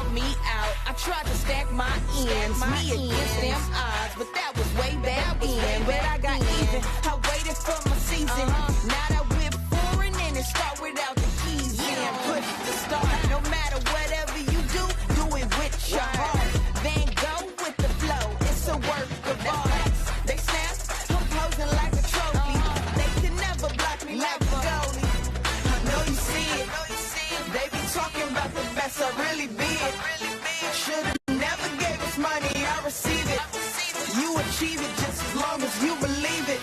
count me out. I tried to stack my ends, me against them odds, but that was way back then. But I got even, I waited for my season. Now that we're foreign and it start without the keys. Yeah, push the start. No matter whatever you do it with your heart. Then go with the flow. It's a work of art. They snap, I'm posing like a trophy. They can never block me like a goalie. I know you see it. They be talking about the best, I really be it. Should've never gave us money, I receive it. You achieve it just as long as you believe it.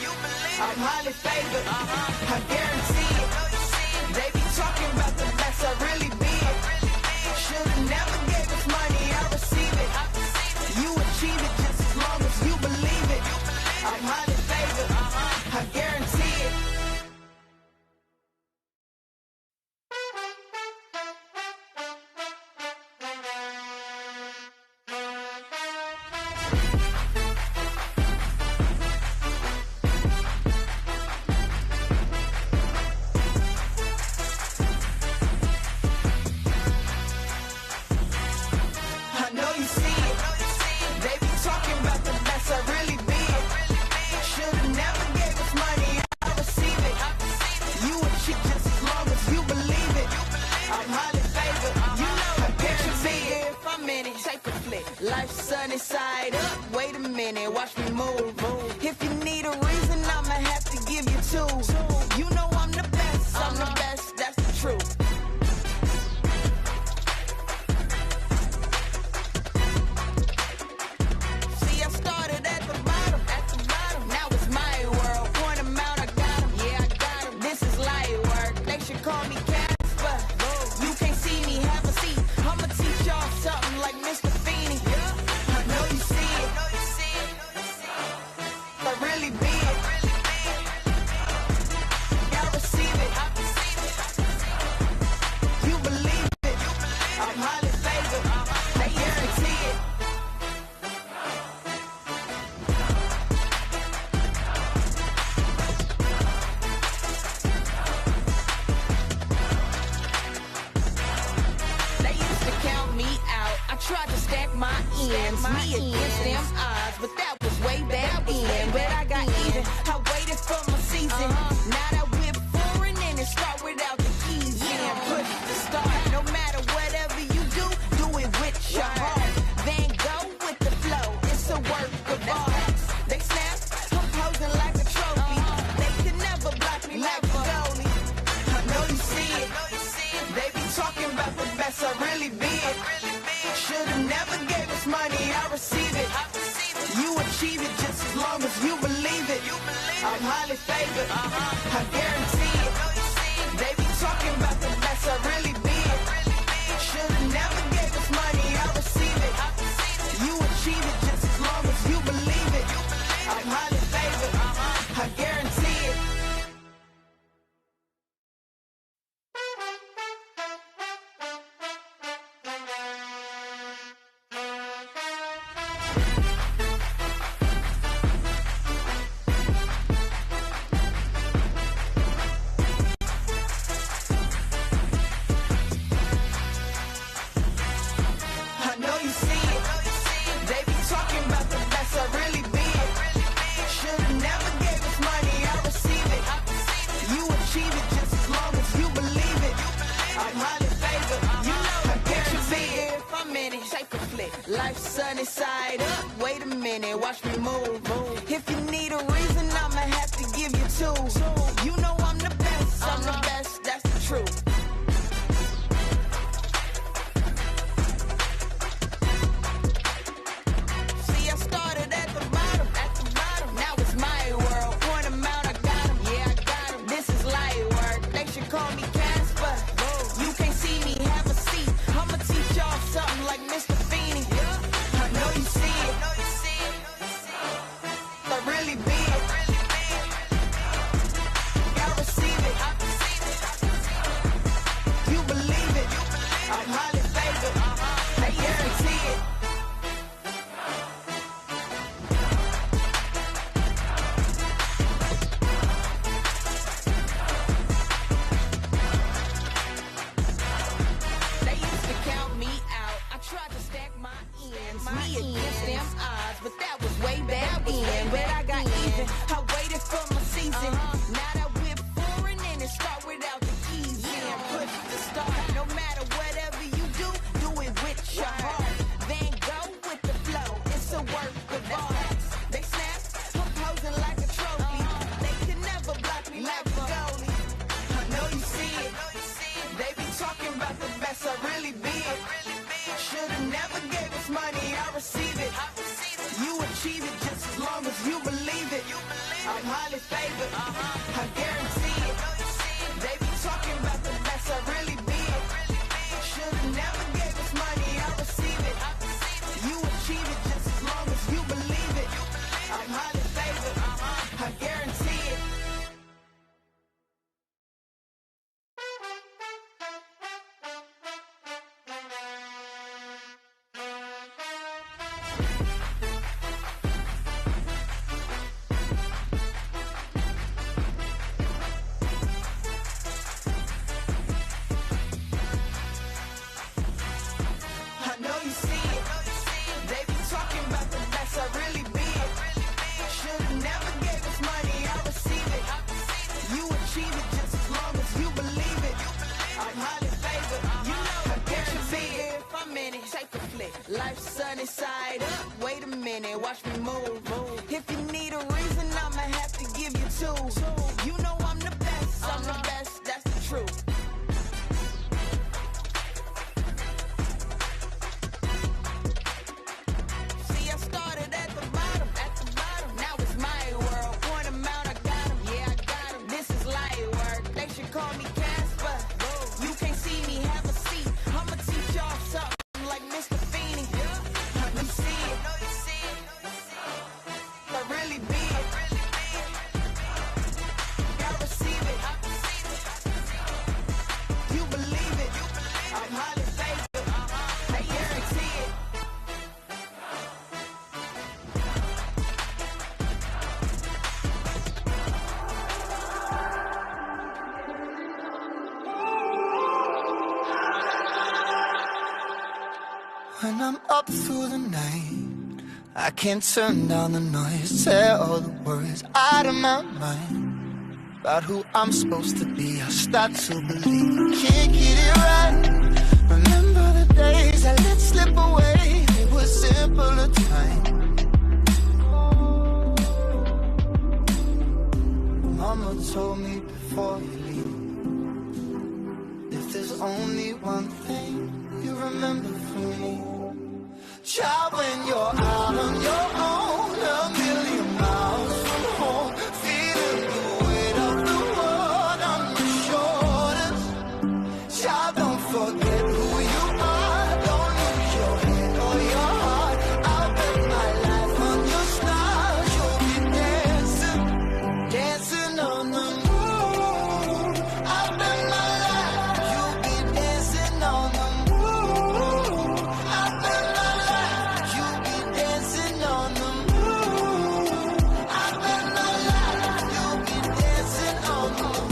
I'm highly favored, I guarantee it. They be talking about the best, I really be it. Should've never gave us money, I receive it. You achieve it just as long as you believe it. I'm highly favored, I guarantee it. I know you see it. They be talking about the best, I really be it. Should've never gave us money, I receive it. You achieve just as long as you believe it. I'm highly favored, you know I guarantee it. If I'm in it, take a flick. Life's sunny side up, wait a minute, watch me move. If you need a reason, I'ma have to give you two. You know I'm the best, that's the truth. See, I started at the bottom. Now it's my world. Point 'em out, I got 'em. Yeah, I got 'em. This is light work. They should call me Casper. You can't see me, have a seat. I'ma teach y'all something like Mr. Feeney. I know you see it. I really be it. I receive it. You believe it. I'm highly favored. They guarantee it. They used to count me out. I tried to stack my ends, me against them odds, but that was way back then. But I got even, I waited for my season. Now that we're foreign and it start without the keys. Yeah, push the start. No matter whatever you do it with your heart. Then go with the flow. It's a work of art. They snap, I'm posing like a trophy. They can never block me like a goalie. I know you see it. They be talking about the best, I really be it. Should've never gave us money, I receive it. You achieve it just as long as you believe it. I'm highly favored, I guarantee it. They be talking about the best, I really be it. Should've never gave us money, I receive it. You achieve it just as long as you believe it. I'm highly favored, I guarantee it. I know you see it. They be talking about the best, I really be it. Should've never gave us money, I receive it. You achieve it just as long as you believe it. I'm highly favored, you know I guarantee it. If I'm in it, take a flick. Life's sunny side up, wait a minute, watch me move. If you need a reason, I'ma have to give you two. You know I'm the best, that's the truth. See, I started at the bottom. Now it's my world. Point 'em out, I got 'em. Yeah, I got 'em. This is light work. They should call me Casper. You can't see me, have a seat. I'ma teach y'all something like Mr. Feeney. I know you see it. I really me against them odds, but that was way back then. But I got even, I waited for my season. Now that we're foreign and it start without the keys in. Push the start, no matter whatever you do it with your heart. Then go with the flow, it's a work of art. They snap, I'm posing like a trophy. They could never block me like a goalie. I know you see it, they be talking about the best I really be it. Should've never gave us money, I receive it. You achieve it just as long as you believe it. I'm highly favored, I guarantee it. They be talking about the best I really be it. Should've never gave us money, I receive it. You achieve it just as long as you believe it. I'm highly favored, I guarantee it. I know you see it. They be talking about the best I really be it. Should've never gave us money, I receive it. You achieve it just as long as you believe it. I'm highly favored, you know I guarantee it. If I'm in it, take a flick. Life's sunny side up. Wait a minute, watch me move. If you need a reason, I'ma have to give you two. You know I'm the best, that's the truth. See, I started at the bottom. Now it's my world. Point 'em out, I got 'em. Yeah, I got 'em. This is light work. They should call me Casper. You can't see me, have a seat. I'ma teach y'all something like Mr. Feeney. You see it. I really be it. I receive it. You believe it. I'm highly favored. I guarantee it. When I'm up through the night, I can't turn down the noise. Tear all the worries out of my mind about who I'm supposed to be. I start to believe I can't get it right. Remember the days I let slip away. It was simpler time. Mama told me before you leave, if there's only one thing you remember from me, child, when you're out on your own, a million miles from home, feeling the weight of the world on your shoulders. Child, don't forget who you are. Don't lose your head or your heart. I'll bet my life on your stars. You'll be dancing, dancing on the moon. I'll bet my life you'll be dancing on the moon. I'll bet my life you'll be dancing on the moon. I'll bet my life you'll be dancing on the moon.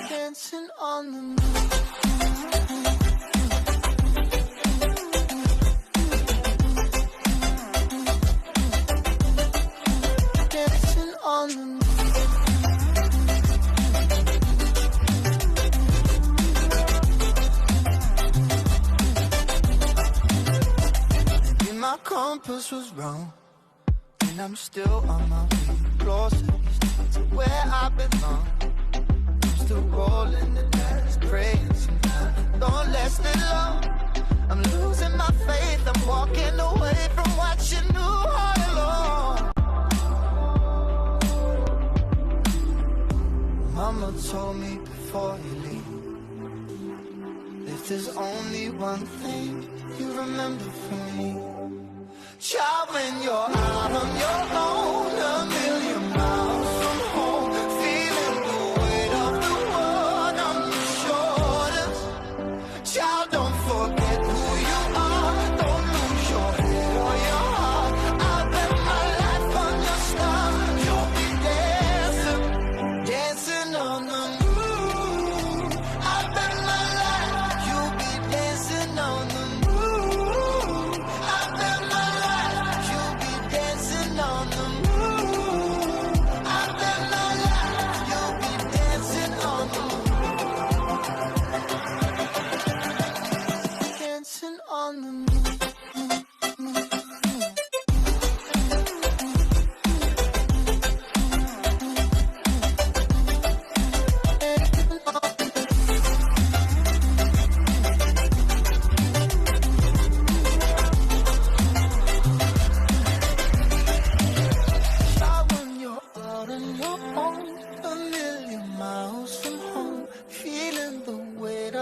Dancing on the moon. Dancing on the moon. Maybe my compass was wrong, and I'm still on my way closer to where I belong. I'm still rolling the dice, praying sometimes don't last it long. I'm losing my faith, I'm walking away from what you knew all along. Mama told me before you leave, if there's only one thing you remember from me, child, when you're out on your own, a million miles from home, feeling the weight of the world on your shoulders. Child, don't forget who you are. Don't lose your head or your heart. I'll bet my life on your stars. You'll be dancing, dancing on the moon. I'll bet my life you'll be dancing on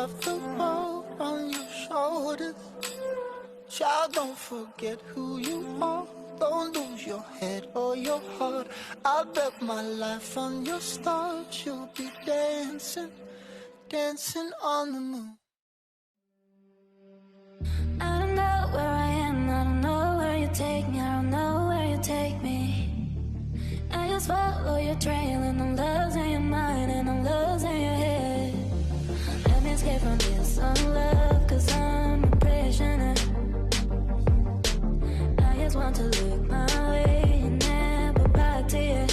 of the world on your shoulders. Child, don't forget who you are. Don't lose your head or your heart. I bet my life on your stars. You'll be dancing, dancing on the moon. I don't know where I am, I don't know where you take me, I don't know where you take me. I just follow your trail and I'm losing your mind and I'm losing your head. Let me escape from this unlove, cause I'm a prisoner. I just want to look my way and never back to you.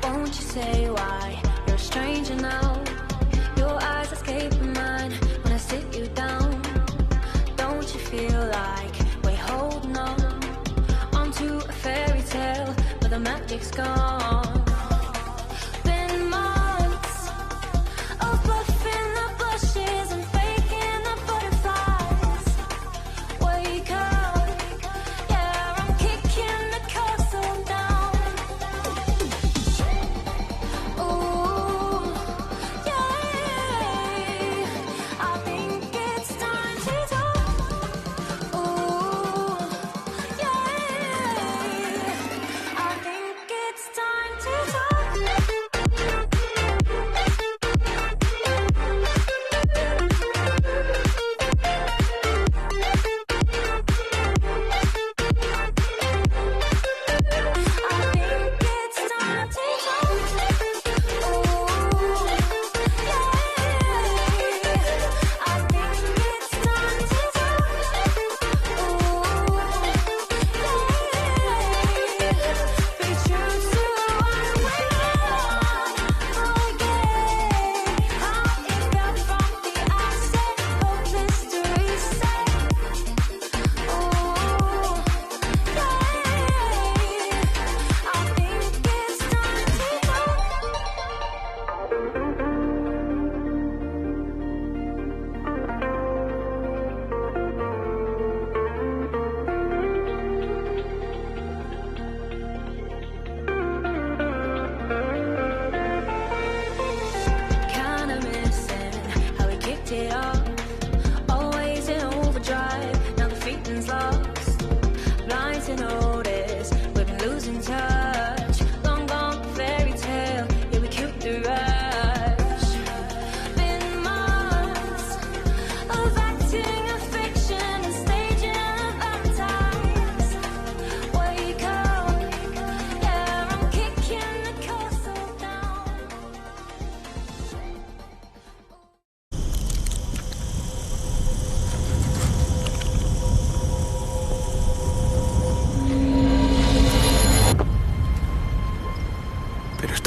Won't you say why you're a stranger now? Your eyes escape mine when I sit you down. Don't you feel like we're holding on onto a fairy tale, but the magic's gone? Been months of bluffing the blushes and faking the butterflies. Wake up, yeah, I'm kicking the castle down. Ooh, yeah, I think it's time to talk. Ooh, yeah, I think it's time to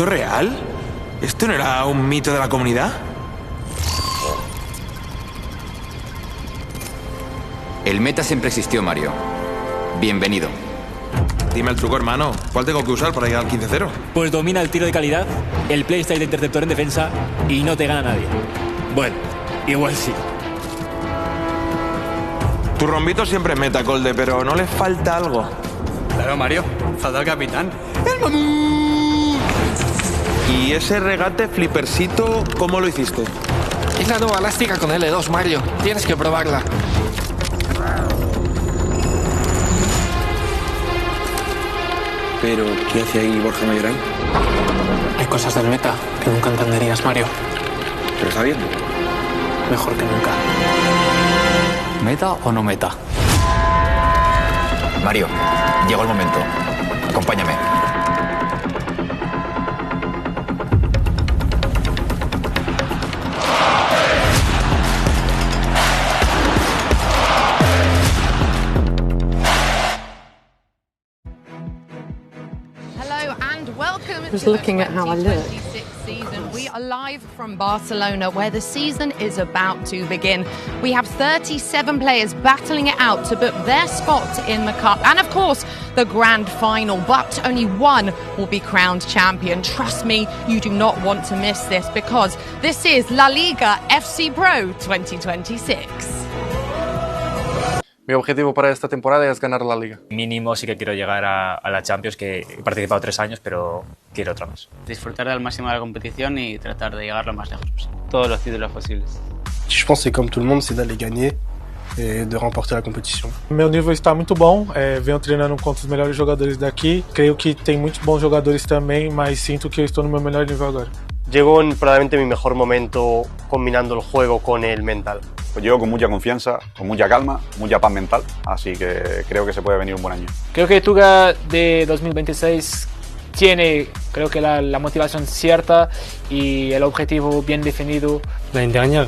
¿Esto es real? ¿Esto no era un mito de la comunidad? El meta siempre existió, Mario. Bienvenido. Dime el truco, hermano. ¿Cuál tengo que usar para llegar al 15-0? Pues domina el tiro de calidad, el playstyle de interceptor en defensa y no te gana nadie. Bueno, igual sí. Tu rombito siempre es meta, Colde, pero ¿no le falta algo? Claro, Mario. Falta el capitán. ¡El mamut! ¿Y ese regate flippercito, cómo lo hiciste? Es la nueva elástica con L2, Mario. Tienes que probarla. Pero, ¿qué hacía ahí Borja Mayoral? Hay cosas del meta que nunca entenderías, Mario. ¿Pero está bien? Mejor que nunca. ¿Meta o no meta? Mario, llegó el momento. Acompáñame. Just looking at how I look. We are live from Barcelona, where the season is about to begin. We have 37 players battling it out to book their spot in the cup, and of course, the grand final. But only one will be crowned champion. Trust me, you do not want to miss this, because this is LALIGA FC Pro 2026. Mi objetivo para esta temporada es ganar la Liga. Mínimo sí que quiero llegar a la Champions, que he participado 3 años, pero quiero otra más. Disfrutar al máximo de la competición y tratar de llegar lo más lejos posible. Todos los títulos posibles. Je pense que comme tout le monde, c'est d'aller gagner et de remporter la compétition. Meu nível está muito bom, venho treinando contra os melhores jogadores daqui. Creio que tem muitos bons jogadores também, mas sinto que eu estou no meu melhor nível agora. Llego en probablemente mi mejor momento combinando el juego con el mental. Pues llego con mucha confianza, con mucha calma, mucha paz mental, así que creo que se puede venir un buen año. Creo que Tuga de 2026 tiene, creo que la motivación cierta y el objetivo bien definido. L'année dernière,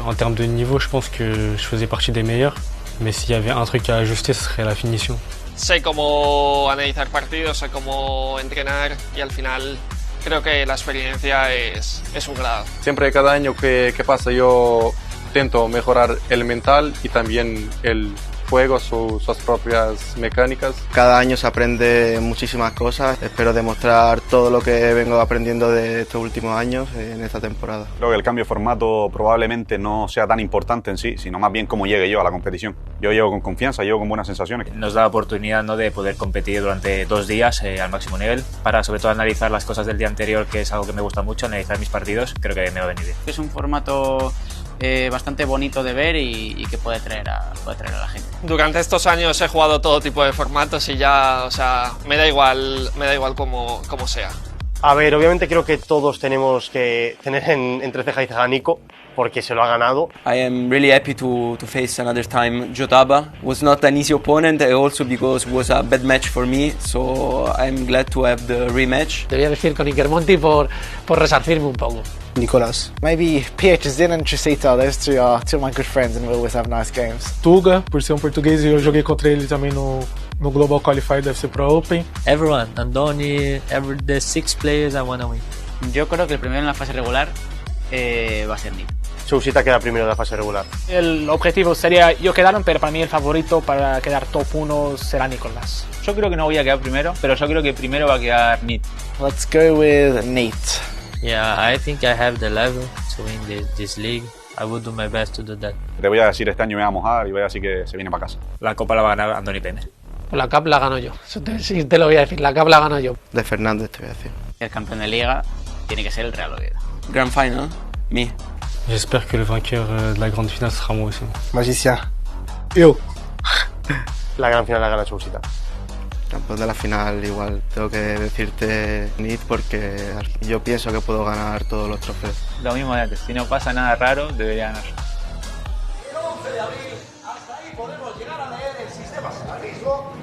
en termes de niveau, je pense que je faisais partie des meilleurs, mais s'il y avait un truc à ajuster, ce serait la finition. Sé cómo analizar partidos, sé cómo entrenar y al final creo que la experiencia es un grado. Siempre cada año que pasa yo intento mejorar el mental y también el juego, sus propias mecánicas. Cada año se aprende muchísimas cosas. Espero demostrar todo lo que vengo aprendiendo de estos últimos años en esta temporada. Creo que el cambio de formato probablemente no sea tan importante en sí, sino más bien cómo llegue yo a la competición. Yo llego con confianza, llego con buenas sensaciones. Nos da la oportunidad, ¿no?, de poder competir durante 2 días al máximo nivel, para sobre todo analizar las cosas del día anterior, que es algo que me gusta mucho, analizar mis partidos. Creo que me va a venir bien. Es un formato bastante bonito de ver y que puede traer a la gente. Durante estos años he jugado todo tipo de formatos y ya, o sea, me da igual cómo sea. A ver, obviamente creo que todos tenemos que tener entre ceja y ceja a Nico, porque se lo ha ganado. I am really happy to face another time Jotaba. Was not an easy opponent, also because it was a bad match for me, so I'm glad to have the rematch. Te voy a decir con Inkermonti por resarcirme un poco. Nicolás. Maybe Pietrezin and Chusito, those two are two of my good friends and we always have nice games. Tuga, por ser português, e eu joguei contra ele também no Global Qualifier da FC Pro Open. Everyone, Andoni, the 6 players I wanna win. Yo creo que el primero en la fase regular va a ser Nick. Chusita queda primero en la fase regular. El objetivo sería yo quedaron, pero para mí el favorito para quedar top 1 será Nicolás. Yo creo que no voy a quedar primero, pero yo creo que primero va a quedar Nick. Let's go with Nate. Yeah, I think I have the level to win this league. I would do my best to do that. Te voy a decir, este año me voy a mojar y voy a decir que se viene para casa. La Copa la va a ganar Andoni Pene. La Cup la gano yo. Sí, te lo voy a decir, la Cup la gano yo. De Fernández te voy a decir. El campeón de Liga tiene que ser el Real Oviedo. Grand final, me. J'espère que le vainqueur de la grande finale sera moi aussi. Magicien. Yo. La gran final la gana Chusita. Campeón de la final, igual tengo que decirte Nid, porque yo pienso que puedo ganar todos los trofeos. Lo mismo de antes, si no pasa nada raro, debería ganar. El 11 de abril, hasta ahí podemos llegar a leer el sistema salarial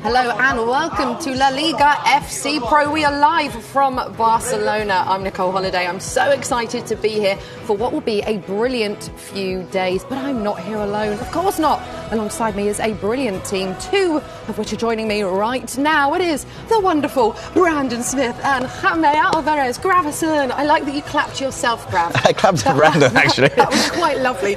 Hello and welcome to LALIGA FC Pro. We are live from Barcelona. I'm Nicole Holiday. I'm so excited to be here for what will be a brilliant few days. But I'm not here alone. Of course not. Alongside me is a brilliant team, two of which are joining me right now. It is the wonderful Brandon Smith and Jaime Alvarez. Gravison, I like that you clapped yourself, Grav. I clapped to Brandon, actually. That was quite lovely.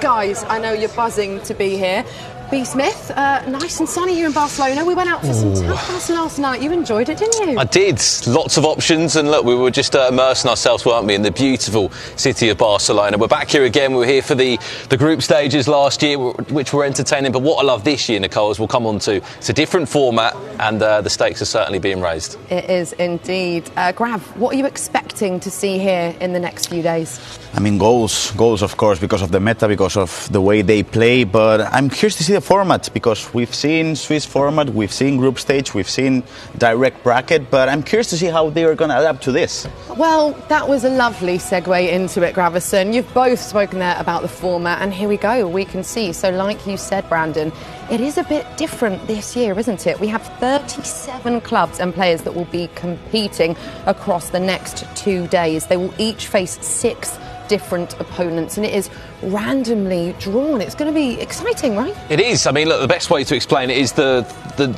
Guys, I know you're buzzing to be here. B. Smith, nice and sunny here in Barcelona. We went out for some tapas last night. You enjoyed it, didn't you? I did. Lots of options. And look, we were just immersing ourselves, weren't we, in the beautiful city of Barcelona. We're back here again. We were here for the group stages last year, which were entertaining. But what I love this year, Nicole, is we'll come on to, it's a different format and the stakes are certainly being raised. It is indeed. Grav, what are you expecting to see here in the next few days? I mean, goals, of course, because of the meta, because of the way they play. But I'm curious to see the format, because we've seen Swiss format, we've seen group stage, we've seen direct bracket. But I'm curious to see how they are going to adapt to this. Well, that was a lovely segue into it, Gravison. You've both spoken there about the format, and here we go. We can see. So like you said, Brandon, it is a bit different this year, isn't it? We have 37 clubs and players that will be competing across the next 2 days. They will each face 6 different opponents, and it is randomly drawn. It's going to be exciting, right? It is. I mean, look, the best way to explain it is the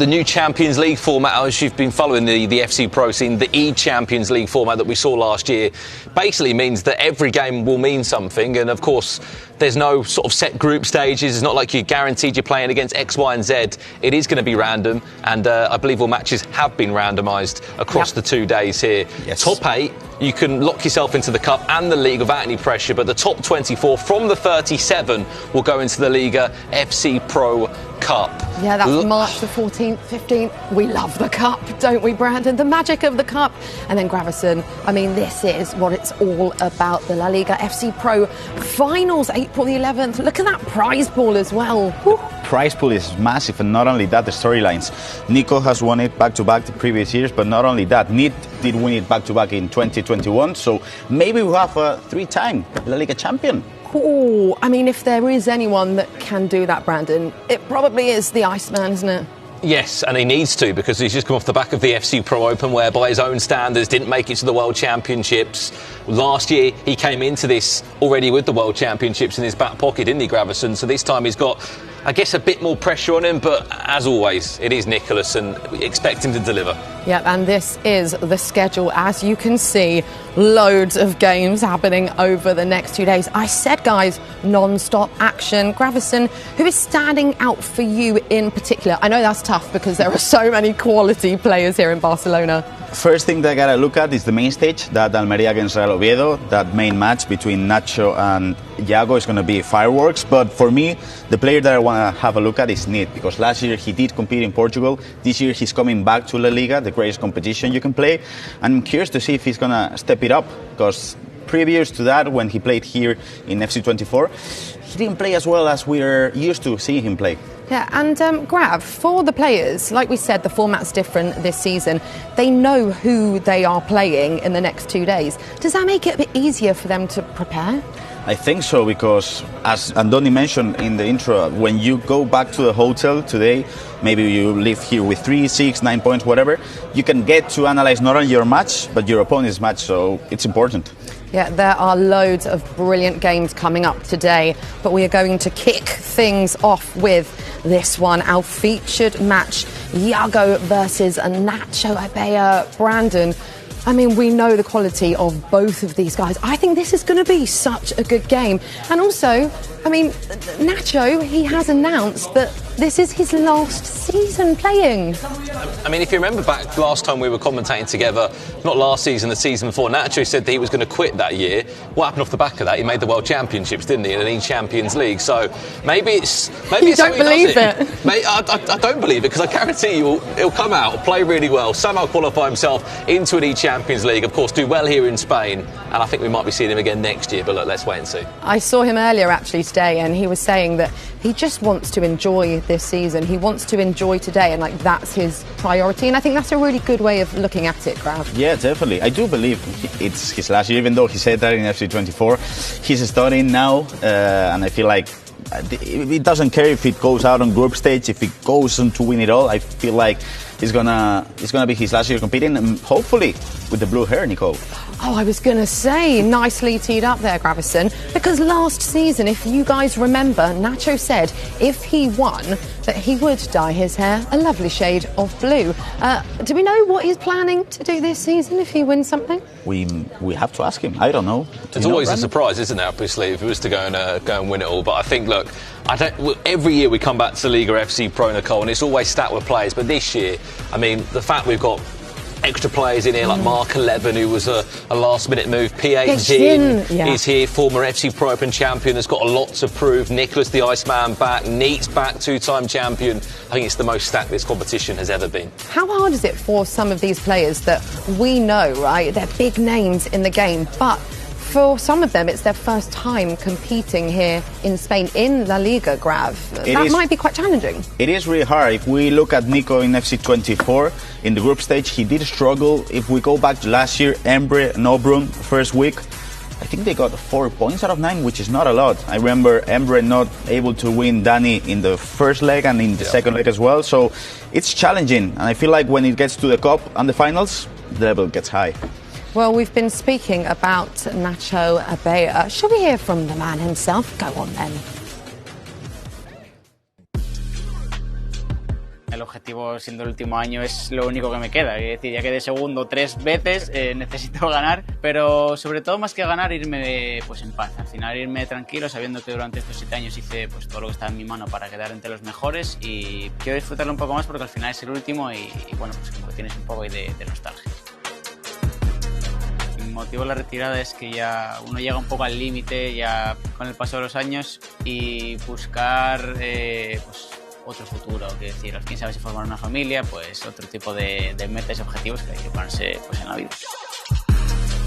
new Champions League format. As you've been following the FC Pro scene, the E-Champions League format that we saw last year basically means that every game will mean something, and of course there's no sort of set group stages. It's not like you're guaranteed you're playing against X, Y and Z. It is going to be random, and I believe all matches have been randomised across the 2 days here. Yes. Top 8, you can lock yourself into the Cup and the League without any pressure, but the top 24 from the 37 will go into the LALIGA FC Pro Cup. Yeah, that's March the 14th, 15th. We love the Cup, don't we, Brandon? The magic of the Cup. And then Gravison, I mean, this is what it's all about. The LALIGA FC Pro Finals, April the 11th. Look at that prize pool as well. Whew. Prize pool is massive, and not only that, the storylines. Nico has won it back-to-back the previous years, but not only that, Nid did win it back-to-back in 2021, so maybe we'll have a 3-time La Liga champion. Oh, I mean, if there is anyone that can do that, Brandon, it probably is the Iceman, isn't it? Yes, and he needs to, because he's just come off the back of the FC Pro Open, where by his own standards didn't make it to the World Championships. Last year he came into this already with the World Championships in his back pocket, didn't he, Gravison? So this time he's got, I guess, a bit more pressure on him, but as always, it is Nicholas, and we expect him to deliver. Yep, and this is the schedule. As you can see, loads of games happening over the next 2 days. I said, guys, non-stop action. Gravison, who is standing out for you in particular? I know that's tough because there are so many quality players here in Barcelona. First thing that I gotta look at is the main stage, that Almeria against Real Oviedo. That main match between Nacho and Iago is going to be fireworks. But for me, the player that I want to have a look at is Nid, because last year he did compete in Portugal. This year he's coming back to La Liga, the greatest competition you can play. And I'm curious to see if he's going to step it up, because previous to that, when he played here in FC24, he didn't play as well as we're used to seeing him play. Yeah, and Grav, for the players, like we said, the format's different this season. They know who they are playing in the next 2 days. Does that make it a bit easier for them to prepare? I think so, because as Andoni mentioned in the intro, when you go back to the hotel today, maybe you leave here with 3, 6, 9 points, whatever, you can get to analyze not only your match, but your opponent's match, so it's important. Yeah, there are loads of brilliant games coming up today, but we are going to kick things off with this one, our featured match, Iago versus Nacho Abella. Brandon, I mean, we know the quality of both of these guys. I think this is going to be such a good game. And also, I mean, Nacho, he has announced that this is his last season playing. I mean, if you remember back last time we were commentating together, not last season, the season before, Nacho said that he was going to quit that year. What happened off the back of that? He made the World Championships, didn't he, in an E-Champions League. So maybe it's... You don't believe it? Mate, I don't believe it, because I guarantee you he'll come out, play really well, somehow qualify himself into an E-Champions League, of course, do well here in Spain, and I think we might be seeing him again next year, but look, let's wait and see. I saw him earlier, actually, today, and he was saying that he just wants to enjoy this season. He wants to enjoy today, and like that's his priority. And I think that's a really good way of looking at it, Grav. Yeah, definitely. I do believe it's his last year, even though he said that in FC24. He's studying now, and I feel like it doesn't care if it goes out on group stage, if it goes on to win it all. I feel like it's gonna be his last year competing, and hopefully with the blue hair, Nicole. Oh, I was going to say, nicely teed up there, Gravison, because last season, if you guys remember, Nacho said if he won, that he would dye his hair a lovely shade of blue. Do we know what he's planning to do this season if he wins something? We have to ask him. I don't know. It's always a surprise, isn't it, obviously, if he was to go and win it all. But I think, look, every year we come back to LALIGA FC Pro, Nicole, and it's always stacked with players. But this year, I mean, the fact we've got extra players in here like Mark 11, who was a last-minute move. PH is here, former FC Pro Open champion, has got a lot to prove. Nicholas the Iceman back, Neat's back, two-time champion. I think it's the most stacked this competition has ever been. How hard is it for some of these players that we know, right? They're big names in the game, but for some of them, it's their first time competing here in Spain in La Liga, Grav. That might be quite challenging. It is really hard. If we look at Nico in FC24, in the group stage, he did struggle. If we go back to last year, Embre and Obrun, first week, I think they got 4 points out of 9, which is not a lot. I remember Embre not able to win Danny in the first leg and in the second leg as well. So it's challenging. And I feel like when it gets to the cup and the finals, the level gets high. Well, we've been speaking about Nacho Abella. Shall we hear from the man himself? Go on then. El objetivo, siendo el último año, es lo único que me queda. Es decir, ya quedé segundo 3 veces, necesito ganar, pero sobre todo más que ganar, irme pues en paz. Al final irme tranquilo, sabiendo que durante estos 7 años hice pues todo lo que estaba en mi mano para quedar entre los mejores, y quiero disfrutarlo un poco más porque al final es el último y bueno, pues como que tienes un poco de nostalgia. El motivo de la retirada es que ya uno llega un poco al límite ya con el paso de los años y buscar pues otro futuro, que decir, quién sabe si formar una familia, pues otro tipo de metas y objetivos que hay que ponerse pues en la vida.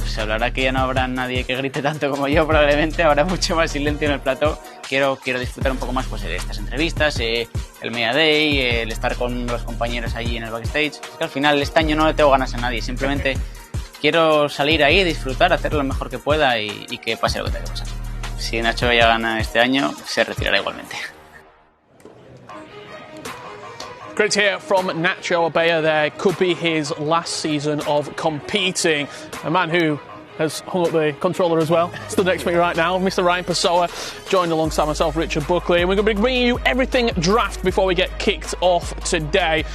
Se hablará que ya no habrá nadie que grite tanto como yo, probablemente habrá mucho más silencio en el plató. Quiero disfrutar un poco más pues de estas entrevistas, el Media Day, el estar con los compañeros allí en el backstage. Es que al final este año no le tengo ganas a nadie, simplemente quiero salir ahí, disfrutar, hacer lo mejor que pueda y que pase lo que tenga que pasar. Si Nacho ya gana este año, se retirará igualmente. Great to hear from Nacho Abella there. Could be his last season of competing. A man who has hung up the controller as well. Stood next to me right now, Mr. Ryan Pessoa, joined alongside myself, Richard Buckley. And we're going to be bringing you everything draft before we get kicked off today.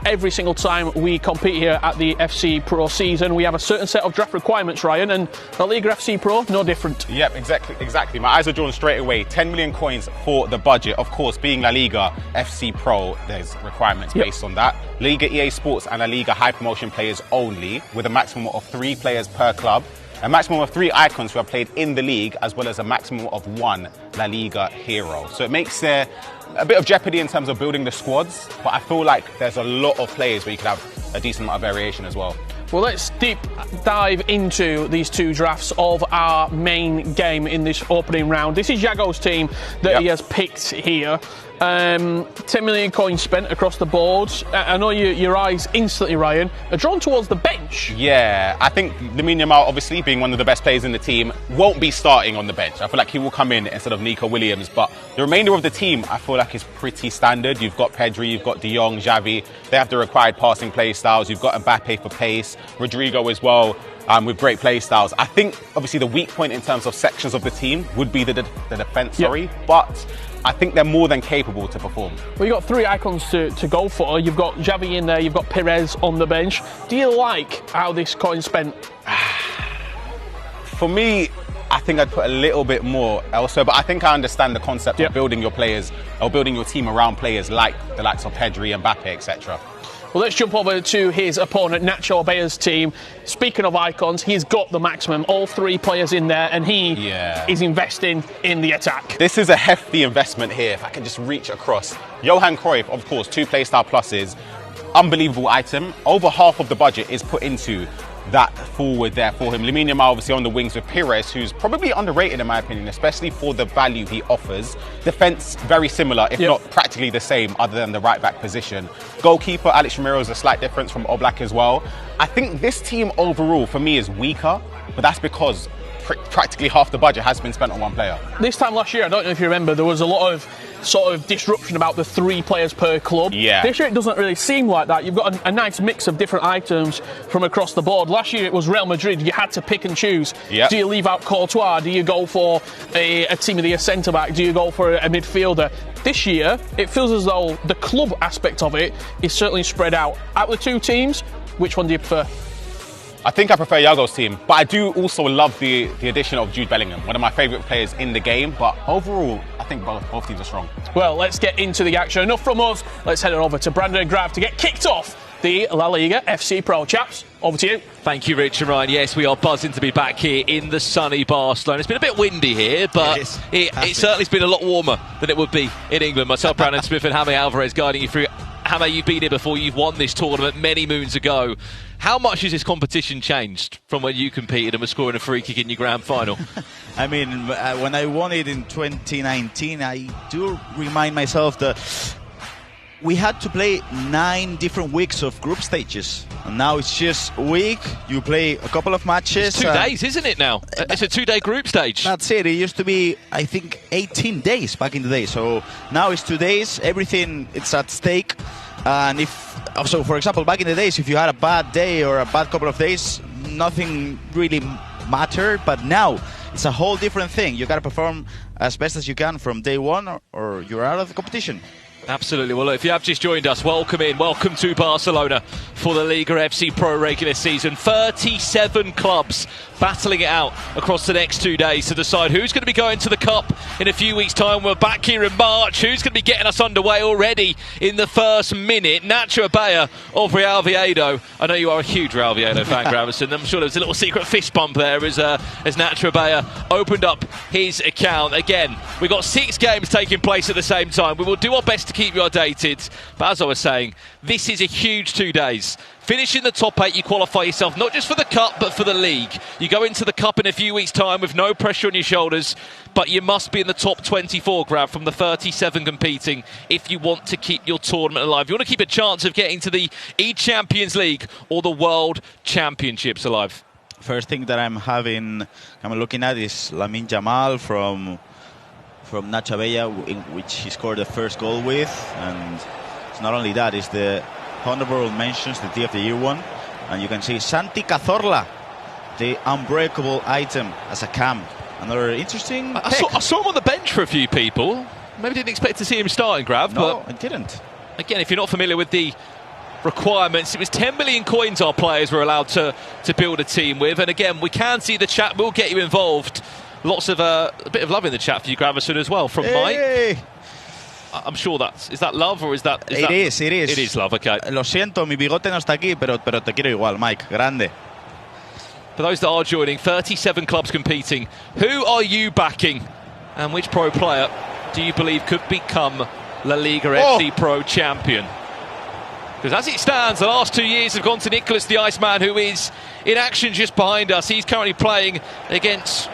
Every single time we compete here at the FC Pro season, we have a certain set of draft requirements, Ryan, and LALIGA FC Pro, no different. Yep, exactly. My eyes are drawn straight away. 10 million coins for the budget. Of course, being LALIGA FC Pro, there's requirements based on that. LALIGA EA Sports and LALIGA High Promotion players only, with a maximum of 3 players per club. A maximum of 3 icons who have played in the league, as well as a maximum of 1 La Liga hero. So it makes a bit of jeopardy in terms of building the squads, but I feel like there's a lot of players where you could have a decent amount of variation as well. Well, let's deep dive into these 2 drafts of our main game in this opening round. This is Jago's team that he has picked here. 10 million coins spent across the board. I know your eyes instantly, Ryan, are drawn towards the bench. Yeah, I think Lamine Yamal, obviously being one of the best players in the team, won't be starting on the bench. I feel like he will come in instead of Nico Williams, but the remainder of the team I feel like is pretty standard. You've got Pedri, you've got De Jong, Xavi. They have the required passing play styles. You've got Mbappe for pace, Rodrigo as well. With great play styles. I think obviously the weak point in terms of sections of the team would be the defence, but I think they're more than capable to perform. Well, you've got 3 icons to go for. You've got Xavi in there, you've got Perez on the bench. Do you like how this coin's spent? For me, I think I'd put a little bit more elsewhere, but I think I understand the concept of building your players or building your team around players like the likes of Pedri, Mbappe, etc. Well, let's jump over to his opponent, Nacho Abella's team. Speaking of icons, he's got the maximum, all 3 players in there, and he is investing in the attack. This is a hefty investment here, if I can just reach across. Johan Cruyff, of course, 2 playstyle pluses. Unbelievable item. Over half of the budget is put into that forward there for him. Lamine Yamal obviously on the wings with Pires, who's probably underrated in my opinion, especially for the value he offers. Defence very similar, if not practically the same, other than the right back position. Goalkeeper Alex Romero is a slight difference from Oblak as well. I think this team overall for me is weaker, but that's because practically half the budget has been spent on one player. This time last year, I don't know if you remember, there was a lot of sort of disruption about the 3 players per club. Yeah. This year it doesn't really seem like that. You've got a nice mix of different items from across the board. Last year it was Real Madrid. You had to pick and choose. Yep. Do you leave out Courtois? Do you go for a team of the centre-back? Do you go for a midfielder? This year, it feels as though the club aspect of it is certainly spread out. Out of the 2 teams, which one do you prefer? I think I prefer Yago's team, but I do also love the addition of Jude Bellingham, one of my favourite players in the game. But overall, I think both teams are strong. Well, let's get into the action. Enough from us. Let's head on over to Brandon and Grav to get kicked off the La Liga FC Pro. Chaps, over to you. Thank you, Rich and Ryan. Yes, we are buzzing to be back here in the sunny Barcelona. It's been a bit windy here, but it certainly has been a lot warmer than it would be in England. Myself, Brandon Smith and Jaime Alvarez guiding you through. Jaime, you've been here before. You've won this tournament many moons ago. How much has this competition changed from when you competed and were scoring a free kick in your grand final? I mean, when I won it in 2019, I do remind myself that we had to play 9 different weeks of group stages. And now it's just a week, you play a couple of matches. It's 2 days, isn't it now? It's a 2-day group stage. That's it. It used to be, I think, 18 days back in the day. So now it's 2 days, everything it's at stake. And so for example, back in the days, if you had a bad day or a bad couple of days, nothing really mattered. But now it's a whole different thing. You got to perform as best as you can from day one, or you're out of the competition. Absolutely. Well, look, if you have just joined us, welcome in. Welcome to Barcelona for the Liga FC Pro regular season. 37 clubs battling it out across the next 2 days to decide who's going to be going to the Cup in a few weeks' time. We're back here in March. Who's going to be getting us underway already in the first minute? Nacho Abella of Real Oviedo. I know you are a huge Real Oviedo fan, Gravison. I'm sure there was a little secret fist bump there as Nacho Abella opened up his account. Again, we've got 6 games taking place at the same time. We will do our best to keep you updated. But as I was saying, this is a huge 2 days. Finish in the top 8, you qualify yourself not just for the Cup but for the league. You go into the Cup in a few weeks' time with no pressure on your shoulders, but you must be in the top 24, Grav, from the 37 competing if you want to keep your tournament alive. You want to keep a chance of getting to the E-Champions League or the World Championships alive. First thing that I'm looking at is Lamine Yamal from Nacho Abella, in which he scored the first goal with. And it's not only that, it's the honorable mentions, the Team of the Year one. And you can see Santi Cazorla, the unbreakable item as a cam. Another interesting I saw him on the bench for a few people. Maybe didn't expect to see him starting, Grav. No, but I didn't. Again, if you're not familiar with the requirements, it was 10 million coins our players were allowed to build a team with. And again, we can see the chat will get you involved. Lots of a bit of love in the chat for you, Gravison, as well, from Mike. I'm sure is that love, or is that... It is. It is love, okay. Lo siento, mi bigote no está aquí, pero te quiero igual, Mike. Grande. For those that are joining, 37 clubs competing. Who are you backing? And which pro player do you believe could become La Liga FC Pro champion? Because as it stands, the last 2 years have gone to Nicholas the Iceman, who is in action just behind us. He's currently playing against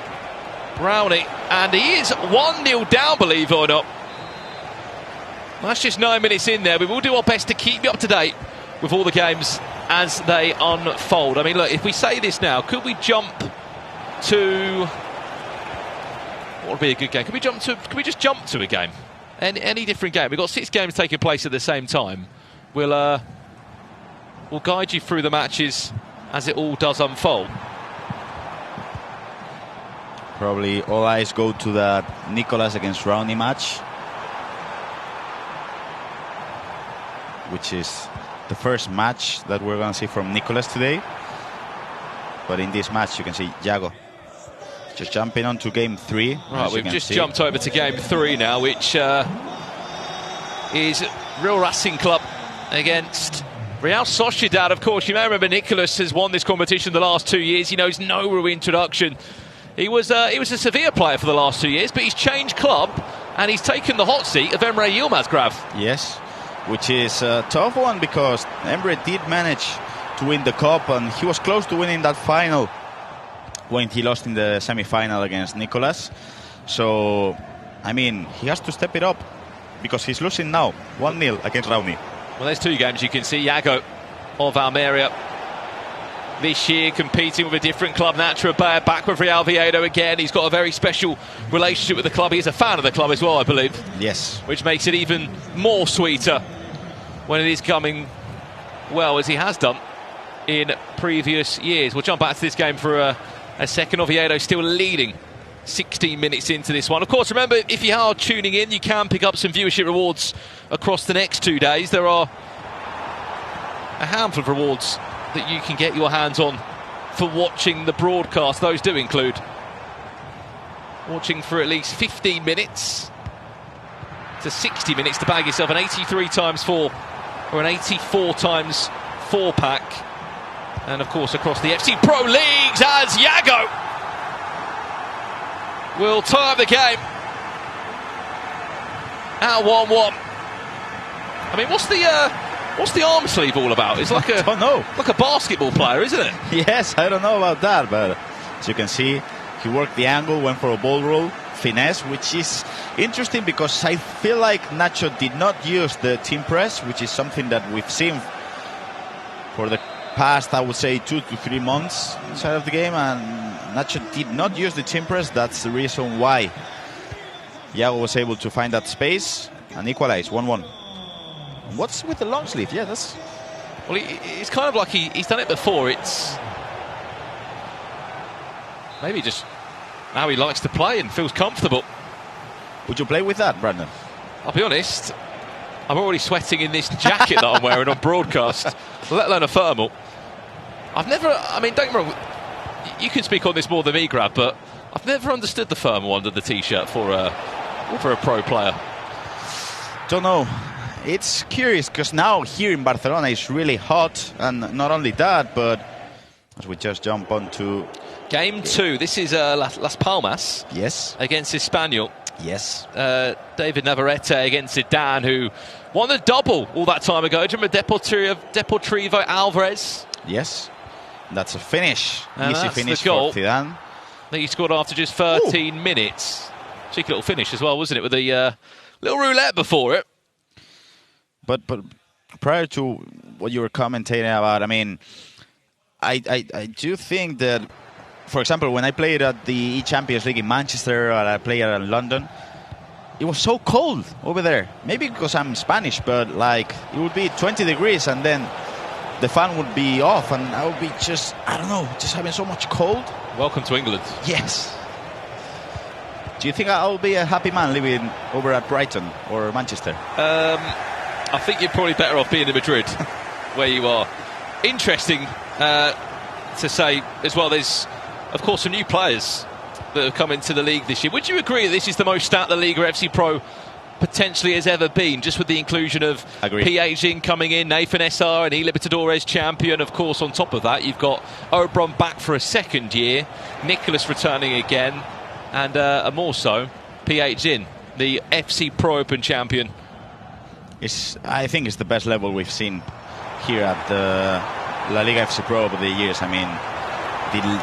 Brownie, and he is 1-0 down, believe it or not. That's just 9 minutes in there. We will do our best to keep you up to date with all the games as they unfold. I mean, look, if we say this now, could we jump to... What would be a good game? Could we just jump to a game? Any different game? We've got 6 games taking place at the same time. We'll guide you through the matches as it all does unfold. Probably all eyes go to that Nicolas against Rowney match, which is the first match that we're going to see from Nicolas today. But in this match, you can see Yago just jumping on to game 3. Right, we've just jumped over to game 3 now, which is Real Racing Club against Real Sociedad. Of course, you may remember Nicolas has won this competition the last 2 years. He knows no real introduction. He was a Sevilla player for the last 2 years, but he's changed club and he's taken the hot seat of Emre Yilmaz, Grav. Yes, which is a tough one because Emre did manage to win the cup and he was close to winning that final when he lost in the semi-final against Nicolas. So, I mean, he has to step it up because he's losing now, 1-0 against Rowney. Well, there's 2 games you can see. Yago of Almeria this year, competing with a different club, Nacho Bayer, back with Real Oviedo again. He's got a very special relationship with the club. He's a fan of the club as well, I believe. Yes. Which makes it even more sweeter when it is coming well, as he has done in previous years. We'll jump back to this game for a second. Oviedo still leading 16 minutes into this one. Of course, remember, if you are tuning in, you can pick up some viewership rewards across the next 2 days. There are a handful of rewards that you can get your hands on for watching the broadcast. Those do include watching for at least 15 minutes to 60 minutes to bag yourself an 83 times 4 or an 84 times 4 pack. And of course, across the FC Pro leagues, as Yago will tie up the game at 1-1. I mean, what's the arm sleeve all about? It's like I don't know. Like a basketball player, isn't it? Yes, I don't know about that, but as you can see, he worked the angle, went for a ball roll, finesse, which is interesting because I feel like Nacho did not use the team press, which is something that we've seen for the past, I would say, 2 to 3 months inside of the game, and Nacho did not use the team press. That's the reason why Yago was able to find that space and equalize 1-1. What's with the long sleeve? Yeah, that's... Well, it's kind of like he's done it before. It's maybe just how he likes to play and feels comfortable. Would you play with that, Brandon? I'll be honest, I'm already sweating in this jacket that I'm wearing on broadcast, let alone a thermal. I've never, I mean, don't get me wrong, you can speak on this more than me, Grab, but I've never understood the thermal under the t-shirt for a pro player. Don't know. It's curious because now here in Barcelona it's really hot, and not only that, but as we just jump onto game 2, this is Las Palmas. Yes. Against Espanyol. Yes. David Navarrete against Zidane, who won the double all that time ago. Do you remember Deportivo Alvarez? Yes. That's a finish. And easy that's finish the goal for Zidane. That he scored after just 13 minutes. Cheeky little finish as well, wasn't it? With a little roulette before it. But prior to what you were commentating about, I mean, I do think that, for example, when I played at the Champions League in Manchester, or I played in London, it was so cold over there. Maybe because I'm Spanish, but like it would be 20 degrees and then the fan would be off and I would be just, I don't know, just having so much cold. Welcome to England. Yes. Do you think I'll be a happy man living over at Brighton or Manchester? I think you're probably better off being in Madrid, where you are. Interesting to say as well, there's, of course, some new players that have come into the league this year. Would you agree that this is the most stat the LALIGA FC Pro potentially has ever been, just with the inclusion of PH coming in, Nathan SR and Eli Libertadores champion? Of course, on top of that, you've got Obron back for a second year, Nicholas returning again, and more so, PH the FC Pro Open champion. I think it's the best level we've seen here at the LALIGA FC Pro over the years. I mean,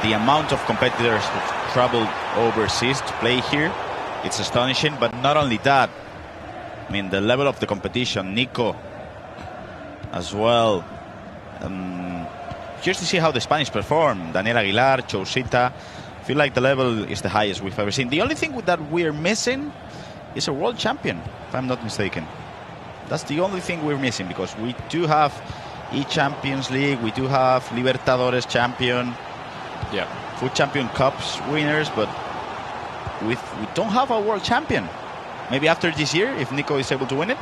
the amount of competitors who've traveled overseas to play here, it's astonishing. But not only that, I mean, the level of the competition, Nico as well. Just to see how the Spanish perform, Daniel Aguilar, Chousita, I feel like the level is the highest we've ever seen. The only thing that we're missing is a world champion, if I'm not mistaken. That's the only thing we're missing, because we do have Champions League, we do have Libertadores champion, Food Champion Cups winners, but we don't have a world champion. Maybe after this year, if Nico is able to win it.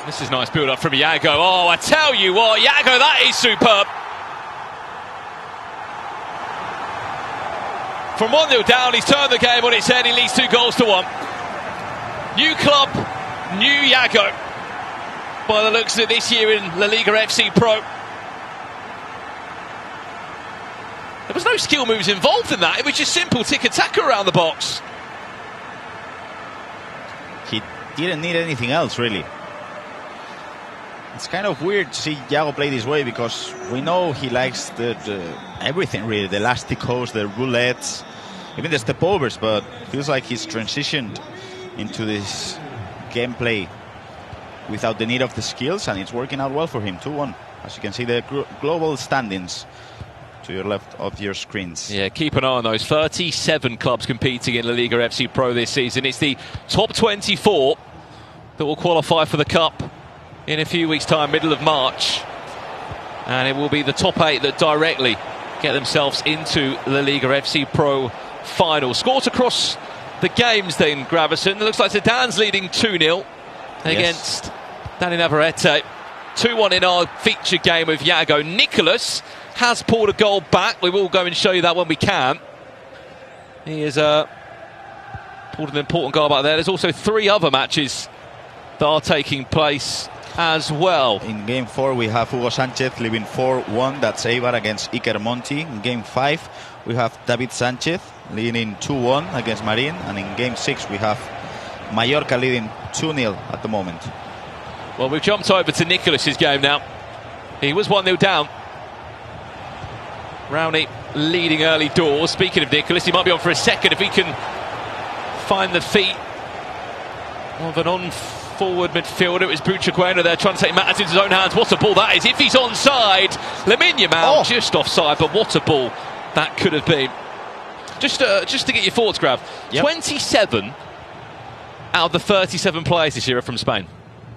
This is nice build up from Yago. Oh, I tell you what, Yago, that is superb. From 1-0 down, he's turned the game on its head. He leads 2 goals to 1. New club, new Yago, by the looks of it this year in LALIGA FC Pro. There was no skill moves involved in that. It was just simple tiki-taka around the box. He didn't need anything else, really. It's kind of weird to see Yago play this way, because we know he likes the everything, really. The elasticos, the roulettes, even the step-overs, but it feels like he's transitioned into this gameplay without the need of the skills, and it's working out well for him. 2-1. as you can see, the global standings to your left of your screens. Yeah, keep an eye on those. 37 clubs competing in LALIGA FC Pro this season. It's the top 24 that will qualify for the Cup in a few weeks' time, middle of March. And it will be the top 8 that directly get themselves into LALIGA FC Pro final. Scores across the games then, Gravison. It looks like Zidane's leading 2-0 against Dani Navarrete. 2-1 in our feature game with Iago. Nicholas has pulled a goal back. We will go and show you that when we can. He has pulled an important goal back there. There's also 3 other matches that are taking place as well. In game 4 we have Hugo Sanchez leading 4-1. That's Eibar against Iker Monti. In game 5 we have David Sanchez leading 2-1 against Marin. And in game 6 we have Mallorca leading 2-0 at the moment. Well, we've jumped over to Nicholas's game now. He was 1-0 down. Rowney leading early doors. Speaking of Nicholas, he might be on for a second if he can find the feet of an on-forward midfielder. It was Buchacueno there trying to take matters into his own hands. What a ball that is. If he's onside, Lamine Yamal just offside, but what a ball that could have been. Just to get your thoughts, Grav. 27 out of the 37 players this year are from Spain.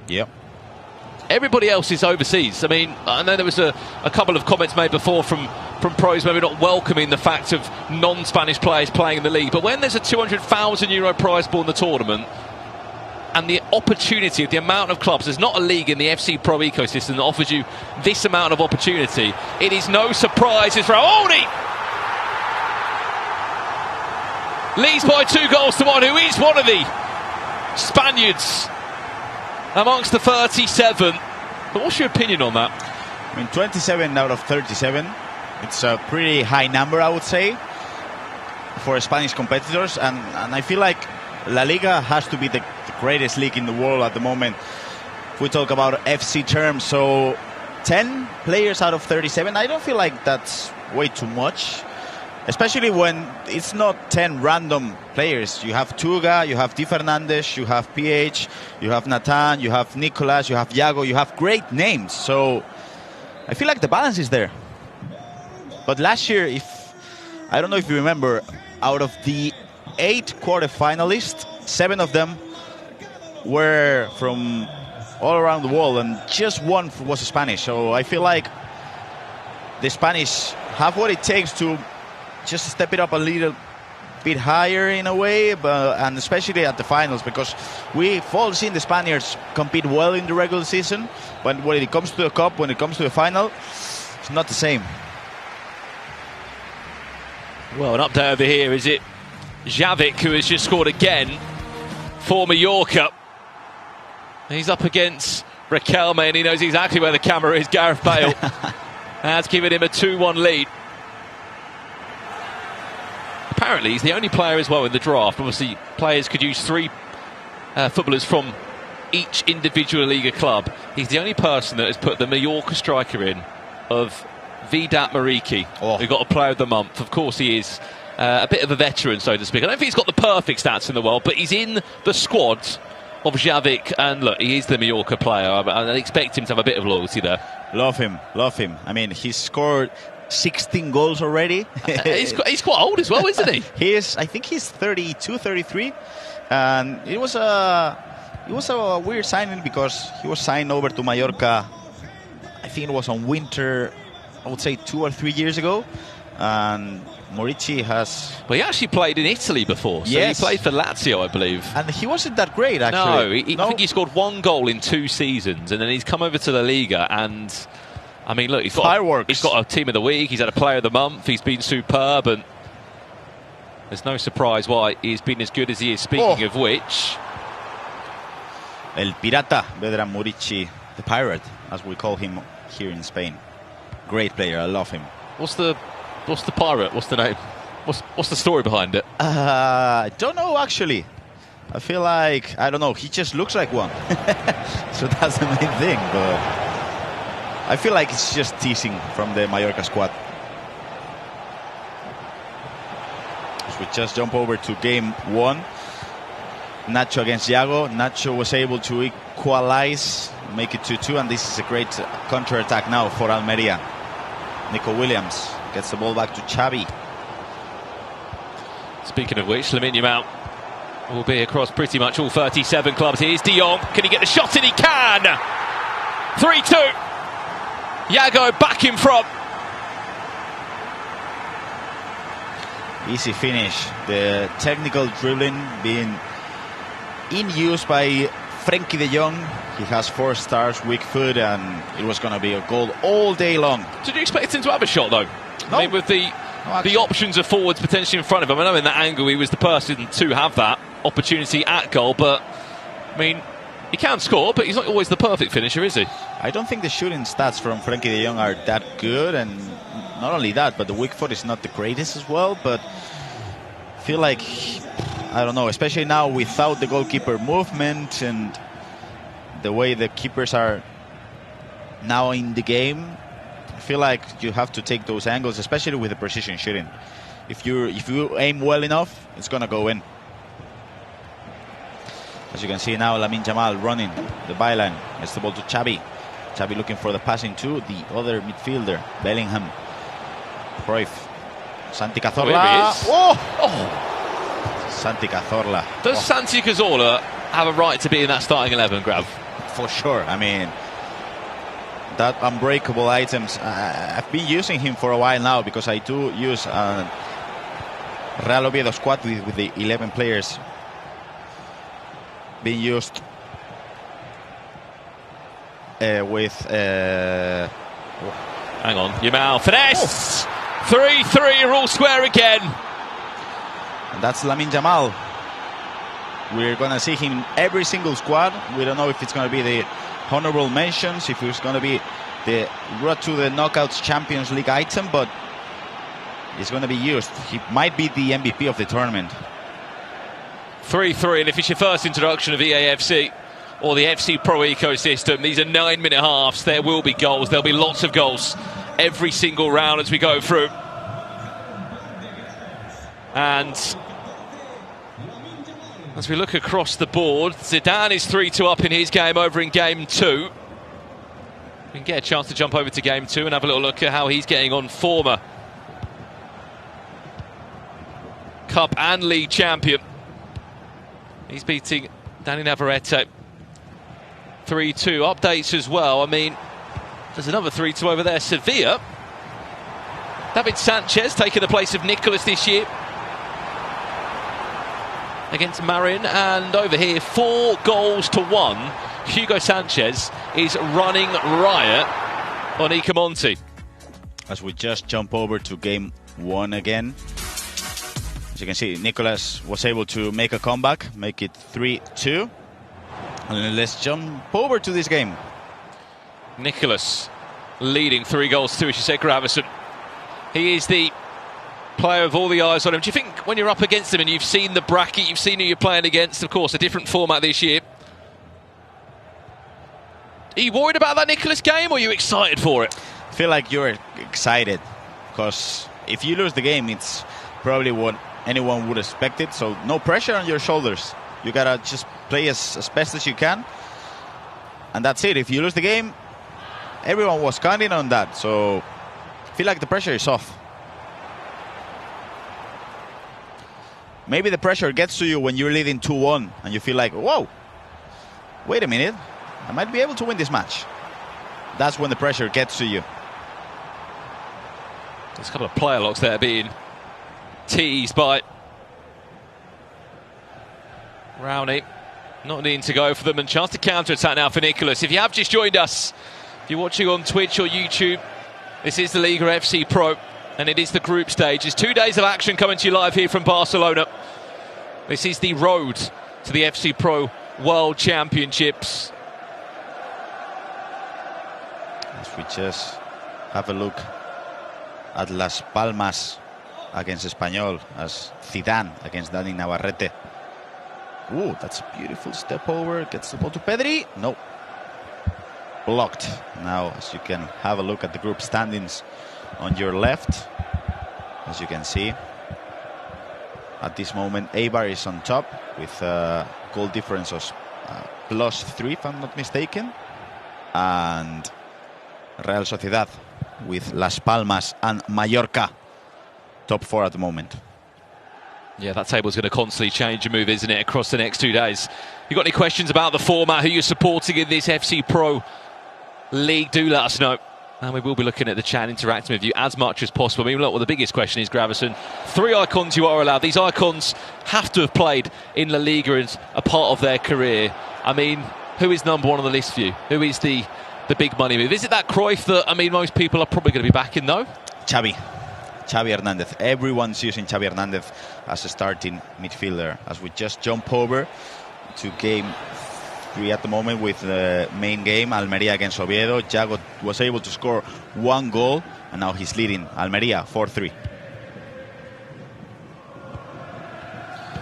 Yep. Everybody else is overseas. I mean, I know there was a couple of comments made before from pros maybe not welcoming the fact of non-Spanish players playing in the league. But when there's a €200,000 prize pool in the tournament and the opportunity of the amount of clubs, there's not a league in the FC Pro ecosystem that offers you this amount of opportunity. It is no surprise. It's Raoni leads by 2-1, who is one of the Spaniards amongst the 37. But what's your opinion on that? I mean, 27 out of 37. It's a pretty high number, I would say, for Spanish competitors. And I feel like La Liga has to be the greatest league in the world at the moment, if we talk about FC terms. So 10 players out of 37, I don't feel like that's way too much. Especially when it's not 10 random players. You have Tuga, you have Di Fernandes, you have PH, you have Nathan, you have Nicolas, you have Iago, you have great names. So I feel like the balance is there. But last year, I don't know if you remember, out of the 8 quarterfinalists, 7 of them were from all around the world, and just 1 was Spanish. So I feel like the Spanish have what it takes to just step it up a little bit higher in a way, and especially at the finals, because we've all seen the Spaniards compete well in the regular season, but when it comes to the cup, when it comes to the final, it's not the same. Well, an update over here. Is it Javik who has just scored again for Mallorca? He's up against Raquelme and he knows exactly where the camera is. Gareth Bale has given him a 2-1 lead. Apparently he's the only player as well in the draft. Obviously players could use 3 footballers from each individual Liga club. He's the only person that has put the Mallorca striker in of Vedat Mariki, who got a player of the month. Of course he is a bit of a veteran, so to speak. I don't think he's got the perfect stats in the world, but he's in the squad of Javik, and look, he is the Mallorca player. I expect him to have a bit of loyalty there. Love him. I mean, he's scored 16 goals already. He's quite old as well, isn't he? I think he's 32, 33. And it was a weird signing because he was signed over to Mallorca, I think it was on winter, I would say 2 or 3 years ago. And Morici has... Well, he actually played in Italy before. So he played for Lazio, I believe. And he wasn't that great, actually. No, I think he scored 1 goal in 2 seasons. And then he's come over to the Liga and... I mean, look, he's got a team of the week, he's had a player of the month, he's been superb, and there's no surprise why he's been as good as he is. Speaking of which... El Pirata, Vedran Murici, the Pirate, as we call him here in Spain. Great player, I love him. What's the Pirate? What's the name? What's the story behind it? I don't know, actually. I feel like, I don't know, he just looks like one. So that's the main thing, but... I feel like it's just teasing from the Mallorca squad. As we just jump over to game 1. Nacho against Iago. Nacho was able to equalize make it 2-2, and this is a great counter-attack now for Almeria. Nico Williams gets the ball back to Xavi. Speaking of which, Lamine Yamal will be across pretty much all 37 clubs. Here's De Jong. Can he get the shot in? He can! 3-2. Yago back in front. Easy finish. The technical dribbling being in use by Frenkie de Jong. He has 4 stars, weak foot, and it was going to be a goal all day long. Did you expect him to have a shot, though? No. I mean, with the options of forwards potentially in front of him. I know in that angle he was the person to have that opportunity at goal, but I mean, he can score, but he's not always the perfect finisher, is he? I don't think the shooting stats from Frenkie de Jong are that good, and not only that, but the weak foot is not the greatest as well. But I feel like, I don't know, especially now without the goalkeeper movement and the way the keepers are now in the game, I feel like you have to take those angles, especially with the precision shooting. If you aim well enough, it's gonna go in. As you can see now, Lamine Yamal running the byline. Gets the ball to Xavi. Xavi looking for the passing to the other midfielder, Bellingham. Cruyff. Santi Cazorla. Oh! Santi Cazorla. Does Santi Cazorla have a right to be in that starting 11, Grav? For sure. I mean, that unbreakable items. I've been using him for a while now because I do use Real Oviedo squad with the 11 players being used with. Hang on, Yamal finesse. 3-3, are all square again. And that's Lamine Yamal. We're going to see him in every single squad. We don't know if it's going to be the honorable mentions, if it's going to be the road to the Knockouts Champions League item, but it's going to be used. He might be the MVP of the tournament. 3-3, and if it's your first introduction of EAFC or the FC Pro ecosystem, these are 9-minute halves. There will be goals. There'll be lots of goals every single round as we go through. And as we look across the board, Zidane is 3-2 up in his game over in game 2. We can get a chance to jump over to game 2 and have a little look at how he's getting on. Former Cup and League champion. He's beating Dani Navarrete. 3-2. Updates as well. I mean, there's another 3-2 over there. Sevilla. David Sanchez taking the place of Nicolas this year against Marin. And over here, 4-1. Hugo Sanchez is running riot on Ikemonti. As we just jump over to game 1 again. As you can see, Nicolas was able to make a comeback, make it 3-2. And let's jump over to this game. Nicolas leading 3-2, as you said, Gravison. He is the player of all the eyes on him. Do you think when you're up against him and you've seen the bracket, you've seen who you're playing against, of course, a different format this year, are you worried about that Nicolas game, or are you excited for it? I feel like you're excited, because if you lose the game, it's probably what anyone would expect it. So no pressure on your shoulders. You gotta just play as best as you can, and that's it. If you lose the game, everyone was counting on that. So I feel like the pressure is off. Maybe the pressure gets to you when you're leading 2-1 and you feel like, whoa, wait a minute, I might be able to win this match. That's when the pressure gets to you. There's a couple of player locks there being teased by Rowney. Not needing to go for them, and chance to counter-attack now for Nicolas. If you have just joined us, if you're watching on Twitch or YouTube, this is the Liga FC Pro, and it is the group stage. It's 2 days of action coming to you live here from Barcelona. This is the road to the FC Pro World Championships. As we just have a look at Las Palmas against Espanyol, as Zidane against Dani Navarrete. Ooh, that's a beautiful step over. Gets the ball to Pedri. No. Blocked. Now, as you can have a look at the group standings on your left, as you can see, at this moment, Eibar is on top with a goal difference of +3, if I'm not mistaken. and Real Sociedad with Las Palmas and Mallorca top 4 at the moment. Yeah, that table's going to constantly change and move, isn't it, across the next 2 days. You got any questions about the format, who you're supporting in this FC Pro League, do let us know. And we will be looking at the chat, interacting with you as much as possible. I mean, look, well, the biggest question is, Gravison, 3 icons you are allowed. These icons have to have played in La Liga as a part of their career. I mean, who is number 1 on the list for you? Who is the big money move? Is it that Cruyff that, I mean, most people are probably going to be backing, though? Xavi Hernandez. Everyone's using Xavi Hernandez as a starting midfielder. As we just jump over to game 3 at the moment with the main game, Almería against Oviedo. Yago was able to score 1 goal, and now he's leading Almería 4-3.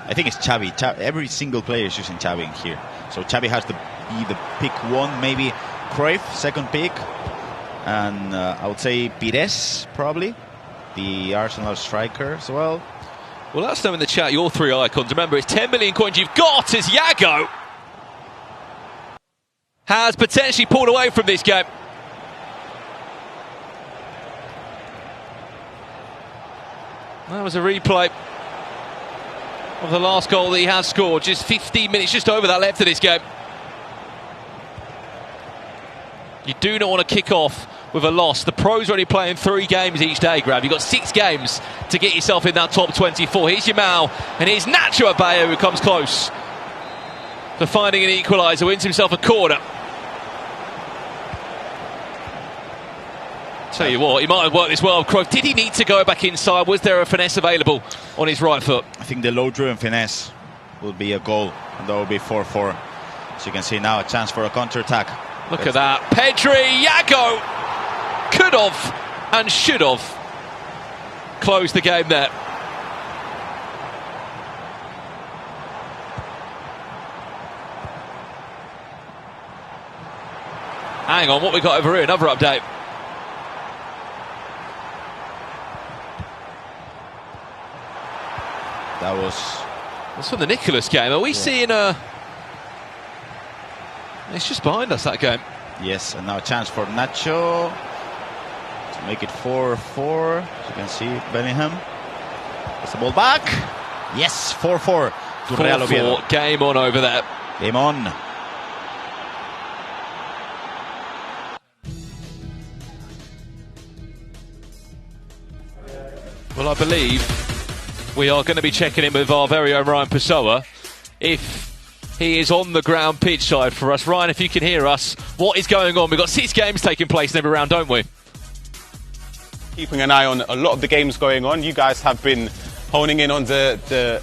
I think it's Xavi. Every single player is using Xavi in here. So Xavi has to be the pick 1, maybe Cruyff, second pick. And I would say Pires, probably. The Arsenal striker as well. Well, let us know in the chat your 3 icons. Remember, it's 10 million coins you've got as Yago has potentially pulled away from this game. That was a replay of the last goal that he has scored. Just 15 minutes, just over that left of this game. You do not want to kick off with a loss. The pros are only playing 3 games each day, Grav. You've got 6 games to get yourself in that top 24. Here's Yamal, and here's Nacho Abello who comes close to finding an equaliser, wins himself a corner. Tell you what, he might have worked this well. Cruyff, did he need to go back inside? Was there a finesse available on his right foot? I think the low-driven finesse will be a goal, and that will be 4-4. As you can see now, a chance for a counter-attack. Look at that. Pedri, Yago could have and should have closed the game there. Hang on, what we got over here? Another update. That's from the Nicholas game. Are we seeing a... It's just behind us, that game. Yes, and now a chance for Nacho to make it 4-4. As you can see, Bellingham. Gets the ball back. Yes, 4-4 to Real Oviedo. Game on over there. Game on. Well, I believe we are going to be checking in with our very own Ryan Pessoa if he is on the ground pitch side for us. Ryan, if you can hear us, what is going on? We've got 6 games taking place in every round, don't we? Keeping an eye on a lot of the games going on. You guys have been honing in on the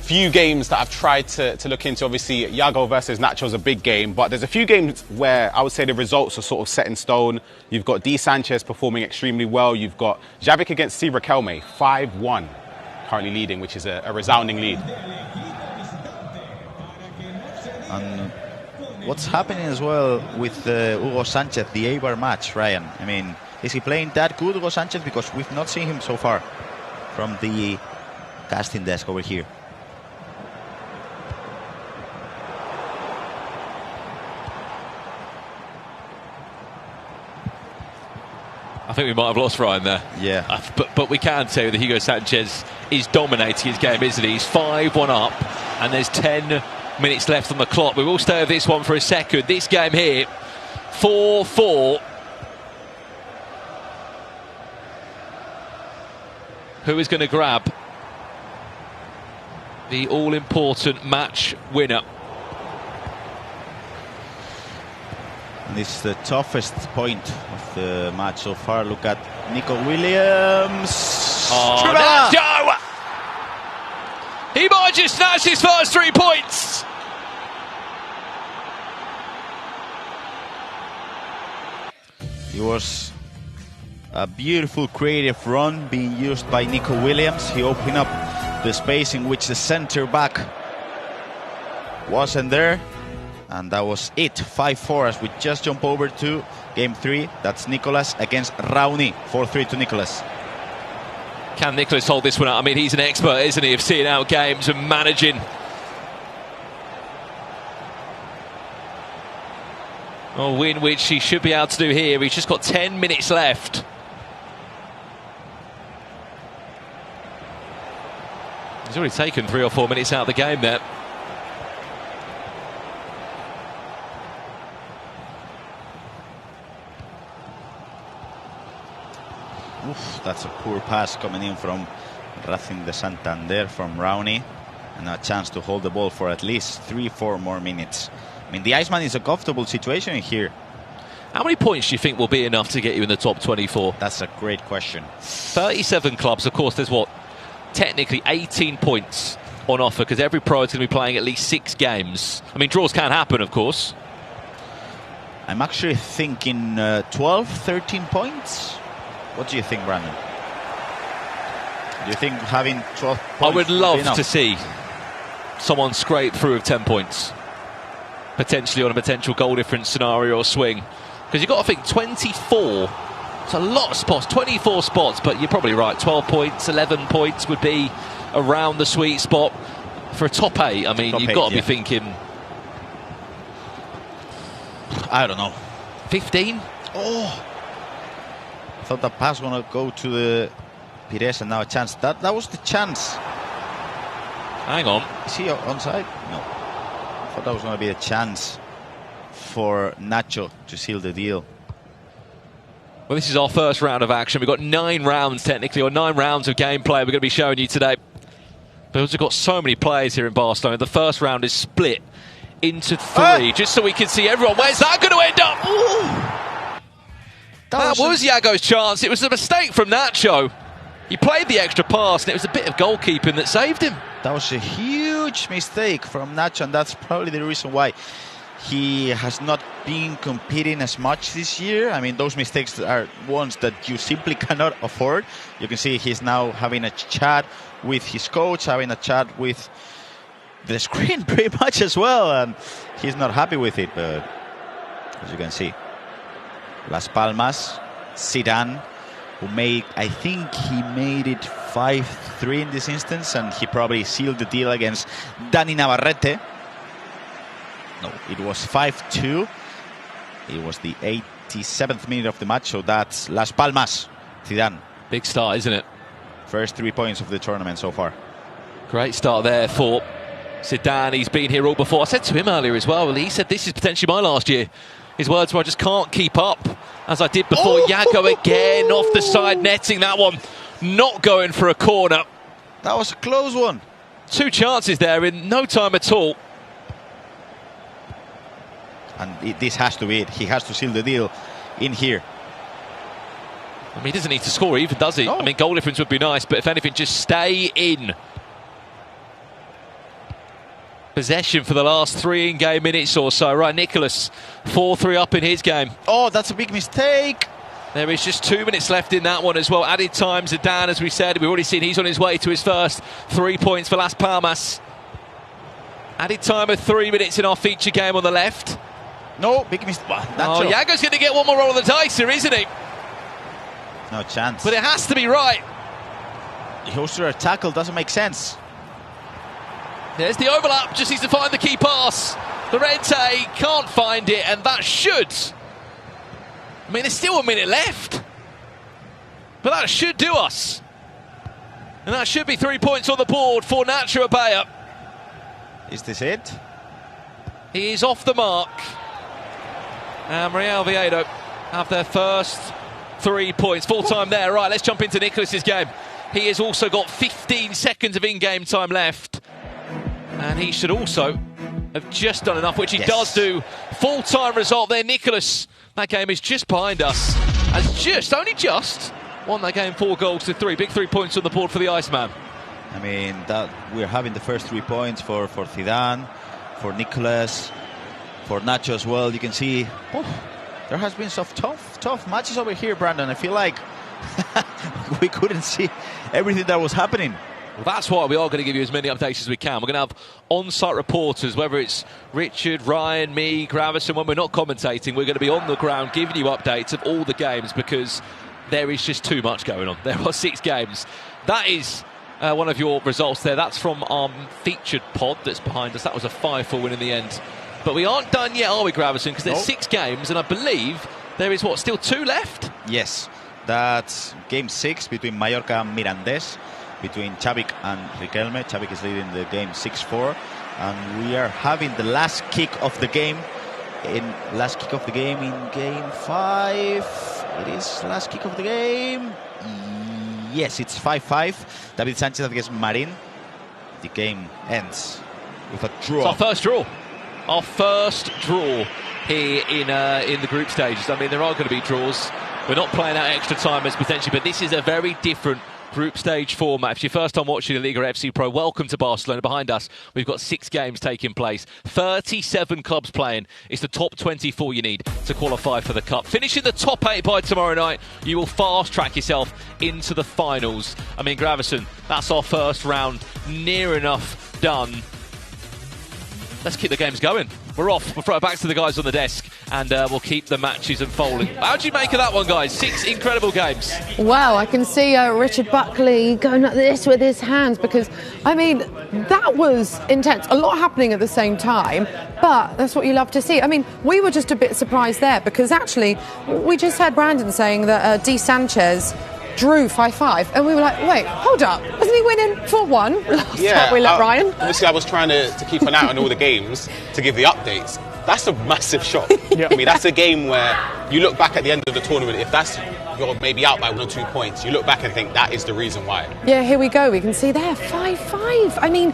few games that I've tried to look into. Obviously, Yago versus Nacho is a big game, but there's a few games where I would say the results are sort of set in stone. You've got Di Sanchez performing extremely well. You've got Javik against Sibra Kelme, 5-1, currently leading, which is a resounding lead. And what's happening as well with Hugo Sanchez, the Eibar match, Ryan? I mean, is he playing that good, Hugo Sanchez? Because we've not seen him so far from the casting desk over here. I think we might have lost Ryan there. Yeah. But we can tell that Hugo Sanchez is dominating his game, isn't he? He's 5-1 up, and there's 10 minutes left on the clock. We will stay with this one for a second. This game here, 4-4. Who is going to grab the all-important match winner? And this is the toughest point of the match so far. Look at Nico Williams. Oh, Nacho! He might just snatch his first 3 points. It was a beautiful creative run being used by Nico Williams. He opened up the space in which the centre back wasn't there. And that was it, 5-4 as we just jump over to game 3. That's Nicolas against Raoni, 4-3 to Nicolas. Can Nicolas hold this one out? I mean, he's an expert, isn't he, of seeing out games and managing. A win which he should be able to do here. He's just got 10 minutes left. He's already taken 3 or 4 minutes out of the game there. Oof, that's a poor pass coming in from Racing de Santander, from Rowney, and a chance to hold the ball for at least 3-4 more minutes. I mean, the Iceman is a comfortable situation here. How many points do you think will be enough to get you in the top 24? That's a great question. 37 clubs, of course. There's what, technically 18 points on offer, because every pro is going to be playing at least 6 games. I mean, draws can happen, of course. I'm actually thinking 12, 13 points. What do you think, Brandon? Do you think having 12 points I would love enough? to see someone scrape through with 10 points, potentially on a potential goal difference scenario or swing. Because you've got to think 24, it's a lot of spots, 24 spots, but you're probably right, 12 points, 11 points would be around the sweet spot for a top 8. I mean, Top you've 8, got to yeah. be thinking, I don't know, 15? Oh, I thought the pass was going to go to the Pires, and now a chance. That was the chance. Hang on. Is he onside? No. I thought that was going to be a chance for Nacho to seal the deal. Well, this is our first round of action. We've got 9 rounds, technically, or 9 rounds of gameplay we're going to be showing you today. But we've also got so many players here in Barcelona. The first round is split into 3, just so we can see everyone. Where's that going to end up? Ooh. That was Iago's chance. It was a mistake from Nacho. He played the extra pass, and it was a bit of goalkeeping that saved him. That was a huge mistake from Nacho, and that's probably the reason why he has not been competing as much this year. I mean, those mistakes are ones that you simply cannot afford. You can see he's now having a chat with his coach, having a chat with the screen pretty much as well, and he's not happy with it. But as you can see, Las Palmas, Zidane, who I think he made it 5-3 in this instance, and he probably sealed the deal against Dani Navarrete. No, it was 5-2. It was the 87th minute of the match, so that's Las Palmas, Zidane. Big start, isn't it? First 3 points of the tournament so far. Great start there for Zidane. He's been here all before. I said to him earlier as well, he said this is potentially my last year. His words were, I just can't keep up as I did before. Iago again off the side, netting that one. Not going for a corner. That was a close one. 2 chances there in no time at all. And this has to be it. He has to seal the deal in here. I mean, he doesn't need to score even, does he? No. I mean, goal difference would be nice, but if anything, just stay in. Possession for the last 3 in-game minutes or so. Right, Nicholas, 4-3 up in his game. Oh, that's a big mistake. There is just 2 minutes left in that one as well. Added time, Zidane, as we said. We've already seen he's on his way to his first 3 points for Las Palmas. Added time of 3 minutes in our feature game on the left. No, big mistake. Oh, Iago's going to get one more roll of the dice here, isn't he? No chance. But it has to be right. He goes to a tackle, doesn't make sense. There's the overlap, just needs to find the key pass. Lorente can't find it, and that should... I mean, there's still a minute left. But that should do us. And that should be 3 points on the board for Nacho Abella. Is this it? He is off the mark. And Real Oviedo have their first 3 points. Full time there. Right, let's jump into Nicholas's game. He has also got 15 seconds of in-game time left. And he should also have just done enough, which he does do. Full-time result there, Nicholas. That game is just behind us. Has only just won that game 4-3. Big 3 points on the board for the Iceman. I mean, that we're having the first 3 points for Zidane, for Nicholas, for Nacho as well. You can see there has been some tough matches over here, Brandon. I feel like we couldn't see everything that was happening. Well, that's why we are going to give you as many updates as we can. We're going to have on-site reporters, whether it's Richard, Ryan, me, Gravison. When we're not commentating, we're going to be on the ground giving you updates of all the games because there is just too much going on. There are 6 games. That is one of your results there. That's from our featured pod that's behind us. That was a 5-4 win in the end But we aren't done yet, are we, Gravison? Because there's 6 games, and I believe there is, still 2 left? Yes, that's game 6 between Mallorca and Mirandés, between Xavic and Riquelme. Xavic is leading the game 6-4, and we are having the last kick of the game in game 5. It is last kick of the game. Yes, it's 5-5. David Sanchez against Marin. The game ends with a draw. It's our first draw. Our first draw here in the group stages. I mean, there are going to be draws. We're not playing out extra time as potentially, but this is a very different group stage format. If it's your first time watching the LALIGA FC Pro, welcome to Barcelona. Behind us, we've got 6 games taking place. 37 clubs playing. It's the top 24 you need to qualify for the Cup. Finishing the top 8 by tomorrow night, you will fast-track yourself into the finals. I mean, Gravison, that's our first round near enough done. Let's keep the games going. We're off. We'll throw it back to the guys on the desk, and we'll keep the matches unfolding. How do you make of that one, guys? 6 incredible games. Well, I can see Richard Buckley going like this with his hands because, I mean, that was intense. A lot happening at the same time, but that's what you love to see. I mean, we were just a bit surprised there because actually we just heard Brandon saying that Di Sanchez drew 5-5, and we were like, wait, hold up, wasn't he winning 4-1 last time we let Ryan? Obviously, I was trying to keep an eye on all the games to give the updates. That's a massive shock. I mean, that's a game where you look back at the end of the tournament, if you're maybe out by 1 or 2 points, you look back and think that is the reason why. Yeah, here we go. We can see there, 5-5. I mean,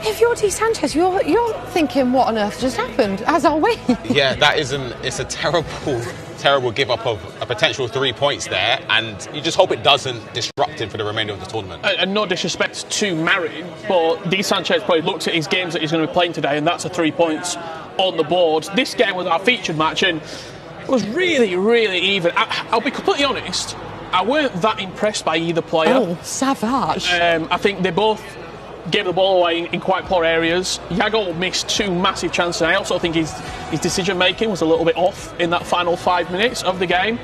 if you're Di Sanchez, you're thinking, what on earth just happened? As are we. Yeah, it's a terrible give up of a potential 3 points there, and you just hope it doesn't disrupt him for the remainder of the tournament. And no disrespect to Marin, but Di Sanchez probably looks at his games that he's going to be playing today, and that's a 3 points on the board. This game was our featured match, and it was really, really even. I'll be completely honest, I weren't that impressed by either player. Oh, savage. I think they both gave the ball away in quite poor areas. Yago missed 2 massive chances. I also think his decision making was a little bit off in that final 5 minutes of the game.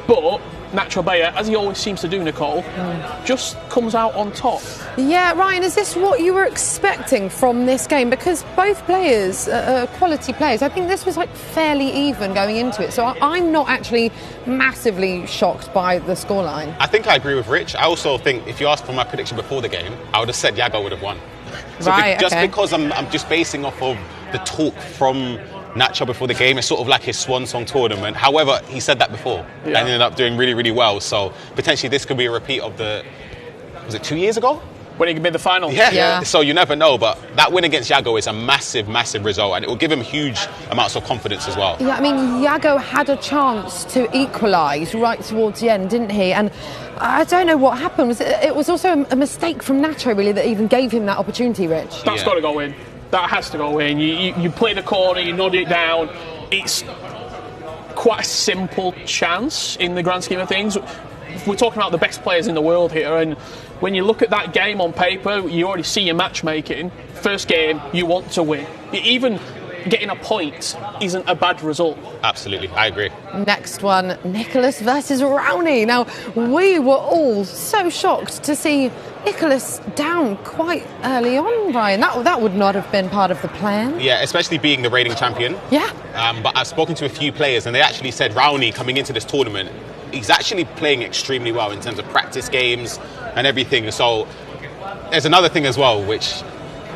But Nacho Bea, as he always seems to do, Nicole, just comes out on top. Yeah, Ryan, is this what you were expecting from this game? Because both players are quality players. I think this was fairly even going into it. So I'm not actually massively shocked by the scoreline. I think I agree with Rich. I also think if you asked for my prediction before the game, I would have said Yago would have won. Just because I'm just basing off of the talk from Nacho before the game, it's sort of like his swan song tournament. However, he said that before and ended up doing really, really well. So potentially this could be a repeat of was it 2 years ago? When he made the final. Yeah. So you never know, but that win against Yago is a massive, massive result, and it will give him huge amounts of confidence as well. Yeah, I mean, Yago had a chance to equalise right towards the end, didn't he? And I don't know what happened. It was also a mistake from Nacho, really, that even gave him that opportunity, Rich. That's got to go in. That has to go in. You play the corner, you nod it down. It's quite a simple chance in the grand scheme of things. We're talking about the best players in the world here, and when you look at that game on paper, you already see your matchmaking. First game, you want to win. Even getting a point isn't a bad result. Absolutely, I agree. Next one, Nicholas versus Rowney. Now, we were all so shocked to see Nicholas down quite early on, Ryan. That would not have been part of the plan. Yeah, especially being the reigning champion. Yeah. But I've spoken to a few players, and they actually said Rowney coming into this tournament, he's actually playing extremely well in terms of practice games and everything. So there's another thing as well, which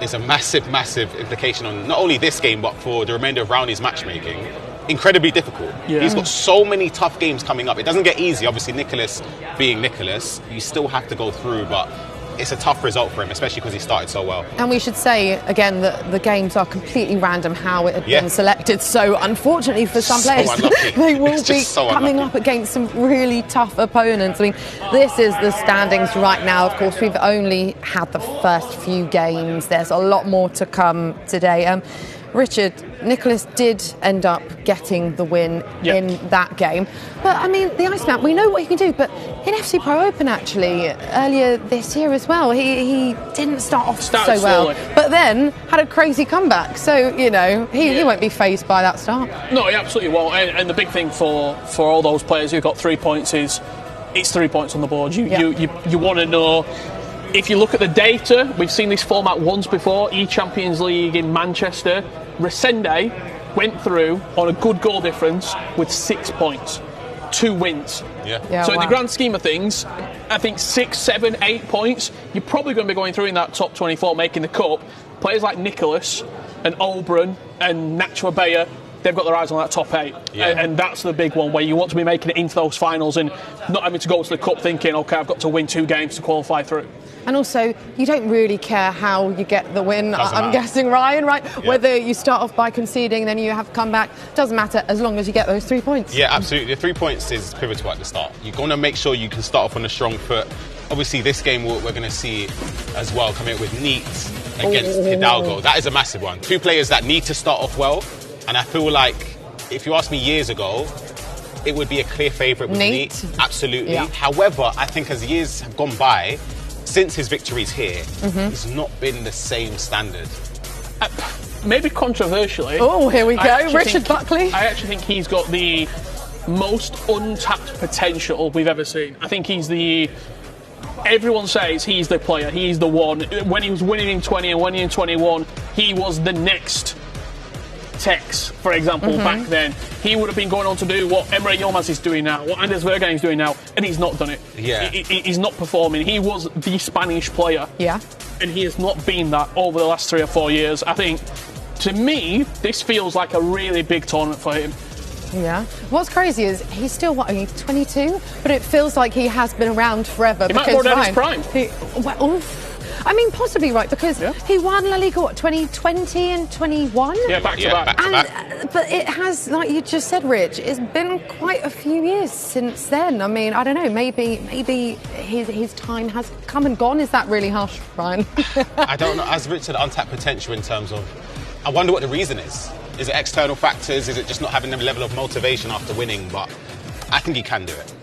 is a massive, massive implication on not only this game, but for the remainder of Rowney's matchmaking. Incredibly difficult. Yeah. He's got so many tough games coming up. It doesn't get easy. Obviously, Nicholas being Nicholas, you still have to go through, but it's a tough result for him, especially because he started so well. And we should say, again, that the games are completely random how it had been selected. So, unfortunately for some players, they will be coming up against some really tough opponents. I mean, this is the standings right now. Of course, we've only had the first few games. There's a lot more to come today. Richard, Nicholas did end up getting the win in that game. But, I mean, the Iceman, we know what he can do. But in FC Pro Open, actually, earlier this year as well, he didn't start off so well. But then had a crazy comeback. So, you know, he won't be fazed by that start. No, he absolutely won't. And the big thing for all those players who got 3 points is it's 3 points on the board. You want to know. If you look at the data, we've seen this format once before, E-Champions League in Manchester. Resende went through on a good goal difference with 6 points. 2 wins. So in the grand scheme of things, I think 6, 7, 8 points, you're probably going to be going through in that top 24, making the cup. Players like Nicholas and Oberon and Nacho Abella, they've got their eyes on that top 8. And that's the big one, where you want to be making it into those finals and not having to go to the cup thinking, OK, I've got to win 2 games to qualify through. And also, you don't really care how you get the win, I'm guessing, Ryan, right? Yeah. Whether you start off by conceding, then you have come back, doesn't matter as long as you get those 3 points. Yeah, absolutely. The 3 points is pivotal at the start. You're going to make sure you can start off on a strong foot. Obviously, this game we're going to see as well coming up with Neat against Hidalgo. That is a massive one. 2 players that need to start off well. And I feel like, if you asked me years ago, it would be a clear favourite with Neat. Absolutely. Yeah. However, I think as years have gone by, since his victories here, it's not been the same standard. Maybe controversially. Oh, here we go. Richard Buckley. I actually think he's got the most untapped potential we've ever seen. I think he's the... Everyone says he's the player, he's the one. When he was winning in 20 and winning in 21, he was the next Tex, for example, back then. He would have been going on to do what Emre Yilmaz is doing now, what Anders Vergen is doing now, and he's not done it. Yeah. He's not performing. He was the Spanish player. Yeah. And he has not been that over the last 3 or 4 years. I think, to me, this feels like a really big tournament for him. Yeah. What's crazy is he's still, only 22? But it feels like he has been around forever. He might have been his prime. I mean, possibly, right, because he won La Liga, 2020 and 21? Yeah, back to back. But it has, like you just said, Rich, it's been quite a few years since then. I mean, I don't know, maybe his time has come and gone. Is that really harsh, Ryan? I don't know. As Rich said, untapped potential in terms of... I wonder what the reason is. Is it external factors? Is it just not having the level of motivation after winning? But I think he can do it.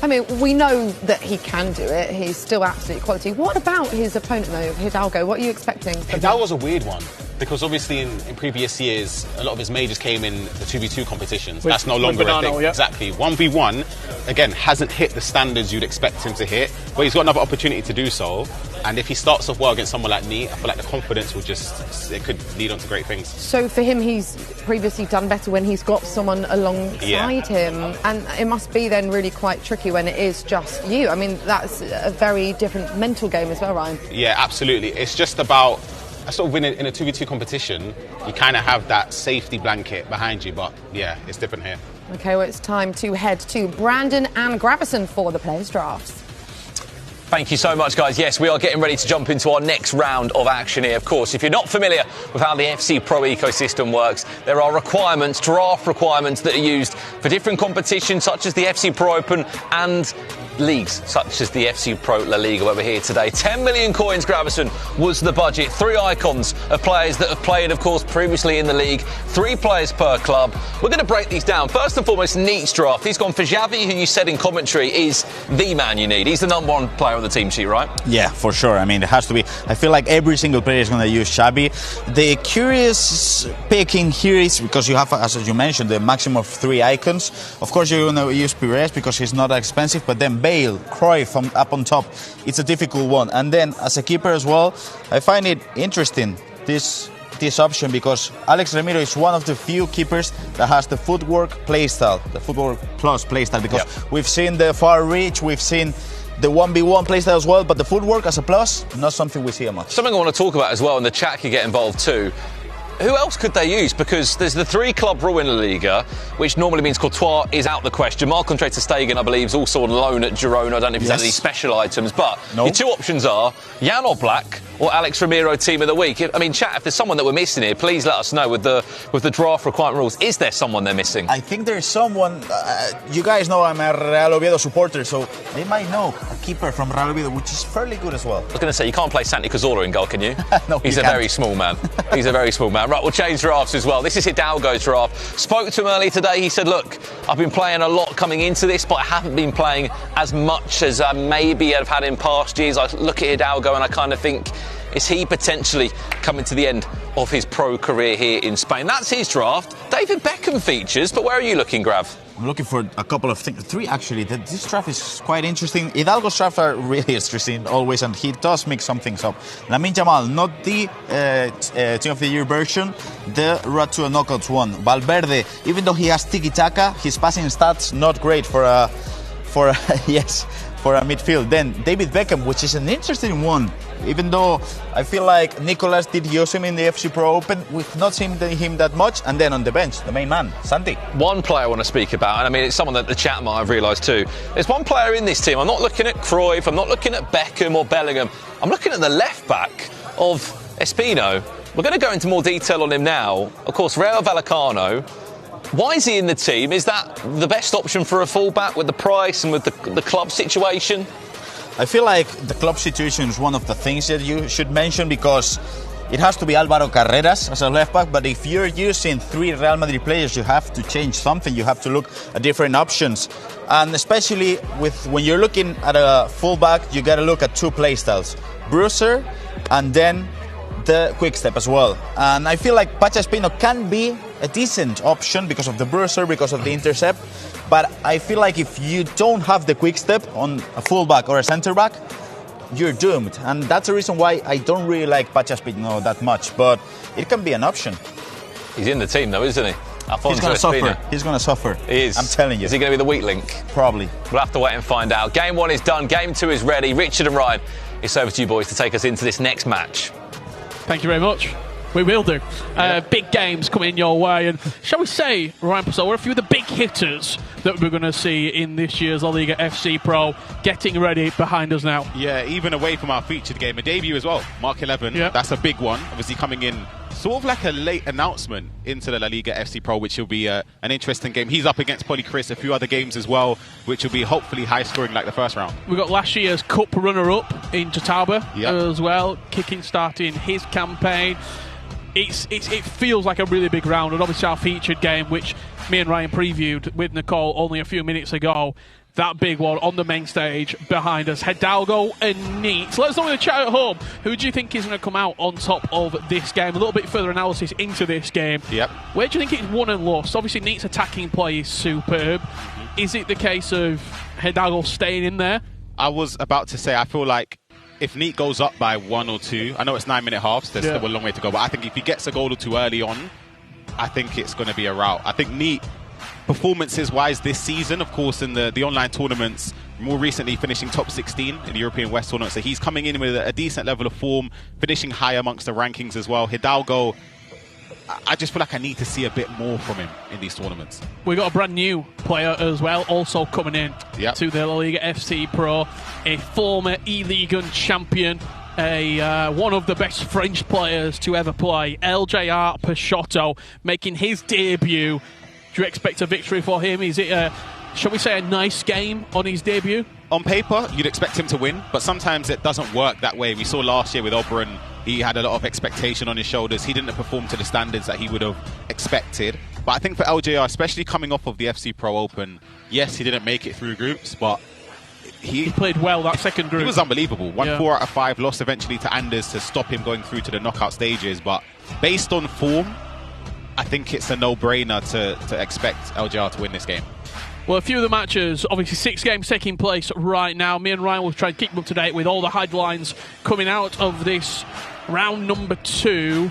I mean, we know that he can do it. He's still absolute quality. What about his opponent, though, Hidalgo? What are you expecting? Hidalgo was a weird one, because obviously in previous years, a lot of his majors came in the 2v2 competitions. That's no longer a thing. Yeah. Exactly. 1v1, again, hasn't hit the standards you'd expect him to hit, but he's got another opportunity to do so. And if he starts off well against someone like Neat, I feel like the confidence will it could lead on to great things. So for him, he's previously done better when he's got someone alongside him. And it must be then really quite tricky when it is just you. I mean, that's a very different mental game as well, Ryan. Yeah, absolutely. It's just about, sort of in a 2v2 competition, you kind of have that safety blanket behind you, but yeah, it's different here. OK, well, it's time to head to Brandon and Gravison for the players' drafts. Thank you so much, guys. Yes, we are getting ready to jump into our next round of action here. Of course, if you're not familiar with how the FC Pro ecosystem works, there are requirements, draft requirements that are used for different competitions such as the FC Pro Open and leagues such as the FC Pro La Liga, where we're here today. 10 million coins, Gravison, was the budget. 3 icons of players that have played, of course, previously in the league. 3 players per club. We're going to break these down. First and foremost, Neat's draft. He's gone for Xavi, who you said in commentary is the man you need. He's the number 1 player on the team sheet, right? Yeah, for sure. I mean, it has to be. I feel like every single player is going to use Xavi. The curious picking here is because you have, as you mentioned, the maximum of 3 icons. Of course, you're going to use Pires because he's not that expensive, but then Bale, Cruyff up on top. It's a difficult one. And then as a keeper as well, I find it interesting, this option, because Alex Remiro is one of the few keepers that has the footwork playstyle, the footwork plus playstyle, because we've seen the far reach, we've seen the 1v1 playstyle as well, but the footwork as a plus, not something we see much. Something I want to talk about as well, and the chat could get involved too. Who else could they use? Because there's the 3-club rule in La Liga, which normally means Courtois is out the question. Marc-Andre ter Stegen, I believe, is also on loan at Girona. I don't know if he's had any special items, but your 2 options are Jan Oblak or Alex Remiro, team of the week. I mean, chat, if there's someone that we're missing here, please let us know with the draft requirement rules. Is there someone they're missing? I think there's someone. You guys know I'm a Real Oviedo supporter, so they might know a keeper from Real Oviedo, which is fairly good as well. I was going to say, you can't play Santi Cazorla in goal, can you? No, he's a very small man. He's a very small man. Right, we'll change drafts as well. This is Hidalgo's draft. Spoke to him earlier today. He said, look, I've been playing a lot coming into this, but I haven't been playing as much as maybe I've had in past years. I look at Hidalgo and I kind of think, is he potentially coming to the end of his pro career here in Spain. That's his draft. David Beckham features, but where are you looking, Grav? I'm looking for a couple of things. 3, actually. This draft is quite interesting. Hidalgo's drafts are really interesting, always, and he does mix some things up. Lamine Yamal, not the Team of the Year version, the Road to a Knockouts one. Valverde, even though he has tiki-taka, his passing stats not great for a midfield. Then David Beckham, which is an interesting one, even though I feel like Nicolas did use him in the FC Pro Open. We've not seen him that much. And then on the bench, the main man, Santi. One player I want to speak about, and I mean it's someone that the chat might have realised too. There's one player in this team. I'm not looking at Cruyff, I'm not looking at Beckham or Bellingham. I'm looking at the left back of Espino. We're going to go into more detail on him now. Of course, Rayo Vallecano. Why is he in the team? Is that the best option for a fullback with the price and with the club situation? I feel like the club situation is one of the things that you should mention, because it has to be Álvaro Carreras as a left back, but if you're using 3 Real Madrid players, you have to change something. You have to look at different options. And especially when you're looking at a fullback, you got to look at 2 play styles. Bruiser and then the quick step as well. And I feel like Pacha Espino can be a decent option because of the bruiser, because of the intercept. But I feel like if you don't have the quick step on a fullback or a centre back, you're doomed. And that's the reason why I don't really like Pacha Espino that much. But it can be an option. He's in the team though, isn't he? He's going to suffer. He's going to suffer. He is. I'm telling you. Is he going to be the weak link? Probably. We'll have to wait and find out. Game 1 is done. Game 2 is ready. Richard and Ryan, it's over to you boys to take us into this next match. Thank you very much. We will do. Big games coming your way. And shall we say, Ryan Pessoa, a few of the big hitters that we're going to see in this year's LALIGA FC Pro getting ready behind us now. Yeah, even away from our featured game, a debut as well. Mark 11, that's a big one. Obviously coming in sort of like a late announcement into the LALIGA FC Pro, which will be an interesting game. He's up against Polly Chris, a few other games as well, which will be hopefully high scoring like the first round. We got last year's Cup runner-up in Jotaba as well, starting his campaign. It feels like a really big round, and obviously our featured game, which me and Ryan previewed with Nicole only a few minutes ago, that big one on the main stage behind us. Hidalgo and Neat. So let us know in the chat at home, who do you think is going to come out on top of this game? A little bit further analysis into this game. Yep. Where do you think it's won and lost? Obviously Neat's attacking play is superb. Is it the case of Hidalgo staying in there? I was about to say, I feel like if Neat goes up by 1 or 2, I know it's 9-minute halves, there's still a long way to go, but I think if he gets a goal or 2 early on, I think it's going to be a rout. I think Neat, performances-wise this season, of course, in the online tournaments, more recently finishing top 16 in the European West tournament, so he's coming in with a decent level of form, finishing high amongst the rankings as well. Hidalgo, I just feel like I need to see a bit more from him in these tournaments. We got a brand new player as well, also coming in to the LALIGA FC Pro, a former E-Ligue champion, one of the best French players to ever play, LJR Peixoto, making his debut. Do you expect a victory for him? Is it, shall we say, a nice game on his debut? On paper, you'd expect him to win, but sometimes it doesn't work that way. We saw last year with Oberon, he had a lot of expectation on his shoulders. He didn't perform to the standards that he would have expected. But I think for LJR, especially coming off of the FC Pro Open, yes, he didn't make it through groups, but he played well that second group. He was unbelievable. Won 4 out of 5, lost eventually to Anders to stop him going through to the knockout stages. But based on form, I think it's a no-brainer to expect LJR to win this game. Well, a few of the matches, obviously 6 games taking place right now. Me and Ryan will try to keep them up to date with all the headlines coming out of this round number 2.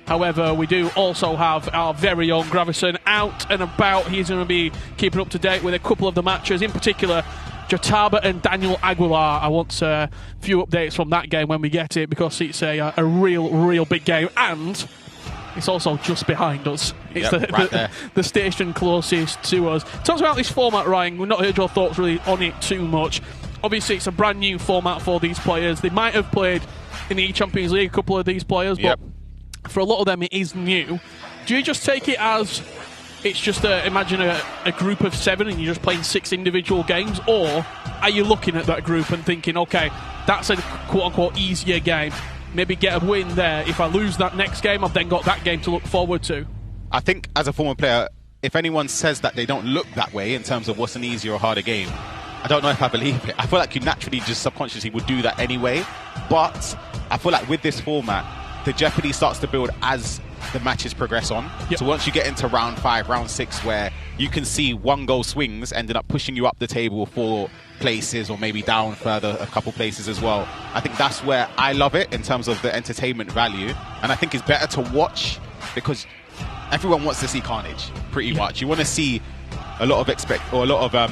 However, we do also have our very own Gravison out and about. He's going to be keeping up to date with a couple of the matches, in particular Jotaba and Daniel Aguilar. I want a few updates from that game when we get it, because it's a real big game, and it's also just behind us. It's the station closest to us. Talk about this format, Ryan. We've not heard your thoughts really on it too much. Obviously, it's a brand new format for these players. They might have played in the E-Champions League, a couple of these players, but for a lot of them, it is new. Do you just take it as it's just imagine a group of 7 and you're just playing 6 individual games, or are you looking at that group and thinking, okay, that's a quote-unquote easier game, maybe get a win there. If I lose that next game, I've then got that game to look forward to? I think as a former player, if anyone says that they don't look that way in terms of what's an easier or harder game, I don't know if I believe it. I feel like you naturally just subconsciously would do that anyway, but I feel like with this format, the jeopardy starts to build as the matches progress on. Yep. So once you get into round 5, round 6, where you can see 1-goal swings ended up pushing you up the table 4 places or maybe down further a couple places as well. I think that's where I love it in terms of the entertainment value, and I think it's better to watch because everyone wants to see carnage pretty much. You want to see a lot of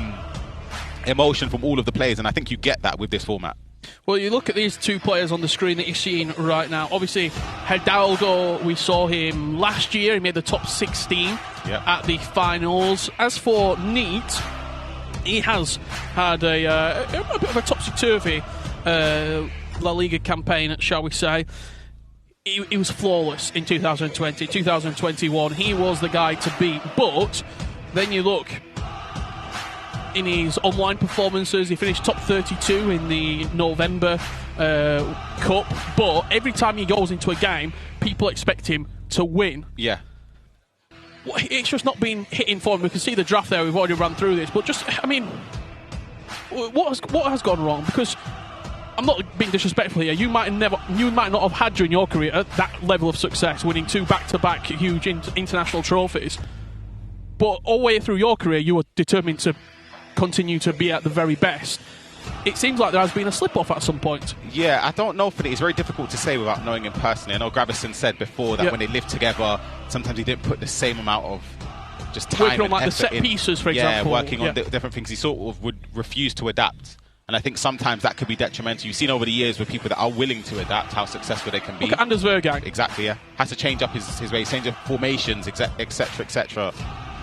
emotion from all of the players, and I think you get that with this format. Well, you look at these 2 players on the screen that you're seeing right now. Obviously, Hidalgo, we saw him last year. He made the top 16 at the finals. As for Neat, he has had a bit of a topsy-turvy La Liga campaign, shall we say. He was flawless in 2020. 2021, he was the guy to beat. But then you look in his online performances, he finished top 32 in the November Cup, but every time he goes into a game, people expect him to win. Yeah. It's just not been hitting for him. We can see the draft there, we've already run through this, but just, I mean, what has gone wrong? Because I'm not being disrespectful here, you might not have had during your career that level of success, winning 2 back-to-back huge international trophies, but all the way through your career, you were determined to continue to be at the very best. It seems like there has been a slip-off at some point. Yeah, I don't know, it's very difficult to say without knowing him personally. I know Gravison said before that when they lived together, sometimes he didn't put the same amount of just time working on and like the effort set pieces, for example. Yeah, working on different things. He sort of would refuse to adapt. And I think sometimes that could be detrimental. You've seen over the years with people that are willing to adapt how successful they can be. Look at Anders Vergang. Exactly, yeah. Has to change up his ways, change up formations, etc., etc.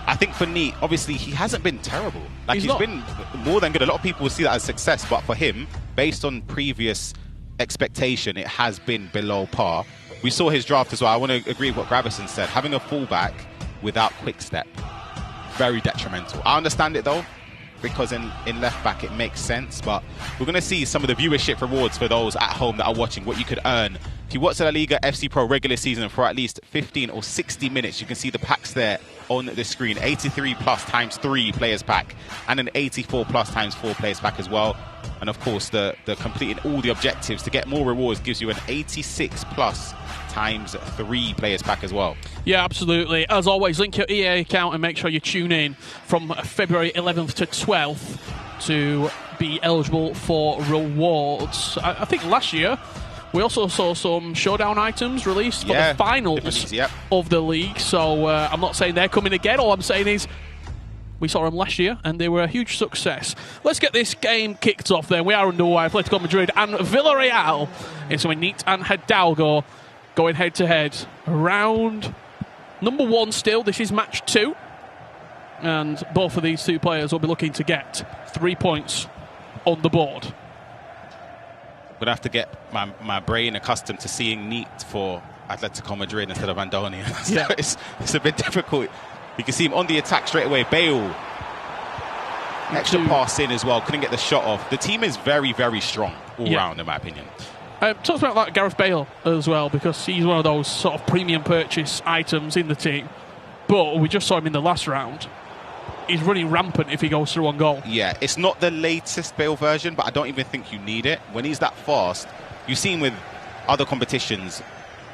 I think for Neat, obviously, he hasn't been terrible. Like, he's been more than good. A lot of people will see that as success, but for him, based on previous expectation, it has been below par. We saw his draft as well. I want to agree with what Gravison said. Having a fullback without quick step, very detrimental. I understand it, though, because in left back it makes sense, but we're going to see some of the viewership rewards for those at home that are watching, what you could earn. If you watch the La Liga FC Pro regular season for at least 15 or 60 minutes, you can see the packs there on the screen. 83 plus times 3 players pack and an 84 plus times 4 players pack as well. And of course, the completing all the objectives to get more rewards gives you an 86 plus times 3 players pack as well. Yeah, absolutely. As always, link your EA account and make sure you tune in from February 11th to 12th to be eligible for rewards. I think last year we also saw some showdown items released for the finals of the league. So I'm not saying they're coming again. All I'm saying is we saw them last year and they were a huge success. Let's get this game kicked off then. We are underway. Atletico Madrid and Villarreal. It's with Neat and Hidalgo going head-to-head. Round number 1 still. This is match 2. And both of these 2 players will be looking to get 3 points on the board. I'm going to have to get my brain accustomed to seeing Neat for Atletico Madrid instead of Andoni. So it's a bit difficult. You can see him on the attack straight away. Bale, extra pass in as well. Couldn't get the shot off. The team is very, very strong all round, in my opinion. Talk about that Gareth Bale as well, because he's one of those sort of premium purchase items in the team. But we just saw him in the last round. He's running rampant if he goes through on goal. Yeah, it's not the latest Bale version, but I don't even think you need it. When he's that fast, you've seen with other competitions,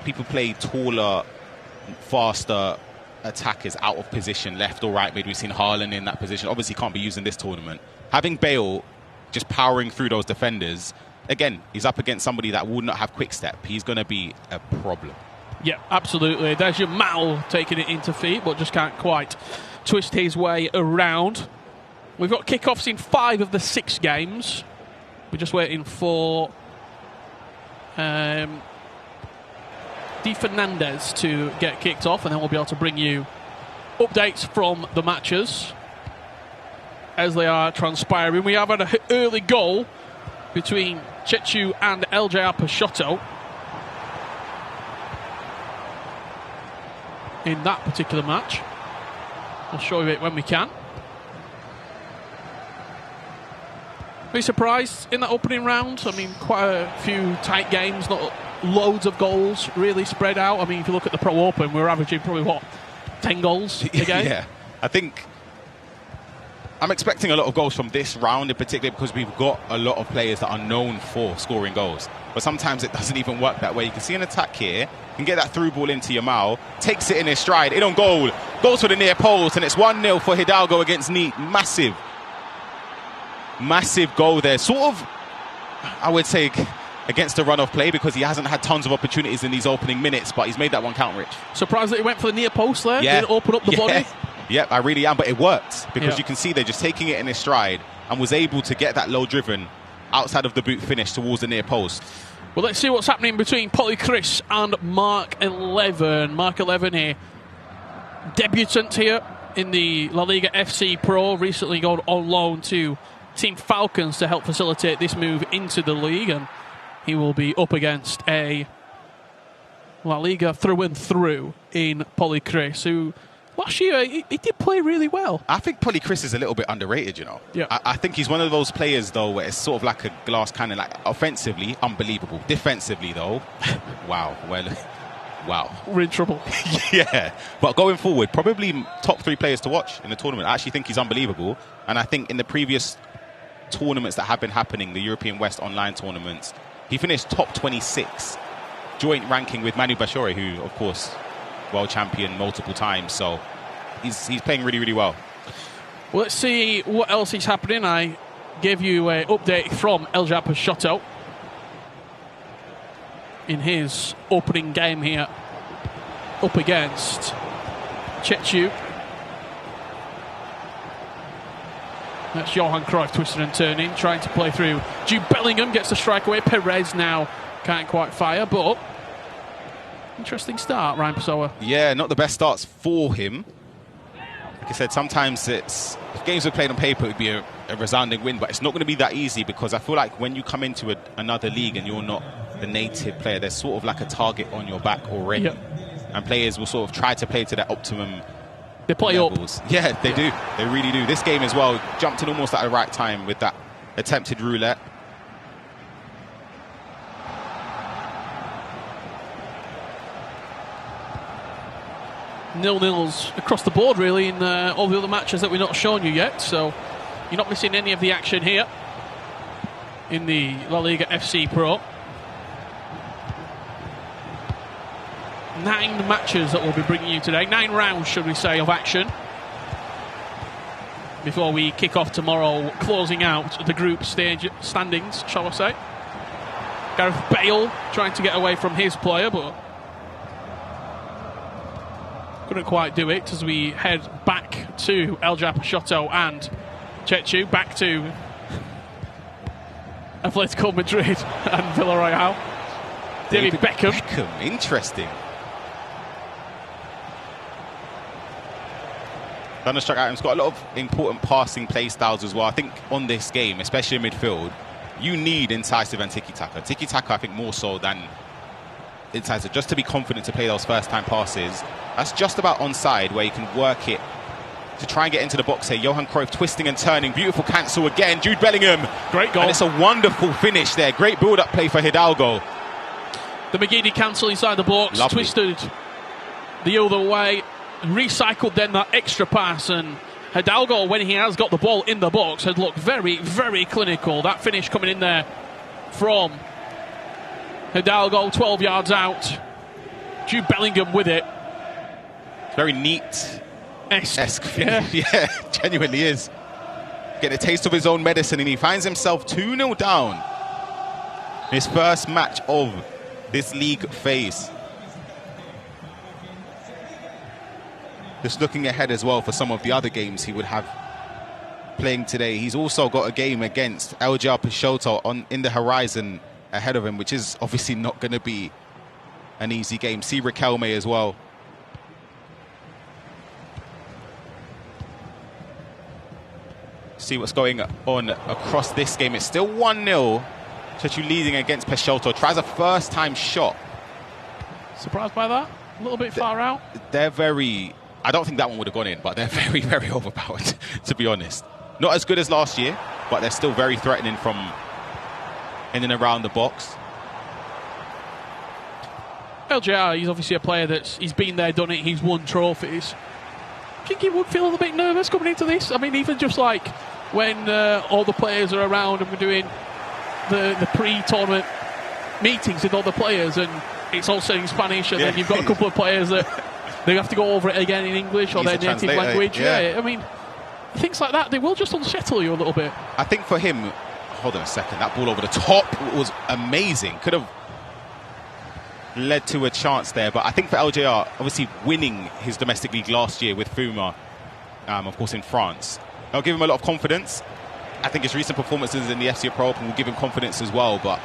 people play taller, faster attackers out of position, left or right mid. We've seen Haaland in that position. Obviously can't be used in this tournament. Having Bale just powering through those defenders, again, he's up against somebody that would not have quick step. He's going to be a problem. Yeah, absolutely. There's your Mal taking it into feet, but just can't quite twist his way around. We've got kickoffs in 5 of the 6 games. We're just waiting for Di Fernandez to get kicked off, and then we'll be able to bring you updates from the matches as they are transpiring. We have had an early goal between Chechu and LJR Peixoto in that particular match. We'll show you it when we can. Be surprised in that opening round. I mean, quite a few tight games, not loads of goals really spread out. I mean, if you look at the Pro Open, we're averaging probably 10 goals a game. Yeah, I think I'm expecting a lot of goals from this round in particular because we've got a lot of players that are known for scoring goals. but sometimes it doesn't even work that way. You can see an attack here, can get that through ball into Yamal, takes it in his stride, in on goal, goes for the near post, and it's 1-0 for Hidalgo against Neat. Massive goal there. Sort of, I would say, against the run-off play, because he hasn't had tons of opportunities in these opening minutes, but he's made that one count, Rich. Surprised that he went for the near post there? Yeah. Didn't open up the body? Yep, I really am, but it worked, because you can see they're just taking it in his stride and was able to get that low driven outside of the boot finish towards the near post. Well, let's see what's happening between Polychris and Mark 11. Mark 11 here, debutant here in the La Liga FC Pro, recently gone on loan to Team Falcons to help facilitate this move into the league, and he will be up against a La Liga through and through in Polychris, who last year he did play really well. I think Polychris is a little bit underrated, you know. Yeah. I think he's one of those players, though, where it's sort of like a glass cannon. Like, offensively, unbelievable. Defensively, though, wow. We're in trouble. Yeah, but going forward, probably top 3 players to watch in the tournament. I actually think he's unbelievable, and I think in the previous tournaments that have been happening, the European West online tournaments, he finished top 26, joint ranking with Manu Bashore, who, of course, world champion multiple times. So he's playing really, really well. Well, let's see what else is happening. I gave you an update from El Peixoto in his opening game here up against Chechu. That's Johan Cruyff twisting and turning, trying to play through. Jude Bellingham gets the strike away. Perez now can't quite fire, but interesting start, Ryan Pessoa. Yeah, not the best starts for him. Like I said, sometimes if games were played on paper, it would be a resounding win, but it's not going to be that easy, because I feel like when you come into another league and you're not the native player, there's sort of like a target on your back already. Yep. And players will sort of try to play to their optimum They play levels. up. Yeah, they do. They really do. This game as well, jumped in almost at the right time with that attempted roulette. Nil-nils across the board, really, in all the other matches that we're not showing you yet. So you're not missing any of the action here in the La Liga FC Pro. 9 matches that we'll be bringing you today. 9 rounds, should we say, of action before we kick off tomorrow, closing out the group stage standings, shall I say. Gareth Bale trying to get away from his player, but couldn't quite do it as we head back to El Peixoto and Chechu, back to Atletico Madrid and Villarreal. David Beckham. Interesting. Thunderstruck Item's got a lot of important passing play styles as well. I think on this game, especially in midfield, you need incisive and tiki-taka. Tiki-taka, I think, more so than incisive, just to be confident to play those first-time passes. That's just about onside, where you can work it to try and get into the box here. Johan Cruyff twisting and turning. Beautiful cancel again. Jude Bellingham. Great goal. And it's a wonderful finish there. Great build-up play for Hidalgo. The McGeady cancel inside the box. Lovely. Twisted the other way. Recycled then that extra pass, and Hidalgo, when he has got the ball in the box, has looked very, very clinical. That finish coming in there from Hidalgo, 12 yards out. Jude Bellingham with it. Very neat-esque finish. Yeah, genuinely is. Getting a taste of his own medicine, and he finds himself 2-0 down. His first match of this league phase. Just looking ahead as well for some of the other games he would have playing today. He's also got a game against El Peixoto in the horizon ahead of him, which is obviously not going to be an easy game. See Riquelme as well. See what's going on across this game. It's still 1-0. Chechu leading against Peixoto. Tries a first-time shot. Surprised by that? A little bit far out? They're very... I don't think that one would have gone in, but they're very, very overpowered, to be honest. Not as good as last year, but they're still very threatening from in and around the box. LJR, he's obviously a player he's been there, done it, he's won trophies. I think he would feel a little bit nervous coming into this. I mean, even just like when all the players are around and we're doing the pre-tournament meetings with other players, and it's all said in Spanish, and then you've got a couple of players that they have to go over it again in English or their native language. Yeah, I mean, things like that, they will just unsettle you a little bit. I think for him, hold on a second, that ball over the top was amazing. Could have led to a chance there, but I think for LJR, obviously winning his domestic league last year with Fuma, of course in France, that'll give him a lot of confidence. I think his recent performances in the FC Pro Open will give him confidence as well, but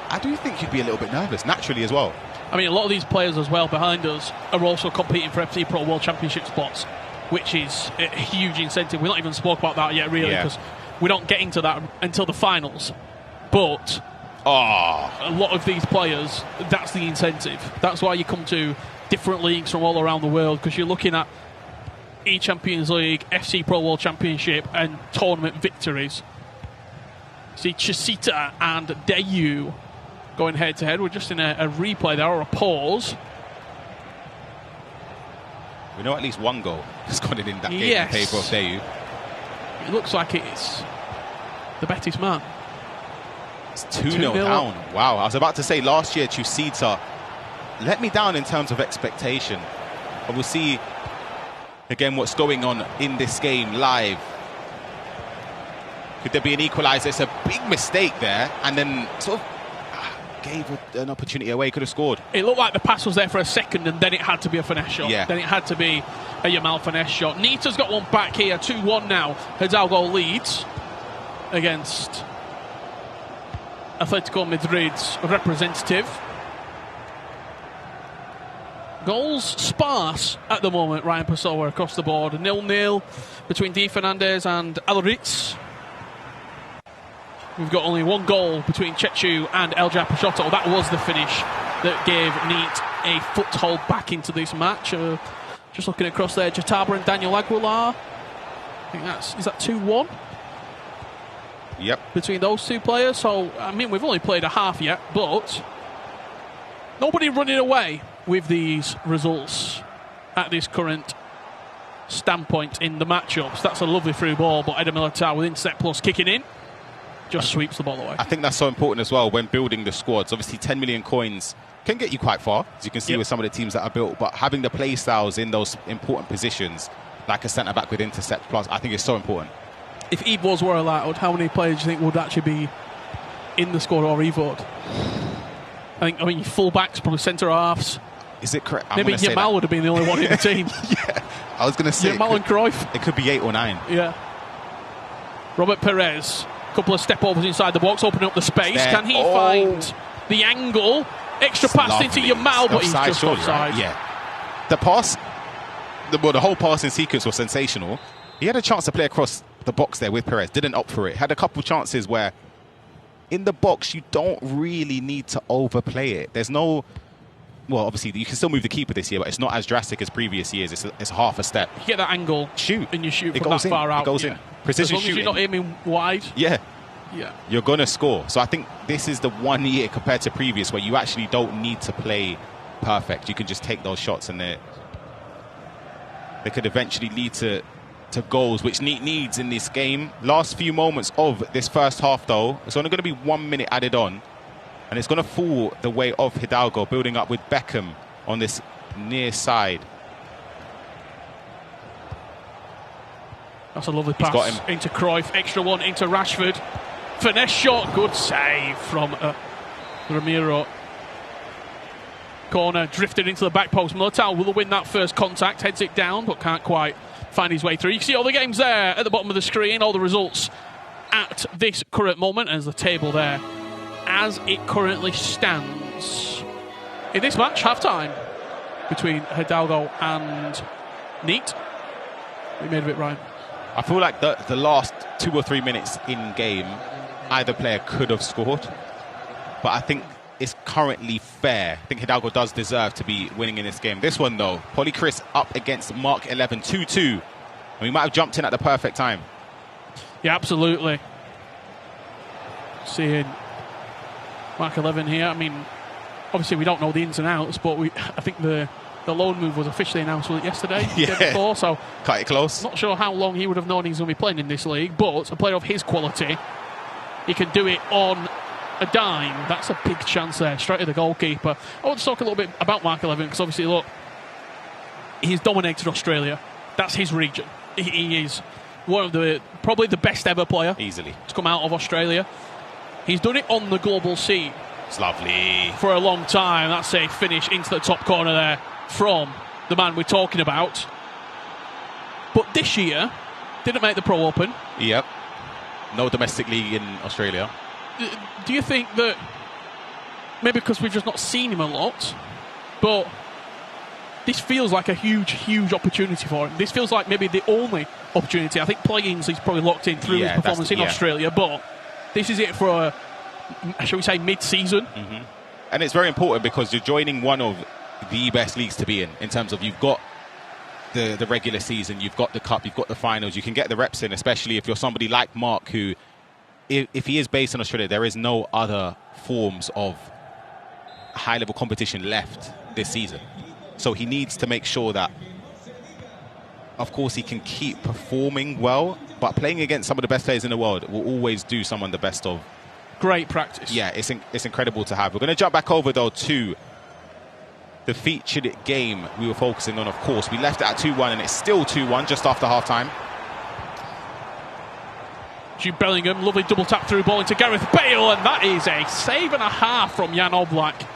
I do think he'd be a little bit nervous, naturally as well. I mean, a lot of these players as well behind us are also competing for FC Pro World Championship spots, which is a huge incentive. We've not even spoke about that yet, really, because we don't get into that until the finals. But a lot of these players, that's the incentive. That's why you come to different leagues from all around the world, because you're looking at E-Champions League, FC Pro World Championship and tournament victories. See Chesita and Dayu going head-to-head. We're just in a replay there, or a pause. We know at least one goal has gone in that game in favour of Dayu. It looks like it's the Betis man. It's 2-0 down. Wow, I was about to say last year Chusita let me down in terms of expectation. But we'll see again what's going on in this game live. Could there be an equaliser? It's a big mistake there, and then sort of gave an opportunity away. Could have scored. It looked like the pass was there for a second, and then it had to be a finesse shot. Yeah. Then it had to be a Yamal finesse shot. Nita's got one back here, 2-1 now. Hidalgo leads against Atletico Madrid's representative. Goals sparse at the moment, Ryan Pessoa, across the board. 0-0 between Di Fernandez and Alaritz. We've got only one goal between Chechu and Elja Peixoto. That was the finish that gave Neat a foothold back into this match. Just looking across there, Jataba and Daniel Aguilar. I think is that 2-1? Yep. Between those two players. So, I mean, we've only played a half yet, but nobody running away with these results at this current standpoint in the matchups. That's a lovely through ball, but Eder Militao with set plus kicking in just sweeps the ball away. I think that's so important as well when building the squads. Obviously 10 million coins can get you quite far, as you can see with some of the teams that are built, but having the play styles in those important positions, like a centre-back with intercept plus, I think is so important. If Evo's were allowed, how many players do you think would actually be in the squad or Evo'd? I mean, full-backs, probably centre-halves. Is it correct? Maybe Yamal would have been the only one in the team. I was going to say Yamal and Cruyff. It could be 8 or 9. Yeah. Robert Perez, couple of step-overs inside the box, opening up the space. Can he find the angle? Extra pass into Yamal, but he's just offside. Right? Yeah. The pass, the whole passing sequence was sensational. He had a chance to play across the box there with Perez, didn't opt for it. Had a couple chances where in the box you don't really need to overplay it. There's no... Well, obviously, you can still move the keeper this year, but it's not as drastic as previous years. It's half a step. You get that angle, shoot, and you shoot from that far out. It goes in. Precision shooting. As long as you're not aiming wide. Yeah. Yeah. You're going to score. So I think this is the 1 year compared to previous where you actually don't need to play perfect. You can just take those shots, and they could eventually lead to goals, which Neat needs in this game. Last few moments of this first half, though, it's only going to be 1 minute added on. And it's going to fall the way of Hidalgo, building up with Beckham on this near side. That's a lovely pass into Cruyff. Extra one into Rashford. Finesse shot. Good save from Ramiro. Corner drifted into the back post. Militao will win that first contact. Heads it down, but can't quite find his way through. You can see all the games there at the bottom of the screen. All the results at this current moment as the table there as it currently stands. In this match, half-time between Hidalgo and Neat. We made of it, Ryan. I feel like the last 2 or 3 minutes in game, either player could have scored. But I think it's currently fair. I think Hidalgo does deserve to be winning in this game. This one, though, Polychris up against Mark 11, 2-2. And we might have jumped in at the perfect time. Yeah, absolutely. Seeing Mark 11 here. I mean, obviously we don't know the ins and outs, but I think the loan move was officially announced yesterday, the day before, so cut it close. Not sure how long he would have known he's going to be playing in this league, but a player of his quality, he can do it on a dime. That's a big chance there, straight to the goalkeeper. I want to talk a little bit about Mark 11 because obviously, look, he's dominated Australia. That's his region. He is one of probably the best ever player easily to come out of Australia. He's done it on the global scene. It's lovely. For a long time. That's a finish into the top corner there from the man we're talking about. But this year, didn't make the Pro Open. Yep. No domestic league in Australia. Do you think that maybe because we've just not seen him a lot, but this feels like a huge, huge opportunity for him? This feels like maybe the only opportunity. I think play-ins he's probably locked in through his performance in Australia, but this is it for shall we say, mid-season. Mm-hmm. And it's very important because you're joining one of the best leagues to be in terms of you've got the regular season, you've got the cup, you've got the finals, you can get the reps in, especially if you're somebody like Mark who, if he is based in Australia, there is no other forms of high-level competition left this season. So he needs to make sure that, of course, he can keep performing well, but playing against some of the best players in the world will always do someone the best of. Great practice. Yeah, it's incredible to have. We're going to jump back over, though, to the featured game we were focusing on, of course. We left it at 2-1, and it's still 2-1 just after half-time. Jude Bellingham, lovely double tap through ball into Gareth Bale, and that is a save and a half from Jan Oblak.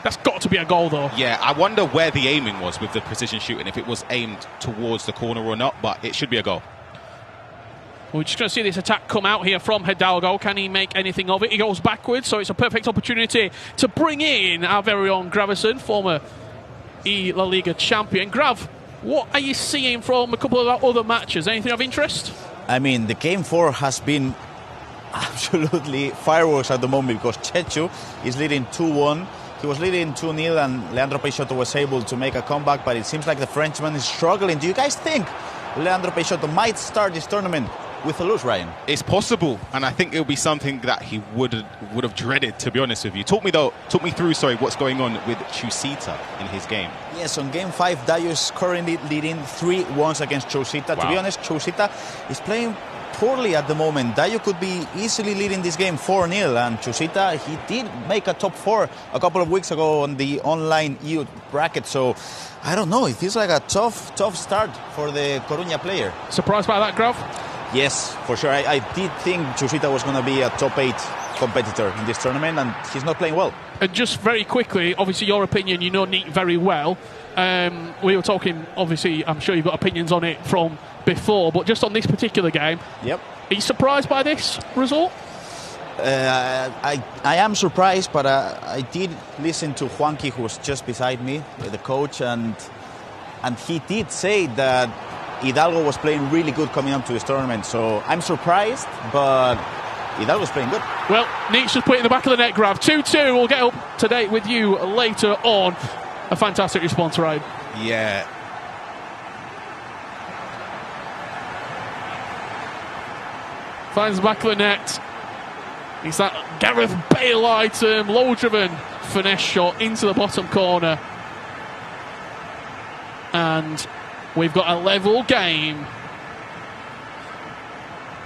That's got to be a goal, though. Yeah, I wonder where the aiming was with the precision shooting, if it was aimed towards the corner or not, but it should be a goal. We're just going to see this attack come out here from Hidalgo. Can he make anything of it? He goes backwards, so it's a perfect opportunity to bring in our very own Gravison, former LALIGA champion. Grav, what are you seeing from a couple of our other matches? Anything of interest? I mean, the Game 4 has been absolutely fireworks at the moment because Chechu is leading 2-1. He was leading 2-0 and Leandro Peixoto was able to make a comeback, but it seems like the Frenchman is struggling. Do you guys think Leandro Peixoto might start this tournament with a lose, Ryan? It's possible, and I think it'll be something that he would have dreaded, to be honest with you. Talk me through what's going on with Chusita in his game. Yes, on Game 5, Dayo is currently leading 3-1 against Chusita. Wow. To be honest, Chusita is playing poorly at the moment. Dayo could be easily leading this game 4-0, and Chusita, he did make a top 4 a couple of weeks ago on the online EU bracket, so I don't know, it feels like a tough start for the Coruña player. Surprised by that, Grav? Yes, for sure. I did think Chusita was going to be a top 8 competitor in this tournament, and he's not playing well. And just very quickly, obviously your opinion, you know Neat very well. We were talking, obviously, I'm sure you've got opinions on it from before, but just on this particular game, yep. Are you surprised by this result? I am surprised, but I did listen to Juanqui, who was just beside me, the coach, and he did say that Hidalgo was playing really good coming up to this tournament, so I'm surprised, but Hidalgo's playing good. Well, Neat's just put it in the back of the net, Grav. 2-2, we'll get up to date with you later on. A fantastic response, right? Yeah. Finds the back of the net. It's that Gareth Bale item, low-driven finesse shot into the bottom corner. And we've got a level game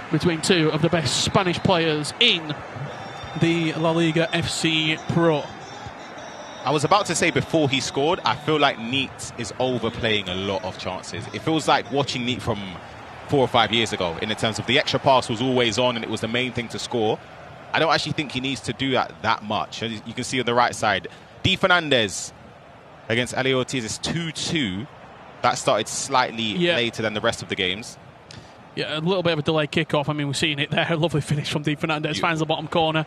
between two of the best Spanish players in the LALIGA FC Pro. I was about to say before he scored, I feel like Neat is overplaying a lot of chances. It feels like watching Neat from 4 or 5 years ago in the terms of the extra pass was always on and it was the main thing to score. I don't actually think he needs to do that much. As you can see on the right side, Di Fernandez against Eli Ortiz is 2-2. That started slightly later than the rest of the games. Yeah, a little bit of a delayed kickoff. I mean, we're seeing it there. A lovely finish from Di Fernandez. Finds the bottom corner.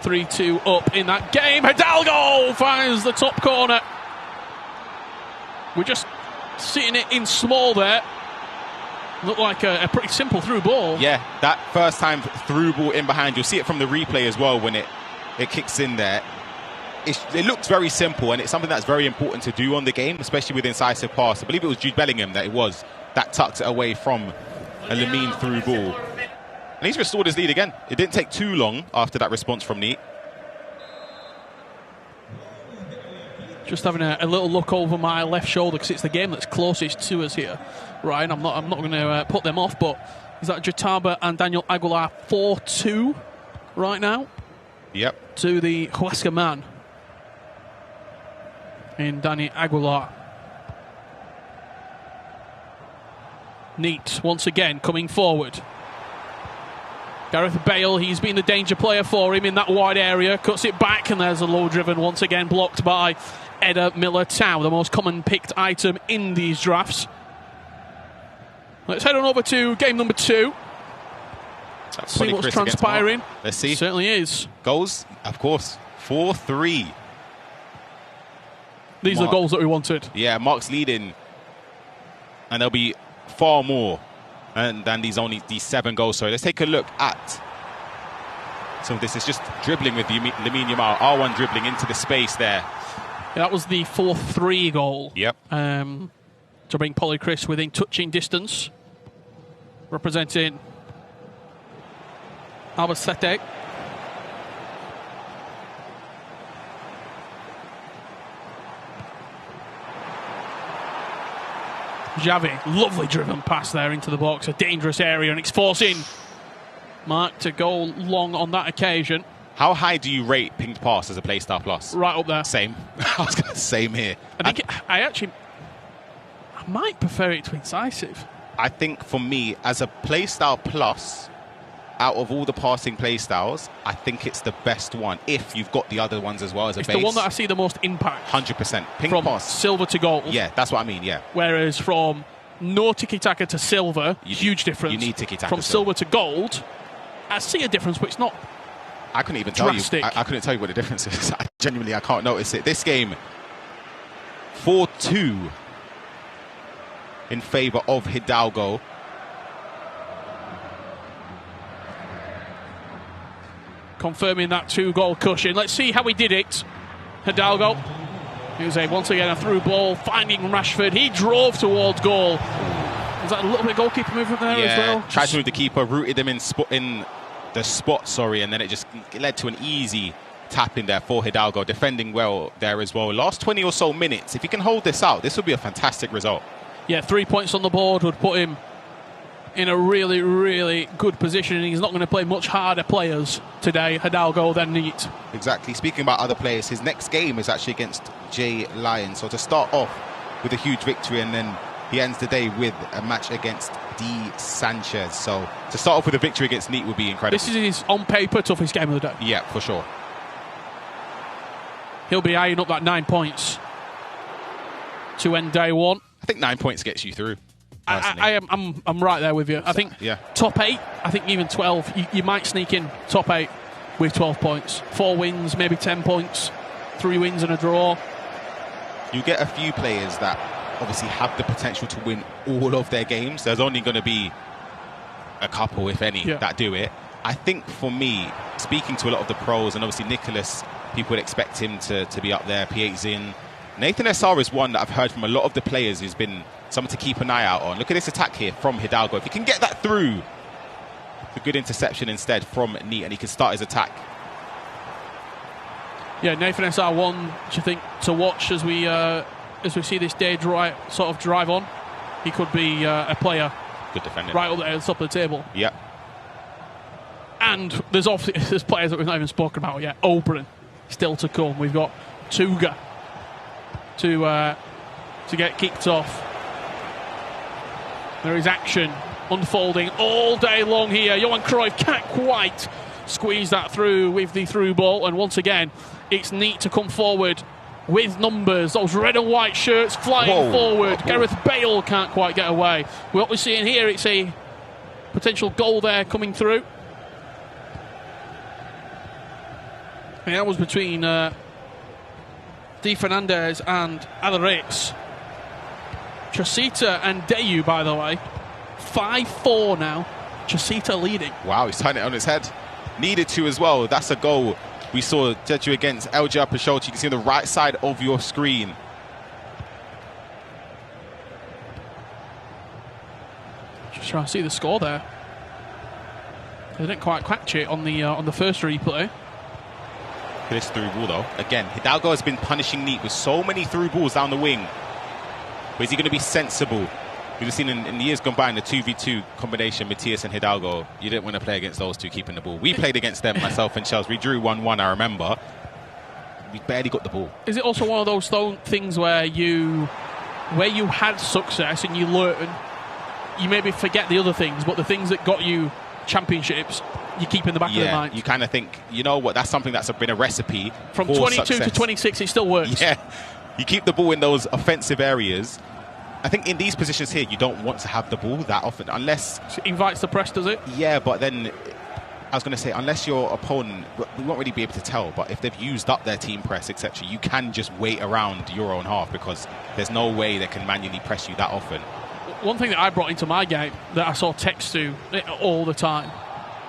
3-2 up in that game. Hidalgo finds the top corner. We're just sitting it in small there. Looked like a pretty simple through ball. Yeah, that first time through ball in behind. You'll see it from the replay as well when it kicks in there. It looks very simple, and it's something that's very important to do on the game, especially with incisive pass. I believe it was Jude Bellingham that tucked it away from a Lamine through ball. And he's restored his lead again. It didn't take too long after that response from Neat. Just having a little look over my left shoulder because it's the game that's closest to us here, Ryan. I'm not going to put them off, but is that Jataba and Daniel Aguilar 4-2 right now? to the Huesca man in Danny Aguilar. Neat once again coming forward. Gareth Bale, he's been the danger player for him in that wide area, cuts it back, and there's a low driven once again blocked by Eder Militao, the most common picked item in these drafts. Let's head on over to game number 2. See what's transpiring. Let's see. Certainly is. Goals, of course. 4-3. These are the goals that we wanted. Yeah, Mark's leading, and there'll be far more than these 7 goals. So let's take a look at some of this. It's just dribbling with Lamine Yamal. R1 dribbling into the space there. Yeah, that was the 4-3 goal. Yep. To bring Polychris within touching distance. Representing Albacete. Xavi, lovely driven pass there into the box, a dangerous area, and it's forcing Mark to go long on that occasion. How high do you rate pinged pass as a playstyle plus? Right up there. Same. I was going to same here. I might prefer it to incisive. I think for me, as a playstyle plus, out of all the passing playstyles, I think it's the best one if you've got the other ones as well as a base. It's the one that I see the most impact. 100%. Ping from pass. silver to gold. Yeah, that's what I mean, yeah. Whereas from no tiki-taka to silver, huge difference. You need tiki-taka. From silver to gold, I see a difference, but it's not I couldn't even drastic. tell you. I couldn't tell you what the difference is. Genuinely, I can't notice it. This game, 4-2 in favour of Hidalgo. Confirming that 2-goal cushion. Let's see how he did it. Hidalgo. He was once again a through ball, finding Rashford. He drove towards goal. Was that a little bit of goalkeeper movement there as well? Tried to move the keeper, rooted him in the spot, and then it led to an easy tap in there for Hidalgo, defending well there as well. Last 20 or so minutes, if he can hold this out, this would be a fantastic result. Yeah, 3 points on the board would put him in a really, really good position, and he's not going to play much harder players today, Hidalgo, than Neat. Exactly. Speaking about other players, his next game is actually against Jay Lyons. So to start off with a huge victory, and then he ends the day with a match against D. Sanchez. So to start off with a victory against Neat would be incredible. This is his, on paper, toughest game of the day. Yeah, for sure. He'll be eyeing up that 9 points to end day one. I think 9 points gets you through. I'm right there with you. I think top 8, I think even 12, you might sneak in top 8 with 12 points. 4 wins, maybe 10 points, 3 wins and a draw. You get a few players that obviously have the potential to win all of their games. There's only going to be a couple, if any, that do it. I think for me, speaking to a lot of the pros, and obviously Nicholas, people would expect him to be up there, P8 Zin. Nathan Essar is one that I've heard from a lot of the players who's been someone to keep an eye out on. Look at this attack here from Hidalgo. If he can get that through, a good interception instead from Neat, and he can start his attack. Yeah, Nathan Essar one, do you think, to watch as we see this day sort of drive on? He could be a player. Good defender. Right up there at the top of the table. Yep. And there's players that we've not even spoken about yet. Oberon still to come. We've got Tuga to get kicked off. There is action unfolding all day long here. Johan Cruyff can't quite squeeze that through with the through ball, and once again it's Neat to come forward with numbers. Those red and white shirts flying forward. Gareth Bale can't quite get away. What we're seeing here, it's a potential goal there coming through. And that was between Di Fernandez and Alarex. Chasita and Deyu, by the way. 5-4 now. Chasita leading. Wow, he's turning it on his head. Needed to as well. That's a goal we saw Jeju against LJ Pashot. You can see on the right side of your screen. Just trying to see the score there. They didn't quite catch it on the first replay. This through ball though. Again, Hidalgo has been punishing Neat with so many through balls down the wing. But is he going to be sensible We've seen in the years gone by in the 2v2 combination, Matthias and Hidalgo, you didn't want to play against those two keeping the ball. We played against them, myself and Chelsea. We drew 1-1, I remember. We barely got the ball. Is it also one of those things where you had success and you learn, you maybe forget the other things, but the things that got you championships, you keep in the back of your mind? You kind of think, you know what, that's something that's been a recipe From for 22 success. to 26, it still works. Yeah, you keep the ball in those offensive areas. I think in these positions here, you don't want to have the ball that often, unless... It invites the press, does it? Yeah, but then, I was going to say, unless your opponent, we won't really be able to tell, but if they've used up their team press, etc., you can just wait around your own half because there's no way they can manually press you that often. One thing that I brought into my game that I saw text to all the time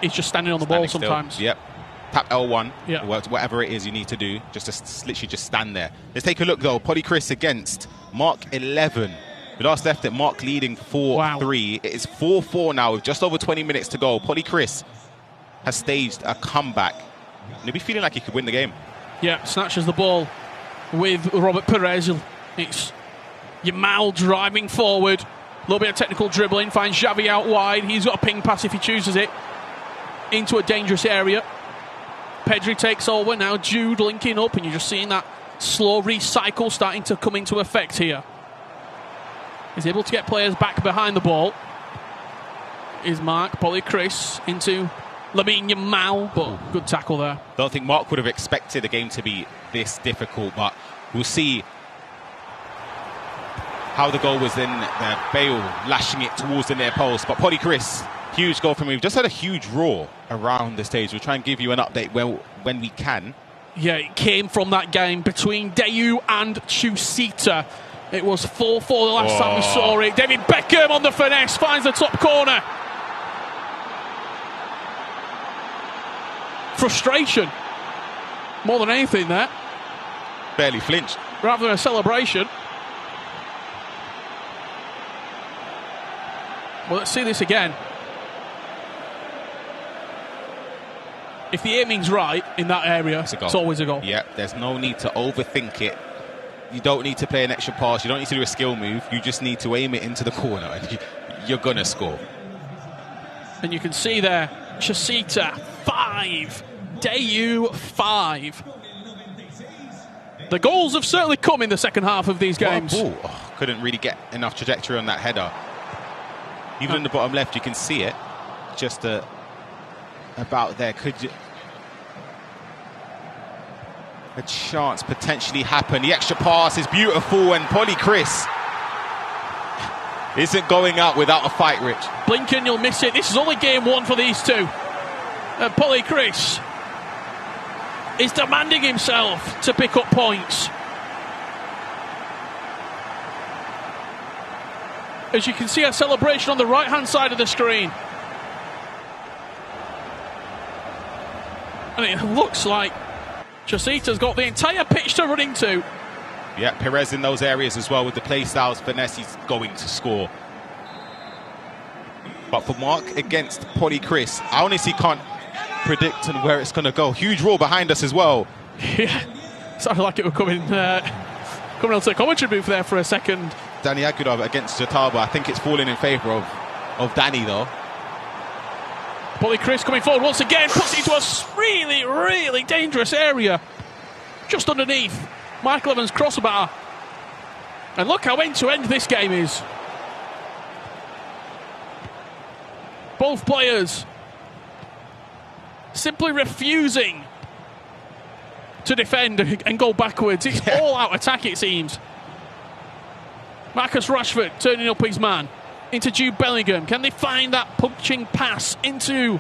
is just standing on the ball sometimes. Still. Yep. Tap L1, yeah. Whatever it is you need to do, just to literally just stand there. Let's take a look, though. Polychris against Mark 11. We last left it, Mark leading 4-3. It is 4-4 now with just over 20 minutes to go. Polychris has staged a comeback. And he'll be feeling like he could win the game. Yeah, snatches the ball with Robert Perez. It's Yamal driving forward. A little bit of technical dribbling. Finds Xavi out wide. He's got a ping pass if he chooses it. Into a dangerous area. Pedri takes over. Now Jude linking up. And you're just seeing that slow recycle starting to come into effect here. He's able to get players back behind the ball. Is Mark Polychris into Lamine Yamal, but good tackle there. Don't think Mark would have expected the game to be this difficult, but we'll see how the goal was in there. Bale lashing it towards the near post, but Polychris, huge goal from him. We've just had a huge roar around the stage. We'll try and give you an update when we can. Yeah, it came from that game between Dayu and Chusita. It was 4-4 the last time we saw it. David Beckham on the finesse, finds the top corner. Frustration, more than anything there. Barely flinched. Rather than a celebration. Well, let's see this again. If the aiming's right in that area, it's always a goal. Yeah, there's no need to overthink it. You don't need to play an extra pass. You don't need to do a skill move. You just need to aim it into the corner and you're going to score. And you can see there, Chusita, 5. Dayu, 5. The goals have certainly come in the second half of these games. Couldn't really get enough trajectory on that header. Even in the bottom left, you can see it. Just about there. Could you... A chance potentially happen. The extra pass is beautiful, and Polychris isn't going out without a fight, Rich. Blinken, you'll miss it. This is only game one for these two. Polychris is demanding himself to pick up points. As you can see, a celebration on the right-hand side of the screen. And it looks like Chusita's got the entire pitch to run into. Yeah, Perez in those areas as well with the play styles. Finesse, he's going to score. But for Mark against Polychris, I honestly can't predict where it's going to go. Huge roar behind us as well. Yeah, sounded like it was coming onto the commentary booth there for a second. Danny Aguilar against Jotaba. I think it's falling in favour of Danny, though. Polychris coming forward once again, puts it into a really, really dangerous area. Just underneath Michael Evans' crossbar. And look how end-to-end this game is. Both players simply refusing to defend and go backwards. It's all-out attack, it seems. Marcus Rashford turning up his man into Jude Bellingham. Can they find that punching pass into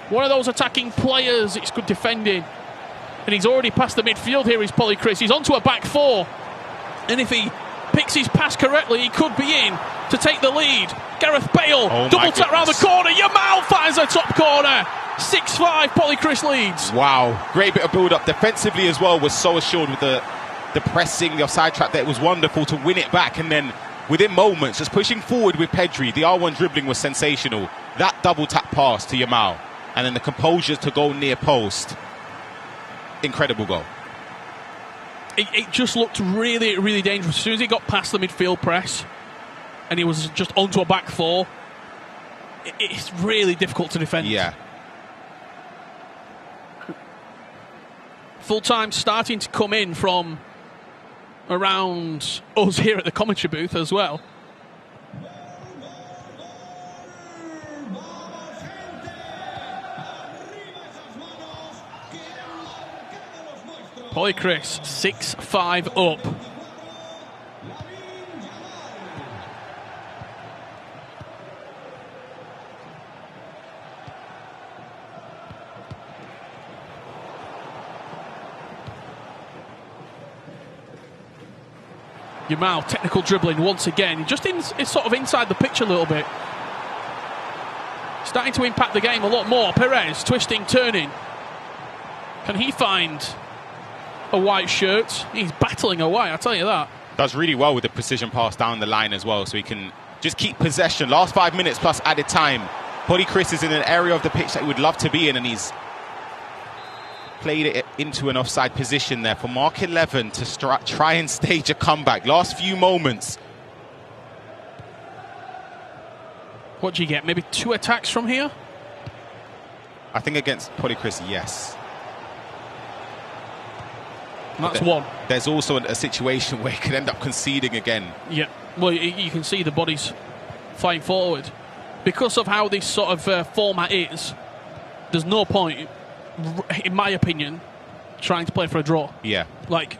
one of those attacking players? It's good defending. And he's already past the midfield here, is Polychris. He's onto a back four. And if he picks his pass correctly, he could be in to take the lead. Gareth Bale, double tap round the corner. Yamal finds the top corner. 6-5, Polychris leads. Wow, great bit of build-up. Defensively as well, was so assured with the pressing, the offside trap there. It was wonderful to win it back, and then within moments, just pushing forward with Pedri. The R1 dribbling was sensational. That double tap pass to Yamal, and then the composure to go near post. Incredible goal. It just looked really, really dangerous. As soon as he got past the midfield press, and he was just onto a back four, it's really difficult to defend. Yeah. Full time starting to come in from around us here at the commentary booth as well. Polychris 6-5 up. Yamal, technical dribbling once again, just is sort of inside the pitch a little bit. Starting to impact the game a lot more. Perez, twisting, turning. Can he find a white shirt? He's battling away, I'll tell you that. Does really well with the precision pass down the line as well, so he can just keep possession. Last 5 minutes plus added time. Polychris is in an area of the pitch that he would love to be in, and he's played it into an offside position there for Mark 11 to try and stage a comeback. Last few moments. What do you get? Maybe 2 attacks from here? I think against Polychris, yes. And that's one. There's also a situation where he could end up conceding again. Yeah, well, you can see the bodies flying forward. Because of how this sort of format is, there's no point, in my opinion, trying to play for a draw. Yeah. Like,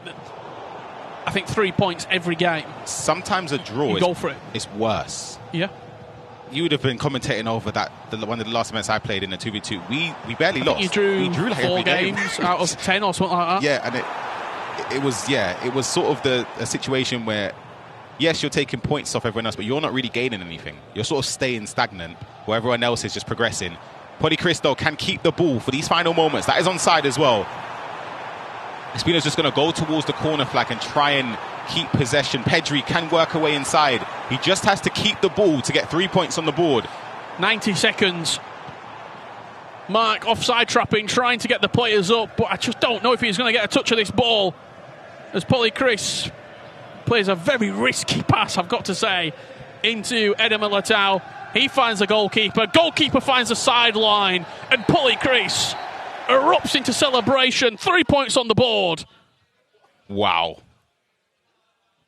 I think 3 points every game. Sometimes a draw go for it. It's worse. Yeah. You would have been commentating over that, one of the last events I played in the 2v2. We barely lost. You drew like 4 games out of 10 or something like that. Yeah, and it was sort of a situation where, yes, you're taking points off everyone else, but you're not really gaining anything. You're sort of staying stagnant where everyone else is just progressing. Polychris, though, can keep the ball for these final moments. That is onside as well. Espino's just going to go towards the corner flag and try and keep possession. Pedri can work away inside. He just has to keep the ball to get 3 points on the board. 90 seconds. Mark offside trapping, trying to get the players up, but I just don't know if he's going to get a touch of this ball. As Polychris plays a very risky pass, I've got to say, into Eder Militao. He finds the goalkeeper. Goalkeeper finds the sideline, and Polychris erupts into celebration. 3 points on the board. Wow.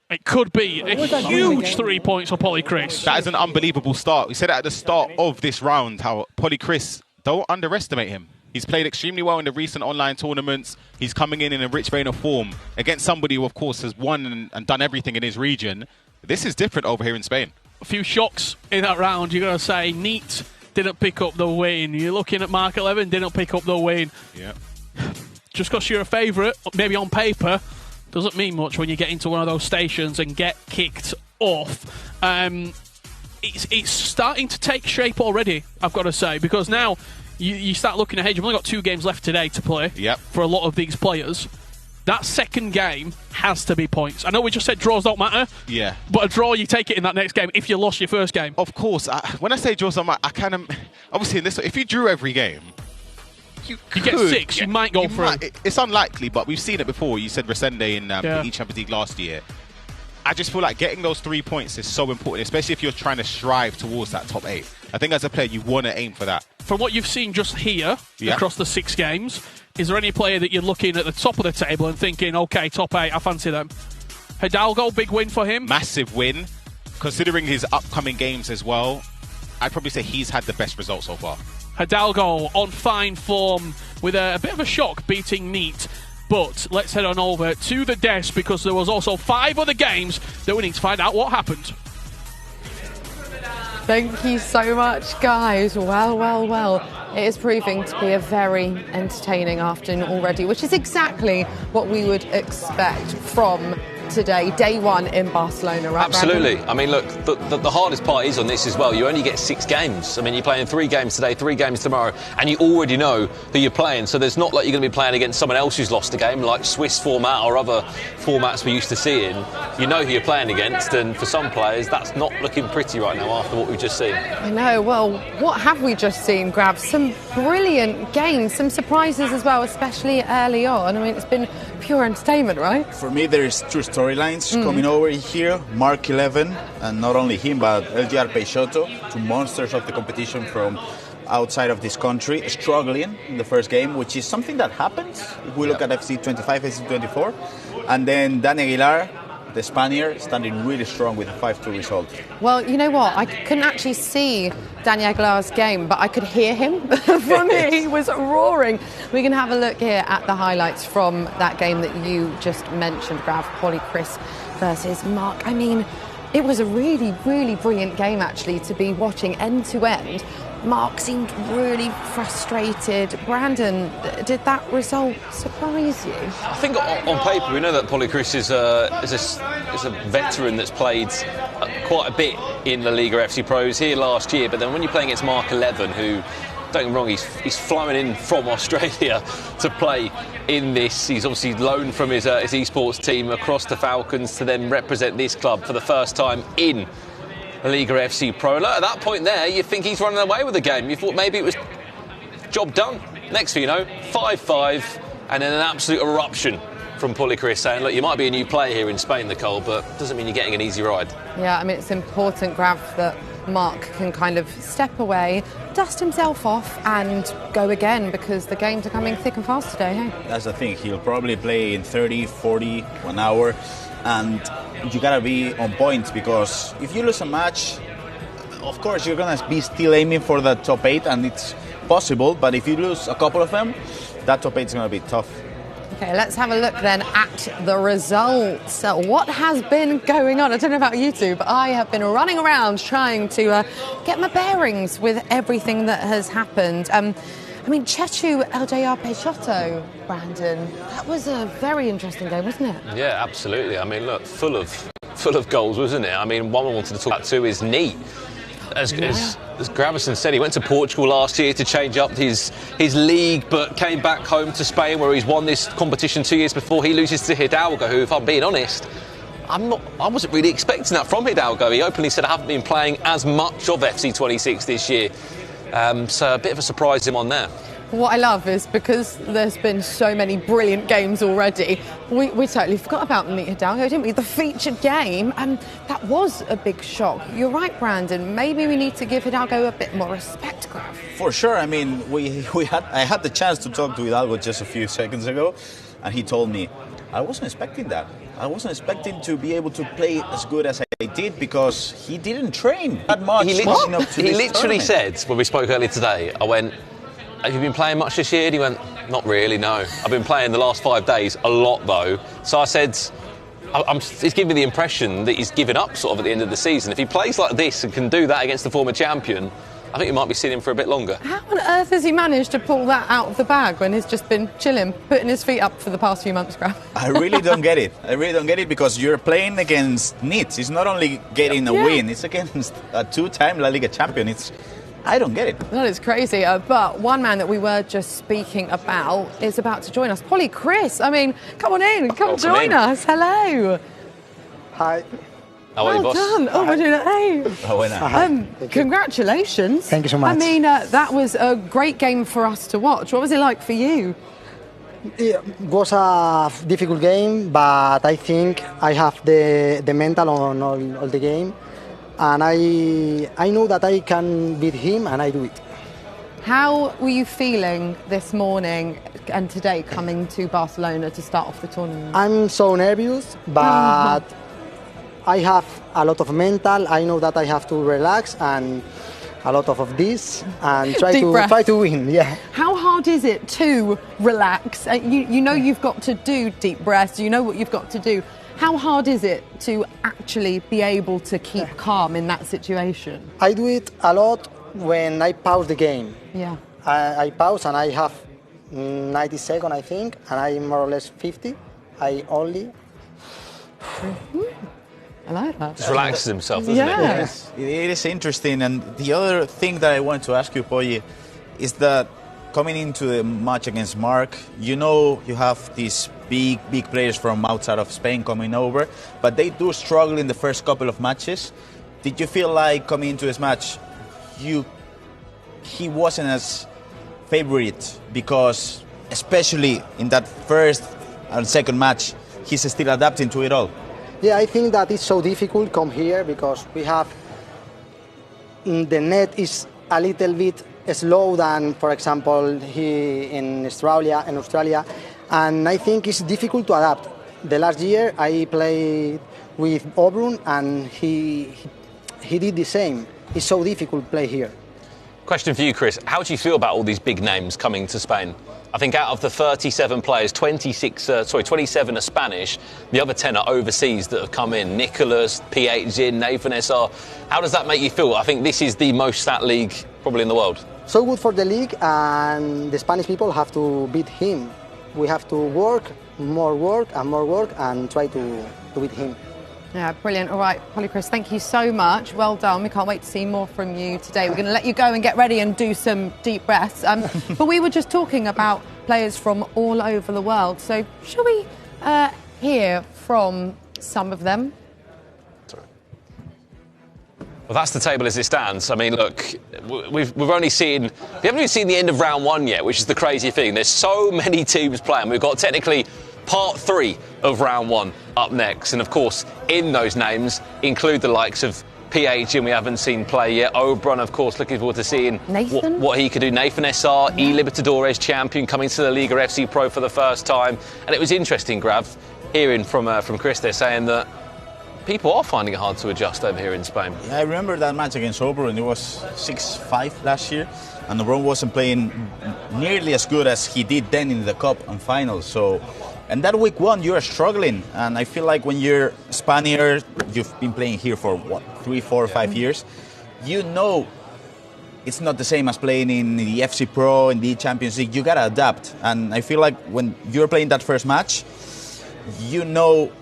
It could be a huge 3 points for Polychris. That is an unbelievable start. We said at the start of this round how Polychris, don't underestimate him. He's played extremely well in the recent online tournaments. He's coming in a rich vein of form against somebody who, of course, has won and done everything in his region. This is different over here in Spain. A few shocks in that round, you've got to say. Neat didn't pick up the win. You're looking at Mark 11, didn't pick up the win. Yeah. Just because you're a favourite, maybe on paper, doesn't mean much when you get into one of those stations and get kicked off. It's starting to take shape already, I've got to say, because now you start looking ahead. You've only got 2 games left today to play for a lot of these players. That second game has to be points. I know we just said draws don't matter. Yeah. But a draw, you take it in that next game if you lost your first game. Of course. When I say draws don't matter, I kind of... Obviously, in this, if you drew every game, you get 6, you might go through. It's unlikely, but we've seen it before. You said Resende in the Champions League last year. I just feel like getting those 3 points is so important, especially if you're trying to strive towards that top 8. I think as a player, you want to aim for that. From what you've seen just here, across the 6 games, is there any player that you're looking at the top of the table and thinking, OK, top 8, I fancy them? Hidalgo, big win for him. Massive win. Considering his upcoming games as well, I'd probably say he's had the best result so far. Hidalgo on fine form with a bit of a shock beating Neat. But let's head on over to the desk because there was also 5 other games that we need to find out what happened. Thank you so much, guys. Well. It is proving to be a very entertaining afternoon already, which is exactly what we would expect from today, day 1 in Barcelona, right? Absolutely. Brandon? I mean, look, the hardest part is on this as well. You only get 6 games. I mean, you're playing 3 games today, 3 games tomorrow, and you already know who you're playing. So there's not like you're going to be playing against someone else who's lost a game, like Swiss format or other formats we're used to seeing. You know who you're playing against, and for some players, that's not looking pretty right now after what we've just seen. I know. Well, what have we just seen, Grab? Some brilliant games, some surprises as well, especially early on. I mean, it's been pure entertainment, right? For me, there's just storylines coming over here. Mark 11, and not only him, but LGR Peixoto, two monsters of the competition from outside of this country, struggling in the first game, which is something that happens if we look at FC 25, FC 24. And then Dan Aguilar, the Spaniard, standing really strong with a 5-2 result. Well, you know what? I couldn't actually see Daniel Aguilar's game, but I could hear him from here. He was roaring. We can have a look here at the highlights from that game that you just mentioned, Grav. Polly Chris versus Mark. I mean, it was a really, really brilliant game, actually, to be watching end to end. Mark seemed really frustrated. Brandon, did that result surprise you? I think on paper we know that Polly Chris is a veteran that's played quite a bit in La Liga FC Pro. He was here last year, but then when you're playing against Mark 11, who, don't get me wrong, he's flown in from Australia to play in this. He's obviously loaned from his esports team across the Falcons to then represent this club for the first time in Liga FC Pro. At that point there, you think he's running away with the game. You thought maybe it was job done. Next thing you know, 5-5, and then an absolute eruption from Polly Chris saying, look, you might be a new player here in Spain, Nicole, but doesn't mean you're getting an easy ride. Yeah, I mean, it's important, Grav, that Mark can kind of step away, dust himself off and go again, because the games are coming thick and fast today, hey? That's the thing. He'll probably play in 30, 40, 1 hour, and you gotta be on point, because if you lose a match, of course you're gonna be still aiming for the top 8, and it's possible, but if you lose a couple of them, that top 8 is gonna be tough. Okay, let's have a look then at the results. What has been going on? I don't know about you two, but I have been running around trying to get my bearings with everything that has happened. I mean, Chechu LJR Peixoto, Brandon, that was a very interesting game, wasn't it? Yeah, absolutely. I mean, look, full of goals, wasn't it? I mean, one I wanted to talk about too is Neat. As Gravison said, he went to Portugal last year to change up his league, but came back home to Spain, where he's won this competition 2 years before. He loses to Hidalgo, who, if I'm being honest, I wasn't really expecting that from Hidalgo. He openly said, I haven't been playing as much of FC 26 this year. So a bit of a surprise him on there. What I love is, because there's been so many brilliant games already, we totally forgot about Neat Hidalgo, didn't we? The featured game, and that was a big shock. You're right, Brandon. Maybe we need to give Hidalgo a bit more respect, Graf. For sure. I mean, I had the chance to talk to Hidalgo just a few seconds ago, and he told me, I wasn't expecting that. I wasn't expecting to be able to play as good as I did, because he didn't train that much. He literally said, when we spoke earlier today, I went, have you been playing much this year? And he went, not really, no. I've been playing the last 5 days, a lot though. So I said, he's giving me the impression that he's given up sort of at the end of the season. If he plays like this and can do that against the former champion, I think we might be seeing him for a bit longer. How on earth has he managed to pull that out of the bag when he's just been chilling, putting his feet up for the past few months, Graf? I really don't get it. I really don't get it, because you're playing against Nits. It's not only getting a win, it's against a 2-time La Liga champion. I don't get it. Well, it's crazy. But one man that we were just speaking about is about to join us. Polly Chris, I mean, come on in. Come join us. Hello. Hi. How are you, boss? Done. Oh, we're doing it. Hey. Congratulations. Thank you so much. I mean, that was a great game for us to watch. What was it like for you? It was a difficult game, but I think I have the mental on all the game. And I know that I can beat him, and I do it. How were you feeling this morning and today coming to Barcelona to start off the tournament? I'm so nervous, but I have a lot of mental. I know that I have to relax and a lot of this and try to win. Yeah. How hard is it to relax? You know you've got to do deep breaths. You know what you've got to do. How hard is it to actually be able to keep calm in that situation? I do it a lot when I pause the game. Yeah. I pause and I have 90 seconds, I think, and I'm more or less 50. I only... I like that. Just relaxes himself, doesn't it? Yes. It is interesting. And the other thing that I want to ask you, Polly, is that coming into the match against Mark, you know you have these big players from outside of Spain coming over, but they do struggle in the first couple of matches. Did you feel like coming into this match, he wasn't as favorite, because especially in that first and second match, he's still adapting to it all? Yeah, I think that it's so difficult come here because we have the net is a little bit slow than, for example, here in Australia. And I think it's difficult to adapt. The last year I played with Auburn and he did the same. It's so difficult to play here. Question for you, Chris. How do you feel about all these big names coming to Spain? I think out of the 37 players, 27 are Spanish. The other 10 are overseas that have come in. Nicolas, PH, Nathan SR. How does that make you feel? I think this is the most stat league probably in the world. So good for the league, and the Spanish people have to beat him. We have to work, and try to beat him. Yeah, brilliant. All right, Polly Chris, thank you so much. Well done. We can't wait to see more from you today. We're going to let you go and get ready and do some deep breaths. But we were just talking about players from all over the world. So shall we hear from some of them? Well, that's the table as it stands. I mean, look, we haven't even seen the end of round one yet, which is the crazy thing. There's so many teams playing. We've got technically part 3 of round 1 up next. And of course, in those names include the likes of PH, and we haven't seen play yet. Oberon, of course, looking forward to seeing what he could do. Nathan SR, E-Libertadores champion, coming to the Liga FC Pro for the first time. And it was interesting, Grav, hearing from Chris there saying that people are finding it hard to adjust over here in Spain. Yeah, I remember that match against Oberon. It was 6-5 last year, and Oberon wasn't playing nearly as good as he did then in the Cup and finals. So, and that week 1, you are struggling. And I feel like when you're Spaniard, you've been playing here for, 3, 4, 5 years, you know it's not the same as playing in the FC Pro, in the Champions League. You got to adapt. And I feel like when you're playing that first match, you know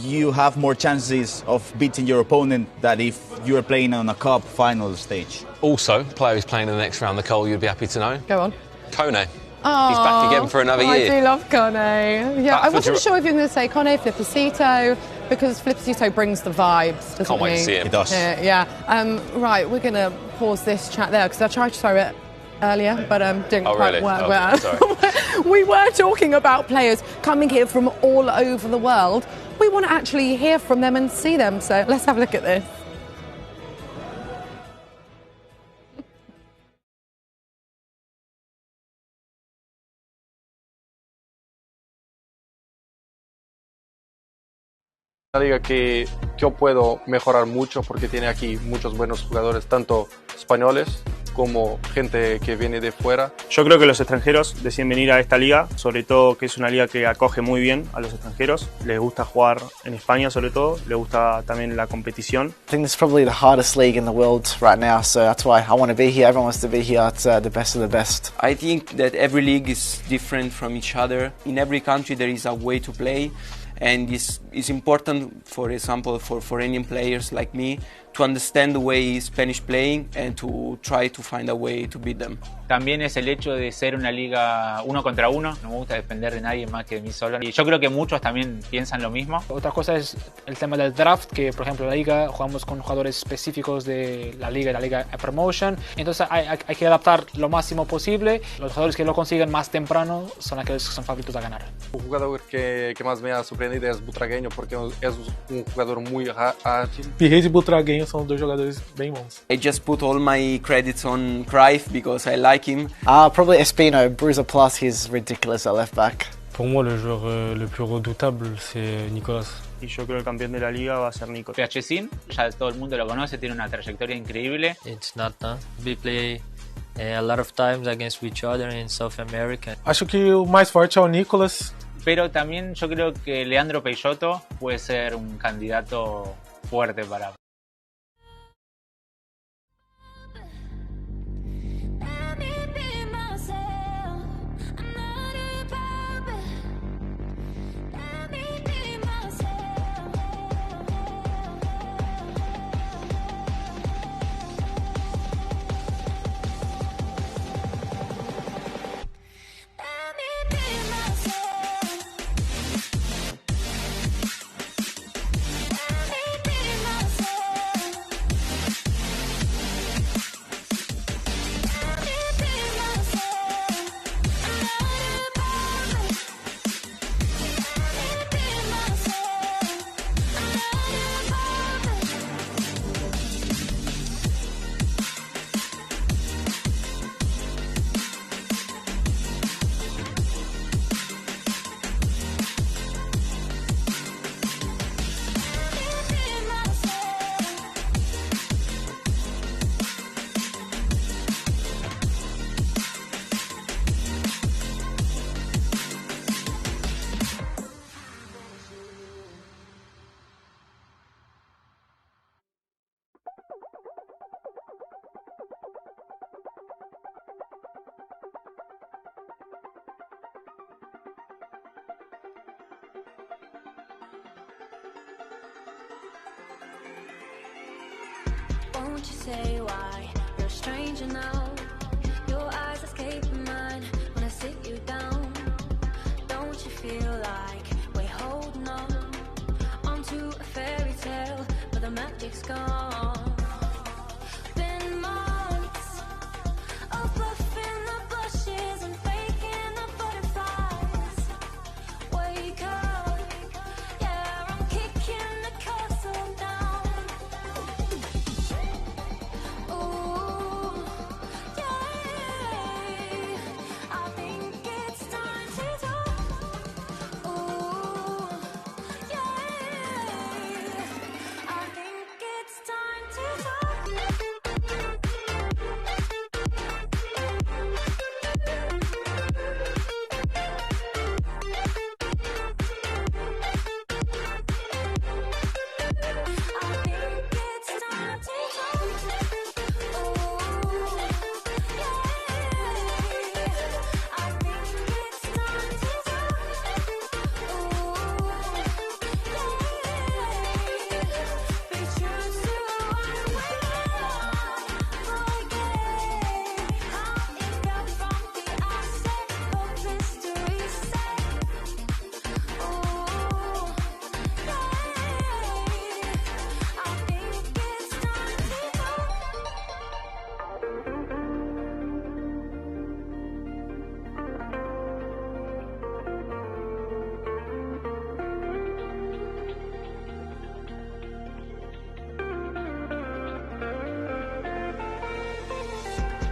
you have more chances of beating your opponent than if you're playing on a cup final stage. Also, player who's playing in the next round, Nicole, you'd be happy to know. Go on. Kone. Oh, he's back again for another year. I do love Kone. Yeah, I wasn't sure if you were going to say Kone, Flipacito, because Flipacito brings the vibes, doesn't Can't wait to see him. He does. Yeah. Right, we're going to pause this chat there, because I tried to throw it earlier, but didn't quite work well. We were talking about players coming here from all over the world. We want to actually hear from them and see them, so let's have a look at this. Una liga que yo puedo mejorar mucho porque tiene aquí muchos buenos jugadores, tanto españoles como gente que viene de fuera. Yo creo que los extranjeros deciden venir a esta liga, sobre todo que es una liga que acoge muy bien a los extranjeros. Les gusta jugar en España sobre todo, les gusta también la competición. I think this is probably the hardest league in the world right now, so that's why I want to be here. Everyone wants to be here. It's the best of the best. I think that every league is different from each other. In every country there is a way to play, and this is important, for example, for foreign players like me, to understand the way Spanish playing and to try to find a way to beat them. También es el hecho de ser una liga 1 contra 1, no me gusta depender de nadie más que de mí solo. Y yo creo que muchos también piensan lo mismo. Otra cosa es el tema del draft, que por ejemplo en la liga jugamos con jugadores específicos de la Liga Promotion. Entonces hay que adaptar lo máximo posible. Los jugadores que lo consiguen más temprano son aquellos que son favoritos a ganar. El jugador que más me ha sorprendido es Butragueño, porque es un jugador muy ágil. Pirreira e Butragueño são 2 jogadores bem bons. I just put all my credits on Cruyff because I like him. Probably Espino, Bruiser Plus, he's ridiculous at left back. Pour moi, le joueur le plus redoutable, c'est Nicolas. Y yo creo que el campeón de la liga va a ser Nico. PHCin, ya todo el mundo lo conoce, tiene una trayectoria increíble. It's not, we play a lot of times against each other in South America. Acho que o mais forte é o Nicolas. Pero también yo creo que Leandro Peixoto puede ser un candidato fuerte para... Don't you say why you're a stranger now. Your eyes escape mine when I sit you down. Don't you feel like we're holding on onto a fairy tale, but the magic's gone. Been months of bluffing the blushes and faking the butterflies. Wake up, yeah, I'm kicking the castle down. Ooh, yeah, I think it's time to talk. Ooh, yeah, I think it's time to talk.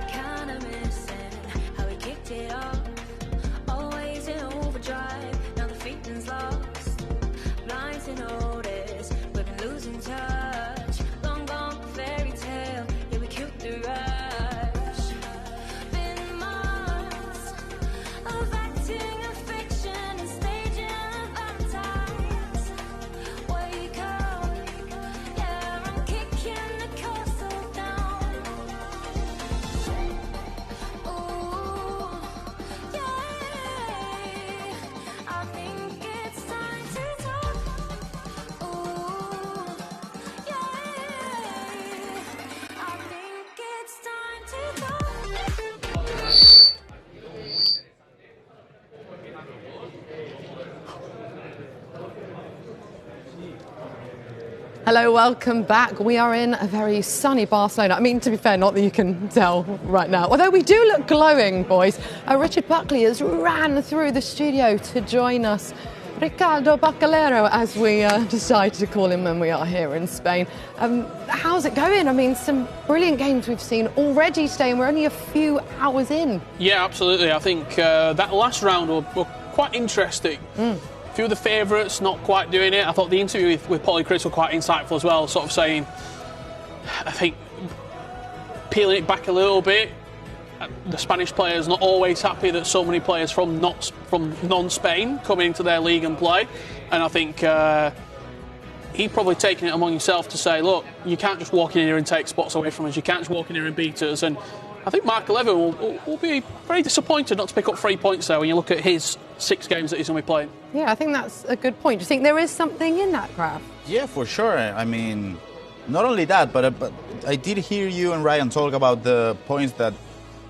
Kinda missing how we kicked it off. Always in overdrive, now the feeling's lost. Blind to notice, we've been losing touch. Long gone fairy tale, yeah, we killed the rush. Been months of acting a fiction and staging a Valentine's. Wake up, yeah, I'm kicking the castle down. Ooh, yeah, I think it's time to talk. Ooh, yeah, I think it's time to talk. Hello, welcome back. We are in a very sunny Barcelona. I mean, to be fair, not that you can tell right now. Although we do look glowing, boys. Richard Buckley has ran through the studio to join us. Ricardo Bacalero, as we decided to call him when we are here in Spain. How's it going? I mean, some brilliant games we've seen already today, and we're only a few hours in. Yeah, absolutely. I think that last round were quite interesting. A few of the favourites not quite doing it. I thought the interview with Paulie Chris were quite insightful as well, sort of saying, I think, peeling it back a little bit, the Spanish players not always happy that so many players from non-Spain come into their league and play. And I think he'd probably taken it among himself to say, look, you can't just walk in here and take spots away from us. You can't just walk in here and beat us. And I think Mark Levin will be very disappointed not to pick up 3 points there when you look at his 6 games that he's going to be playing. Yeah, I think that's a good point. Do you think there is something in that, Graf? Yeah, for sure. I mean, not only that, but I did hear you and Ryan talk about the points that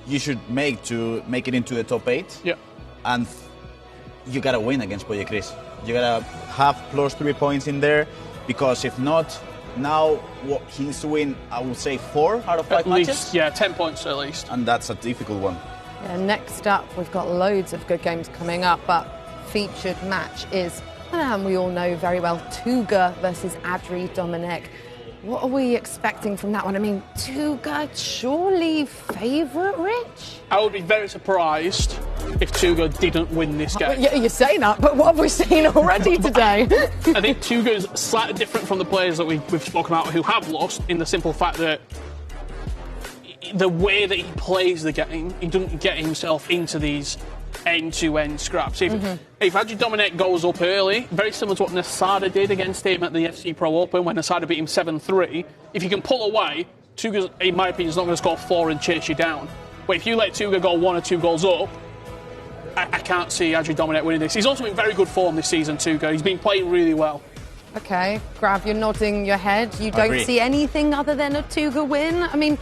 you should make to make it into the top 8. Yeah. And you got to win against Paulie Chris. You got to have plus 3 points in there, because if not, now he needs to win, I would say 4 out of 5 matches. Least, yeah, 10 points at least. And that's a difficult one. Yeah, next up, we've got loads of good games coming up, but featured match is, and we all know very well, Tuga versus Adri Dominic. What are we expecting from that one? I mean, Tuga surely favourite, Rich? I would be very surprised if Tuga didn't win this game. Yeah, you say that, but what have we seen already today? I think Tuga's slightly different from the players that we've spoken about who have lost, in the simple fact that the way that he plays the game, he doesn't get himself into these end-to-end scraps. If Adri Dominic goes up early, very similar to what Nasada did against him at the FC Pro Open when Nasada beat him 7-3, if you can pull away, Tuga, in my opinion, is not going to score 4 and chase you down. But if you let Tuga go 1 or 2 goals up, I can't see Adri Dominic winning this. He's also in very good form this season, Tuga. He's been playing really well. Okay, Grav, you're nodding your head. You don't Agree. see anything other than a Tuga win? I mean,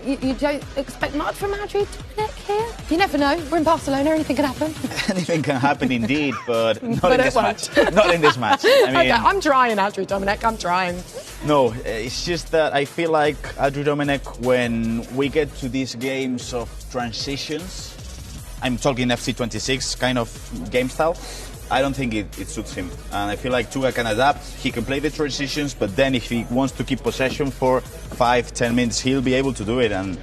you don't expect much from Adri Dominic here? You never know. We're in Barcelona. Anything can happen. Anything can happen indeed, but not But in it this won't. match. Not in this match. I mean, Okay, I'm trying, Adri Dominic. I'm trying. no, it's just that I feel like Adri Dominic, when we get to these games of transitions, I'm talking FC26 kind of game style, I don't think it suits him. And I feel like Tuga can adapt. He can play the transitions, but then if he wants to keep possession for 5-10 minutes, he'll be able to do it. And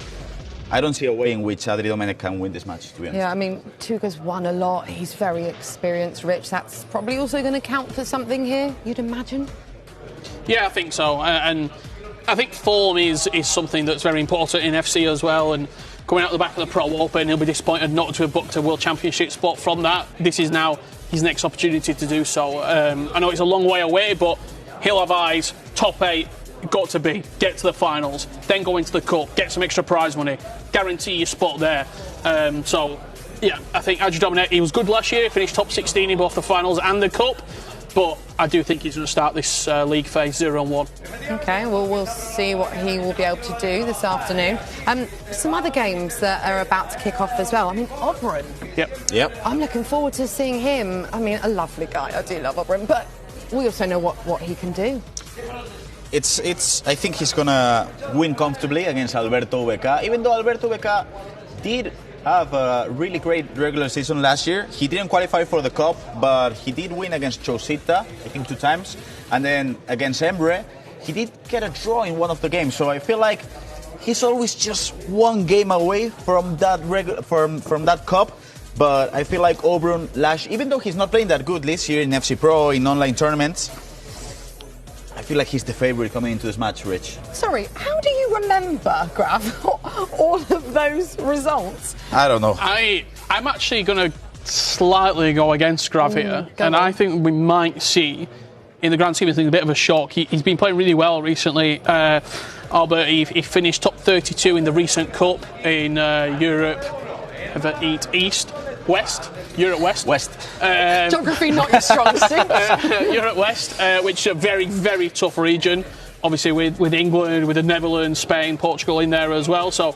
I don't see a way in which Adri Dominic can win this match, to be honest. Yeah, I mean, Tuga's won a lot. He's very experienced, Rich. That's probably also going to count for something here, you'd imagine. Yeah, I think so. And I think form is something that's very important in FC as well. And coming out the back of the Pro Open, he'll be disappointed not to have booked a World Championship spot from that. This is now his next opportunity to do so. I know it's a long way away, but he'll have eyes, top 8, got to be, get to the finals, then go into the Cup, get some extra prize money, guarantee your spot there. So, yeah, I think Adri Dominic, he was good last year, finished top 16 in both the finals and the Cup, but I do think he's going to start this league phase 0-1. Okay, well, we'll see what he will be able to do this afternoon. Some other games that are about to kick off as well. I mean, Oberon. Yep. I'm looking forward to seeing him. I mean, a lovely guy. I do love Oberon, but we also know what he can do. I think he's gonna win comfortably against Alberto Beca. Even though Alberto Beca did have a really great regular season last year, he didn't qualify for the Cup, but he did win against Chosita, I think 2 times, and then against Embre, he did get a draw in one of the games. So I feel like he's always just one game away from that from that Cup. But I feel like Oberon even though he's not playing that good this year in FC Pro, in online tournaments, I feel like he's the favourite coming into this match, Rich. Sorry, how do you remember, Grav, all of those results? I don't know. I'm actually going to slightly go against Grav here, and I think we might see, in the grand scheme of things, a bit of a shock. He's been playing really well recently. Albert, he finished top 32 in the recent Cup in Europe, Europe West. Geography not your strong suit. Europe West, which is a very, very tough region. Obviously, with England, with the Netherlands, Spain, Portugal in there as well. So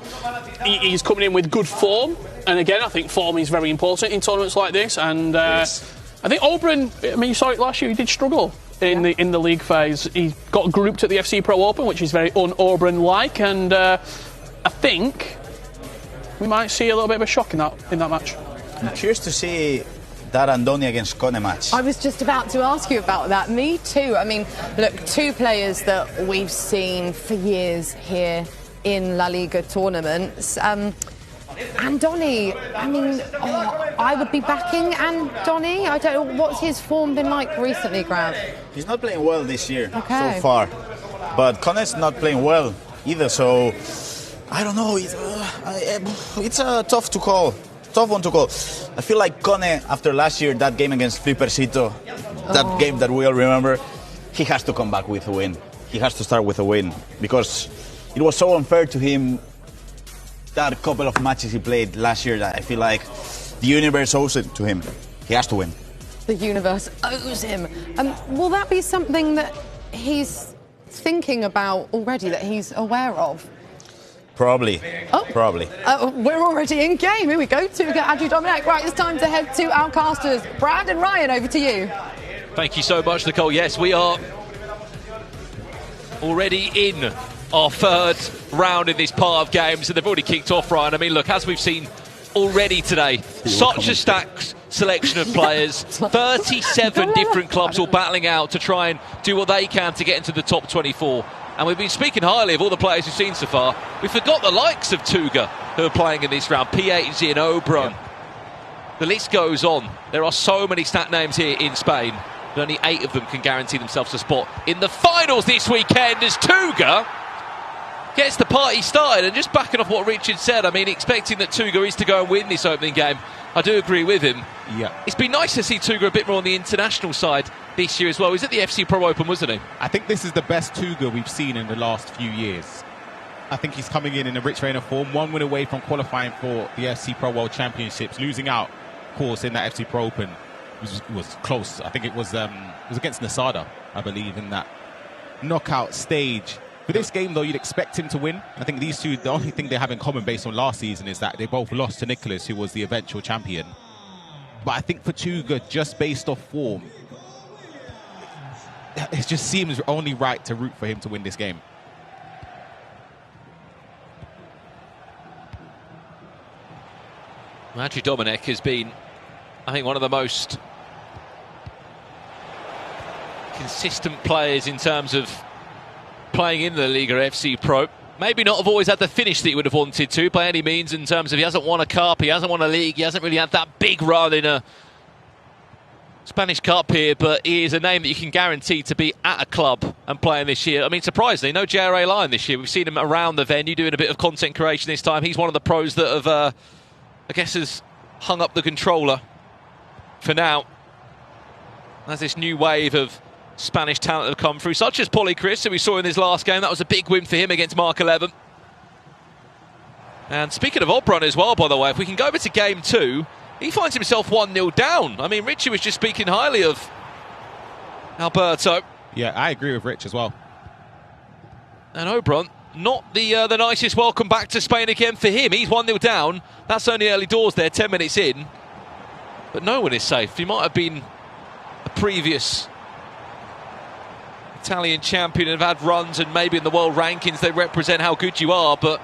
he's coming in with good form. And again, I think form is very important in tournaments like this. And yes. I think Oberon, I mean, you saw it last year, he did struggle in the league phase. He got grouped at the FC Pro Open, which is very un-Oberon-like. And I think we might see a little bit of a shock in that match. I'm curious to see that Andoni against Kone match. I was just about to ask you about that. Me too. I mean, look, 2 players that we've seen for years here in La Liga tournaments. Andoni, I mean, I would be backing Andoni. I don't know, what's his form been like recently, Grav? He's not playing well this year Okay. so far. But Kone's not playing well either, so I don't know. It's a tough one to call. I feel like Kone, after last year, that game against Flippercito, that game that we all remember, he has to come back with a win. He has to start with a win because it was so unfair to him, that couple of matches he played last year, that I feel like the universe owes it to him. He has to win. The universe owes him. Will that be something that he's thinking about already, that he's aware of? Probably. Probably. We're already in game. Here we go. Tuga, Adri Dominic. Right, it's time to head to our casters. Brad and Ryan, over to you. Thank you so much, Nicole. Yes, we are already in our 3rd round in this part of games, and they've already kicked off, Ryan. I mean, look, as we've seen already today, such a stacked selection of players, 37 different clubs all battling out to try and do what they can to get into the top 24. And we've been speaking highly of all the players we've seen so far. We forgot the likes of Tuga, who are playing in this round, PhD and Oberon. The list goes on. There are so many stat names here in Spain, but only 8 of them can guarantee themselves a spot in the finals this weekend as Tuga gets the party started. And just backing off what Richard said, I mean, expecting that Tuga is to go and win this opening game, I do agree with him. Yeah. It's been nice to see Tuga a bit more on the international side this year as well. He was at the FC Pro Open, wasn't he? I think this is the best Tuga we've seen in the last few years. I think he's coming in a rich vein of form. 1 win away from qualifying for the FC Pro World Championships, losing out, of course, in that FC Pro Open. It was close. I think it was against Nasada. I believe, in that knockout stage. For this game, though, you'd expect him to win. I think these two, the only thing they have in common based on last season is that they both lost to Nicholas, who was the eventual champion. But I think for Tuga, just based off form, it just seems only right to root for him to win this game. Andrew Dominic has been, I think, one of the most consistent players in terms of playing in the LALIGA FC Pro. Maybe not have always had the finish that he would have wanted to by any means, in terms of he hasn't won a cup, he hasn't won a league, he hasn't really had that big run in a Spanish Cup here, but he is a name that you can guarantee to be at a club and playing this year. I mean, surprisingly, no JRA line this year. We've seen him around the venue doing a bit of content creation this time. He's one of the pros that have, I guess, has hung up the controller for now. As this new wave of Spanish talent have come through, such as Polly Chris, who we saw in his last game. That was a big win for him against Mark 11. And speaking of Obron as well, by the way, if we can go over to game 2, he finds himself 1-0 down. I mean, Richie was just speaking highly of Alberto. Yeah, I agree with Rich as well. And Obron, not the nicest welcome back to Spain again for him. He's 1-0 down. That's only early doors there, 10 minutes in. But no one is safe. He might have been a previous Italian champion and have had runs, and maybe in the world rankings they represent how good you are. But,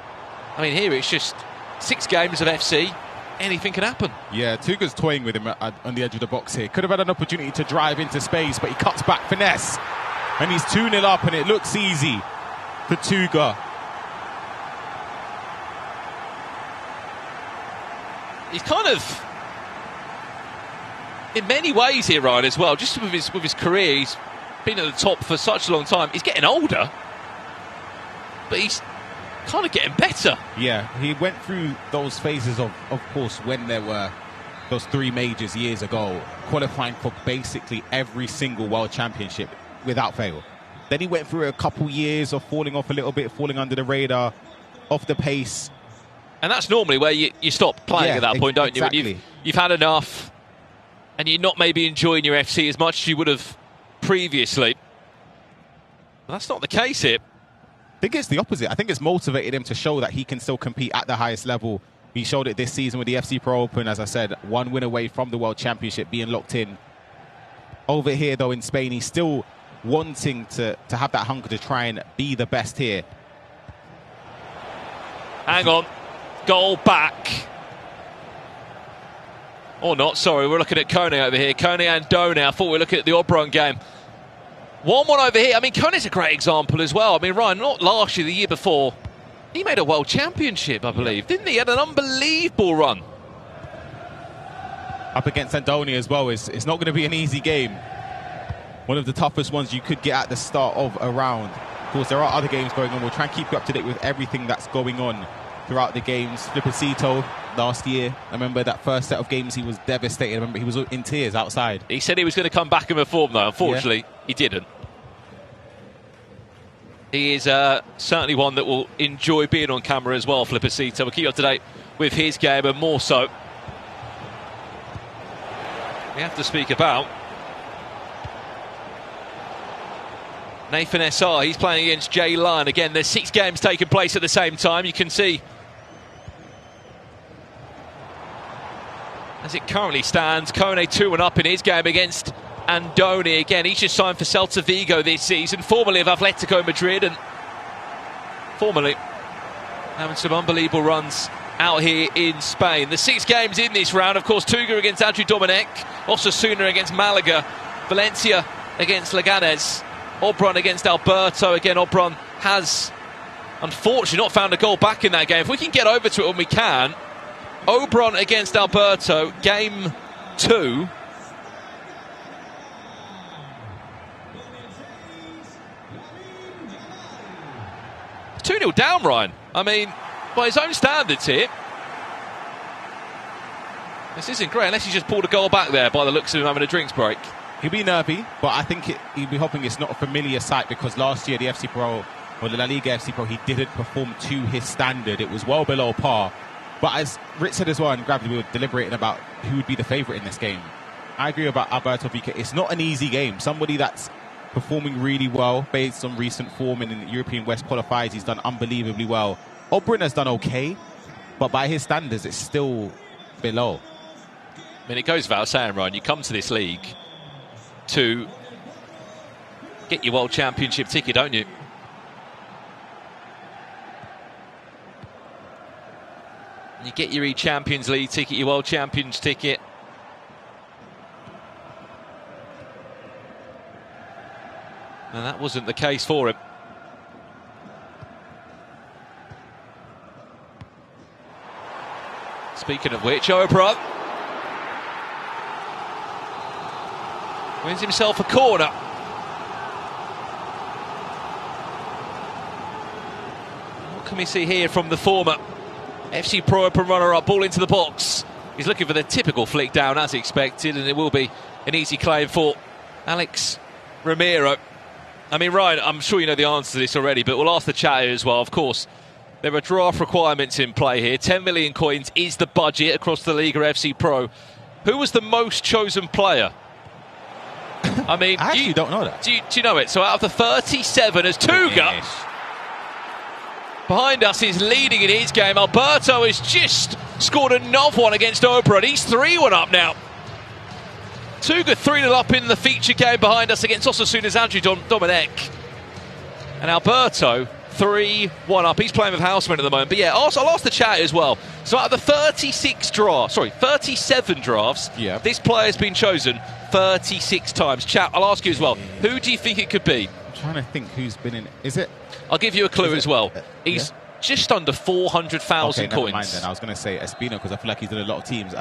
I mean, here it's just 6 games of FC. Anything can happen. Yeah, Tuga's toying with him on the edge of the box here. Could have had an opportunity to drive into space, but he cuts back, finesse. And he's 2-0 up, and it looks easy for Tuga. He's kind of, in many ways here, Ryan, as well, just with his career, he's been at the top for such a long time. He's getting older, but he's kind of getting better. Yeah, he went through those phases of course, when there were those 3 majors years ago, qualifying for basically every single world championship without fail. Then he went through a couple years of falling off a little bit, falling under the radar, off the pace. And that's normally where you stop playing at that point, don't you? Exactly. When you've had enough, and you're not maybe enjoying your FC as much as you would have previously. But that's not the case here. I think it's the opposite. I think it's motivated him to show that he can still compete at the highest level. He showed it this season with the FC Pro Open, as I said, 1 win away from the World Championship, being locked in. Over here, though, in Spain, he's still wanting to have that hunger to try and be the best here. Hang on. Goal back. Or not, sorry, we're looking at Kone over here. Kone and Done. I thought we were looking at the Obron game. 1-1 over here. I mean, Kone's a great example as well. I mean, Ryan, not last year, the year before, he made a world championship, I believe, didn't he? He had an unbelievable run. Up against Andoni as well. It's not going to be an easy game. One of the toughest ones you could get at the start of a round. Of course, there are other games going on. We'll try and keep you up to date with everything that's going on throughout the games. Flippercito last year, I remember that first set of games, he was devastated. I remember he was in tears outside. He said he was going to come back in form, though. Unfortunately, he didn't. He is certainly one that will enjoy being on camera as well, Flippercito. We'll keep you up to date with his game, and more so, we have to speak about Nathan SR. He's playing against Jay Lyon. Again, there's 6 games taking place at the same time. You can see, as it currently stands, Kone 2-1 up in his game against Andoni. Again, he's just signed for Celta Vigo this season, formerly of Atletico Madrid, and formerly having some unbelievable runs out here in Spain. The 6 games in this round, of course, Tuga against Andrew Dominic, Osasuna against Malaga, Valencia against Leganés, Obron against Alberto. Again, Obron has unfortunately not found a goal back in that game. If we can get over to it when we can, Obron against Alberto, game 2. It's 2-0 down, Ryan. I mean, by his own standards here, this isn't great, unless he just pulled a goal back there by the looks of him having a drinks break. He'll be nervy, but I think he'll be hoping it's not a familiar sight, because last year the FC Pro, or the LALIGA FC Pro, he didn't perform to his standard. It was well below par. But as Rich said as well, and Gravity, we were deliberating about who would be the favourite in this game. I agree about Alberto Vica. It's not an easy game. Somebody that's performing really well based on recent form in the European West qualifiers. He's done unbelievably well. Obrun has done okay, but by his standards, it's still below. I mean, it goes without saying, Ryan, you come to this league to get your World Championship ticket, don't you? You get your Champions League ticket, your World Champions ticket. And that wasn't the case for him. Speaking of which, Obrun wins himself a corner. What can we see here from the former FC Pro Open runner-up? Ball into the box. He's looking for the typical flick down as expected, and it will be an easy claim for Alex Romero. I mean, Ryan, I'm sure you know the answer to this already, but we'll ask the chat here as well. Of course, there are draft requirements in play here. 10 million coins is the budget across the Liga FC Pro. Who was the most chosen player? I mean, I actually don't know that. Do you know it? So out of the 37, as Tuga behind us is leading in his game. Alberto has just scored another one against Obrun. He's 3-1 up now. Tuga 3-0 up in the feature game behind us against Osasuna's Andrew Domenech. And Alberto 3-1 up. He's playing with Houseman at the moment. But yeah, I'll ask the chat as well. So out of the 37 drafts, this player has been chosen 36 times. Chat, I'll ask you as well. Who do you think it could be? I'm trying to think who's been in. Is it? I'll give you a clue as well. He's just under 400,000 coins. Never mind then. I was going to say Espino because I feel like he's in a lot of teams.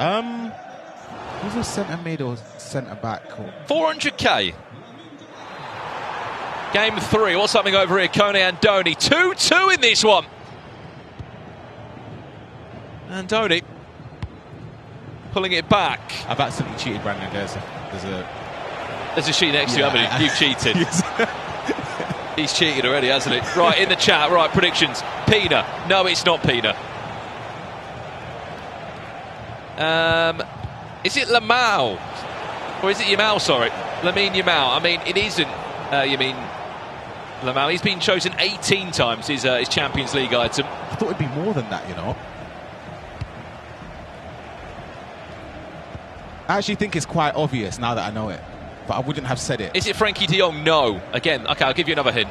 Who's a centre mid or centre back? 400k. Game 3. What's happening over here? Kone Andoni. 2-2 in this one. Andoni pulling it back. I've absolutely cheated, Brandon. There's a sheet next to you, haven't you? You've cheated. He's cheated already, hasn't he? Right, in the chat. Right, predictions. Pina. No, it's not Pina. Is it Lamau? Or is it Yamal, sorry? Lamine Yamal. I mean, it isn't Lamau. He's been chosen 18 times, his Champions League item. I thought it'd be more than that, you know. I actually think it's quite obvious now that I know it, but I wouldn't have said it. Is it Frankie de Jong? No. Again, okay, I'll give you another hint.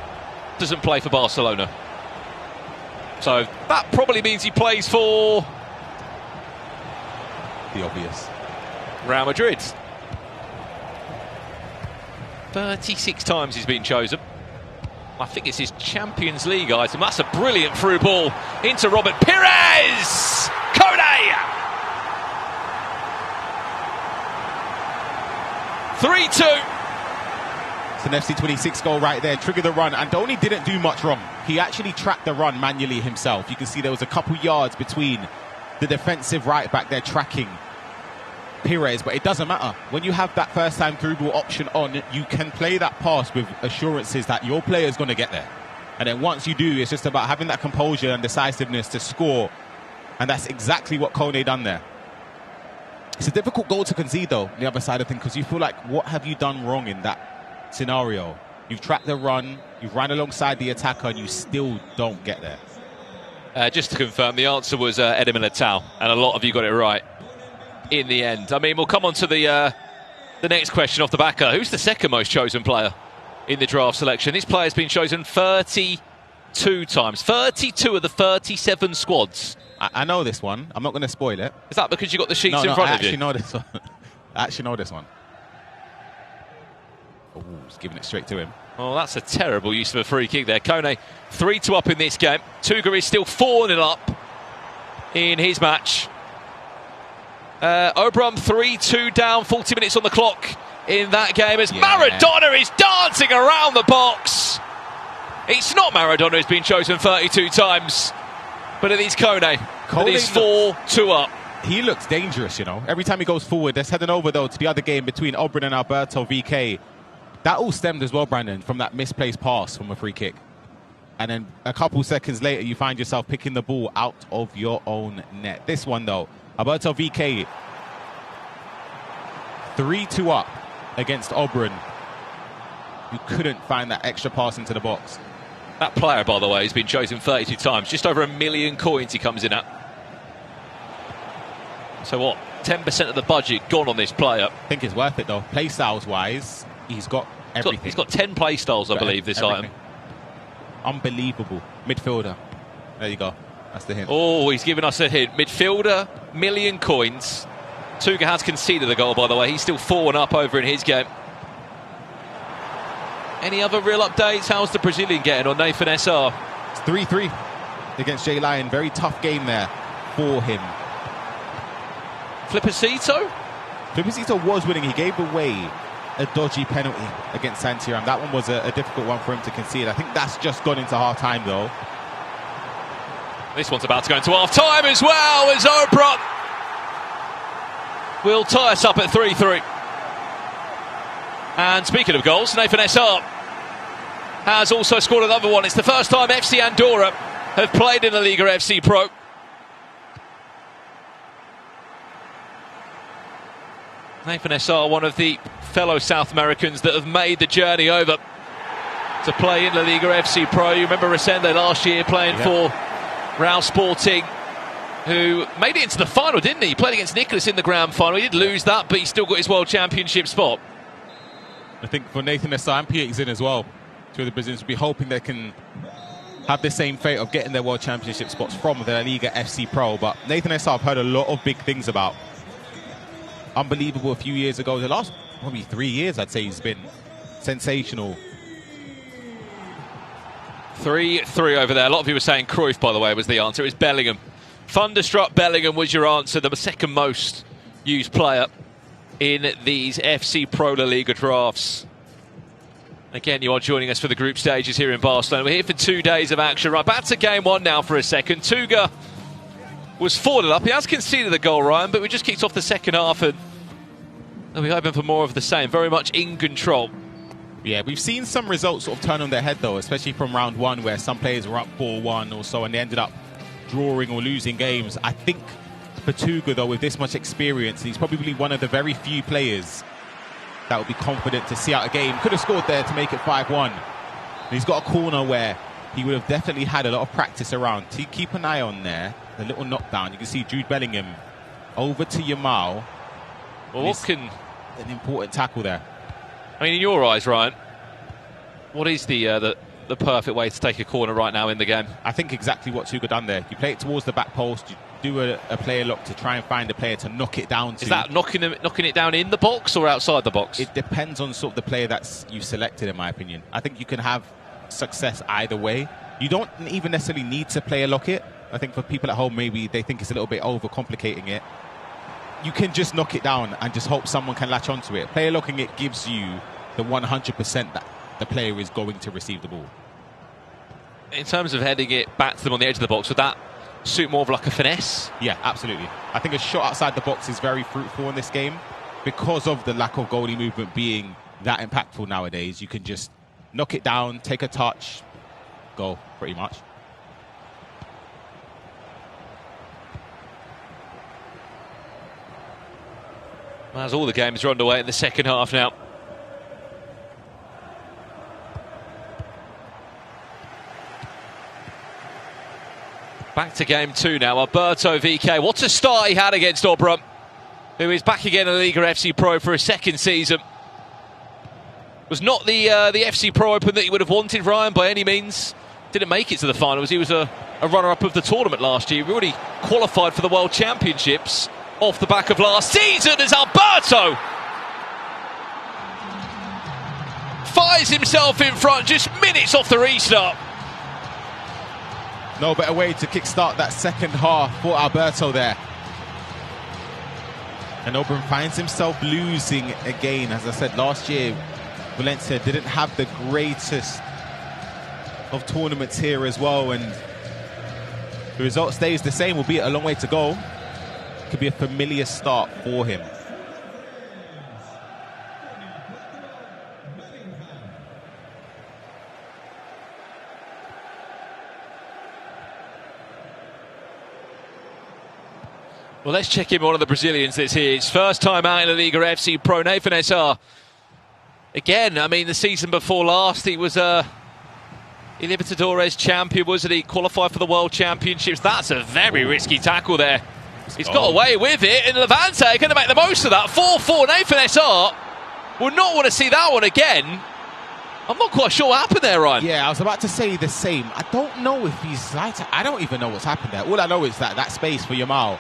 Doesn't play for Barcelona. So that probably means he plays for... the obvious. Real Madrid. 36 times he's been chosen. I think it's his Champions League item. That's a brilliant through ball into Robert Pires! Kone! 3-2. It's an FC26 goal right there. Trigger the run. Andoni didn't do much wrong. He actually tracked the run manually himself. You can see there was a couple yards between the defensive right back there tracking Pires, but it doesn't matter. When you have that first time through ball option on, you can play that pass with assurances that your player is going to get there. And then once you do, it's just about having that composure and decisiveness to score. And that's exactly what Kone done there. It's a difficult goal to concede, though, on the other side of things, because you feel like, what have you done wrong in that scenario? You've tracked the run, you've run alongside the attacker, and you still don't get there. Just to confirm, the answer was Eder Militao, and a lot of you got it right in the end. I mean, we'll come on to the next question off the back. Who's the second most chosen player in the draft selection? This player's been chosen 32 times. 32 of the 37 squads. I know this one. I'm not going to spoil it. Is that because you got the sheets in front of you? I actually know this one. Oh, he's giving it straight to him. Oh, that's a terrible use of a free kick there. Kone 3-2 up in this game. Tuga is still 4-0 up in his match. Obrun 3-2 down, 40 minutes on the clock in that game as Maradona is dancing around the box. It's not Maradona who's been chosen 32 times, but it is Kone. It is 4-2 up. He looks dangerous, you know. Every time he goes forward, let's heading over, though, to the other game between Obrun and Alberto VK. That all stemmed as well, Brandon, from that misplaced pass from a free kick. And then a couple seconds later, you find yourself picking the ball out of your own net. This one, though, Alberto VK 3-2 up against Obrun. who couldn't find that extra pass into the box. That player, by the way, has been chosen 32 times. Just over 1 million coins he comes in at. So what? 10% of the budget gone on this player. I think it's worth it though. Play styles wise, he's got everything. He's got 10 play styles, I believe, this item. Unbelievable. Midfielder. There you go. That's the hint. Oh, he's giving us a hint. Midfielder, 1 million coins. Tuga has conceded the goal, by the way. He's still 4-1 up over in his game. Any other real updates? How's the Brazilian getting on, Nathan SR? It's 3-3 against Jay Lyon. Very tough game there for him. Flippercito? Flippercito was winning. He gave away a dodgy penalty against Santiago. That one was a difficult one for him to concede. I think that's just gone into half-time, though. This one's about to go into half-time as well, as Oprah will tie us up at 3-3. And speaking of goals, Nathan SR has also scored another one. It's the first time FC Andorra have played in the LALIGA FC Pro. Nathan SR, one of the fellow South Americans that have made the journey over to play in LALIGA FC Pro. You remember Resende last year playing for Real Sporting, who made it into the final, didn't he? He played against Nicholas in the grand final. He did lose that, but he still got his World Championship spot. I think for Nathan SR and Piexin as well, two of the Brazilians will be hoping they can have the same fate of getting their World Championship spots from the LALIGA FC Pro. But Nathan SR, I've heard a lot of big things about. Unbelievable a few years ago. The last probably 3 years, I'd say he's been sensational. 3-3 over there. A lot of you were saying Cruyff, by the way, was the answer. It was Bellingham. Thunderstruck Bellingham was your answer. The second most used player in these FC Pro La Liga drafts. Again, you are joining us for the group stages here in Barcelona. We're here for 2 days of action. Right, back to game one now for a second. Tuga was 4-0 up. He has conceded the goal, Ryan, but we just kicked off the second half and we're hoping for more of the same. Very much in control. Yeah, we've seen some results sort of turn on their head, though, especially from round one, where some players were up 4-1 or so, and they ended up drawing or losing games. I think for Tuga, though, with this much experience, he's probably one of the very few players that would be confident to see out a game. Could have scored there to make it 5-1. He's got a corner where he would have definitely had a lot of practice around. So keep an eye on there. The little knockdown. You can see Jude Bellingham over to Yamal. Well, what can... An important tackle there. I mean, in your eyes, Ryan, what is the perfect way to take a corner right now in the game? I think exactly what Tuga done there. You play it towards the back post, you do a player lock to try and find a player to knock it down to. Is that knocking it down in the box or outside the box? It depends on sort of the player that's you selected, in my opinion. I think you can have success either way. You don't even necessarily need to player lock it. I think for people at home, maybe they think it's a little bit overcomplicating it. You can just knock it down and just hope someone can latch onto it. Player locking it gives you the 100% that the player is going to receive the ball. In terms of heading it back to them on the edge of the box, would that suit more of like a finesse? Yeah, absolutely. I think a shot outside the box is very fruitful in this game because of the lack of goalie movement being that impactful nowadays. You can just knock it down, take a touch, go, pretty much. As all the games are underway in the second half now. Back to game two now. Alberto VK. What a start he had against Obram, who is back again in the LALIGA FC Pro for a second season. Was not the FC Pro Open that he would have wanted, Ryan, by any means. Didn't make it to the finals. He was a runner-up of the tournament last year. He already qualified for the World Championships off the back of last season as Alberto fires himself in front just minutes off the restart. No better way to kickstart that second half for Alberto there. And Obram finds himself losing again. As I said, last year Valencia didn't have the greatest of tournaments here as well, and the result stays the same, albeit a long way to go. Could be a familiar start for him. Well, let's check in one of the Brazilians that's here. It's first time out in the LALIGA FC Pro. Nathan SR Again, I mean, the season before last, he was a Libertadores champion, wasn't he? Qualified for the World Championships. That's a very risky tackle there. He's got away with it, and Levante are going to make the most of that. 4-4, Nathan SR will not want to see that one again. I'm not quite sure what happened there, Ryan. Yeah, I was about to say the same. I don't know if he's like, I don't even know what's happened there. All I know is that space for Yamal,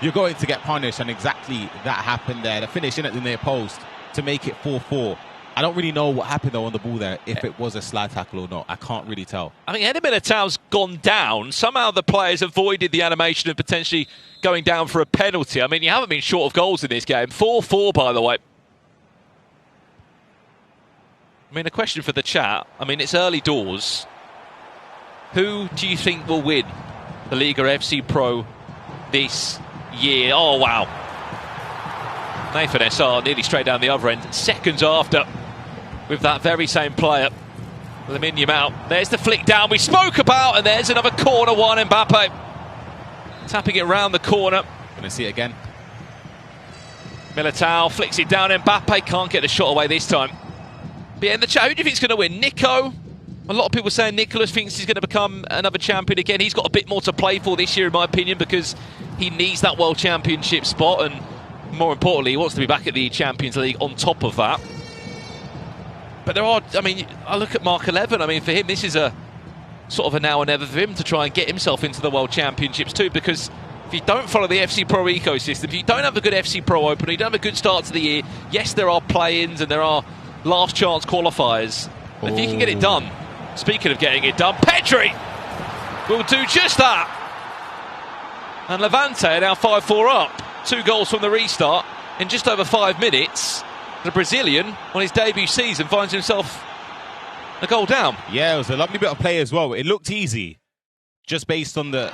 you're going to get punished, and exactly that happened there. The finish in at the near post to make it 4-4. I don't really know what happened though on the ball there, if it was a slide tackle or not. I can't really tell. I think Eder Militao's gone down. Somehow the players avoided the animation of potentially going down for a penalty. I mean, you haven't been short of goals in this game. 4-4, by the way. I mean, a question for the chat. I mean, it's early doors. Who do you think will win the Liga FC Pro this year? Oh, wow. Nathan SR nearly straight down the other end. Seconds after, with that very same player, Lamine Yamal. There's the flick down we spoke about, and there's another corner one. Mbappe tapping it round the corner. Going to see it again. Militao flicks it down. Mbappe can't get the shot away this time. But yeah, in the chat, who do you think is going to win? Nico? A lot of people saying Nicholas thinks he's going to become another champion again. He's got a bit more to play for this year, in my opinion, because he needs that World Championship spot, and more importantly, he wants to be back at the Champions League on top of that. But there are, I mean, I look at Mark 11. I mean, for him, this is a sort of a now or never for him to try and get himself into the World Championships too, because if you don't follow the FC Pro ecosystem, if you don't have a good FC Pro opener, you don't have a good start to the year, yes, there are play-ins and there are last chance qualifiers. If you can get it done, speaking of getting it done, Pedri will do just that. And Levante are now 5-4 up. 2 goals from the restart in just over 5 minutes. The Brazilian, on his debut season, finds himself a goal down. Yeah, it was a lovely bit of play as well. It looked easy, just based on the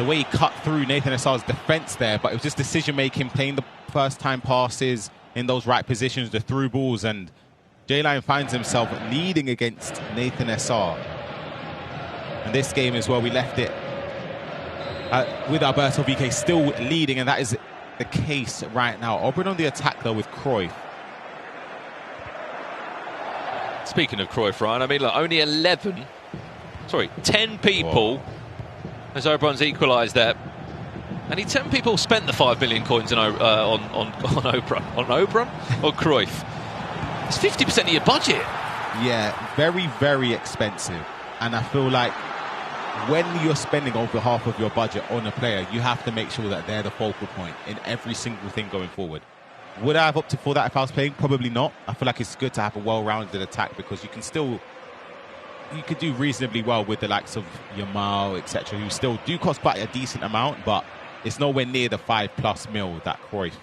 way he cut through Nathan SR's defence there. But it was just decision-making, playing the first-time passes in those right positions, the through balls, and J-Line finds himself leading against Nathan SR. And this game as well, we left it with Alberto VK still leading, and that is the case right now. Oberyn on the attack though with Cruyff. Speaking of Cruyff, Ryan, I mean, look, only 10 people as Oberyn's equalised there. Only 10 people spent the 5 million coins on Cruyff. It's 50% of your budget. Yeah, very, very expensive. And I feel like when you're spending over half of your budget on a player, you have to make sure that they're the focal point in every single thing going forward. Would I have opted for that if I was playing? Probably not. I feel like it's good to have a well-rounded attack, because you could do reasonably well with the likes of Yamal, etc., who still do cost quite a decent amount, but it's nowhere near the 5+ mil that Cruyff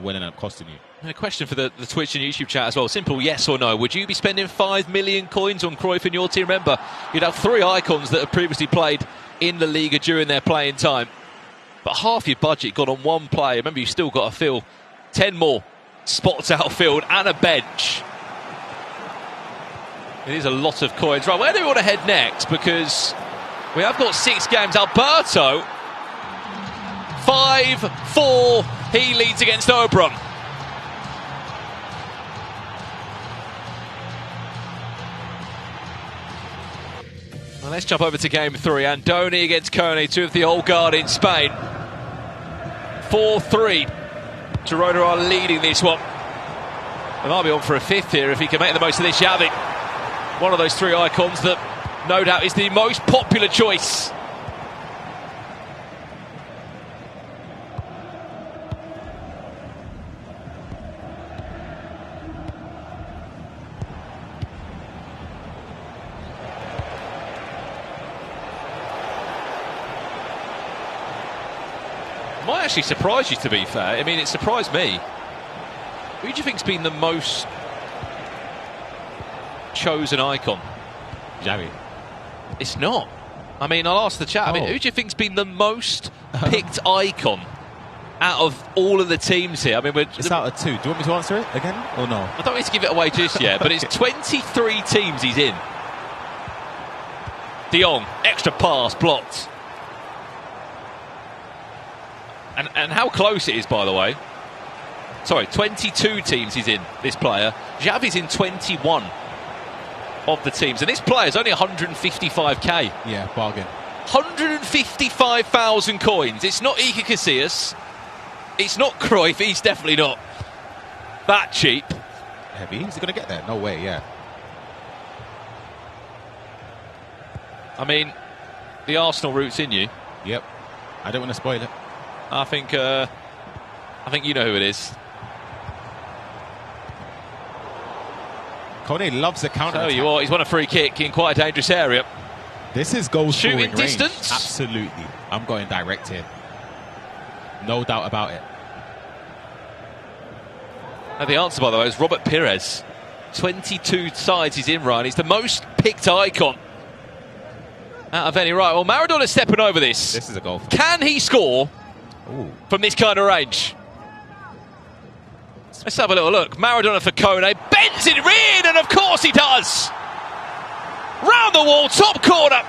will end up costing you. And a question for the Twitch and YouTube chat as well. Simple yes or no. Would you be spending 5 million coins on Cruyff in your team? Remember, you'd have 3 icons that have previously played in La Liga during their playing time. But half your budget gone on one player. Remember, you've still got to fill 10 more spots outfield and a bench. It is a lot of coins. Right, where do we want to head next? Because we have got 6 games. Alberto, 5-4. He leads against Oberyn. Well, let's jump over to game 3. Andoni against Kearney, 2 of the old guard in Spain. 4-3. Girona are leading this one. They might be on for a 5th here if he can make the most of this. Xavi, one of those 3 icons that no doubt is the most popular choice. Might actually surprise you, to be fair. I mean, it surprised me. Who do you think's been the most chosen icon? Xavi. It's not. I mean, I'll ask the chat. I mean, who do you think's been the most picked icon out of all of the teams here? I mean, it's out of 2. Do you want me to answer it again or no? I don't need to give it away just yet, but it's 23 teams he's in. De Jong, extra pass, blocked. And how close it is, by the way. Sorry, 22 teams he's in, this player. Xavi's in 21 of the teams, and this player's only 155k. Yeah, bargain. 155,000 coins. It's not Iker Casillas. It's not Cruyff. He's definitely not that cheap. Heavy. Is he going to get there? No way, yeah. I mean, the Arsenal route's in you. Yep. I don't want to spoil it. I think you know who it is. Kone loves the counter. Tell you what, he's won a free kick in quite a dangerous area. This is goal scoring shooting distance. Absolutely. I'm going direct here. No doubt about it. And the answer, by the way, is Robert Pires. 22 sides he's in, Ryan. He's the most picked icon out of any. Right, well, Maradona's stepping over this. This is a goal. Can he score from this kind of range? Let's have a little look. Maradona for Kone. Bends it in, and of course he does. Round the wall, top corner.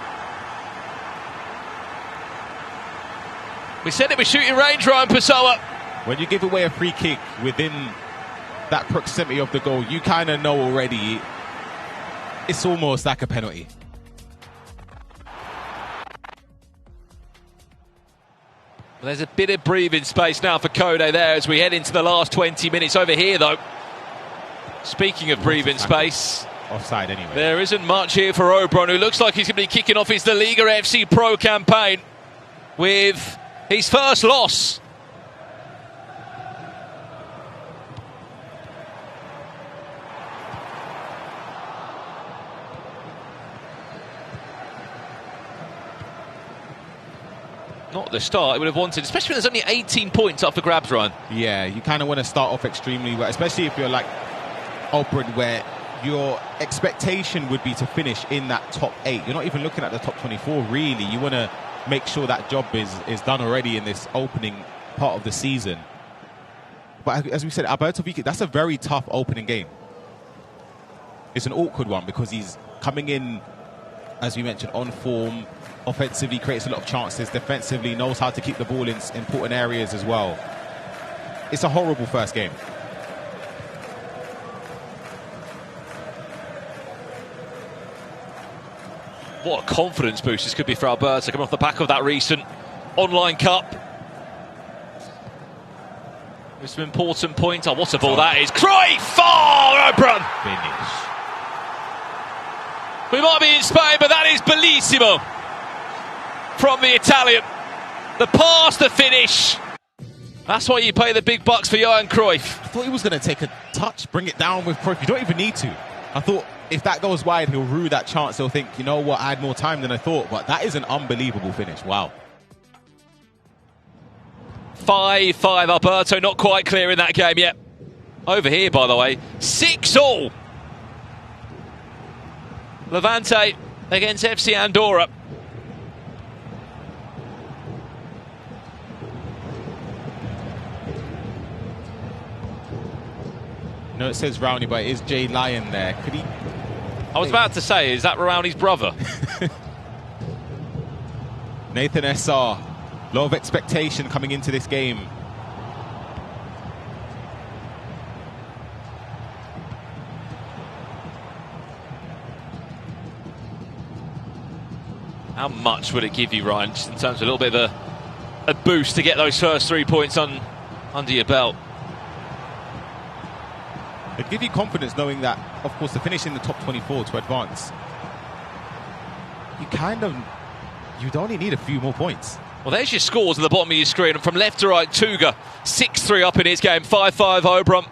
We said it was shooting range, Ryan Pessoa. When you give away a free kick within that proximity of the goal, you kind of know already it's almost like a penalty. Well, there's a bit of breathing space now for Kone there as we head into the last 20 minutes. Over here, though, speaking of breathing space, offside anyway. There isn't much here for Obron, who looks like he's going to be kicking off his LALIGA FC Pro campaign with his first loss. Not the start I would have wanted, especially when there's only 18 points up for grabs, Ryan. Yeah, you kind of want to start off extremely well, especially if you're like Obron, where your expectation would be to finish in that top 8. You're not even looking at the top 24, really. You want to make sure that job is done already in this opening part of the season. But as we said, Alberto Vicky, that's a very tough opening game. It's an awkward one because he's coming in, as we mentioned, on form. Offensively creates a lot of chances. Defensively knows how to keep the ball in important areas as well. It's a horrible first game. What a confidence boost this could be for Alberto, coming off the back of that recent online cup. With some important points. Oh, what a ball that is. Cruyff! Oh, Obron! Finish. We might be in Spain, but that is bellissimo from the Italian. The pass, the finish. That's why you pay the big bucks for Johan Cruyff. I thought he was going to take a touch, bring it down with Cruyff. You don't even need to. I thought if that goes wide, he'll rue that chance. He'll think, you know what, I had more time than I thought. But that is an unbelievable finish. Wow. 5-5. Alberto not quite clear in that game yet. Over here, by the way, 6-all. Levante against FC Andorra. No, it says Rowney, but it is Jay Lyon there. Could he? I was about to say, is that Rowney's brother? Nathan SR. A lot of expectation coming into this game. How much would it give you, Ryan, just in terms of a little bit of a boost to get those first 3 points under your belt? It'd give you confidence knowing that, of course, to finish in the top 24 to advance, you'd only need a few more points. Well, there's your scores at the bottom of your screen. And from left to right, Tuga 6-3 up in his game. 5-5 Obron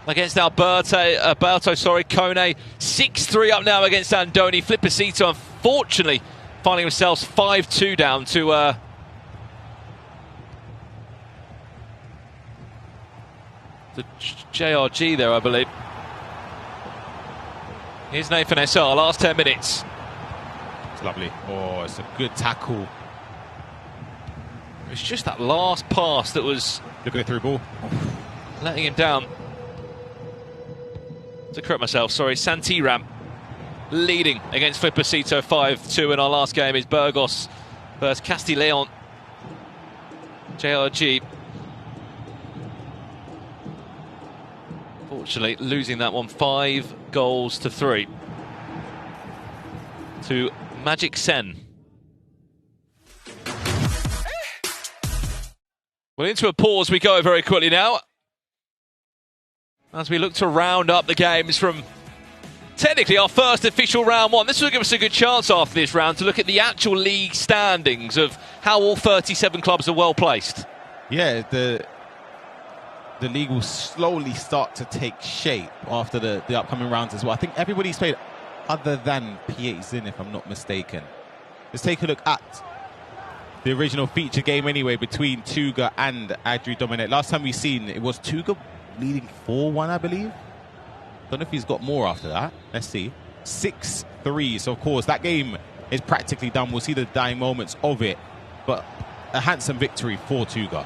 against Alberto, Kone 6-3 up now against Andoni. Flipacito, unfortunately, finding themselves 5-2 down to the JRG there, I believe. Here's Nathan SR, last 10 minutes. It's lovely. Oh, it's a good tackle. It's just that last pass that was... Look at the through ball. Letting him down. To correct myself, sorry, Santiram leading against Flipacito 5-2, and our last game is Burgos versus Castileon. JRG unfortunately, losing that one 5-3 to Magic Sen. Well, into a pause we go very quickly now, as we look to round up the games from technically our first official round one. This will give us a good chance after this round to look at the actual league standings of how all 37 clubs are well placed. Yeah, the league will slowly start to take shape after the upcoming rounds as well. I think everybody's played other than PH if I'm not mistaken. Let's take a look at the original feature game anyway between Tuga and Adri Dominate. Last time we seen it was Tuga leading 4-1, I believe. Don't know if he's got more after that. Let's see. 6-3. So of course that game is practically done. We'll see the dying moments of it, but a handsome victory for Tuga.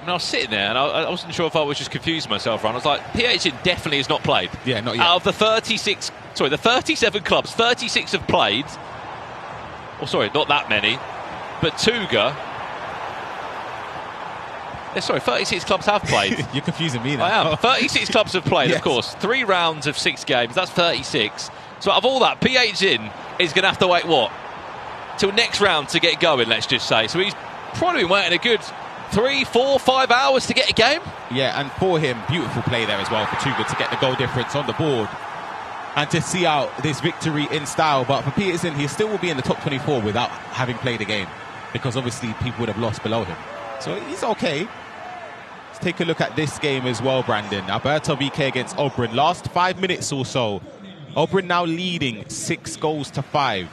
And I was sitting there and I wasn't sure if I was just confusing myself, Ron. I was like, PH definitely has not played. Yeah, not yet. Out of the 37 clubs, 36 have played. Oh, sorry, not that many. But Tuga... 36 clubs have played. You're confusing me now. I am. 36 clubs have played, Yes. of course. 3 rounds of 6 games. That's 36. So out of all that, PH is going to have to wait, what? Till next round to get going, let's just say. So he's probably been waiting a good 3, 4, 5 hours to get a game. Yeah, and for him, beautiful play there as well for Tuga to get the goal difference on the board and to see out this victory in style. But for Peterson, he still will be in the top 24 without having played a game, because obviously people would have lost below him. So he's okay. Let's take a look at this game as well, Brandon. Alberto VK against Oberyn. Last 5 minutes or so. Oberyn now leading 6-5.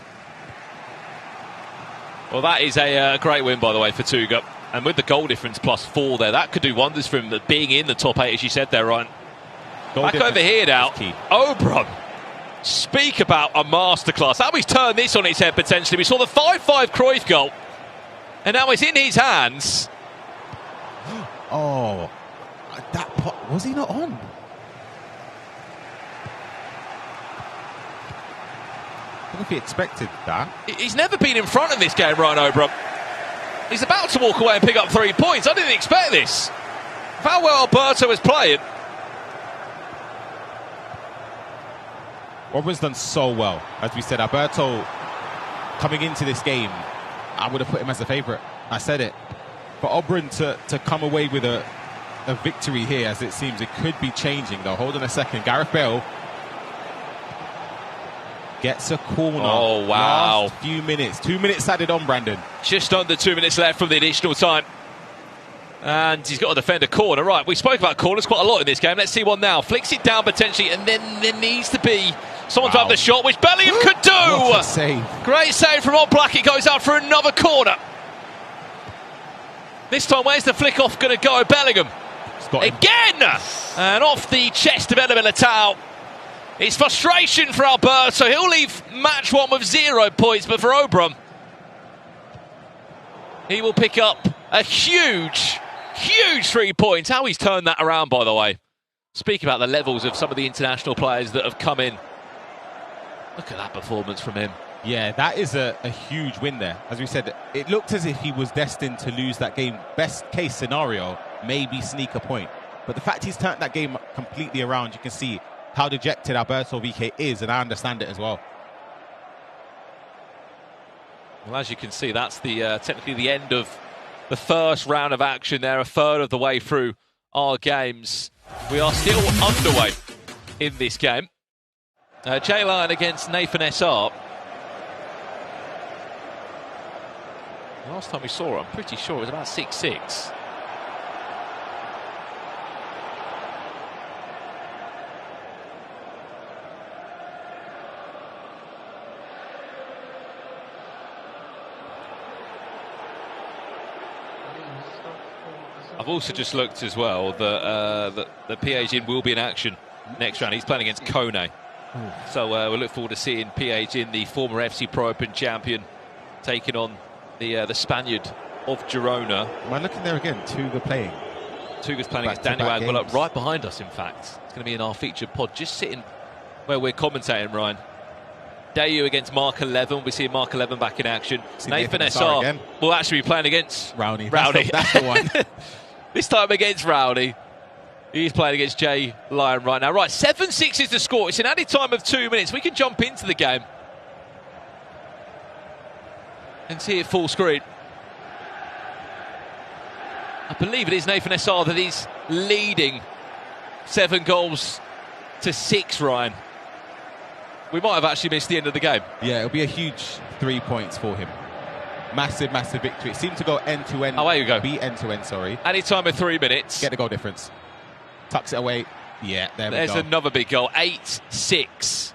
Well, that is a great win, by the way, for Tuga. And with the goal difference +4 there, that could do wonders for him, being in the top 8, as you said there, Ryan. Back over here now. Oberyn. Speak about a masterclass. How he's turned this on its head, potentially. We saw the 5-5 Cruyff goal. And now it's in his hands. Oh, that pot, was he not on? I don't know if he expected that. He's never been in front of this game, Ryan Oberyn. He's about to walk away and pick up 3 points. I didn't expect this. How well Alberto is playing. Oberyn's done so well. As we said, Alberto coming into this game, I would have put him as a favourite. I said it. For Oberyn to come away with a victory here, as it seems it could be changing though. Hold on a second. Gareth Bale gets a corner. Oh, wow. Last few minutes. 2 minutes added on, Brandon. Just under 2 minutes left from the additional time. And he's got to defend a corner. Right, we spoke about corners quite a lot in this game. Let's see one now. Flicks it down potentially, and then there needs to be someone to have the shot, which Bellingham could do. What a save. Great save from Oblak. It goes out for another corner. This time, where's the flick off going to go? Bellingham. Again! And off the chest of Eder Militao. It's frustration for Alberto. He'll leave match one with 0 points, but for Oberyn, he will pick up a huge 3 points. How he's turned that around, by the way. Speak about the levels of some of the international players that have come in. Look at that performance from him. Yeah, that is a huge win there. As we said, it looked as if he was destined to lose that game. Best case scenario, maybe sneak a point. But the fact he's turned that game completely around, you can see how dejected Alberto VK is, and I understand it as well. Well, as you can see, that's the technically the end of the first round of action there, a third of the way through our games. We are still underway in this game. J-Lion against Nathan SR. Last time we saw it, I'm pretty sure it was about 6-6. I've also just looked as well that the PH will be in action next round. He's playing against Kone. So we'll look forward to seeing PH, the former FC Pro Open champion, taking on the Spaniard of Girona. Am I looking there again? Tuga playing. Tuga's playing against Daniel Aguilar, right behind us, in fact. It's going to be in our featured pod, just sitting where we're commentating, Ryan. Dayu against Mark 11. We see Mark 11 back in action. Nathan SR will actually be playing against Rowdy. Rowdy. That's the one. This time against Rowdy. He's playing against Jay Lyon right now. Right, 7-6 is the score. It's an added time of 2 minutes. We can jump into the game and see it full screen. I believe it is Nathan Essar that is leading 7-6, Ryan. We might have actually missed the end of the game. Yeah, it'll be a huge 3 points for him. Massive, massive victory. It seemed to go end-to-end. Oh, there you go. Be end-to-end, sorry. Added time of 3 minutes. Get the goal difference. Tucks it away. Yeah, There's another big goal. 8-6.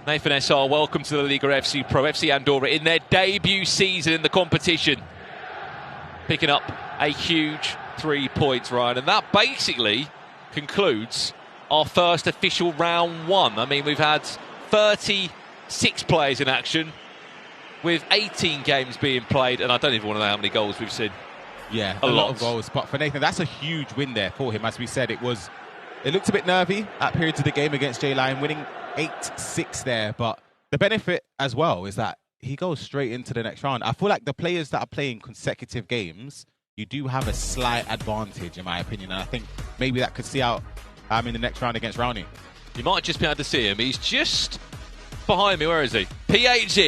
Nathan Essar, welcome to the LALIGA FC Pro. FC Andorra in their debut season in the competition. Picking up a huge 3 points, Ryan. And that basically concludes our first official round 1. I mean, we've had 36 players in action with 18 games being played, and I don't even want to know how many goals we've seen. Yeah, a lot of goals. But for Nathan, that's a huge win there for him. As we said, it looked a bit nervy at periods of the game against Jay Lyon, winning 8-6 there. But the benefit as well is that he goes straight into the next round. I feel like the players that are playing consecutive games, you do have a slight advantage, in my opinion. And I think maybe that could see out in the next round against Rowney. You might just be able to see him. He's just behind me. Where is he? PH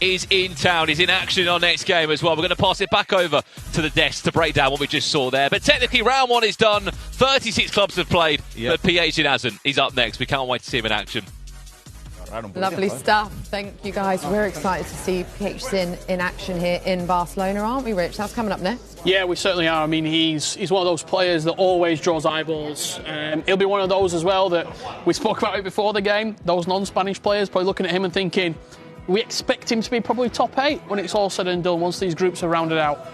is in town. He's in action in our next game as well. We're going to pass it back over to the desk to break down what we just saw there. But technically, round 1 is done. 36 clubs have played, but PH hasn't. He's up next. We can't wait to see him in action. Lovely stuff. Thank you, guys. We're excited to see PH in action here in Barcelona, aren't we, Rich? That's coming up next. Yeah, we certainly are. I mean, he's one of those players that always draws eyeballs. He'll be one of those as well that we spoke about it before the game. Those non-Spanish players probably looking at him and thinking, we expect him to be probably top 8 when it's all said and done, once these groups are rounded out.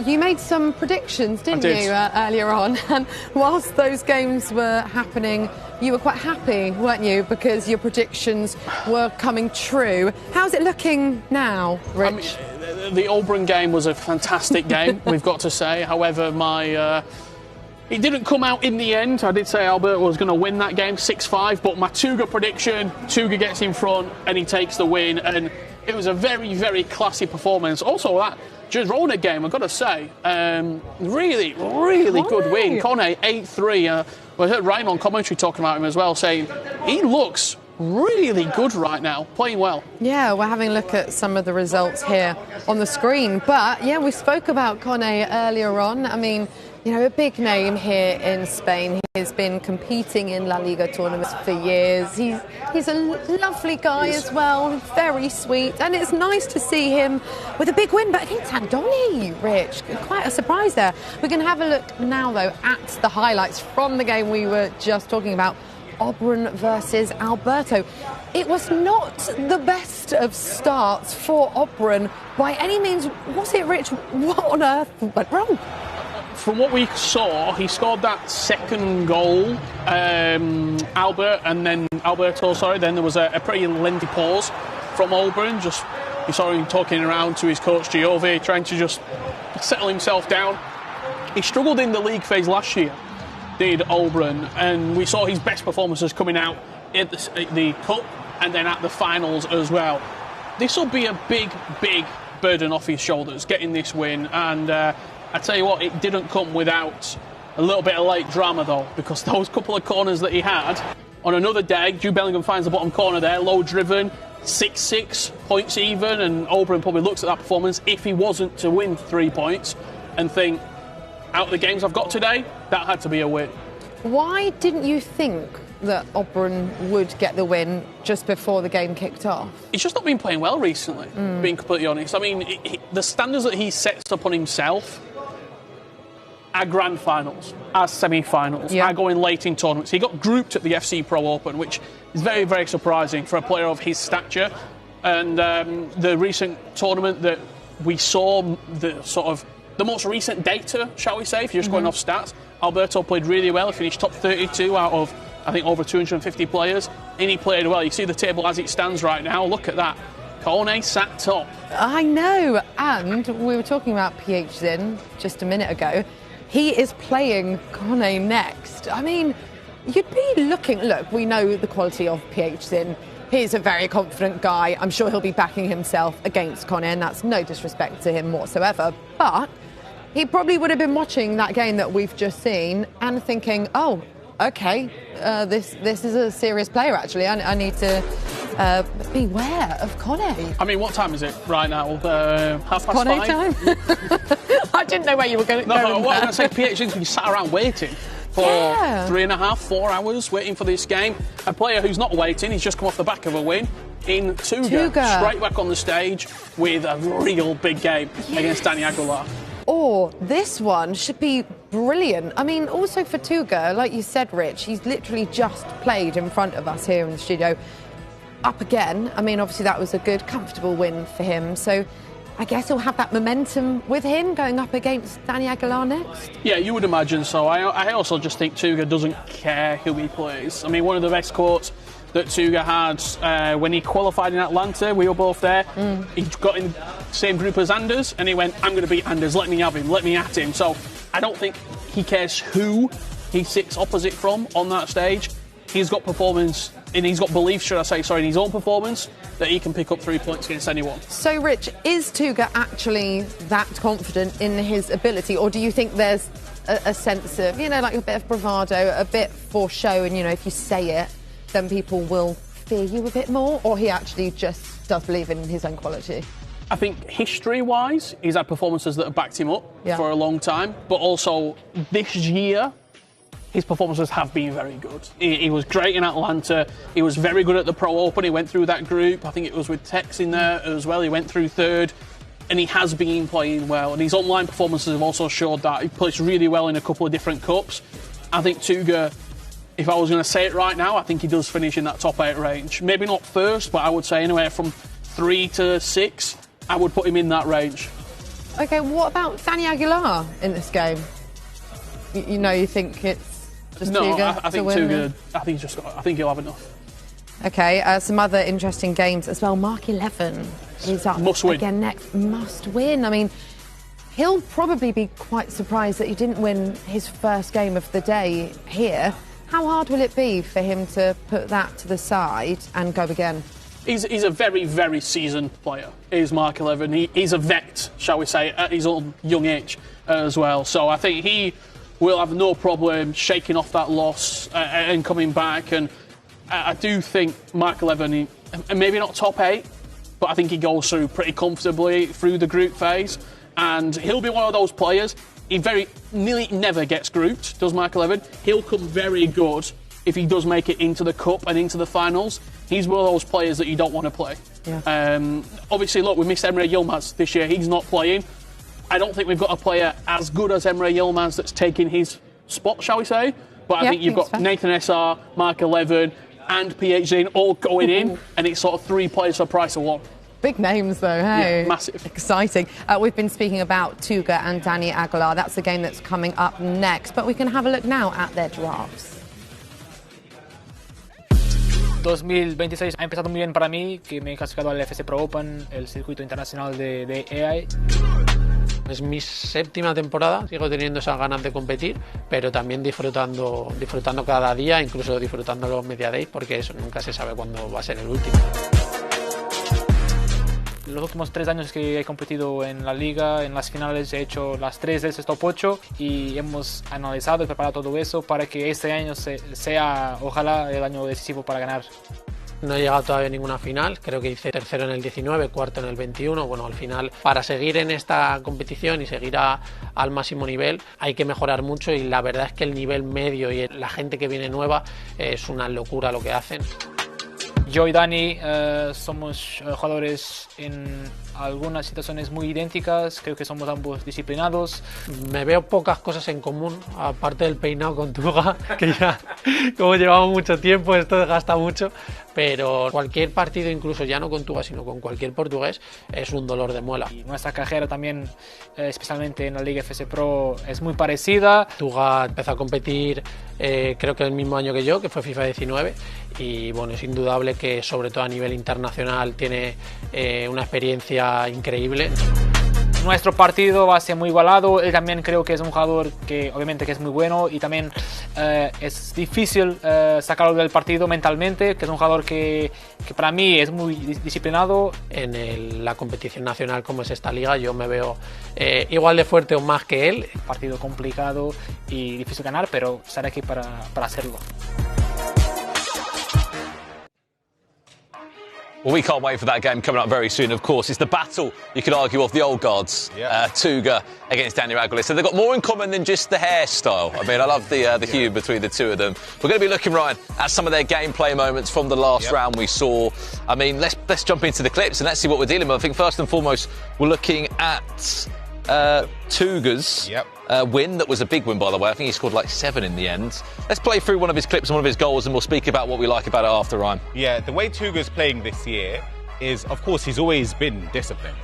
You made some predictions, didn't you, earlier on? And whilst those games were happening, you were quite happy, weren't you? Because your predictions were coming true. How's it looking now, Rich? I mean, the Oberon game was a fantastic game, we've got to say. However, it didn't come out in the end. I did say Alberto was going to win that game 6-5, but my Tuga prediction, Tuga gets in front and he takes the win. And it was a very, very classy performance. Also, that Girona game, I've got to say, really, really good win. Kone 8-3. We heard Ryan on commentary talking about him as well, saying he looks really good right now, playing well. Yeah, we're having a look at some of the results here on the screen. But, yeah, we spoke about Kone earlier on. I mean, you know, a big name here in Spain. He's been competing in La Liga tournaments for years. He's a lovely guy as well, very sweet. And it's nice to see him with a big win, but against Andoni, Rich. Quite a surprise there. We're going to have a look now, though, at the highlights from the game we were just talking about. Oberon versus Alberto. It was not the best of starts for Oberon by any means, was it, Rich? What on earth went wrong? From what we saw, he scored that second goal, Alberto, then there was a pretty lengthy pause from Oberon. You saw him talking around to his coach Giove, trying to just settle himself down. He struggled in the league phase last year, did Oberon, and we saw his best performances coming out at the Cup and then at the finals as well. This will be a big, big burden off his shoulders, getting this win, and I tell you what, it didn't come without a little bit of late drama, though, because those couple of corners that he had, on another day, Jude Bellingham finds the bottom corner there, low driven, 6-6, points even, and Oberon probably looks at that performance, if he wasn't to win 3 points, and think, out of the games I've got today, that had to be a win. Why didn't you think that Oberon would get the win just before the game kicked off? He's just not been playing well recently, being completely honest. I mean, the standards that he sets upon himself are grand finals, are semi-finals, are going late in tournaments. He got grouped at the FC Pro Open, which is very, very surprising for a player of his stature. And the recent tournament that we saw, the most recent data, shall we say, if you're just going off stats, Alberto played really well. He finished top 32 out of, I think, over 250 players. And he played well. You see the table as it stands right now. Look at that. Kone sat top. I know. And we were talking about PH Zin just a minute ago. He is playing Kone next. I mean, you'd be looking... Look, we know the quality of PH Zin. He's a very confident guy. I'm sure he'll be backing himself against Kone, and that's no disrespect to him whatsoever. But he probably would have been watching that game that we've just seen and thinking, oh, okay, this is a serious player, actually. I need to beware of Kone. I mean, what time is it right now? 5:30? Kone time? I didn't know where you were going. No, what I say, PH's been sat around waiting for 3.5, 4 hours waiting for this game. A player who's not waiting, he's just come off the back of a win in Tuga. Straight back on the stage with a real big game against Danny Aguilar. Or this one should be brilliant. I mean, also for Tuga, like you said, Rich, he's literally just played in front of us here in the studio. Up again. I mean, obviously that was a good, comfortable win for him. So I guess he'll have that momentum with him going up against Danny Aguilar next. Yeah, you would imagine so. I also just think Tuga doesn't care who he plays. I mean, one of the best quotes that Tuga had when he qualified in Atlanta, we were both there. He got in the same group as Anders and he went, I'm going to beat Anders, let me have him, let me at him. So I don't think he cares who he sits opposite from on that stage. He's got performance, and he's got belief, should I say, in his own performance, that he can pick up 3 points against anyone. So, Rich, is Tuga actually that confident in his ability, or do you think there's a sense of, like a bit of bravado, a bit for show, and, if you say it, then people will fear you a bit more, or he actually just does believe in his own quality? I think history-wise, he's had performances that have backed him up for a long time, but also this year, his performances have been very good. He was great in Atlanta. He was very good at the Pro Open. He went through that group. I think it was with Tex in there as well. He went through third. And he has been playing well. And his online performances have also showed that. He plays really well in a couple of different cups. I think Tuga, if I was going to say it right now, I think he does finish in that top 8 range. Maybe not first, but I would say anywhere from 3 to 6, I would put him in that range. OK, what about Danny Aguilar in this game? You think it's just Tuga? I think Tuga. I think he'll have enough. OK, some other interesting games as well. Mark 11 is up again next. Must win. I mean, he'll probably be quite surprised that he didn't win his first game of the day here. How hard will it be for him to put that to the side and go again? He's a very, very seasoned player. He's Mark 11. He's a vet, shall we say, at his own young age as well. So I think he will have no problem shaking off that loss and coming back. And I do think Mark 11, maybe not top 8, but I think he goes through pretty comfortably through the group phase. And he'll be one of those players. He nearly never gets grouped, does Mark 11. He'll come very good if he does make it into the cup and into the finals. He's one of those players that you don't want to play. Yeah. Obviously, look, we missed Emre Yilmaz this year. He's not playing. I don't think we've got a player as good as Emre Yilmaz that's taking his spot, shall we say. But I think you've got Nathan SR, Mark 11 and PHZ all going in, and it's sort of 3 players for the price of 1. Big names, though, hey? Yeah, massive. Exciting. We've been speaking about Tuga and Danny Aguilar. That's the game that's coming up next. But we can have a look now at their drafts. 2026 ha empezado muy bien para mí, que me he clasificado al FC Pro Open, el circuito internacional de AI. Es mi 7ª temporada, sigo teniendo esas ganas de competir, pero también disfrutando cada día, incluso disfrutando los media days, porque eso nunca se sabe cuándo va a ser el último. Los últimos 3 años que he competido en la liga, en las finales he hecho las 3 veces top 8 y hemos analizado y preparado todo eso para que este año sea, ojalá, el año decisivo para ganar. No he llegado todavía a ninguna final, creo que hice tercero en el 19, cuarto en el 21. Bueno, al final, para seguir en esta competición y seguir al máximo nivel, hay que mejorar mucho y la verdad es que el nivel medio y la gente que viene nueva es una locura lo que hacen. Yo y Dani somos jugadores en algunas situaciones muy idénticas, creo que somos ambos disciplinados. Me veo pocas cosas en común, aparte del peinado con Tuga, que ya como llevamos mucho tiempo, esto desgasta mucho, pero cualquier partido, incluso ya no con Tuga, sino con cualquier portugués, es un dolor de muela. Y nuestra carrera también, especialmente en la Liga FC Pro, es muy parecida. Tuga empezó a competir creo que el mismo año que yo, que fue FIFA 19, y bueno, es indudable que sobre todo a nivel internacional tiene una experiencia increíble. nuestro partido va a ser muy igualado. Él también creo que es un jugador que obviamente que es muy bueno y también es difícil sacarlo del partido mentalmente, que es un jugador que para mí es muy disciplinado. En la competición nacional como es esta liga yo me veo igual de fuerte o más que él. Partido complicado y difícil ganar, pero estaré aquí para hacerlo. Well, we can't wait for that game coming up very soon, of course. It's the battle, you could argue, of the old guards. Tuga against Daniel Aguilar. So they've got more in common than just the hairstyle. I mean, I love the hue between the two of them. We're going to be looking, Ryan, at some of their gameplay moments from the last round we saw. I mean, let's jump into the clips and let's see what we're dealing with. I think first and foremost, we're looking at Tuga's win. That was a big win, by the way. I think he scored like 7 in the end. Let's play through one of his clips and one of his goals and we'll speak about what we like about it after, Ryan. Yeah, the way Tuga's playing this year is, of course, he's always been disciplined.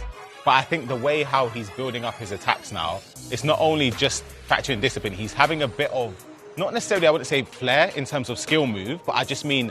But I think the way how he's building up his attacks now, it's not only just factoring discipline, he's having a bit of, not necessarily, I wouldn't say flair in terms of skill move, but I just mean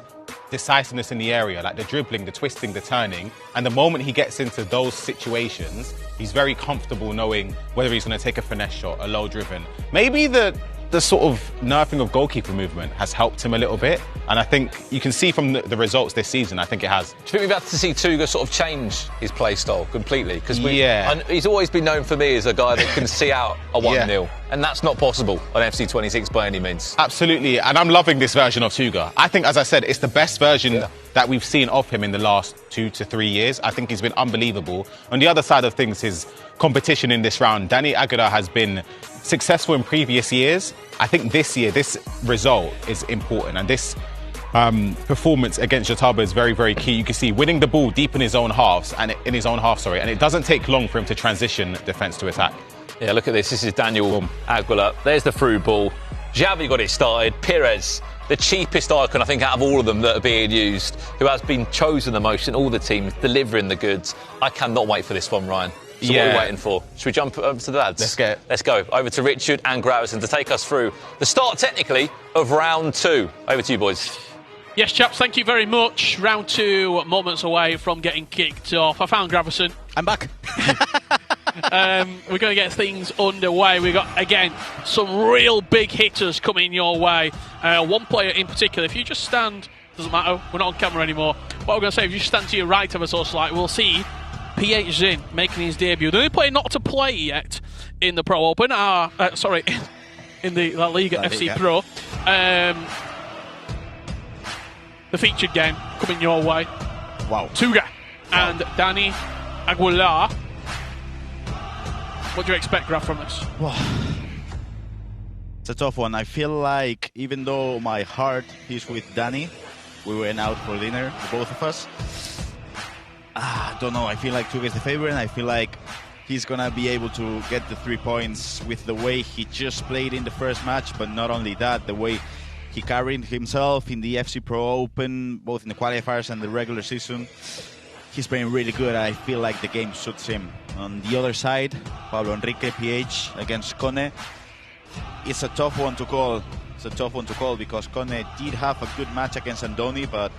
decisiveness in the area, like the dribbling, the twisting, the turning. And the moment he gets into those situations, he's very comfortable knowing whether he's going to take a finesse shot, a low driven. Maybe the sort of nerfing of goalkeeper movement has helped him a little bit. And I think you can see from the results this season, I think it has. Do you think we've had to see Tuga sort of change his play style completely? Because he's always been known for me as a guy that can see out a 1-0. And that's not possible on FC 26 by any means. Absolutely. And I'm loving this version of Tuga. I think, as I said, it's the best version that we've seen of him in the last 2 to 3 years. I think he's been unbelievable. On the other side of things, his competition in this round, Dani Aguilar has been successful in previous years. I think this year, this result is important. And this performance against Jotaba is very, very key. You can see winning the ball deep in his own half, and it doesn't take long for him to transition defence to attack. Yeah, look at this. This is Daniel Aguilar. There's the through ball. Xavi got it started. Pires, the cheapest icon, I think, out of all of them that are being used, who has been chosen the most in all the teams, delivering the goods. I cannot wait for this one, Ryan. So what are we waiting for? Should we jump over to the lads? Let's go. Over to Richard and Gravison to take us through the start, technically, of round 2. Over to you, boys. Yes, chaps, thank you very much. Round 2, moments away from getting kicked off. I found Gravison. I'm back. We're going to get things underway. We've got, again, some real big hitters coming your way. One player in particular, if you just stand, doesn't matter, we're not on camera anymore. What we're going to say, if you stand to your right of us or slightly, we'll see PH Zin making his debut. The only player not to play yet in the Pro Open, in the La Liga FC Pro. The featured game coming your way. Wow. Tuga and Dani Aguilar. What do you expect, Graf, from this? Wow. It's a tough one. I feel like even though my heart is with Dani, we went out for dinner, the both of us. I don't know. I feel like Tuga is the favorite, and I feel like he's going to be able to get the 3 points with the way he just played in the first match, but not only that, the way he carried himself in the FC Pro Open, both in the qualifiers and the regular season. He's playing really good. I feel like the game suits him. On the other side, Pablo Enrique, PH, against Kone. It's a tough one to call. It's a tough one to call because Kone did have a good match against Andoni, but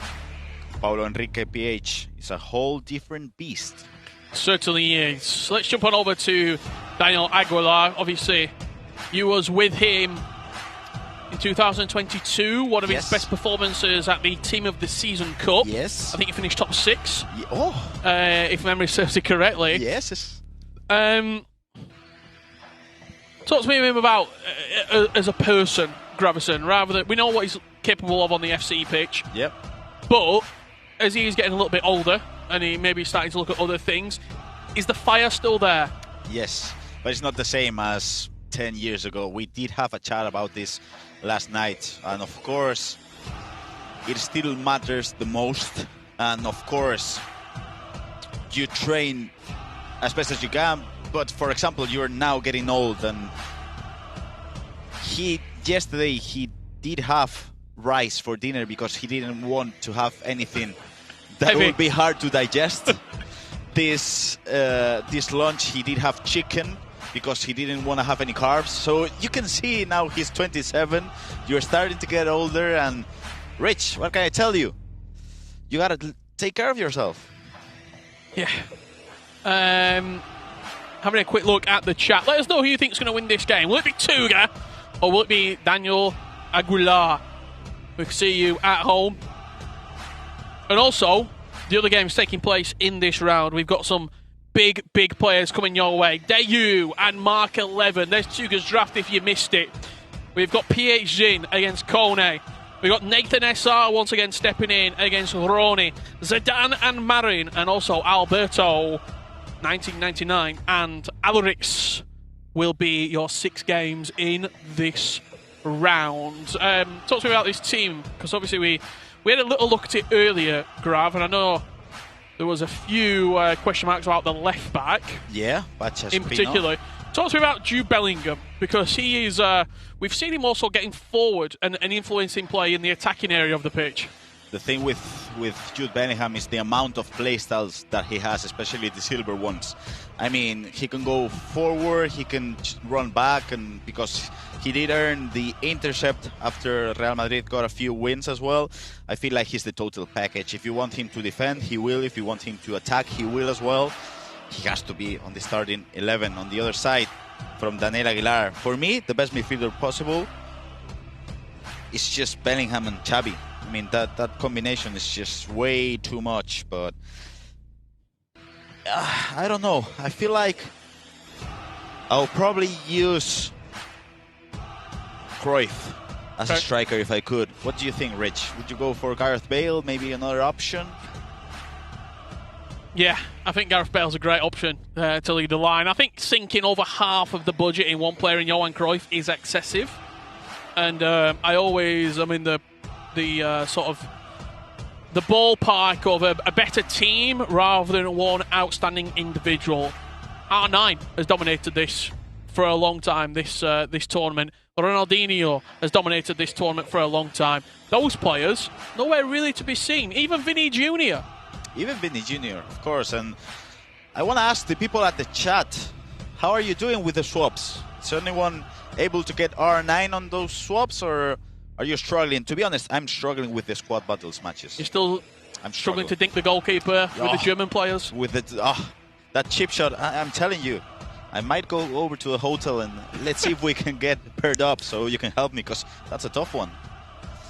Pablo Enrique, PH, is a whole different beast. Certainly is. Let's jump on over to Daniel Aguilar. Obviously, you was with him in 2022, one of his best performances at the Team of the Season Cup. Yes. I think he finished top 6. Oh. If memory serves it correctly. Yes. Talk to me about as a person, Gravison, rather than we know what he's capable of on the FC pitch. Yep. But as he's getting a little bit older and he may be starting to look at other things, is the fire still there? Yes, but it's not the same as 10 years ago. We did have a chat about this last night, and of course it still matters the most, and of course you train as best as you can, but for example you're now getting old, and yesterday he did have rice for dinner because he didn't want to have anything that would be hard to digest. This lunch he did have chicken because he didn't want to have any carbs. So you can see now he's 27. You're starting to get older, and Rich, what can I tell you? You gotta take care of yourself. Yeah. having a quick look at the chat. Let us know who you think is going to win this game. Will it be Tuga or will it be Daniel Aguilar? We can see you at home. And also, the other games taking place in this round. We've got some big players coming your way. Dayu and Mark 11. There's Tuga's draft if you missed it. We've got PH Zin against Kone. We've got Nathan SR once again stepping in against Roni. Zidane and Marin, and also Alberto 1999 and Alrix will be your 6 games in this round. Talk to me about this team, because obviously we had a little look at it earlier, Grav, and I know there was a few question marks about the left back. Yeah, in particular. Talk to me about Jude Bellingham, because he is. We've seen him also getting forward and influencing play in the attacking area of the pitch. The thing with Jude Bellingham is the amount of play styles that he has, especially the silver ones. I mean, he can go forward, he can run back, and because he did earn the intercept after Real Madrid got a few wins as well, I feel like he's the total package. If you want him to defend, he will. If you want him to attack, he will as well. He has to be on the starting 11. On the other side, from Daniel Aguilar, for me, the best midfielder possible is just Bellingham and Xavi. I mean, that combination is just way too much, but I don't know. I feel like I'll probably use Cruyff as a striker if I could. What do you think, Rich? Would you go for Gareth Bale, maybe another option? Yeah, I think Gareth Bale's a great option to lead the line. I think sinking over half of the budget in one player in Johan Cruyff is excessive. And I always am in the sort of the ballpark of a better team rather than one outstanding individual. R9 has dominated this for a long time, this tournament. Ronaldinho has dominated this tournament for a long time. Those players, nowhere really to be seen. Even Vinny Jr. Even Vinny Jr., of course. And I want to ask the people at the chat, how are you doing with the swaps? Is anyone able to get R9 on those swaps, or are you struggling? To be honest, I'm struggling with the squad battles matches. You're still struggling to dink the goalkeeper with the German players? With that chip shot, I'm telling you, I might go over to a hotel and let's see if we can get paired up so you can help me, because that's a tough one.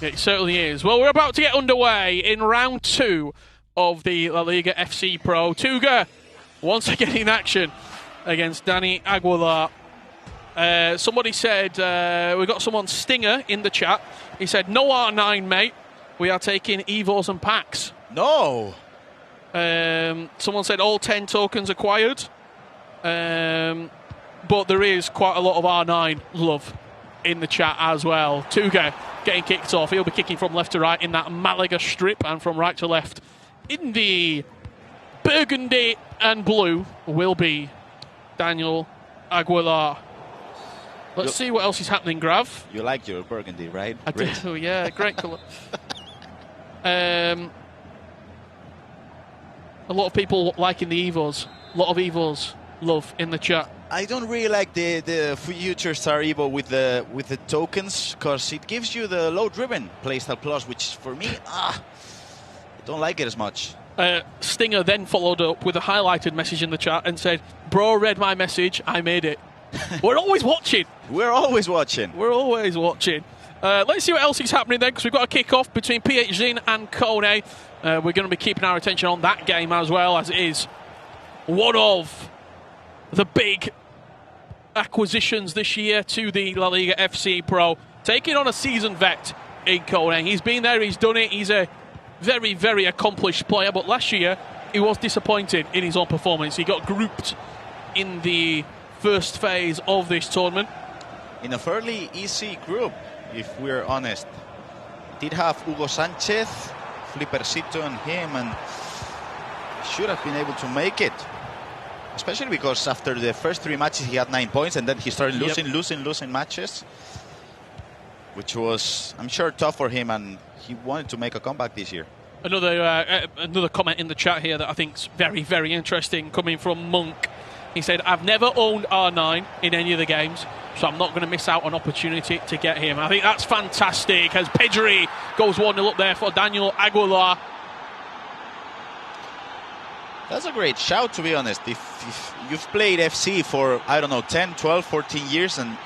Yeah, it certainly is. Well, we're about to get underway in round 2 of the La Liga FC Pro. Tuga once again in action against Dani Aguilar. Somebody said, we got someone Stinger in the chat. He said, no R9, mate. We are taking Evos and packs. No. Someone said all 10 tokens acquired. But there is quite a lot of R9 love in the chat as well. Tuga getting kicked off. He'll be kicking from left to right in that Malaga strip, and from right to left in the burgundy and blue will be Daniel Aguilar. Let's see what else is happening, Grav. You like your burgundy, right? I do, yeah. Great colour. A lot of people liking the Evos. A lot of Evos love in the chat. I don't really like the future Star Evo with the tokens, because it gives you the low-driven playstyle plus, which for me, I don't like it as much. Stinger then followed up with a highlighted message in the chat and said, bro read my message, I made it. We're always watching. We're always watching. We're always watching. Let's see what else is happening then, because we've got a kick-off between PH Zin and Kone. We're going to be keeping our attention on that game as well, as it is one of the big acquisitions this year to the La Liga FC Pro. Taking on a seasoned vet in Kone. He's been there, he's done it. He's a very, very accomplished player, but last year he was disappointed in his own performance. He got grouped in the first phase of this tournament. In a fairly easy group, if we're honest. Did have Hugo Sanchez, Flippercito and him, and should have been able to make it. Especially because after the first 3 matches he had 9 points, and then he started losing matches, which was, I'm sure, tough for him, and he wanted to make a comeback this year. Another comment in the chat here that I think is very, very interesting, coming from Monk. He said, I've never owned R9 in any of the games, so I'm not going to miss out on opportunity to get him. I think that's fantastic, as Pedri goes 1-0 up there for Daniel Aguilar. That's a great shout, to be honest. If you've played FC for, I don't know, 10, 12, 14 years and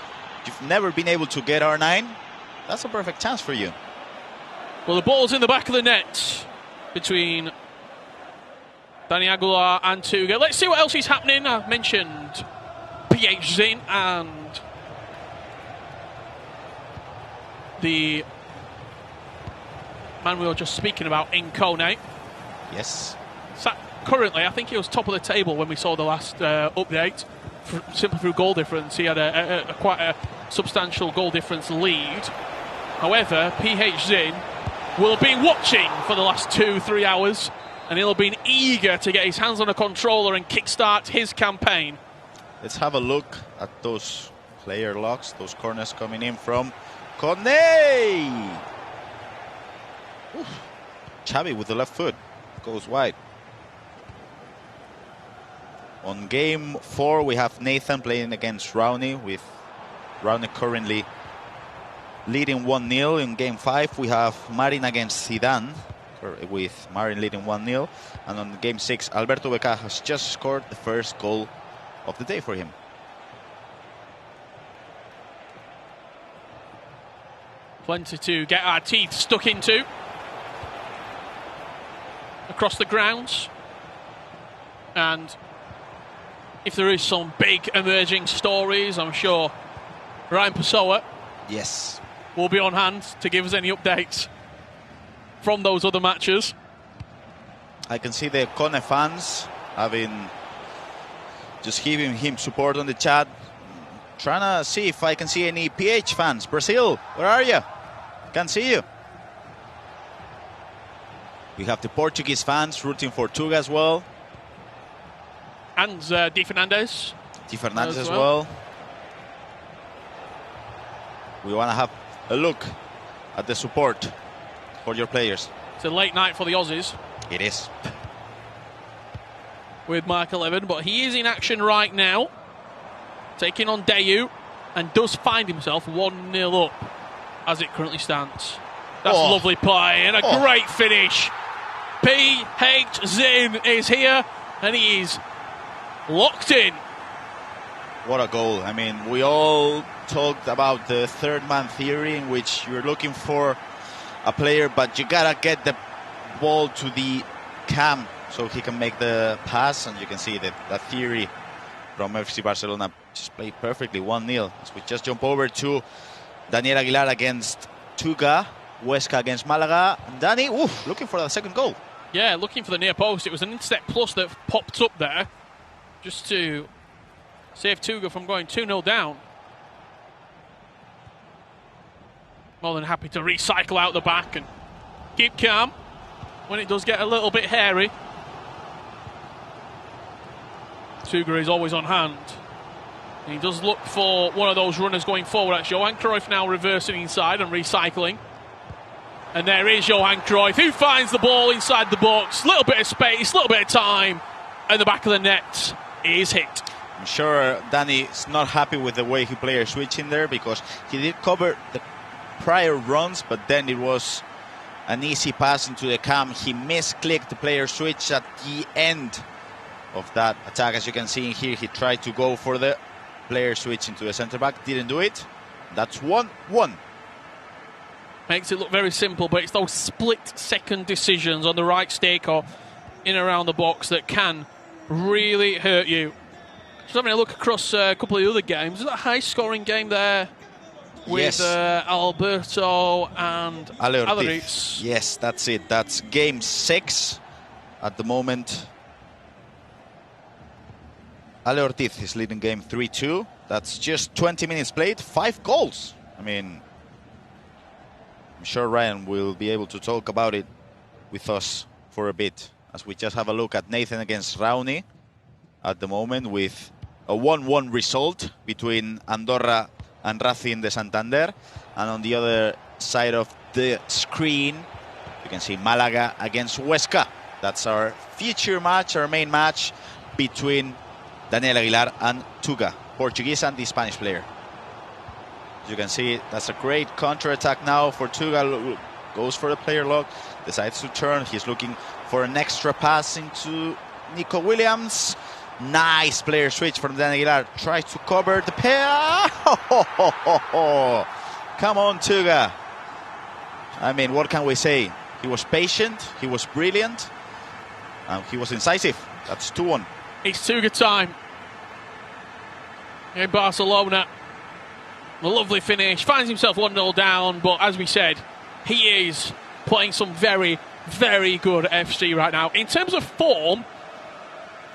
you've never been able to get R9, that's a perfect chance for you. Well, the ball's in the back of the net between Dani Aguilar and Tuga. Let's see what else is happening. I've mentioned PH Zin and the man we were just speaking about in Kone. Yes. Currently, I think he was top of the table when we saw the last update, simply through goal difference. He had quite a substantial goal difference lead. However, PH Zin will have been watching for the last 2-3 hours, and he'll have been eager to get his hands on a controller and kickstart his campaign. Let's have a look at those player locks, those corners coming in from Kone. Xavi with the left foot goes wide. On game 4, we have Nathan playing against Rowney, with Rowney currently leading 1-0. In game 5, we have Marin against Zidane, with Marin leading 1-0. And on game 6, Alberto Beca has just scored the first goal of the day for him. Plenty to get our teeth stuck into across the grounds. And if there is some big emerging stories, I'm sure Ryan Pessoa will be on hand to give us any updates from those other matches. I can see the Kone fans just giving him support on the chat. Trying to see if I can see any PH fans. Brazil, where are you? Can't see you. We have the Portuguese fans rooting for Tuga as well. And Di Fernandez. Di Fernandez as well. We want to have a look at the support for your players. It's a late night for the Aussies. It is. With Mark 11, but he is in action right now, taking on Dayu, and does find himself 1-0 up as it currently stands. That's a lovely play and a great finish. PH Zin is here, and he is locked in. What a goal. I mean, we all talked about the third man theory, in which you're looking for a player, but you gotta get the ball to the cam so he can make the pass. And you can see that that theory from FC Barcelona just played perfectly. 1-0 as we just jump over to Daniel Aguilar against Tuga, Huesca against Malaga. And Dani, looking for the second goal. Yeah, looking for the near post. It was an Intercept Plus that popped up there just to save Tuga from going 2-0 down. More than happy to recycle out the back and keep calm when it does get a little bit hairy. Tuga is always on hand. And he does look for one of those runners going forward. That's Johan Cruyff now reversing inside and recycling. And there is Johan Cruyff, who finds the ball inside the box. Little bit of space, little bit of time, and the back of the net is hit. I'm sure Danny is not happy with the way he played switching there, because he did cover the prior runs, but then it was an easy pass into the cam. He misclicked the player switch at the end of that attack. As you can see in here, he tried to go for the player switch into the centre back, didn't do it. That's 1-1. Makes it look very simple, but it's those split-second decisions on the right stick or in around the box that can really hurt you. Just having a look across a couple of the other games. Is that a high-scoring game there with Alberto and Ale Ortiz? Yes, that's it. That's game 6 at the moment. Ale Ortiz is leading game 3-2. That's just 20 minutes played, 5 goals. I mean, I'm sure Ryan will be able to talk about it with us for a bit, as we just have a look at Nathan against Rowney at the moment, with a 1-1 result between Andorra and Racing de Santander. And on the other side of the screen, you can see Malaga against Huesca. That's our feature match, our main match between Daniel Aguilar and Tuga, Portuguese and the Spanish player. As you can see, that's a great counter-attack now for Tuga. Goes for the player lock, decides to turn. He's looking for an extra pass into Nico Williams. Nice player switch from Dan Aguilar. Tries to cover the pair. Come on, Tuga. I mean, what can we say? He was patient, he was brilliant, and he was incisive. That's 2-1. It's Tuga time in Barcelona. A lovely finish. Finds himself 1-0 down, but as we said, he is playing some very, very good FC right now. In terms of form,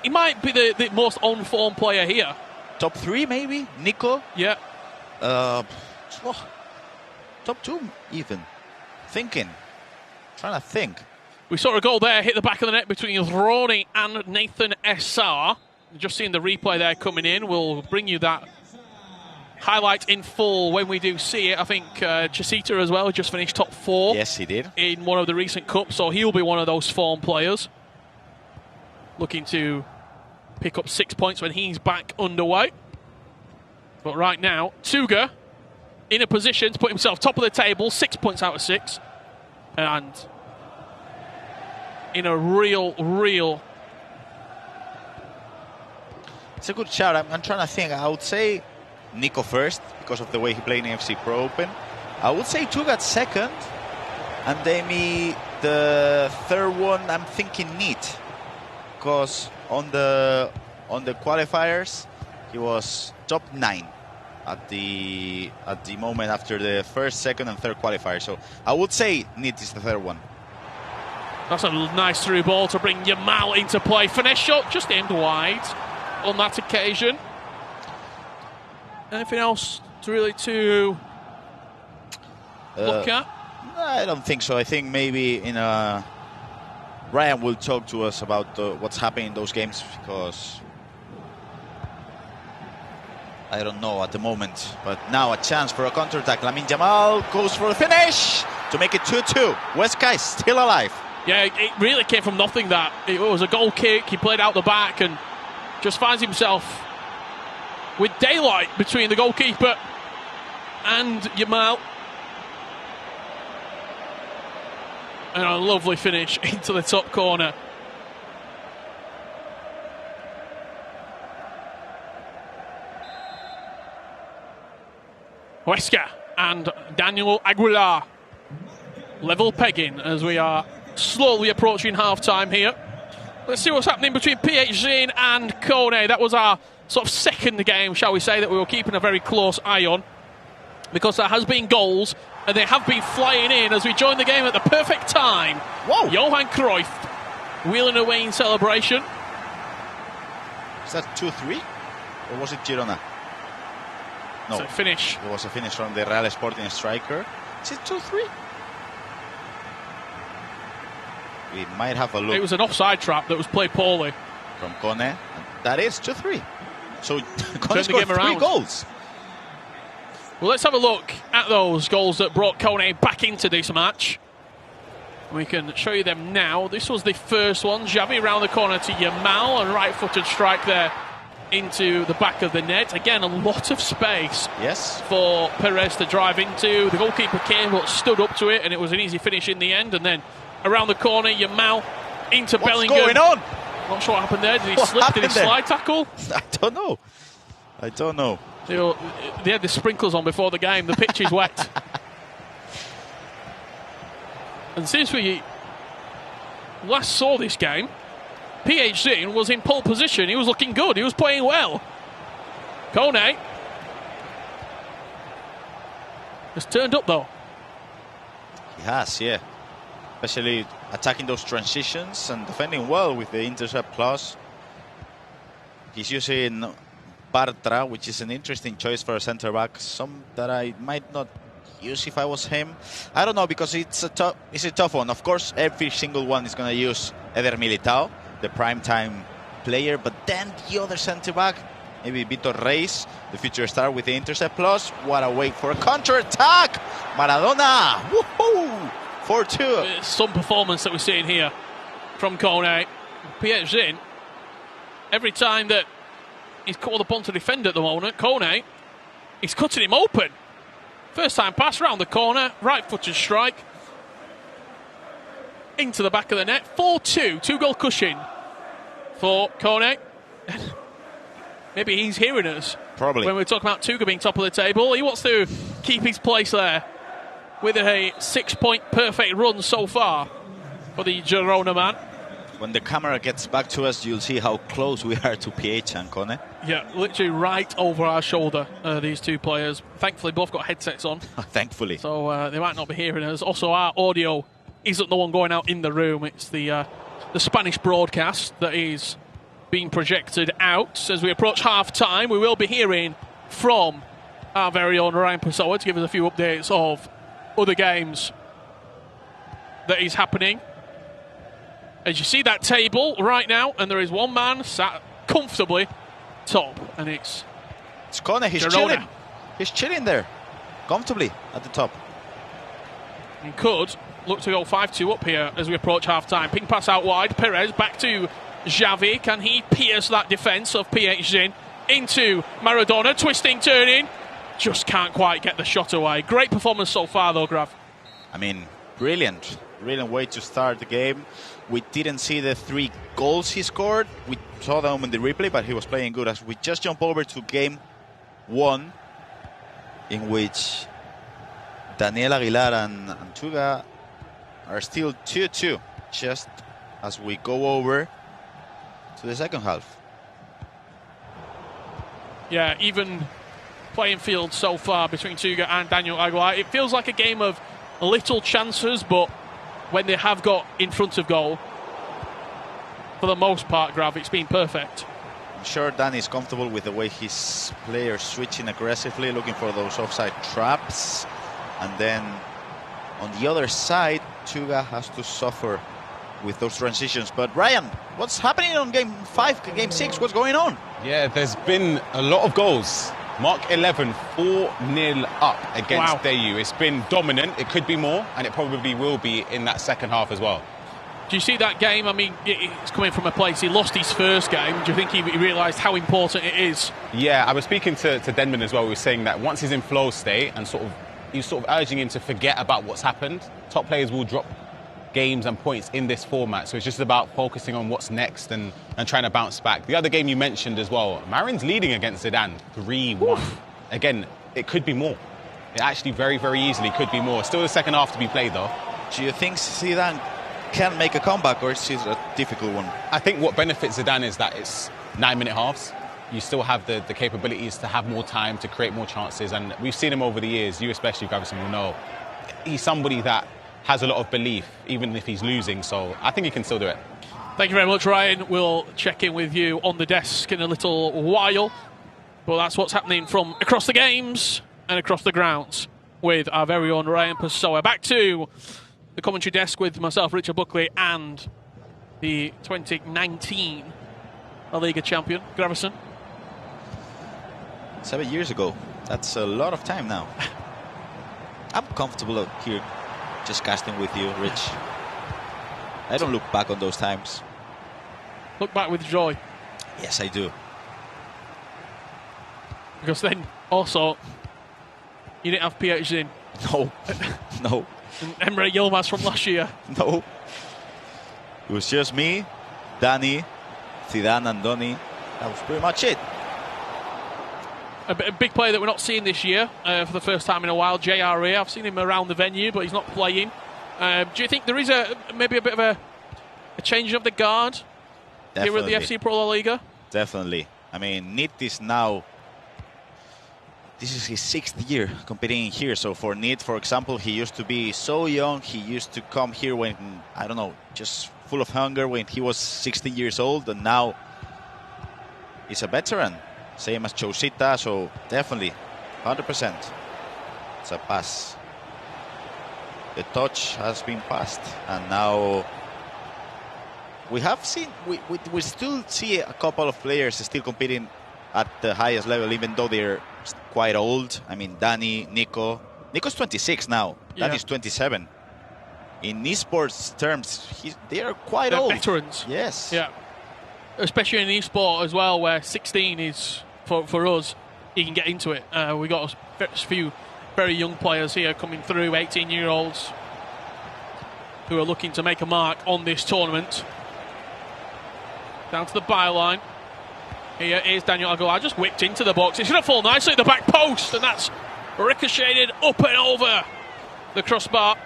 he might be the most on-form player here. Top 3, maybe? Nico? Yeah. Top 2, even. Trying to think. We saw a goal there, hit the back of the net between Ronnie and Nathan Essar. Just seeing the replay there coming in. We'll bring you that highlight in full when we do see it. I think Chesita as well just finished top 4. Yes, he did. In one of the recent cups, so he'll be one of those form players. Looking to pick up 6 points when he's back underway. But right now, Tuga in a position to put himself top of the table, 6 points out of 6. And in a real... It's a good shout. I'm trying to think. I would say Nico first, because of the way he played in FC Pro Open. I would say Tuga second. And maybe the third one, I'm thinking Neat. Because on the qualifiers, he was top 9 at the moment after the first, second, and third qualifier. So I would say Neat is the third one. That's a nice through ball to bring Yamal into play. Finesse shot just aimed wide on that occasion. Anything else to look at? I don't think so. I think maybe Ryan will talk to us about what's happening in those games, because I don't know at the moment. But now a chance for a counter-attack. Lamine Yamal goes for the finish to make it 2-2. Huesca is still alive. Yeah, it really came from nothing. That it was a goal kick. He played out the back and just finds himself with daylight between the goalkeeper and Yamal. And a lovely finish into the top corner. Huesca and Daniel Aguilar level pegging as we are slowly approaching half-time here. Let's see what's happening between PHZ and Kone. That was our sort of second game, shall we say, that we were keeping a very close eye on, because there has been goals and they have been flying in as we join the game at the perfect time. Whoa! Johan Cruyff wheeling away in celebration. Is that 2-3? Or was it Girona? No. It's a finish. It was a finish from the Real Sporting striker. Is it 2-3? We might have a look. It was an offside trap that was played poorly. From Kone. That is 2-3. So Kone Turned the game scored 3 around. goals. Well, let's have a look at those goals that brought Kone back into this match. We can show you them now. This was the first one. Xavi round the corner to Yamal, and right-footed strike there into the back of the net. Again, a lot of space for Perez to drive into. The goalkeeper came but stood up to it, and it was an easy finish in the end. And then around the corner, Yamal into Bellingham. What's going on? Not sure what happened there. Did he slip? Did he slide tackle? I don't know. They had the sprinklers on before the game. The pitch is wet. And since we last saw this game, PHZ was in pole position. He was looking good. He was playing well. Kone has turned up, though. He has, yeah. Especially attacking those transitions and defending well with the intercept clause. He's using Bartra, which is an interesting choice for a centre-back. Some that I might not use if I was him. I don't know, because it's a tough one. Of course, every single one is going to use Eder Militao, the prime-time player. But then the other centre-back, maybe Vitor Reis, the future star with the intercept plus. What a wait for a counter-attack! Maradona! Woohoo! 4-2. Some performance that we're seeing here from Kone. PHZ, every time that he's called upon to defend at the moment, Kone, he's cutting him open. First time pass round the corner, right-footed strike into the back of the net. 4-2, 2-goal cushion for Kone. Maybe he's hearing us. Probably. When we're talking about Tuga being top of the table, he wants to keep his place there with a 6-point perfect run so far for the Girona man. When the camera gets back to us, you'll see how close we are to PH and Kone. Yeah, literally right over our shoulder, these two players. Thankfully, both got headsets on. Thankfully. So they might not be hearing us. Also, our audio isn't the one going out in the room. It's the Spanish broadcast that is being projected out. As we approach half-time, we will be hearing from our very own Ryan Pessoa to give us a few updates of other games that is happening. As you see that table right now, and there is one man sat comfortably top, and it's Kone. He's Girona. chilling. He's chilling there, comfortably at the top. He could look to go 5-2 up here as we approach half-time. Ping pass out wide. Perez back to Xavi. Can he pierce that defence of PH into Maradona? Twisting, turning. Just can't quite get the shot away. Great performance so far, though, Grav. I mean, brilliant. Brilliant way to start the game. We didn't see the 3 goals he scored. We saw them in the replay, but he was playing good. As we just jump over to game 1, in which Daniel Aguilar and Tuga are still 2-2, just as we go over to the second half. Yeah, even playing field so far between Tuga and Daniel Aguilar. It feels like a game of little chances, but when they have got in front of goal, for the most part, Grav, it's been perfect. I'm sure Danny is comfortable with the way his players switching aggressively, looking for those offside traps. And then on the other side, Tuga has to suffer with those transitions. But Ryan, what's happening on game 5, game 6? What's going on? Yeah, there's been a lot of goals. Mark 11, 4-0 up against Daewoo. It's been dominant. It could be more, and it probably will be in that second half as well. Do you see that game? I mean, it's coming from a place he lost his first game. Do you think he realised how important it is? Yeah, I was speaking to Denman as well. We were saying that once he's in flow state and he's sort of urging him to forget about what's happened. Top players will drop games and points in this format, so it's just about focusing on what's next and trying to bounce back. The other game you mentioned as well, Marin's leading against Zidane 3-1. Again, it could be more. It actually very, very easily could be more. Still the second half to be played though. Do you think Zidane can make a comeback, or is it a difficult one? I think what benefits Zidane is that it's 9-minute halves. You still have the capabilities to have more time, to create more chances, and we've seen him over the years. You especially, Gravison, will know. He's somebody that has a lot of belief, even if he's losing, so I think he can still do it. Thank you very much, Ryan. We'll check in with you on the desk in a little while. But that's what's happening from across the games and across the grounds with our very own Ryan Pessoa. Back to the commentary desk with myself, Richard Buckley, and the 2019 La Liga champion, Gravison. 7 years ago. That's a lot of time now. I'm comfortable here just casting with you, Rich. I don't look back on those times. Look back with joy. Yes, I do. Because then, also, you didn't have PH in. No. No. And Emre Yilmaz from last year. No. It was just me, Danny, Zidane and Donny. That was pretty much it. A big player that we're not seeing this year for the first time in a while, JRA. I've seen him around the venue, but he's not playing. Do you think there is maybe a bit of a changing of the guard here at the FC Pro La Liga? Definitely. I mean, Nit is now... This is his 6th year competing here. So for Nit, for example, he used to be so young. He used to come here when, I don't know, just full of hunger when he was 16 years old. And now he's a veteran. Same as Chosita, so definitely, 100%. It's a pass. The touch has been passed, and now we have seen, we still see a couple of players still competing at the highest level, even though they're quite old. I mean, Danny, Nico. Nico's 26 now. Yeah. Danny's 27. In esports terms, they are quite old. Veterans. Yes. Yeah. Especially in esport as well, where 16 is, for us, you can get into it. We got a few very young players here coming through, 18-year-olds, who are looking to make a mark on this tournament. Down to the byline. Here is Daniel Aguilar, just whipped into the box. It's going to fall nicely at the back post, and that's ricocheted up and over the crossbar.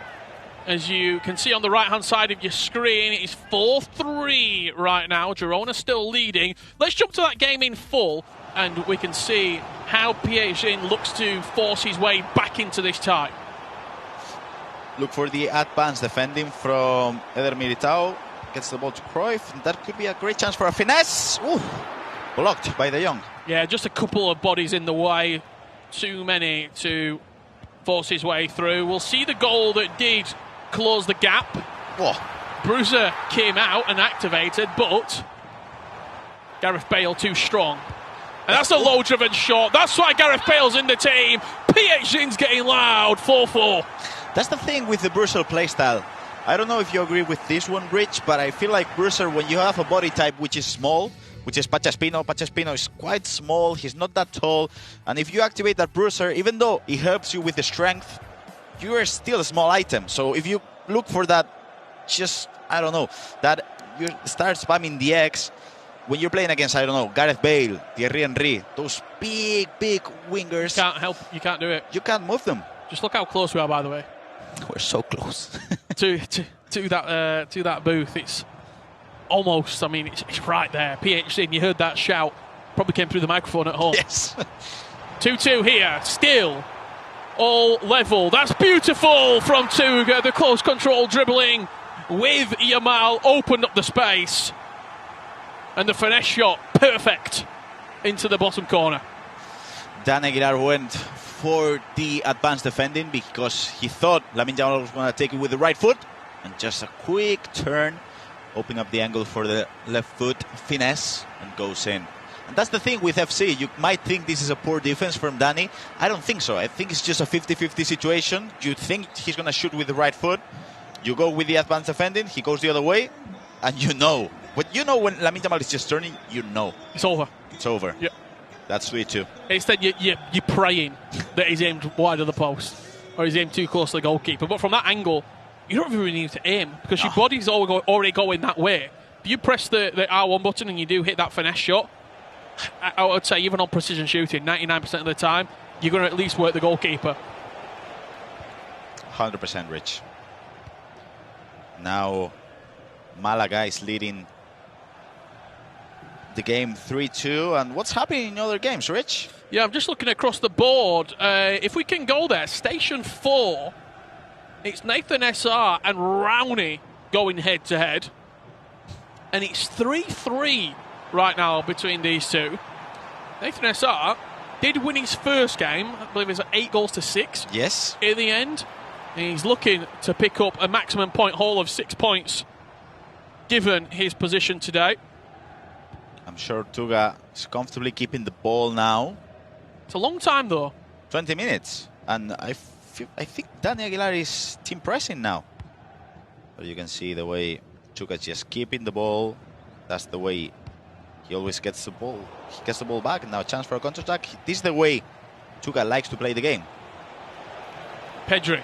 As you can see on the right-hand side of your screen, it is 4-3 right now. Girona still leading. Let's jump to that game in full, and we can see how PSG looks to force his way back into this tie. Look for the advanced defending from Eder Militao. Gets the ball to Cruyff, and that could be a great chance for a finesse. Ooh, blocked by De Jong. Yeah, just a couple of bodies in the way. Too many to force his way through. We'll see the goal that did close the gap. Whoa. Bruiser came out and activated, but Gareth Bale too strong. And that's a low-driven shot. That's why Gareth Bale's in the team. PSG's getting loud. 4-4. That's the thing with the Brussels playstyle. I don't know if you agree with this one, Rich, but I feel like Brussels, when you have a body type which is small, which is Pachaspino is quite small, he's not that tall, and if you activate that Bruiser, even though it helps you with the strength, you are still a small item. So if you look for that, I don't know, that you start spamming the X, when you're playing against, I don't know, Gareth Bale, Thierry Henry, those big wingers. You can't do it. You can't move them. Just look how close we are, by the way. We're so close. to that booth. It's almost, I mean, it's right there. PhD, and you heard that shout. Probably came through the microphone at home. Yes. 2-2 here. Still all level. That's beautiful from Tuga. The close control dribbling with Yamal opened up the space. And the finesse shot, perfect, into the bottom corner. Dan Aguilar went for the advanced defending because he thought Lamine Yamal was going to take it with the right foot. And just a quick turn, open up the angle for the left foot, finesse, and goes in. And that's the thing with FC. You might think this is a poor defense from Danny. I don't think so. I think it's just a 50-50 situation. You think he's going to shoot with the right foot. You go with the advanced defending. He goes the other way. And you know. But you know when Lamine Yamal is just turning, you know. It's over. It's over. Yeah. That's sweet too. Instead, you're praying that he's aimed wide of the post or he's aimed too close to the goalkeeper. But from that angle, you don't really need to aim because your body's already going that way. If you press the R1 button and you do hit that finesse shot, I would say even on precision shooting, 99% of the time, you're going to at least work the goalkeeper. 100% Rich. Now, Malaga is leading the game 3-2. And what's happening in other games, Rich? Yeah, I'm just looking across the board. If we can go there, Station 4, it's Nathan SR and Rowney going head-to-head. And it's 3-3 right now between these two. Nathan SR did win his first game. I believe it's 8-6. Yes. In the end. And he's looking to pick up a maximum point haul of 6 points given his position today. I'm sure Tuga is comfortably keeping the ball now. It's a long time though. 20 minutes. And I think Dani Aguilar is team pressing now. But you can see the way Tuga just keeping the ball. That's the way he always gets the ball. He gets the ball back. Now a chance for a counter-attack. This is the way Tuga likes to play the game. Pedri.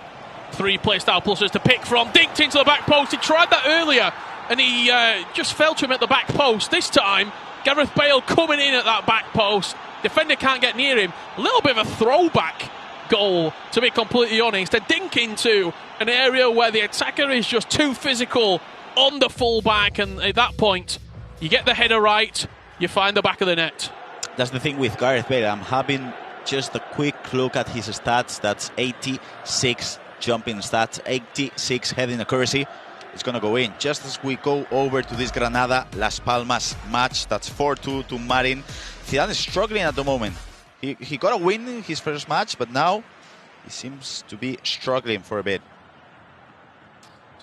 3 playstyle pluses to pick from. Dinked into the back post. He tried that earlier and he just fell to him at the back post. This time, Gareth Bale coming in at that back post. Defender can't get near him. A little bit of a throwback goal, to be completely honest. A dink into an area where the attacker is just too physical on the fullback, and at that point, you get the header right, you find the back of the net. That's the thing with Gareth Bale. I'm having just a quick look at his stats. That's 86 jumping stats, 86 heading accuracy. It's going to go in. Just as we go over to this Granada Las Palmas match, that's 4-2 to Marin. Zidane is struggling at the moment. He got a win in his first match, but now he seems to be struggling for a bit.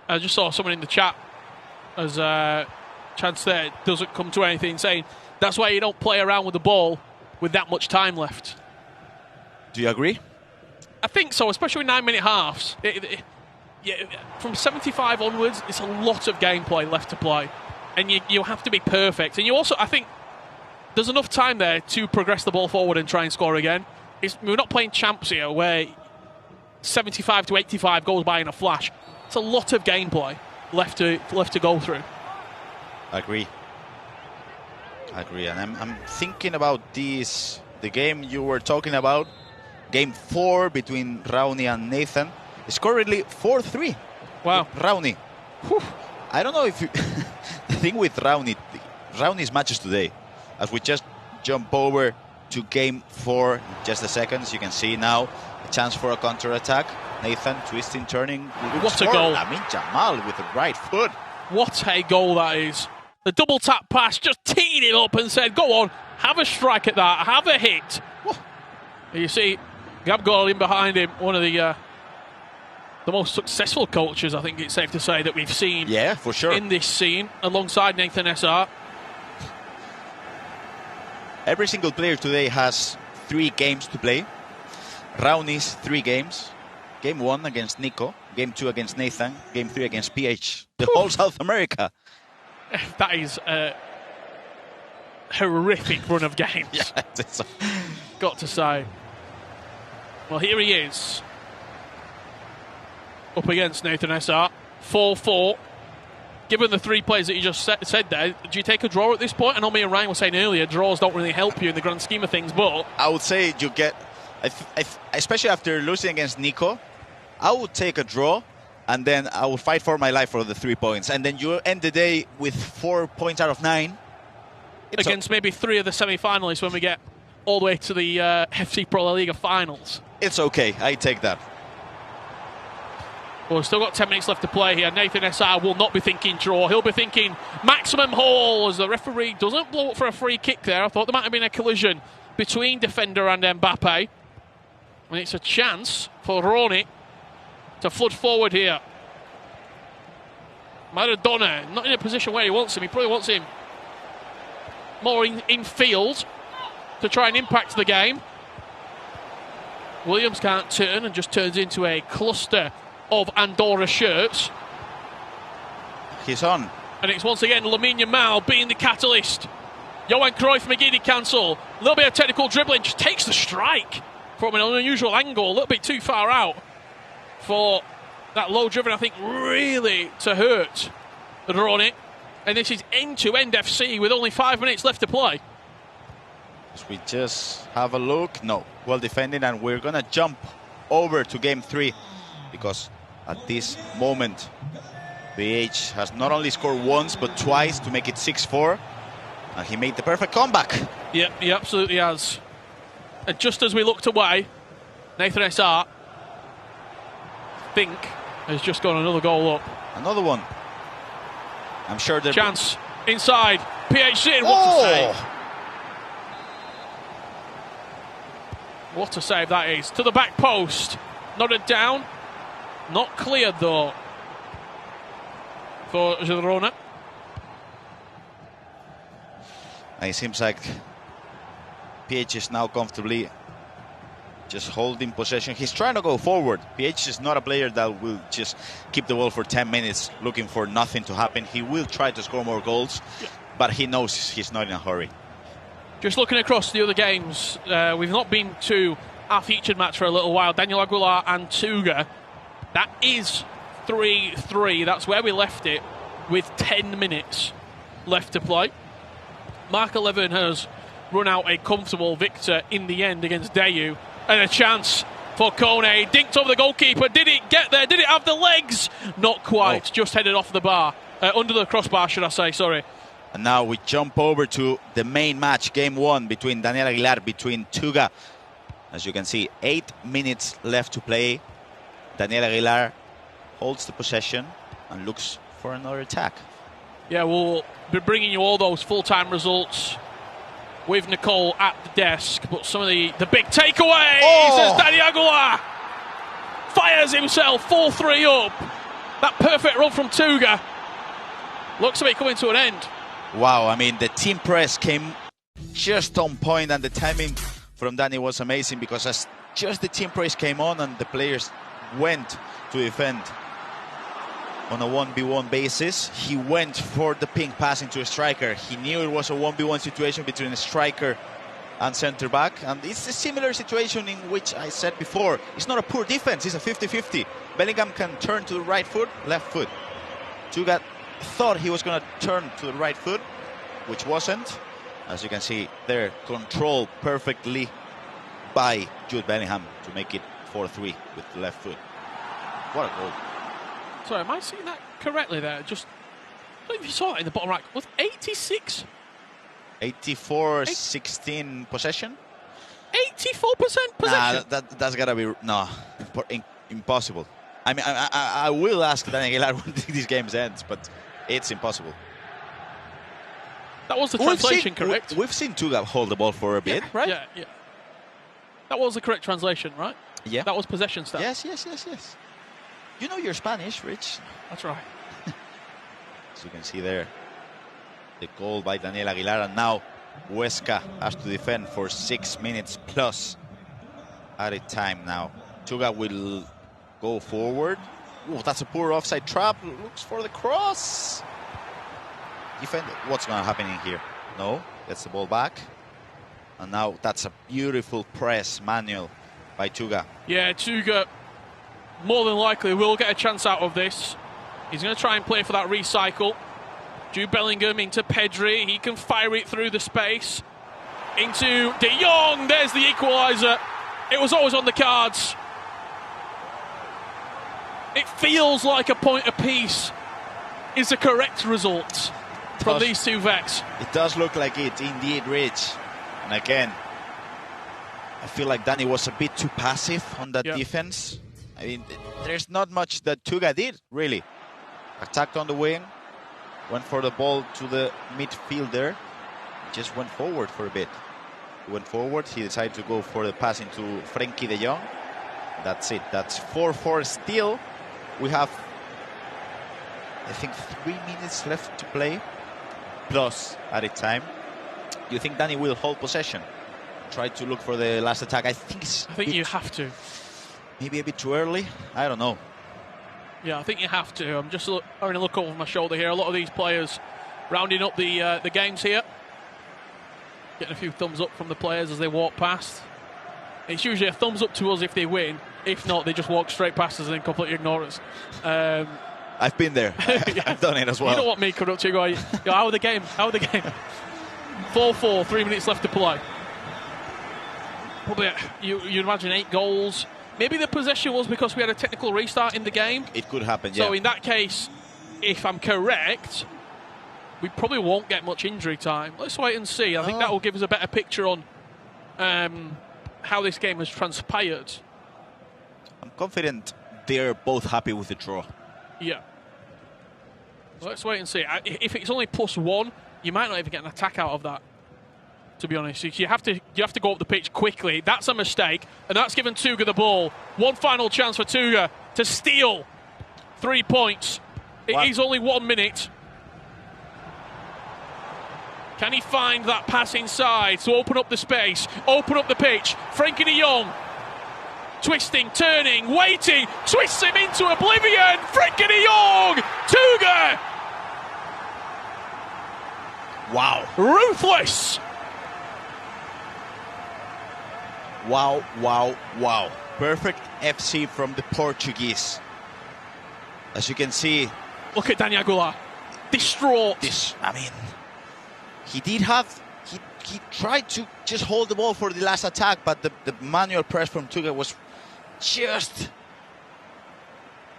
I just saw someone in the chat as chance there doesn't come to anything, saying that's why you don't play around with the ball with that much time left. Do you agree? I think so, especially 9-minute halves. From 75 onwards, it's a lot of gameplay left to play. And you have to be perfect. And you also, I think, there's enough time there to progress the ball forward and try and score again. We're not playing champs here where 75 to 85 goes by in a flash. It's a lot of gameplay left to go through. I agree. I agree, and I'm thinking about the game you were talking about, game 4 between Raoni and Nathan. It's currently 4-3. Wow. Raoni. I don't know if you the thing with Raoni's matches today, as we just jump over to game 4 in just a second, as you can see now, a chance for a counter-attack. Nathan twisting, turning. What a goal. Lamine Jamal with the right foot. What a goal that is. The double tap pass just teed it up and said, go on, have a strike at that, have a hit. You see Gabgol in behind him, one of the most successful coaches, I think it's safe to say, that we've seen for sure. in this scene, alongside Nathan SR. Every single player today has 3 games to play. Raoni's 3 games. Game 1 against Nico, Game 2 against Nathan, Game 3 against PH. The whole South America. That is a horrific run of games. Got to say. Well, here he is. Up against Nathan SR. 4-4. Given the 3 plays that you just said there, do you take a draw at this point? I know me and Ryan were saying earlier, draws don't really help you in the grand scheme of things, but... I would say you get... especially after losing against Nico, I would take a draw, and then I would fight for my life for the 3 points. And then you end the day with 4 points out of 9. Against maybe 3 of the semi-finalists when we get all the way to the FC Pro LALIGA finals. It's okay. I take that. Well, we've still got 10 minutes left to play here. Nathan SR will not be thinking draw. He'll be thinking maximum haul as the referee doesn't blow up for a free kick there. I thought there might have been a collision between defender and Mbappe. And it's a chance for Raoni to flood forward here. Maradona, not in a position where he wants him. He probably wants him more in field to try and impact the game. Williams can't turn and just turns into a cluster of Andorra shirts. He's on. And it's once again Lamine Yamal being the catalyst. Johan Cruyff McGeady cancel. A little bit of technical dribbling, just takes the strike from an unusual angle, a little bit too far out for that low driven, I think, really to hurt Raoni. And this is end-to-end FC with only 5 minutes left to play. So we just have a look. No, well defended, and we're going to jump over to game 3 because at this moment BH has not only scored once but twice to make it 6-4, and he made the perfect comeback. Yeah, he absolutely has. And just as we looked away, Nathan SR, think, has just got another goal up. Another one. I'm sure there's chance inside. PHC, what a save. What a save that is. To the back post. Nodded down. Not cleared though for Girona. And it seems like PH is now comfortably just holding possession. He's trying to go forward. PH is not a player that will just keep the ball for 10 minutes looking for nothing to happen. He will try to score more goals, but he knows he's not in a hurry. Just looking across the other games, we've not been to our featured match for a little while. Daniel Aguilar and Tuga. That is 3-3. That's where we left it with 10 minutes left to play. Mark 11 has run out a comfortable victor in the end against Dayu. And a chance for Kone. Dinked over the goalkeeper. Did it get there? Did it have the legs? Not quite. Just headed off the bar. Under the crossbar, should I say. Sorry. And now we jump over to the main match, game 1 between Daniel Aguilar, between Tuga. As you can see, 8 minutes left to play. Daniel Aguilar holds the possession and looks for another attack. Yeah, we'll be bringing you all those full-time results with Nicole at the desk. But some of the big takeaways as Daniel Aguilar fires himself 4-3 up. That perfect run from Tuga looks to be coming to an end. Wow, I mean, the team press came just on point, and the timing from Danny was amazing, because as just the team press came on and the players went to defend on a 1v1 basis, he went for the ping pass into a striker. He knew it was a 1v1 situation between a striker and centre back, and it's a similar situation in which I said before, it's not a poor defense, it's a 50-50. Bellingham can turn to the right foot, left foot. Tuga thought he was going to turn to the right foot, which wasn't, As you can see, they're controlled perfectly by Jude Bellingham to make it 4-3 with the left foot. What a goal. Sorry, am I seeing that correctly there? Just, I don't know if you saw it in the bottom right. Was 86? 84-16 possession? 84% possession? Nah, that's gotta be, no, impossible. I mean, I will ask Daniel Aguilar when this game ends, but it's impossible. That was the translation, correct? We've seen Tuga hold the ball for a bit, right? Yeah, yeah. That was the correct translation, right? Yeah. That was possession stuff. Yes. You know your Spanish, Rich. That's right. As you can see there, the goal by Daniel Aguilar, and now Huesca has to defend for 6 minutes plus added time now. Tuga will go forward. Ooh, that's a poor offside trap. Looks for the cross. Defend. What's going to happen in here? No, gets the ball back. And now that's a beautiful press, Manuel, by Tuga. Yeah, Tuga more than likely will get a chance out of this. He's going to try and play for that recycle. Jude Bellingham into Pedri. He can fire it through the space. Into De Jong. There's the equaliser. It was always on the cards. It feels like a point apiece is the correct result from these two Vex. It does look like it, indeed, Rich. And again, I feel like Danny was a bit too passive on that defense. I mean, there's not much that Tuga did, really. Attacked on the wing, went for the ball to the midfielder, just went forward for a bit. He went forward, he decided to go for the pass into Frenkie de Jong. That's it, that's 4-4 still. We have, I think, 3 minutes left to play, plus added time. Do you think Danny will hold possession? Try to look for the last attack. I think you have to. Maybe a bit too early. I don't know. Yeah, I think you have to. I'm just having a look over my shoulder here. A lot of these players rounding up the games here. Getting a few thumbs up from the players as they walk past. It's usually a thumbs up to us if they win. If not, they just walk straight past us and then completely ignore us. I've been there. I've done it as well. You don't want me coming up to you going, how are the game? 4-4, 3 minutes left to play. Probably, you imagine 8 goals. Maybe the possession was because we had a technical restart in the game. It could happen, yeah. So in that case, if I'm correct, we probably won't get much injury time. Let's wait and see. I think that will give us a better picture on how this game has transpired. I'm confident they're both happy with the draw. Yeah. Let's wait and see. If it's only +1, you might not even get an attack out of that, to be honest. You have to go up the pitch quickly. That's a mistake, and that's given Tuga the ball. One final chance for Tuga to steal 3 points. It is only 1 minute. Can he find that pass inside to open up the space, open up the pitch? Frenkie de Jong, twisting, turning, waiting, twists him into oblivion. Frenkie de Jong, Tuga. Wow. Ruthless. Wow. Perfect FC from the Portuguese. As you can see. Look at Daniel Aguilar. Distraught. He did have... He tried to just hold the ball for the last attack, but the manual press from Tuga was just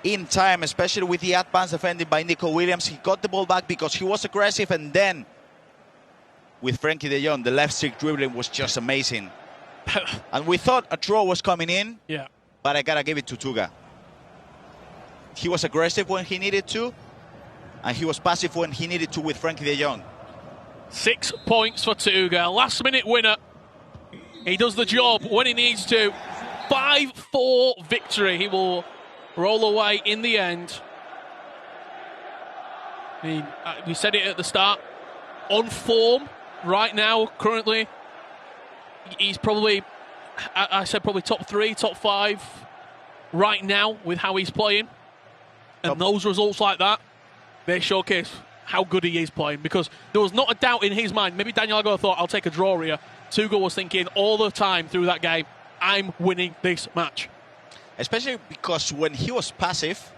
in time, especially with the advance defended by Nico Williams. He got the ball back because he was aggressive, and then with Frenkie de Jong, the left stick dribbling was just amazing. And we thought a draw was coming in, but I gotta give it to Tuga. He was aggressive when he needed to, and he was passive when he needed to with Frenkie de Jong. 6 points for Tuga. Last minute winner. He does the job when he needs to. 5-4 victory. He will roll away in the end. We said it at the start. On form right now, currently. He's probably, I said probably top 3, top 5 right now with how he's playing. And those results like that, they showcase how good he is playing, because there was not a doubt in his mind. Maybe Daniel Aguilar thought, I'll take a draw here. Tuga was thinking all the time through that game, I'm winning this match. Especially because when he was passive,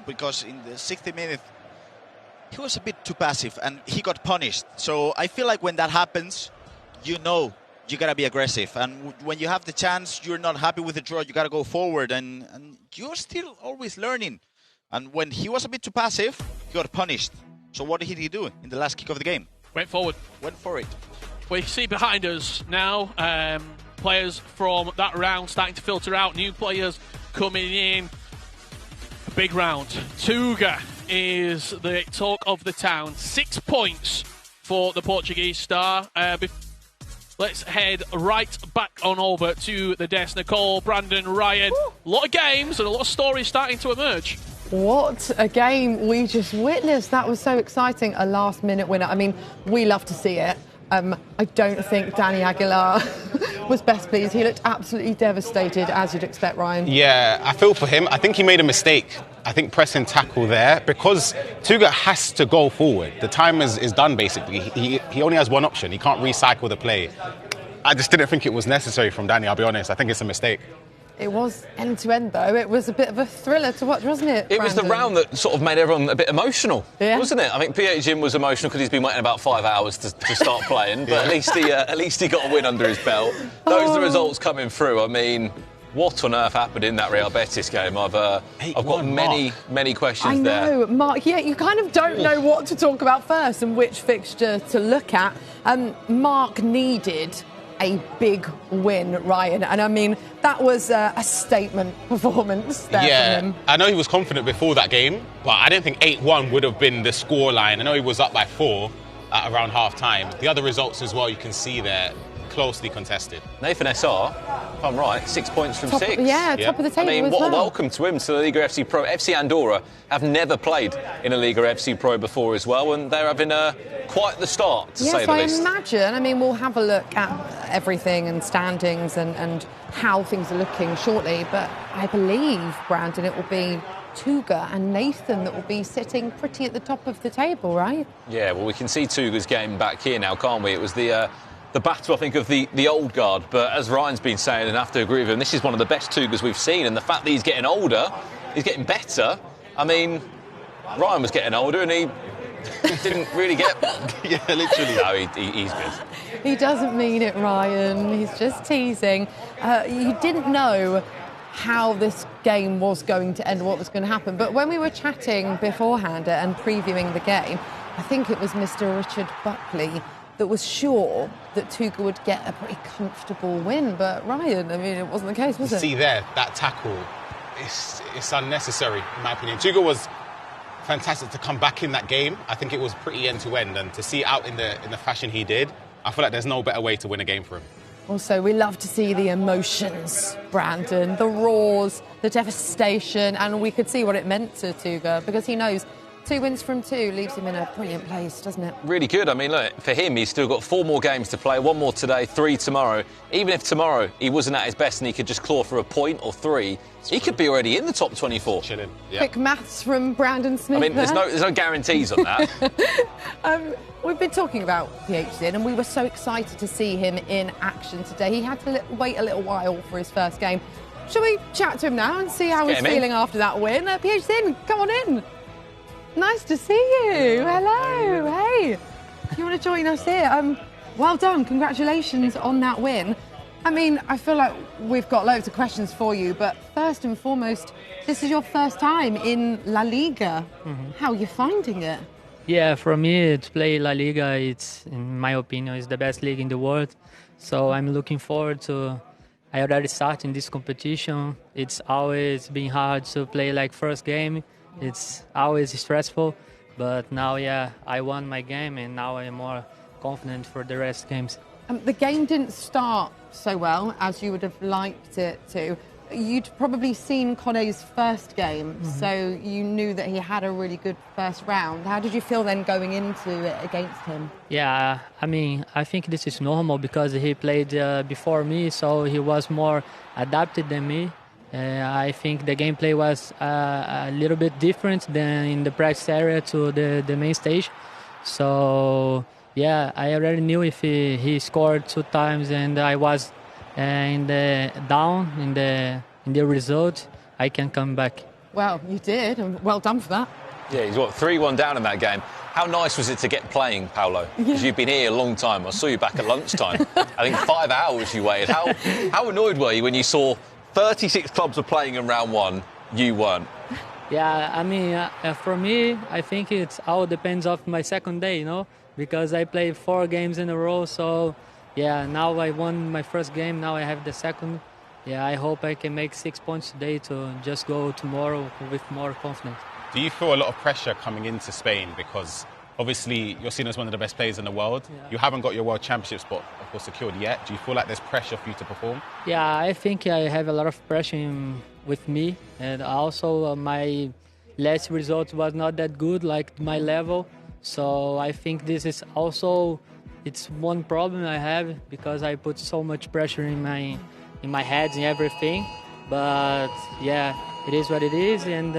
because in the 60 minutes he was a bit too passive and he got punished. So I feel like when that happens, you know you got to be aggressive. And when you have the chance, you're not happy with the draw, you got to go forward. And you're still always learning. And when he was a bit too passive, he got punished. So what did he do in the last kick of the game? Went forward. Went for it. We see behind us now players from that round starting to filter out. New players coming in. A big round. Tuga is the talk of the town. 6 points for the Portuguese star. Let's head right back on over to the desk. Nicole, Brandon, Ryan. A lot of games and a lot of stories starting to emerge. What a game we just witnessed. That was so exciting. A last-minute winner. I mean, we love to see it. I don't think Danny Aguilar was best pleased. He looked absolutely devastated, as you'd expect, Ryan. Yeah, I feel for him. I think he made a mistake. I think pressing tackle there, because Tuga has to go forward. The time is done, basically. He only has one option. He can't recycle the play. I just didn't think it was necessary from Danny, I'll be honest. I think it's a mistake. It was end-to-end, though. It was a bit of a thriller to watch, wasn't it, It was the round that sort of made everyone a bit emotional, wasn't it? I think PH Jim was emotional because he's been waiting about 5 hours to start playing, but at least he got a win under his belt. Those are the results coming through. I mean, what on earth happened in that Real Betis game? I've got many questions there. I know, Mark. Yeah, you kind of don't know what to talk about first and which fixture to look at. Mark needed a big win, Ryan, and I mean that was a statement performance there from him. I know he was confident before that game, but I don't think 8-1 would have been the scoreline. I know he was up by 4 at around half-time. The other results as well, you can see there, closely contested. Nathan SR, if I'm right, 6 points from 6. Top of the table. I mean, as what well. a welcome to him to the LALIGA FC Pro. FC Andorra have never played in a LALIGA FC Pro before as well, and they're having quite the start, to say the least. Yes, I imagine. I mean, we'll have a look at everything and standings and how things are looking shortly, but I believe, Brandon, it will be Tuga and Nathan that will be sitting pretty at the top of the table, right? Yeah, well, we can see Tuga's game back here now, can't we? It was the battle, I think, of the old guard. But as Ryan's been saying, and I have to agree with him, this is one of the best Tugas we've seen. And the fact that he's getting older, he's getting better. I mean, Ryan was getting older and he didn't really get... Yeah, literally. No, he's good. He doesn't mean it, Ryan. He's just teasing. You didn't know how this game was going to end, what was going to happen. But when we were chatting beforehand and previewing the game, I think it was Mr. Richard Buckley that was sure that Tuga would get a pretty comfortable win. But Ryan, I mean, it wasn't the case, was it? See there, that tackle, it's unnecessary, in my opinion. Tuga was fantastic to come back in that game. I think it was pretty end-to-end, and to see it out in the fashion he did, I feel like there's no better way to win a game for him. Also, we love to see the emotions, Brandon, the roars, the devastation, and we could see what it meant to Tuga, because he knows 2 wins from 2 leaves him in a brilliant place, doesn't it? Really good. I mean, look, for him, he's still got 4 more games to play, 1 more today, 3 tomorrow. Even if tomorrow he wasn't at his best and he could just claw for a point or 3, he could be already in the top 24. Chilling. Yeah. Quick maths from Brandon Smith. I mean, there's no guarantees on that. We've been talking about PHZ and we were so excited to see him in action today. He had to wait a little while for his first game. Shall we chat to him now and see how he's feeling after that win? PHZ, come on in. Nice to see you. Hello. Hey. You want to join us here? Well done. Congratulations on that win. I mean, I feel like we've got loads of questions for you, but first and foremost, this is your first time in La Liga. How are you finding it? Yeah, for me, to play La Liga, it's, in my opinion, is the best league in the world. So I'm looking forward to... I already started in this competition. It's always been hard to play like first game. It's always stressful, but now, yeah, I won my game and now I'm more confident for the rest games. The game didn't start so well as you would have liked it to. You'd probably seen Kone's first game, so you knew that he had a really good first round. How did you feel then going into it against him? Yeah, I mean, I think this is normal because he played before me, so he was more adapted than me. I think the gameplay was a little bit different than in the practice area to the main stage. So, yeah, I already knew if he scored 2 times and I was in the result, I can come back. Well, you did, and well done for that. Yeah, he's 3-1 down in that game. How nice was it to get playing, Paolo? Because you've been here a long time. I saw you back at lunchtime. I think 5 hours you waited. How annoyed were you when you saw 36 clubs were playing in round one, you weren't? Yeah, I mean, for me, I think it's all depends of my second day, you know, because I played 4 games in a row. So, yeah, now I won my first game. Now I have the second. Yeah, I hope I can make 6 points today to just go tomorrow with more confidence. Do you feel a lot of pressure coming into Spain? Because obviously you're seen as one of the best players in the world. Yeah. You haven't got your World Championship spot, of course, secured yet. Do you feel like there's pressure for you to perform? Yeah, I think I have a lot of pressure with me. And also my last result was not that good, like my level. So I think this is also, it's one problem I have because I put so much pressure in my head and everything. But yeah, it is what it is. And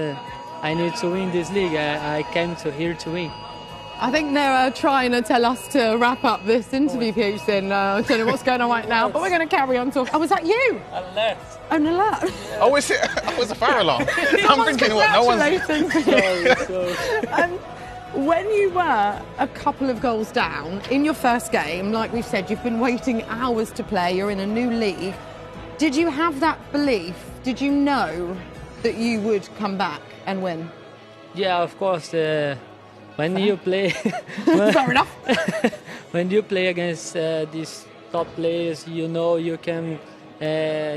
I need to win this league. I came here to win. I think they're trying to tell us to wrap up this interview, PH. I don't know what's going on right now, but we're going to carry on talking. Oh, was that you? Alert. An alert? Yeah. Oh, is it? It was a fire alarm. I'm thinking, what? No one's... When you were a couple of goals down in your first game, like we've said, you've been waiting hours to play, you're in a new league. Did you have that belief? Did you know that you would come back and win? Yeah, of course. When you play, fair enough. When you play against these top players, you know you can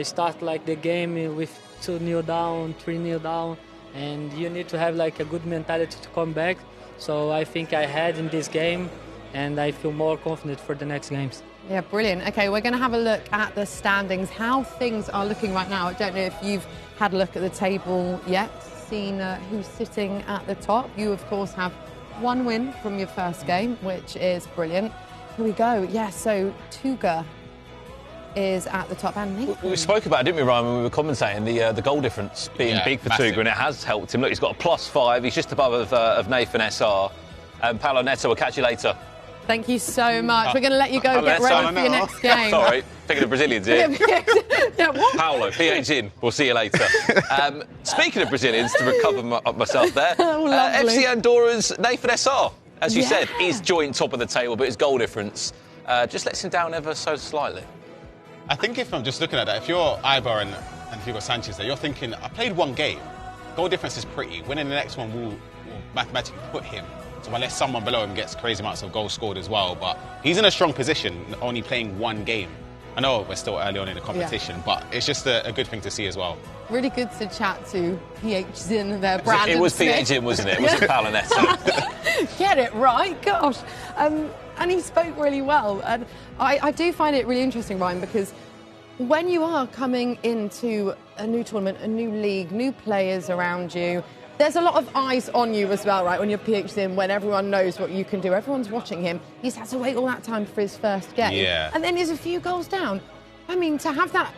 start like the game with 2-0 down, 3-0 down, and you need to have like a good mentality to come back. So I think I had in this game, and I feel more confident for the next games. Yeah, brilliant. Okay, we're going to have a look at the standings, how things are looking right now. I don't know if you've had a look at the table yet, seen who's sitting at the top. You, of course, have 1 win from your first game, which is brilliant. Here we go. Yeah, so Tuga is at the top. And Nathan. We spoke about it, didn't we, Ryan, when we were commentating, the goal difference being big for massive. Tuga, and it has helped him. Look, he's got a +5. He's just above of Nathan SR. Paolo Neto, we'll catch you later. Thank you so much. We're going to let you go. Get ready for your next game. Sorry, thinking of Brazilians here. Yeah, what? Paolo, PH in. We'll see you later. Speaking of Brazilians, to recover myself there, FC Andorra's Nathan SR, as you said, is joint top of the table, but his goal difference just lets him down ever so slightly. I think if I'm just looking at that, if you're Ibar and Hugo Sanchez there, you're thinking, I played 1 game. Goal difference is pretty. Winning the next one will mathematically put him. So unless someone below him gets crazy amounts of goals scored as well. But he's in a strong position, only playing 1 game. I know we're still early on in the competition, but it's just a good thing to see as well. Really good to chat to PH Zin there, Brandon It was Smith. PH Zin, wasn't it? It wasn't Paolo Neto. Get it right, gosh. And he spoke really well. And I do find it really interesting, Ryan, because when you are coming into a new tournament, a new league, new players around you, there's a lot of eyes on you as well, right? When you're PH Zin, when everyone knows what you can do, everyone's watching him. He's had to wait all that time for his first game. Yeah. And then he's a few goals down. I mean, to have that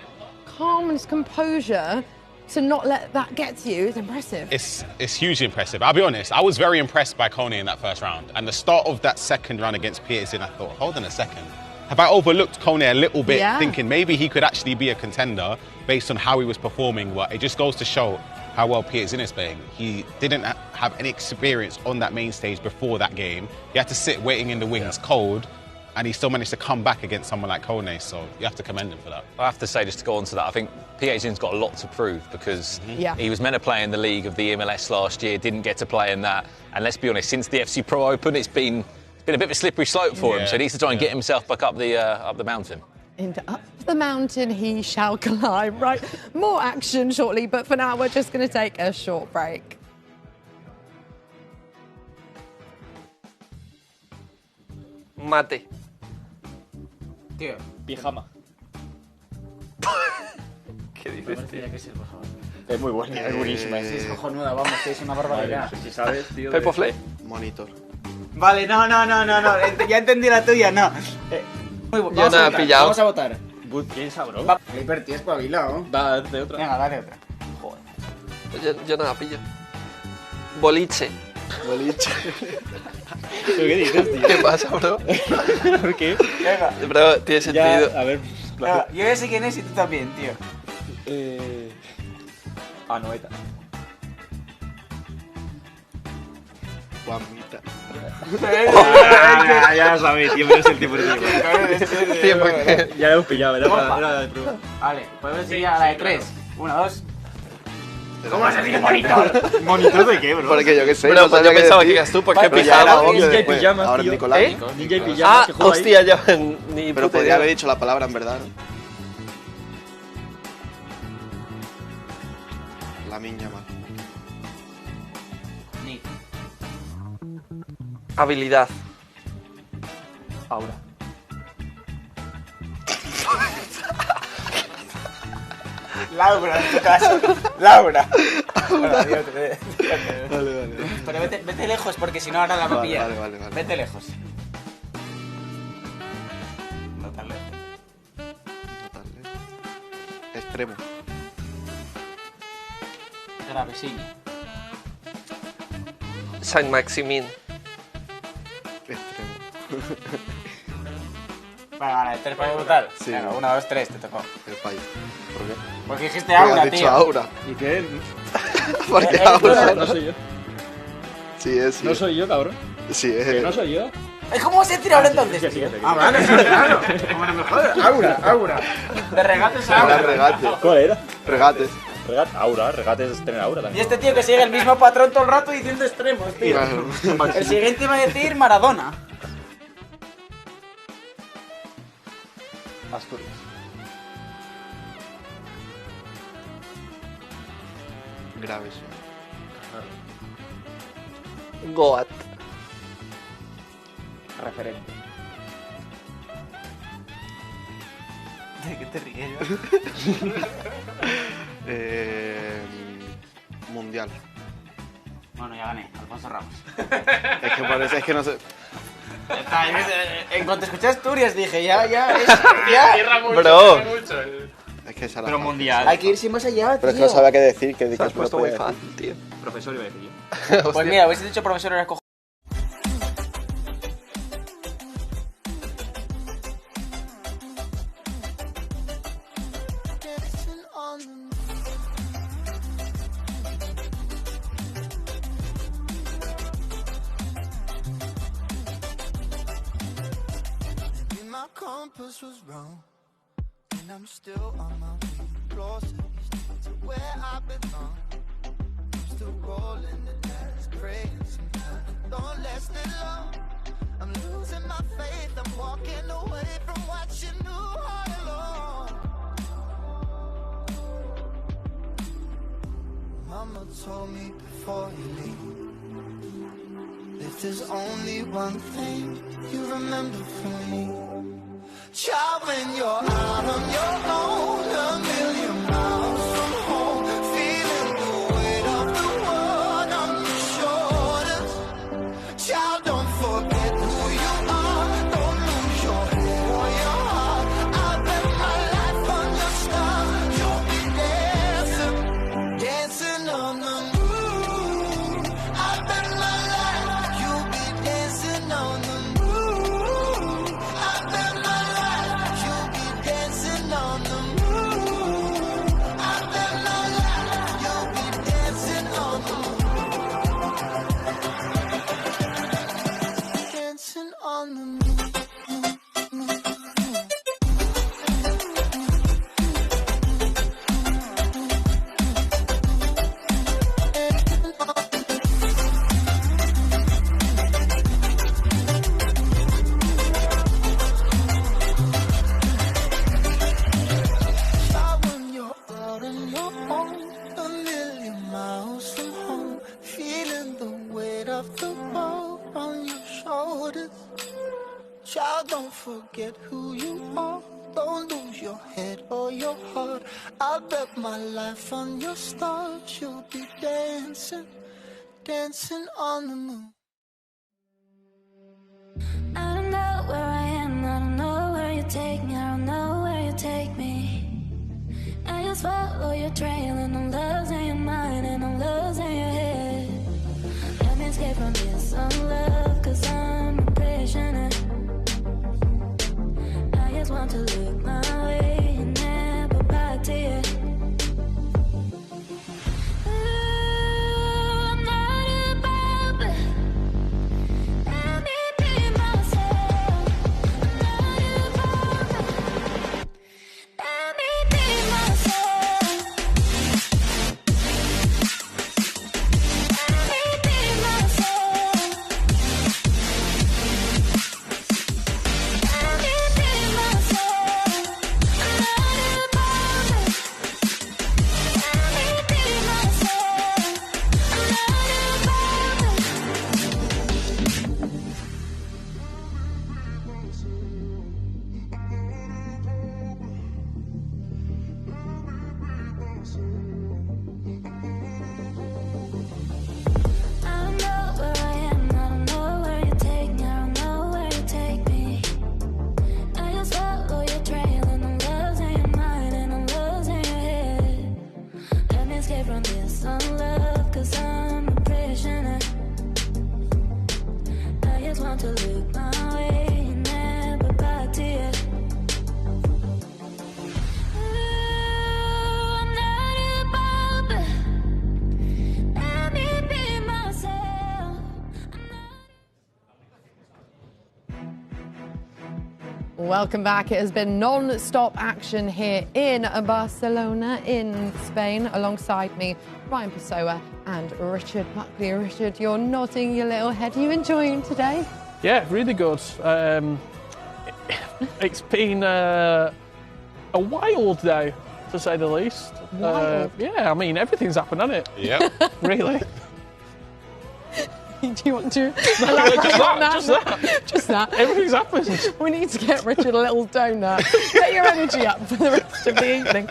calmness, composure, to not let that get to you is impressive. It's hugely impressive. I'll be honest, I was very impressed by Kone in that first round. And the start of that second round against PH Zin, I thought, hold on a second. Have I overlooked Kone a little bit, thinking maybe he could actually be a contender based on how he was performing? But it just goes to show how well PH Zin is playing. He didn't have any experience on that main stage before that game. He had to sit waiting in the wings cold, and he still managed to come back against someone like Kone, so you have to commend him for that. I have to say, just to go on to that, I think PH Zin's got a lot to prove because he was meant to play in the league of the MLS last year, didn't get to play in that, and let's be honest, since the FC Pro Open, it's been a bit of a slippery slope for him, so he needs to try and get himself back up the mountain. And up the mountain he shall climb. Right, more action shortly, but for now we're just going to take a short break. Mate. Tío, pijama. ¿Qué dices, tío? Es muy buena, es buenísima. Es cojonuda, vamos, que es una barbaridad. Si sabes, tío. Pepo Flay. Monitor. Vale, no, ya entendí la tuya, no. Yo no he pillado. Vamos a votar. Piensa, bro. Flipper, tío, espabilado. Dale otra. Venga, dale otra. Joder. Yo no la pillo. Boliche. Boliche. ¿Qué dices, tío? ¿Qué pasa, bro? ¿Por qué? Venga. Bro, tiene sentido. Ya, a ver. Venga, yo ya sé quién es y tú también, tío. Anoeta. Guamita. Ya lo sabéis, tío, pero es el tiempo de tiempo. Ya lo hemos pillado, era de prueba. Vale, podemos seguir a la de 3. 1, 2. ¿Cómo vas a decir monitor? ¿Monitor de qué, bro? Porque yo qué sé. Pero no pues sabía yo pensaba que decir. digas tú, porque Pero ya era pijama. obvio DJ después. Pijamas, Ahora tío. Nicolás. ¿Eh? DJ Pijamas, que juega ahí. Hostia, ya ni Pero puta podría idea. haber dicho la palabra en verdad. La miña mal. Habilidad. Aura. Laura, en tu caso. Laura. Vale. Pero vete lejos, porque si no ahora la va a pillar. Vale. Vete lejos. No tan lejos. Extremo. Gravesini. Saint-Maximin. Extremo. Vale, 3 para debutar. Sí. Venga, 1, 2, 3, te tocó. El país. ¿Por qué? Porque dijiste Aura, has dicho tío. Aura. ¿Y qué? Porque Aura. No soy yo. Sí, es. No soy yo, cabrón. Sí, es. ¿Que no soy yo? ¿Cómo vas a decir ahora entonces? Sí. Vale, claro. Como no me jodas. Aura. De regates a Aura. Regate. ¿Cuál era? Regates. Aura, regate es tener aura Y también. este tío que sigue el mismo patrón todo el rato diciendo extremos, tío. Claro. El siguiente va a decir Maradona. Asturias. Graves. Goat. Referente. ¿De qué te ríes? Mundial. Bueno, ya gané, Alfonso Ramos. Es que parece, es que no sé. En cuanto escuché Asturias dije, ya. Bro. Es que esa Pero mundial. Hay que ir sin más allá, tío. Pero es que no sabía qué decir. Que Se has puesto muy fácil, tío. Profesor iba a decir yo. Pues mira, hubiese dicho profesor era cojones. My compass was wrong, and I'm still on my way closer to where I belong. I'm still rolling the dice, praying sometimes don't last it long. I'm losing my faith, I'm walking away from what you knew all along. Mama told me before you leave, if there's only one thing you remember from me, child, when you're out on your own, a million miles from home, feeling the weight of the world on your shoulders. Child, don't forget who you are, don't lose your head or your heart. I bet my life on your stars, you'll be dancing, dancing on the moon. I bet my life, you'll be dancing on the moon. I bet my dancing on the moon. I bet my life you'll be dancing on the moon. Dancing on the moon. Child, don't forget who you are. Don't lose your head or your heart. I'll bet my life on your stars. You'll be dancing, dancing on the moon. I don't know where I am, I don't know where you take me, I don't know where you take me. I just follow your trail and I'm losing your mind and I'm losing your head. Let me escape from this unlove, cause I'm a prisoner. I just want to look my way and never back to you. Ooh, I'm not a bad Welcome back. It has been non-stop action here in Barcelona, in Spain. Alongside me, Ryan Pessoa and Richard Buckley. Richard, you're nodding your little head. Are you enjoying today? Yeah, really good. It's been a wild day, to say the least. Wild? Yeah, I mean, everything's happened, hasn't it? Yep. Really? Do you want to elaborate on that? Just that. Just that. Everything's happened. We need to get Richard a little donut. Get your energy up for the rest of the evening.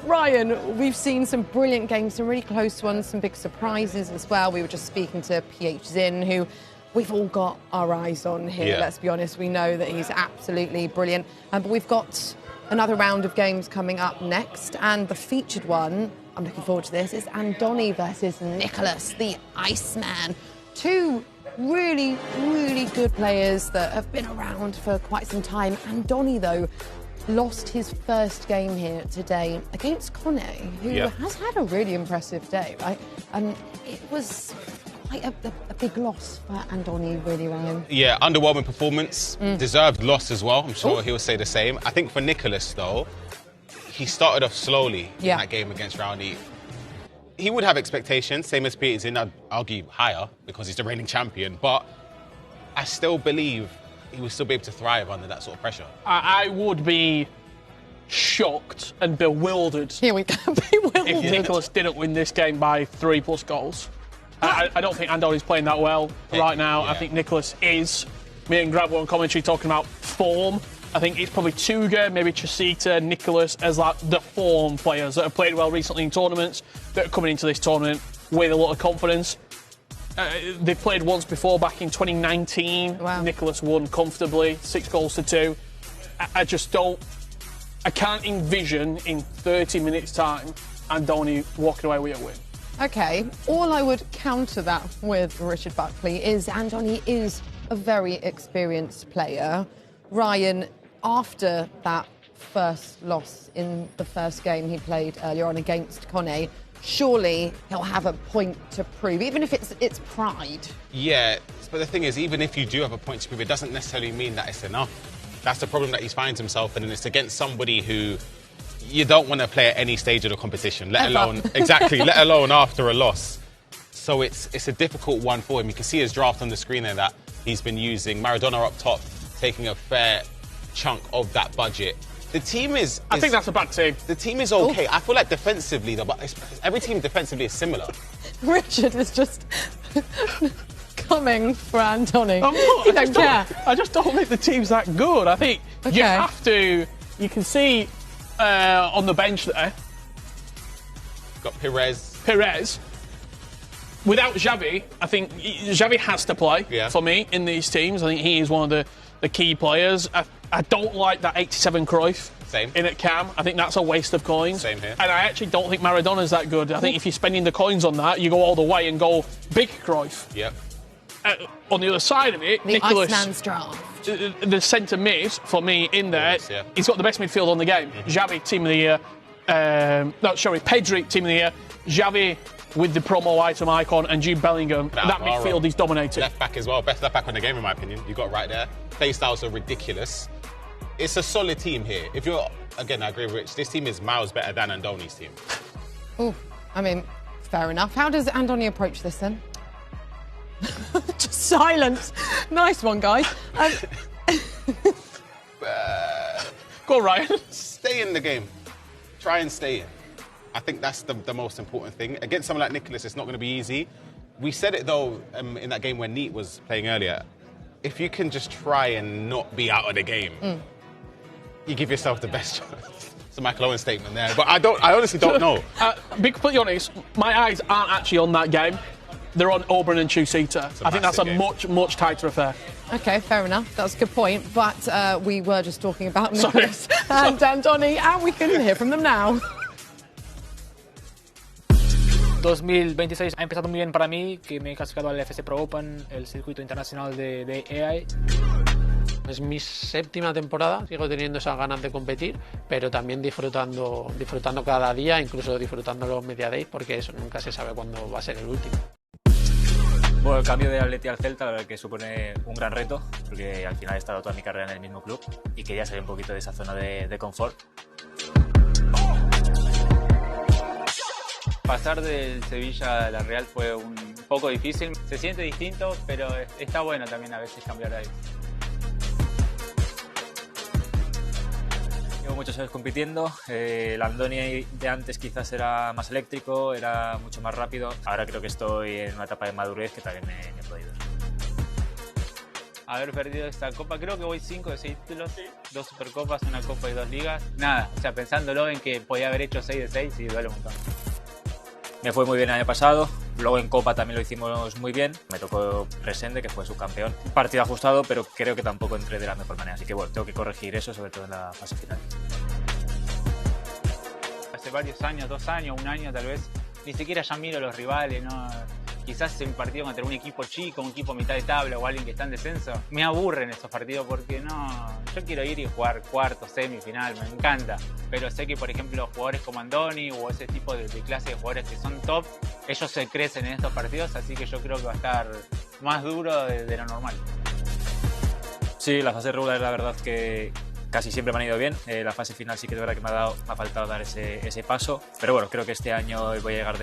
Ryan, we've seen some brilliant games, some really close ones, some big surprises as well. We were just speaking to PH Zinn, who we've all got our eyes on here. Yeah. Let's be honest, we know that he's absolutely brilliant. But we've got another round of games coming up next, and the featured one, I'm looking forward to this, is Andoni versus Nicholas, the Iceman. Two really, really good players that have been around for quite some time. Andoni, though, lost his first game here today against Kone, who has had a really impressive day, right? It was quite a big loss for Andoni, really, Ryan. Yeah, underwhelming performance, deserved loss as well. I'm sure he'll say the same. I think for Nicholas, though, he started off slowly in that game against Rowney. He would have expectations, same as Peter's in, I'd argue higher, because he's the reigning champion, but I still believe he will still be able to thrive under that sort of pressure. I would be shocked and bewildered. Here we go, bewildered. If Nicholas didn't win this game by 3+ goals. I don't think Andoni's playing that well right now. I think Nicholas is. Me and Grab were on commentary talking about form. I think it's probably Tuga, maybe Chasita, Nicholas as like the form players that have played well recently in tournaments, that are coming into this tournament with a lot of confidence. They played once before back in 2019. Wow. Nicholas won comfortably, 6-2. I can't envision in 30 minutes time Andoni walking away with a win. Okay, all I would counter that with, Richard Buckley, is Andoni is a very experienced player. Ryan, after that first loss in the first game he played earlier on against Kone, surely he'll have a point to prove, even if it's pride. Yeah, but the thing is, even if you do have a point to prove, it doesn't necessarily mean that it's enough. That's the problem that he finds himself in, and it's against somebody who you don't want to play at any stage of the competition, let alone after a loss. So it's a difficult one for him. You can see his draft on the screen there that he's been using. Maradona up top, taking a fair chunk of that budget. The team is... I think that's a bad team. The team is okay. I feel like defensively, though, but every team defensively is similar. Richard is just coming for Andoni. You don't care. I just don't think the team's that good. I think you have to... You can see on the bench there... Got Perez. Without Xavi, I think Xavi has to play for me in these teams. I think he is one of the key players. I don't like that 87 Cruyff in at Cam. I think that's a waste of coins. Same here. And I actually don't think Maradona's that good. I think if you're spending the coins on that, you go all the way and go big Cruyff. Yep. On the other side of it, the Nicholas, Iceman's draft. The centre mid for me in there, he's got the best midfield on the game. Xavi, team of the year. Pedri, team of the year. Xavi with the promo item icon, and Jude Bellingham. That midfield is dominated. Left back as well. Best left back on the game, in my opinion. You got it right there. Play styles are ridiculous. It's a solid team here. If you're, again, I agree with Rich, this team is miles better than Andoni's team. Oh, I mean, fair enough. How does Andoni approach this then? Just silence. Nice one, guys. Go on, Ryan. Stay in the game. Try and stay in. I think that's the most important thing. Against someone like Nicholas, it's not going to be easy. We said it, though, in that game when Neat was playing earlier. If you can just try and not be out of the game, you give yourself the best chance. It's a Michael Owen statement there, but I honestly don't know. Be completely honest, my eyes aren't actually on that game. They're on Auburn and Chusita. I think that's a much tighter affair. Okay, fair enough. That's a good point. But we were just talking about Nicholas and Andoni, and we can hear from them now. 2026 ha empezado muy bien para mí, que me he clasificado al FC Pro Open, el circuito internacional de AI. Es mi séptima temporada, sigo teniendo esas ganas de competir, pero también disfrutando cada día, incluso disfrutando los media days, porque eso nunca se sabe cuándo va a ser el último. Bueno, el cambio del Atleti al Celta, la verdad que supone un gran reto, porque al final he estado toda mi carrera en el mismo club y quería salir un poquito de esa zona de confort. Pasar del Sevilla a la Real fue un poco difícil. Se siente distinto, pero está bueno también a veces cambiar de aire. Llevo muchos años compitiendo, el Andoni de antes quizás era más eléctrico, era mucho más rápido. Ahora creo que estoy en una etapa de madurez que también me puede ayudar. Haber perdido esta copa, creo que voy 5 de 6 títulos, 2 supercopas, una copa y 2 ligas. Nada, o sea, pensándolo en que podía haber hecho 6 de 6 y duele un montón. Me fue muy bien el año pasado, luego en Copa también lo hicimos muy bien. Me tocó Resende, que fue subcampeón. Un partido ajustado, pero creo que tampoco entré de la mejor manera. Así que bueno, tengo que corregir eso, sobre todo en la fase final. Hace varios años, 2 años, 1 año tal vez, ni siquiera ya miro a los rivales, ¿no? Quizás en un partido contra un equipo chico, un equipo mitad de tabla o alguien que está en descenso, me aburren esos partidos porque no, yo quiero ir y jugar cuarto, semifinal, me encanta. Pero sé que, por ejemplo, jugadores como Andoni o ese tipo de clase de jugadores que son top, ellos se crecen en estos partidos, así que yo creo que va a estar más duro de lo normal. Sí, la fase regular la verdad que casi siempre me han ido bien. La fase final sí que es verdad que me ha faltado dar ese paso. Pero bueno, creo que este año voy a llegar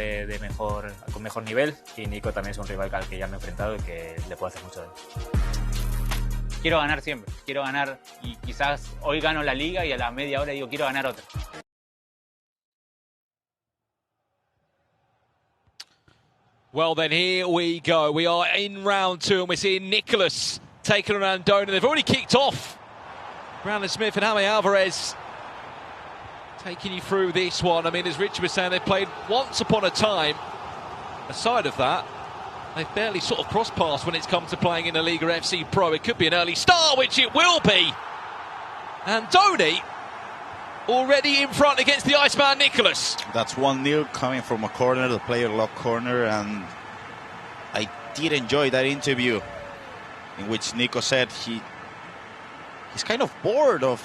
con mejor nivel. Y Nico también es un rival al que ya me he enfrentado y que le puedo hacer mucho daño. Quiero ganar siempre, quiero ganar y quizás hoy gano la liga y a la media hora digo quiero ganar otra. Well then, here we go. We are in round 2 and we're seeing Nicholas taking on Andoni. They've already kicked off. Brandon Smith and Jaime Alvarez taking you through this one. I mean, as Richard was saying, they played once upon a time. Aside of that, they've barely sort of crossed paths when it's come to playing in the LALIGA FC Pro. It could be an early start, which it will be. Andoni already in front against the Iceman Nicholas. That's 1-0 coming from a corner, the player lock corner, and I did enjoy that interview in which Nico said he's kind of bored of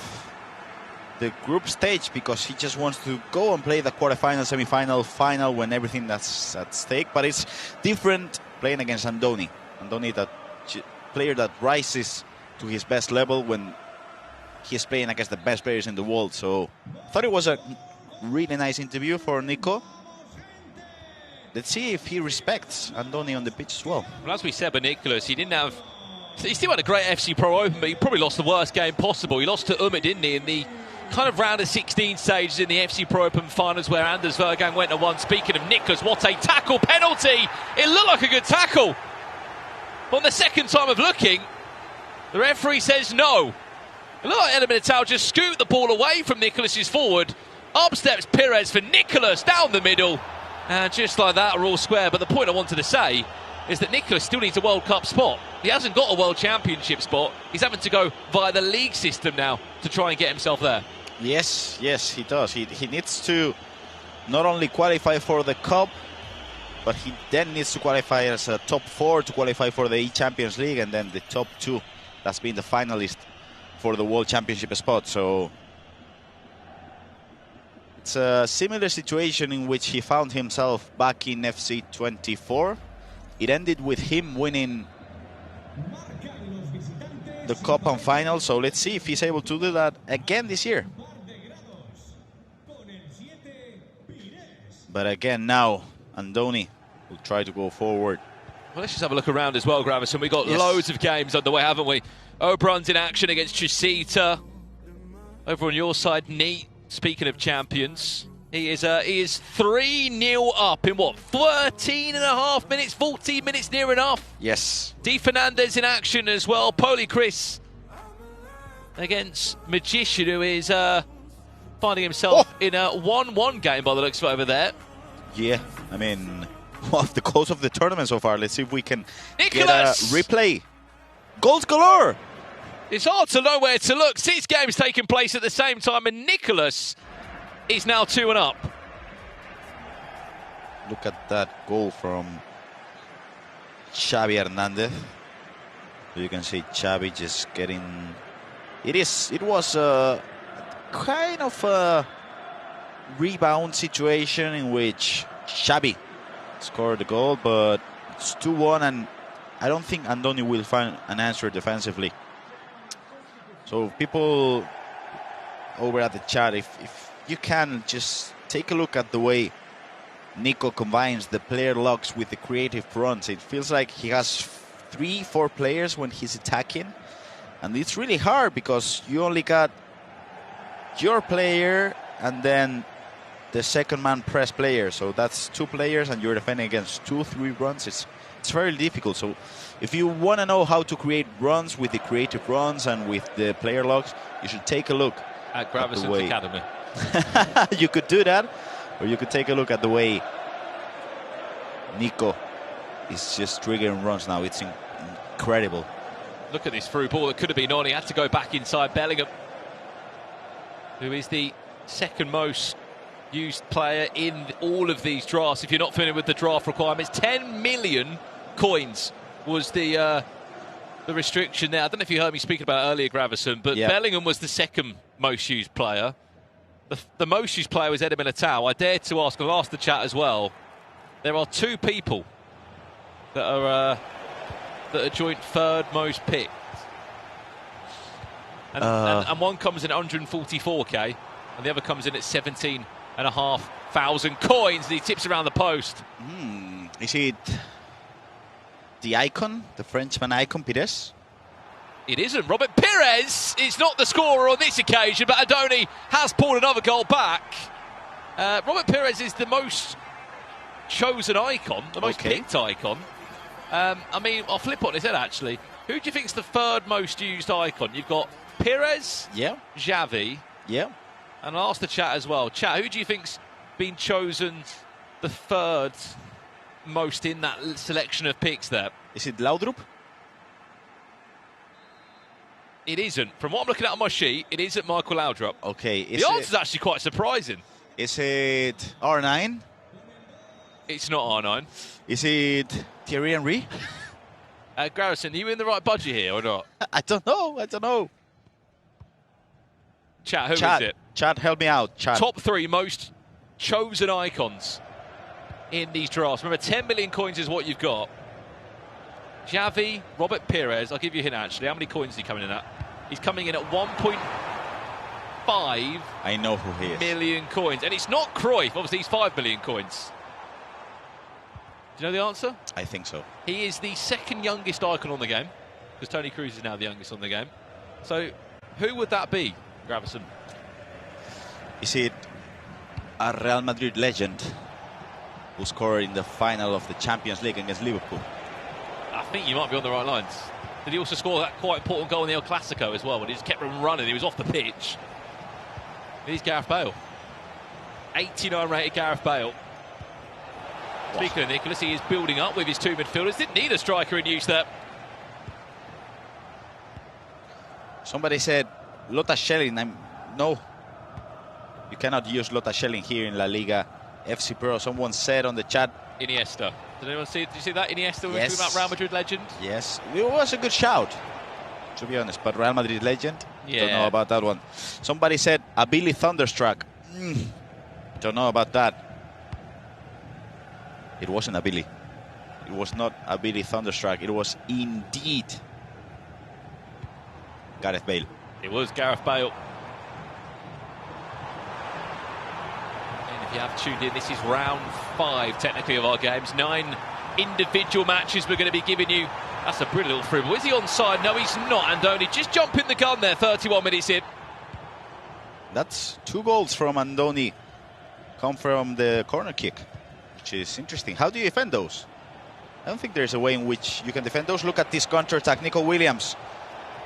the group stage because he just wants to go and play the quarterfinal, semi-final, final when everything that's at stake. But it's different playing against Andoni. Andoni, that player that rises to his best level when he's playing against the best players in the world. So I thought it was a really nice interview for Nico. Let's see if he respects Andoni on the pitch as well. Well, as we said with Nicholas, he still had a great FC Pro Open, but he probably lost the worst game possible. He lost to Umit, didn't he, in the kind of round of 16 stages in the FC Pro Open finals where Anders Vergang went and won. Speaking of Nicholas, what a tackle penalty! It looked like a good tackle. But on the second time of looking, the referee says no. It looked like Eder Militao just scooped the ball away from Nicholas's forward. Up steps Pires for Nicholas down the middle. And just like that, are all square. But the point I wanted to say is that Nicholas still needs a World Cup spot. He hasn't got a World Championship spot. He's having to go via the league system now to try and get himself there. Yes, he does. He needs to not only qualify for the Cup, but he then needs to qualify as a top 4 to qualify for the E-Champions League, and then the top 2, that's been the finalist for the World Championship spot. So it's a similar situation in which he found himself back in FC 24. It ended with him winning the Cup and final, so let's see if he's able to do that again this year. But again, now Andoni will try to go forward. Well, let's just have a look around as well, Gravison. We've got loads of games underway, haven't we? Oberon's in action against Chusita. Over on your side, Neat, speaking of champions, he is 3-0 up in what, 13 and a half minutes, 14 minutes near enough? Yes. Di Fernandez in action as well. Poli Chris against Magician, who is finding himself in a 1-1 game by the looks of it over there. Yeah, I mean, off the course of the tournament so far. Let's see if we can Nicholas! get a replay. Goals galore! It's hard to know where to look. 6 games taking place at the same time, and Nicholas is now 2-1 up. Look at that goal from Xavi Hernandez. You can see Xavi just getting... It was a kind of a rebound situation in which Xavi scored the goal, but it's 2-1, and I don't think Andoni will find an answer defensively. So people over at the chat, if you can just take a look at the way Nico combines the player locks with the creative runs. It feels like he has 3-4 players when he's attacking, and it's really hard because you only got your player and then the second man press player, so that's 2 players and you're defending against 2-3 runs. It's very difficult. So if you want to know how to create runs with the creative runs and with the player locks, you should take a look at Graverson's Academy. You could do that, or you could take a look at the way Nico is just triggering runs now. It's incredible. Look at this through ball that could have been on. He had to go back inside. Bellingham, who is the second most used player in all of these drafts. If you're not familiar with the draft requirements, 10 million coins was the restriction there. I don't know if you heard me speaking about it earlier, Graverson, but Bellingham was the second most used player. The most used player was Eder Militao. I dare to ask, I'll ask the chat as well. There are 2 people that are joint third most picked. And one comes in at 144k, and the other comes in at 17,500 coins. And he tips around the post. Is it the icon, the Frenchman icon, Pires? It isn't. Robert Pires is not the scorer on this occasion, but Andoni has pulled another goal back. Robert Pires is the most chosen icon, the most picked icon. I mean, I'll flip on his head, actually. Who do you think is the third most used icon? You've got Pires, Xavi, and I'll ask the chat as well. Chat, who do you think's been chosen the third most in that selection of picks there? Is it Laudrup? It isn't. From what I'm looking at on my sheet, it isn't Michael Laudrup. Okay. The answer's actually quite surprising. Is it R9? It's not R9. Is it Thierry Henry? Garrison, are you in the right budget here or not? I don't know. Chat, who is it? Chat, help me out. Chat. Top 3 most chosen icons in these drafts. Remember, 10 million coins is what you've got. Xavi, Robert Pires. I'll give you a hint, actually. How many coins is he coming in at? He's coming in at 1.5 I know who he is. million coins. And it's not Cruyff. Obviously, he's 5 million coins. Do you know the answer? I think so. He is the second youngest icon on the game, because Toni Kroos is now the youngest on the game. So, who would that be, Graverson? Is it a Real Madrid legend who scored in the final of the Champions League against Liverpool? I think you might be on the right lines. Did he also score that quite important goal in the El Clasico as well, when he just kept him running? He was off the pitch. Here's Gareth Bale. 89 rated Gareth Bale. Speaking of Nicholas, he is building up with his 2 midfielders. Didn't need a striker in use there. Somebody said Lothar Schelling. No, you cannot use Lothar Schelling here in La Liga FC Pro. Someone said on the chat. Iniesta. Did anyone see? Did you see that Iniesta? We were talking about Real Madrid legend. Yes, it was a good shout, to be honest. But Real Madrid legend. Don't know about that one. Somebody said a Billy Thunderstruck. Don't know about that. It wasn't a Billy. It was not a Billy Thunderstruck. It was indeed Gareth Bale. It was Gareth Bale. And if you have tuned in, this is round 5, technically, of our games. 9 individual matches we're going to be giving you. That's a brilliant little through. But is he onside? No, he's not. Andoni just jumping the gun there, 31 minutes in. That's 2 goals from Andoni. Come from the corner kick, which is interesting. How do you defend those? I don't think there's a way in which you can defend those. Look at this counter-attack. Nico Williams.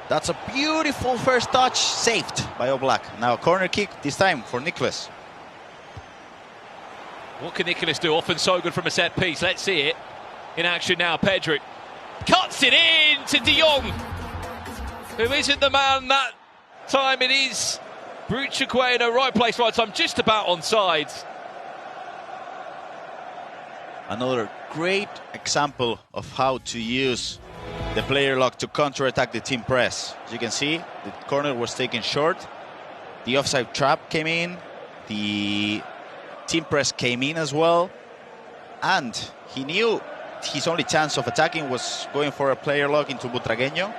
That's a beautiful first touch, saved by Oblak. Now a corner kick, this time for Nicholas. What can Nicholas do? Often so good from a set piece. Let's see it in action now. Pedri cuts it in to De Jong, who isn't the man that time. It is Bruchacueno, right place, right time, just about onside. Another great example of how to use the player lock to counter-attack the team press. As you can see, the corner was taken short. The offside trap came in. The team press came in as well. And he knew his only chance of attacking was going for a player lock into Butragueño.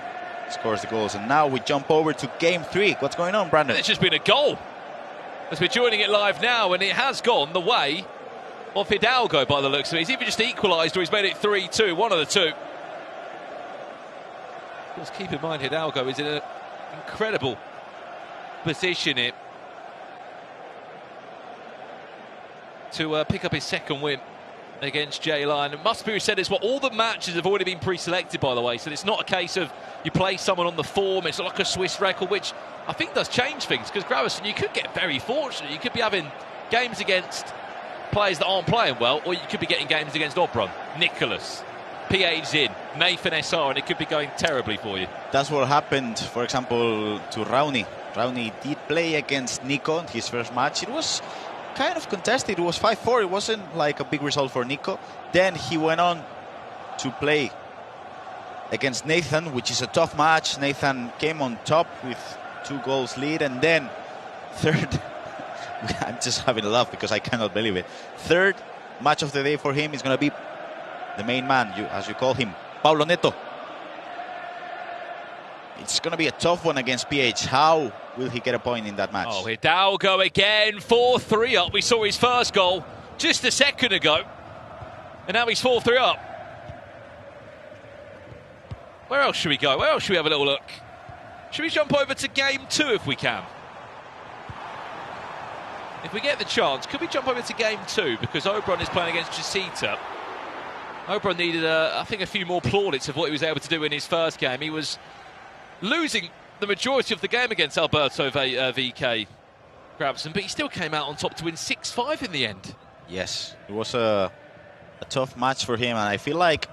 Scores the goals, and now we jump over to game 3. What's going on, Brandon? It's just been a goal. As we're joining it live now, and it has gone the way of Hidalgo by the looks of it. He's either just equalised or he's made it 3-2, one of the two. Let's keep in mind Hidalgo is in an incredible position here to pick up his second win against J-Line. It must be said as well, all the matches have already been pre-selected, by the way, so it's not a case of you play someone on the form. It's not like a Swiss record, which I think does change things, because Gravison, you could get very fortunate. You could be having games against players that aren't playing well, or you could be getting games against Obron, Nicholas, PH Zin, Nathan SR, and it could be going terribly for you. That's what happened, for example, to Raoni. Raoni did play against Nico in his first match. It was kind of contested. It was 5-4. It wasn't like a big result for Nico. Then he went on to play against Nathan, which is a tough match. Nathan came on top with 2 goals lead, and then third I'm just having a laugh because I cannot believe it. Third match of the day for him is going to be the main man, as you call him, Paulo Neto. It's going to be a tough one against PH. How will he get a point in that match? Oh, Hidalgo again, 4-3 up. We saw his first goal just a second ago, and now he's 4-3 up. Where else should we go? Where else should we have a little look? Should we jump over to game 2 if we can? If we get the chance, could we jump over to game 2? Because Obron is playing against Chusita. Obron needed, I think, a few more plaudits of what he was able to do in his first game. He was losing the majority of the game against Alberto VK Gravison, but he still came out on top to win 6-5 in the end. Yes, it was a tough match for him, and I feel like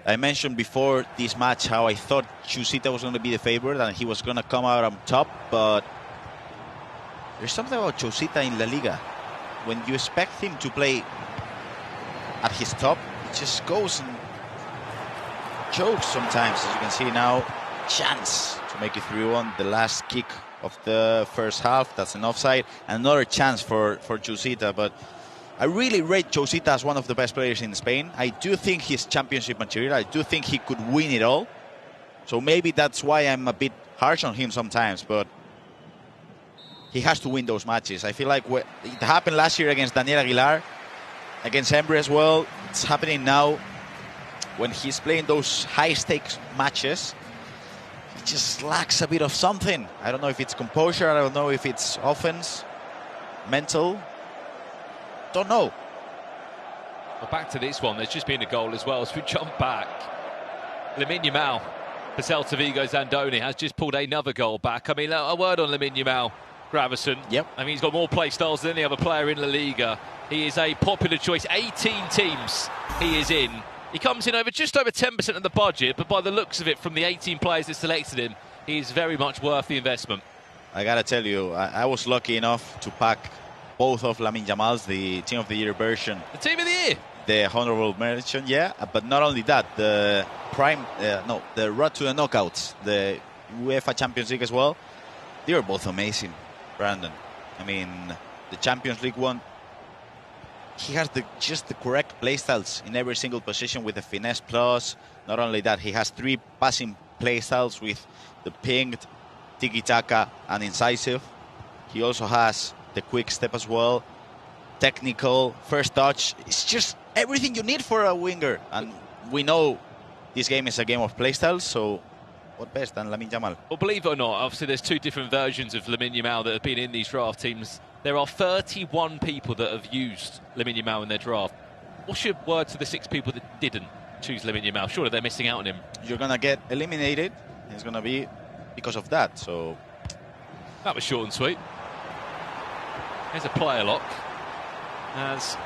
I mentioned before this match how I thought Chusita was going to be the favorite and he was going to come out on top, but there's something about Chusita in La Liga. When you expect him to play at his top, it just goes and chokes sometimes. As you can see now, chance to make it 3-1. The last kick of the first half, that's an offside. Another chance for Chusita, but I really rate Chusita as one of the best players in Spain. I do think he's championship material. I do think he could win it all. So maybe that's why I'm a bit harsh on him sometimes, but he has to win those matches. I feel like it happened last year against Daniel Aguilar, against Embry as well. It's happening now when he's playing those high-stakes matches. He just lacks a bit of something. I don't know if it's composure. I don't know if it's offense, mental. Don't know. Well, back to this one. There's just been a goal as well. As we jump back, Lamine Yamal for Celta Vigo Zandoni has just pulled another goal back. I mean, a word on Lamine Yamal, Gravison. Yep. I mean, he's got more play styles than any other player in La Liga. He is a popular choice. 18 teams he is in. He comes in over just over 10% of the budget, but by the looks of it, from the 18 players that selected him, he's very much worth the investment. I gotta tell you, I was lucky enough to pack both of Lamine Yamal's, the Team of the Year version. The Team of the Year? The honorable mention, yeah. But not only that, the road to the knockouts, the UEFA Champions League as well. They were both amazing, Brandon. I mean, the Champions League one, he has just the correct playstyles in every single position with the finesse plus. Not only that, he has 3 passing playstyles with the pinged, tiki-taka and incisive. He also has the quick step as well, technical, first touch. It's just everything you need for a winger. And we know this game is a game of playstyles, so what best than Lamine Yamal? Well, believe it or not, obviously there's 2 different versions of Lamine Yamal that have been in these draft teams. There are 31 people that have used Lamine Yamal in their draft. What's your word to the 6 people that didn't choose Lamine Yamal? Surely they're missing out on him. You're going to get eliminated. It's going to be because of that. So that was short and sweet. There's a player lock as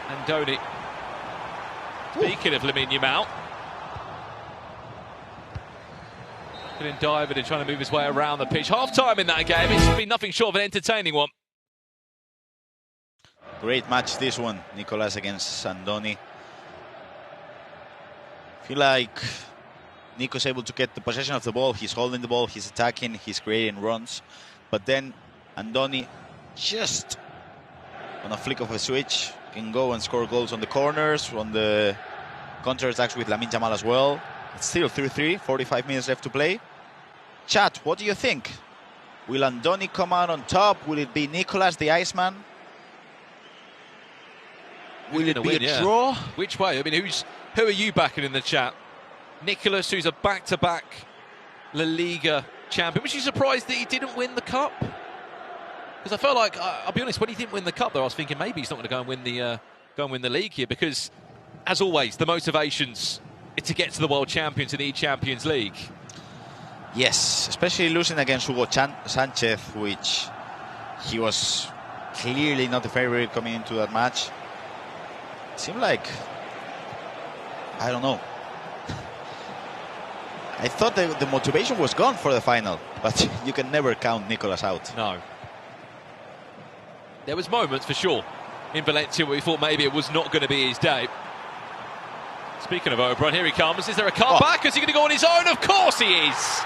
Andoni. Speaking of Lamine Yamal, getting diving and trying to move his way around the pitch. Half time in that game. It's been nothing short of an entertaining one. Great match this one, Nicolas against Andoni. I feel like Nico's able to get the possession of the ball. He's holding the ball, he's attacking, he's creating runs. But then Andoni, just on a flick of a switch, can go and score goals on the corners, on the counter-attacks with Lamine Yamal as well. It's still 3-3, 45 minutes left to play. Chat, what do you think? Will Andoni come out on top? Will it be Nicolas, the Iceman? Will it be a draw? Which way? I mean, who are you backing in the chat? Nicolas, who's a back-to-back La Liga champion. Was you surprised that he didn't win the cup? Because I felt like, I'll be honest, when he didn't win the cup, though, I was thinking maybe he's not going to go and win the league here. Because, as always, the motivations are to get to the World Champions in the Champions League. Yes, especially losing against Hugo Sanchez, which he was clearly not the favorite coming into that match. It seemed like, I don't know. I thought the motivation was gone for the final, but you can never count Nicolas out. No. There was moments, for sure, in Valencia where we thought maybe it was not going to be his day. Speaking of Oberon, here he comes. Is there a comeback? Is he going to go on his own? Of course he is!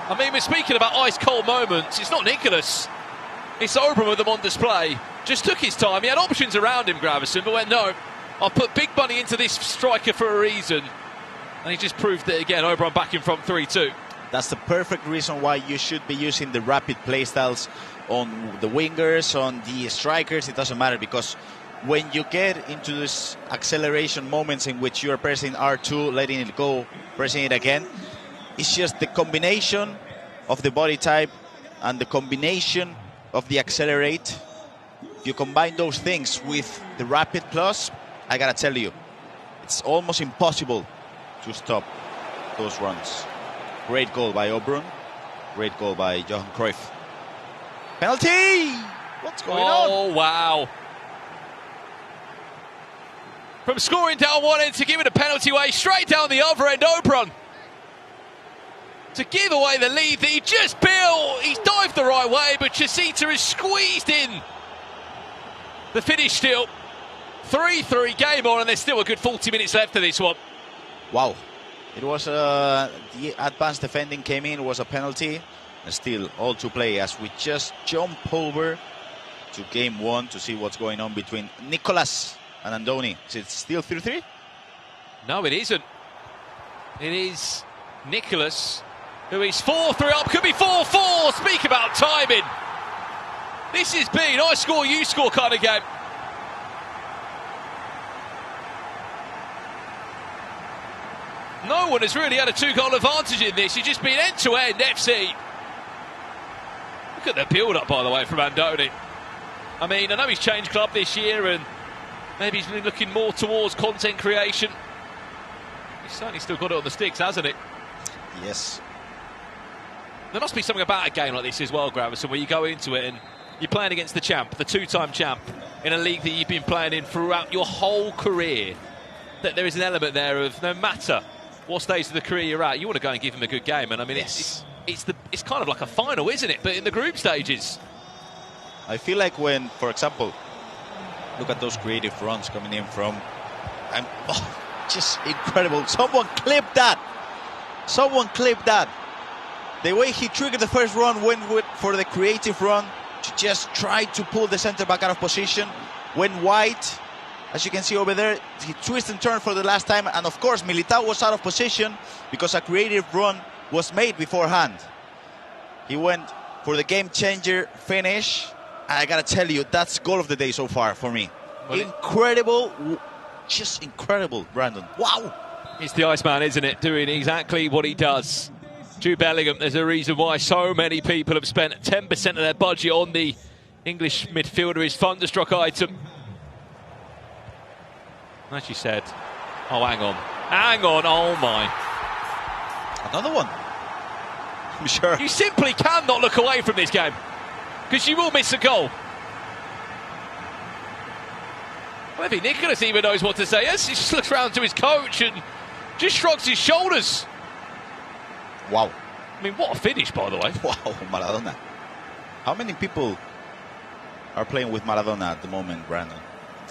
I mean, we're speaking about ice-cold moments. It's not Nicolas. It's Oberon with them on display. Just took his time. He had options around him, Gravison, but went, no, I'll put big money into this striker for a reason. And he just proved it again. Oberon back in front 3-2. That's the perfect reason why you should be using the rapid playstyles on the wingers, on the strikers. It doesn't matter, because when you get into this acceleration moments in which you're pressing R2, letting it go, pressing it again, it's just the combination of the body type and the combination of the accelerate. If you combine those things with the rapid plus, I gotta tell you, it's almost impossible to stop those runs. Great goal by Oberon. Great goal by Johan Cruyff. Penalty! What's going on? Oh, wow. From scoring down one end to giving a penalty away, straight down the other end, Oberon. To give away the lead that he just built. He's dived the right way, but Chasita has squeezed in the finish still. 3-3 game on, and there's still a good 40 minutes left of this one. Wow. It was the advanced defending came in, was a penalty. And still all to play as we just jump over to game one to see what's going on between Nicolas and Andoni. Is it still 3-3? No, it isn't. It is Nicolas, who is 4-3 up, could be 4-4. Speak about timing. This has been I score, you score kind of game. No one has really had a two-goal advantage in this. It's just been end-to-end FC. Look at the build-up, by the way, from Andoni. I mean, I know he's changed club this year and maybe he's been looking more towards content creation. He's certainly still got it on the sticks, hasn't it? Yes. There must be something about a game like this as well, Gravison, where you go into it and you're playing against the champ, the two-time champ, in a league that you've been playing in throughout your whole career. That there is an element there of no matter what stage of the career you're at, you want to go and give him a good game. And I mean, yes. it's kind of like a final, isn't it? But in the group stages. I feel like when, for example, look at those creative runs coming in from, and just incredible. Someone clipped that. Someone clipped that. The way he triggered the first run, went for the creative run to just try to pull the center back out of position. Went wide. As you can see over there, he twisted and turned for the last time. And of course, Militao was out of position because a creative run was made beforehand. He went for the game-changer finish. And I gotta tell you, that's goal of the day so far for me. Incredible, just incredible, Brandon. Wow! It's the Iceman, isn't it? Doing exactly what he does. Jude Bellingham, there's a reason why so many people have spent 10% of their budget on the English midfielder, his thunderstruck item. As you said, oh, hang on, oh my. Another one. I'm sure. You simply cannot look away from this game, because you will miss a goal. I think Nicolas even knows what to say. Yes, he just looks round to his coach and just shrugs his shoulders. Wow. I mean, what a finish, by the way. Wow, Maradona. How many people are playing with Maradona at the moment, Brandon?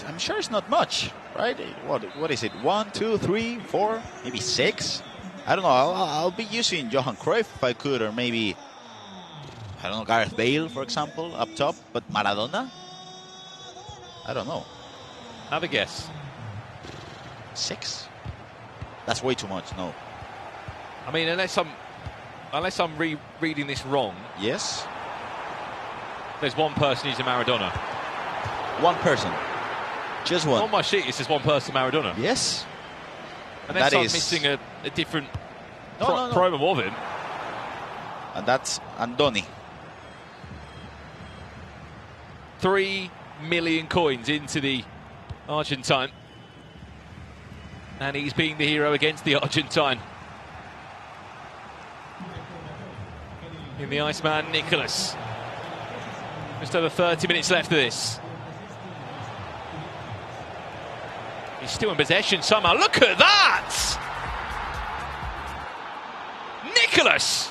I'm sure it's not much, right? What is it? 1, 2, 3, 4, maybe 6? I don't know. I'll be using Johan Cruyff if I could, or maybe, I don't know, Gareth Bale, for example, up top. But Maradona? I don't know. Have a guess. 6? That's way too much. No. I mean, unless I'm reading this wrong. Yes. There's one person using Maradona. One person. Just one. On my sheet, it says one person Maradona. Yes. Unless that I'm is... missing a different no. promo of him. And that's Andoni. 3 million coins into the Argentine. And he's being the hero against the Argentine. In the Iceman, Nicholas. Just over 30 minutes left of this. He's still in possession somehow. Look at that! Nicholas!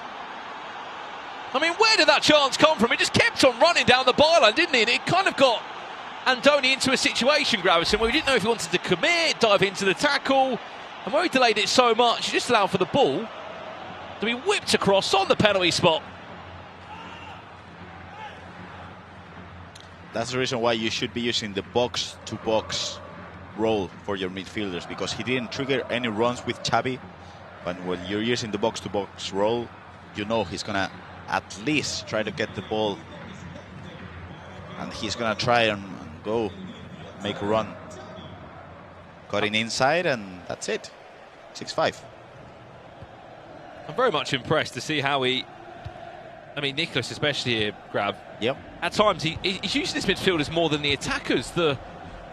I mean, where did that chance come from? He just kept on running down the byline, didn't he? And it kind of got Andoni into a situation, Gravison, where we didn't know if he wanted to commit, dive into the tackle. And where he delayed it so much, he just allowed for the ball to be whipped across on the penalty spot. That's the reason why you should be using the box-to-box role for your midfielders, because he didn't trigger any runs with Xavi. But when you're using the box-to-box role, you know he's going to at least try to get the ball. And he's going to try and go make a run. Cutting inside, and that's it. 6-5. I'm very much impressed to see how he... I mean, Nicholas especially here, Grab. Yep. At times, he's using his midfielders more than the attackers. The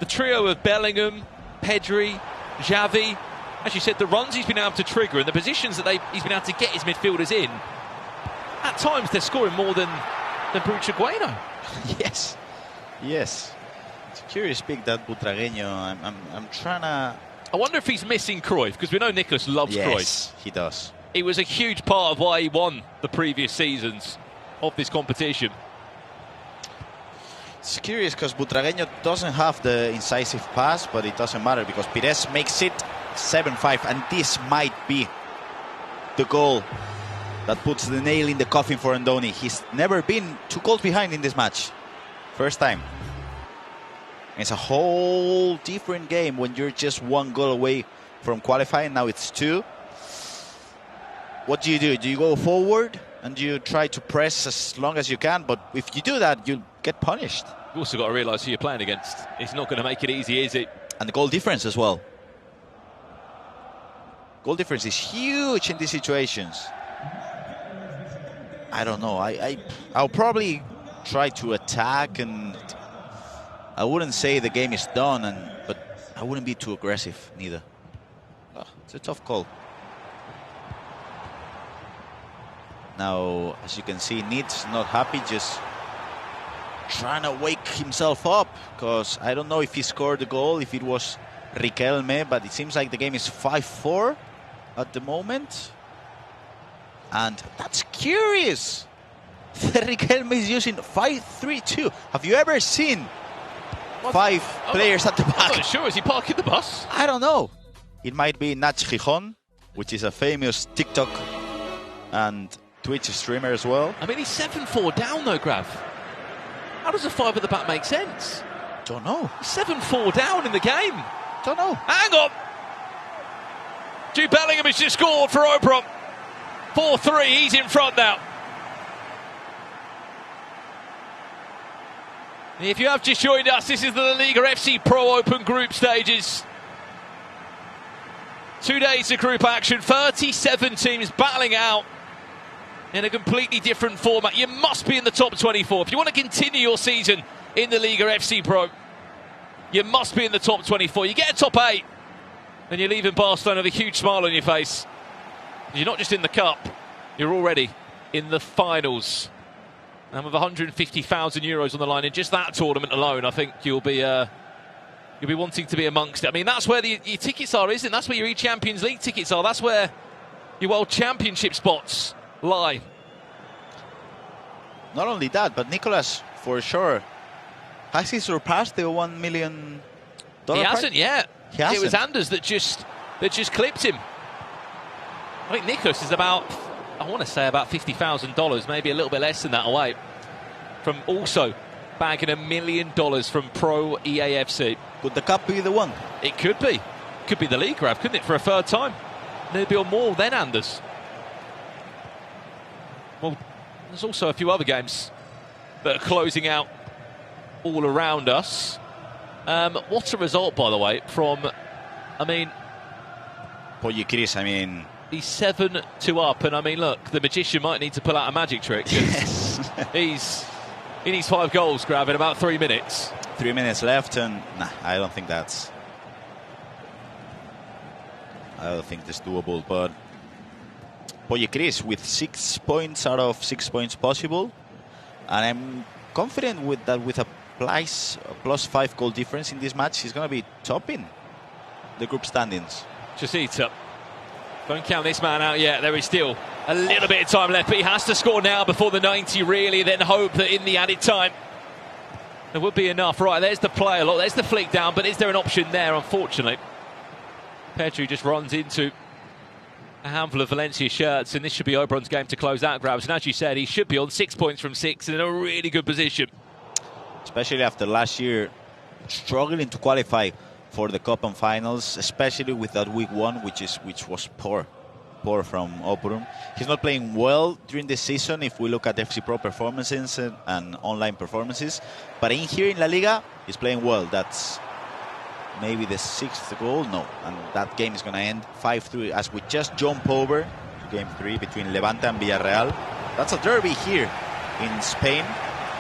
trio of Bellingham, Pedri, Xavi. As you said, the runs he's been able to trigger and the positions that he's been able to get his midfielders in. At times, they're scoring more than Butragueño. Yes. Yes. It's a curious pick, that Butragueño. I'm trying to... I wonder if he's missing Cruyff, because we know Nicholas loves Cruyff. Yes, he does. He was a huge part of why he won the previous seasons of this competition. It's curious because Butragueño doesn't have the incisive pass, but it doesn't matter because Pires makes it 7-5, and this might be the goal that puts the nail in the coffin for Andoni. He's never been 2 goals behind in this match. First time. It's a whole different game when you're just 1 goal away from qualifying. Now it's 2. What do? Do you go forward and you try to press as long as you can? But if you do that, you'll get punished. You've also got to realise who you're playing against. It's not going to make it easy, is it? And the goal difference as well. Goal difference is huge in these situations. I don't know. I'll probably try to attack, and I wouldn't say the game is done, but I wouldn't be too aggressive neither. It's a tough call. Now, as you can see, Need's not happy, just trying to wake himself up, because I don't know if he scored the goal, if it was Riquelme, but it seems like the game is 5-4 at the moment. And that's curious. Riquelme is using 5-3-2. Have you ever seen 5 players at the back? I'm not sure. Is he parking the bus? I don't know. It might be Nach Gijon, which is a famous TikTok and Twitch streamer as well. I mean, he's 7-4 down though, Grav. How does a 5 at the back make sense? Don't know. He's 7-4 down in the game. Don't know. Hang on. Jude Bellingham has just scored for Oprah. 4-3, he's in front now. If you have just joined us, this is the LALIGA FC Pro Open group stages. 2 days of group action, 37 teams battling out in a completely different format. You must be in the top 24. If you want to continue your season in the LALIGA FC Pro, you must be in the top 24. You get a top 8, and you're leaving Barcelona with a huge smile on your face. You're not just in the cup, you're already in the finals. And with 150,000 euros on the line in just that tournament alone, I think you'll be wanting to be amongst it. I mean, that's where your tickets are, isn't it? That's where your E-Champions League tickets are. That's where your World Championship spots lie. Not only that, but Nicholas, for sure, has he surpassed the $1 million He hasn't yet. He hasn't. It was Anders that just clipped him. I think Nicholas is about, I want to say about $50,000, maybe a little bit less than that away from also bagging $1 million from Pro EAFC. Could the cup be the one? It could be. Could be the league grab, couldn't it, for a third time? They'd be on more than Anders. Well, there's also a few other games that are closing out all around us. What a result, by the way, from, I mean... Chris, I mean... He's 7-2 up, and I mean, look, the magician might need to pull out a magic trick. Yes. He needs 5 goals, Grav, in about 3 minutes. 3 minutes left, and nah, I don't think that's doable. But Chris with 6 points out of 6 points possible, and I'm confident with that. With a +5 goal difference in this match, he's going to be topping the group standings. Chasita. Don't count this man out yet. There is still a little bit of time left, but he has to score now before the 90, really, then hope that in the added time there would be enough. Right, there's the play a lot, there's the flick down, but is there an option there? Unfortunately, Pedri just runs into a handful of Valencia shirts, and this should be Oberon's game to close out, Grabs. And as you said, he should be on 6 points from 6 and in a really good position. Especially after last year struggling to qualify for the Cup and finals, especially with that week 1, which was poor from Operum. He's not playing well during the season if we look at FC Pro performances and online performances, but in here in La Liga, he's playing well. That's maybe the 6th goal, no, and that game is going to end 5-3 as we just jump over to game 3 between Levante and Villarreal. That's a derby here in Spain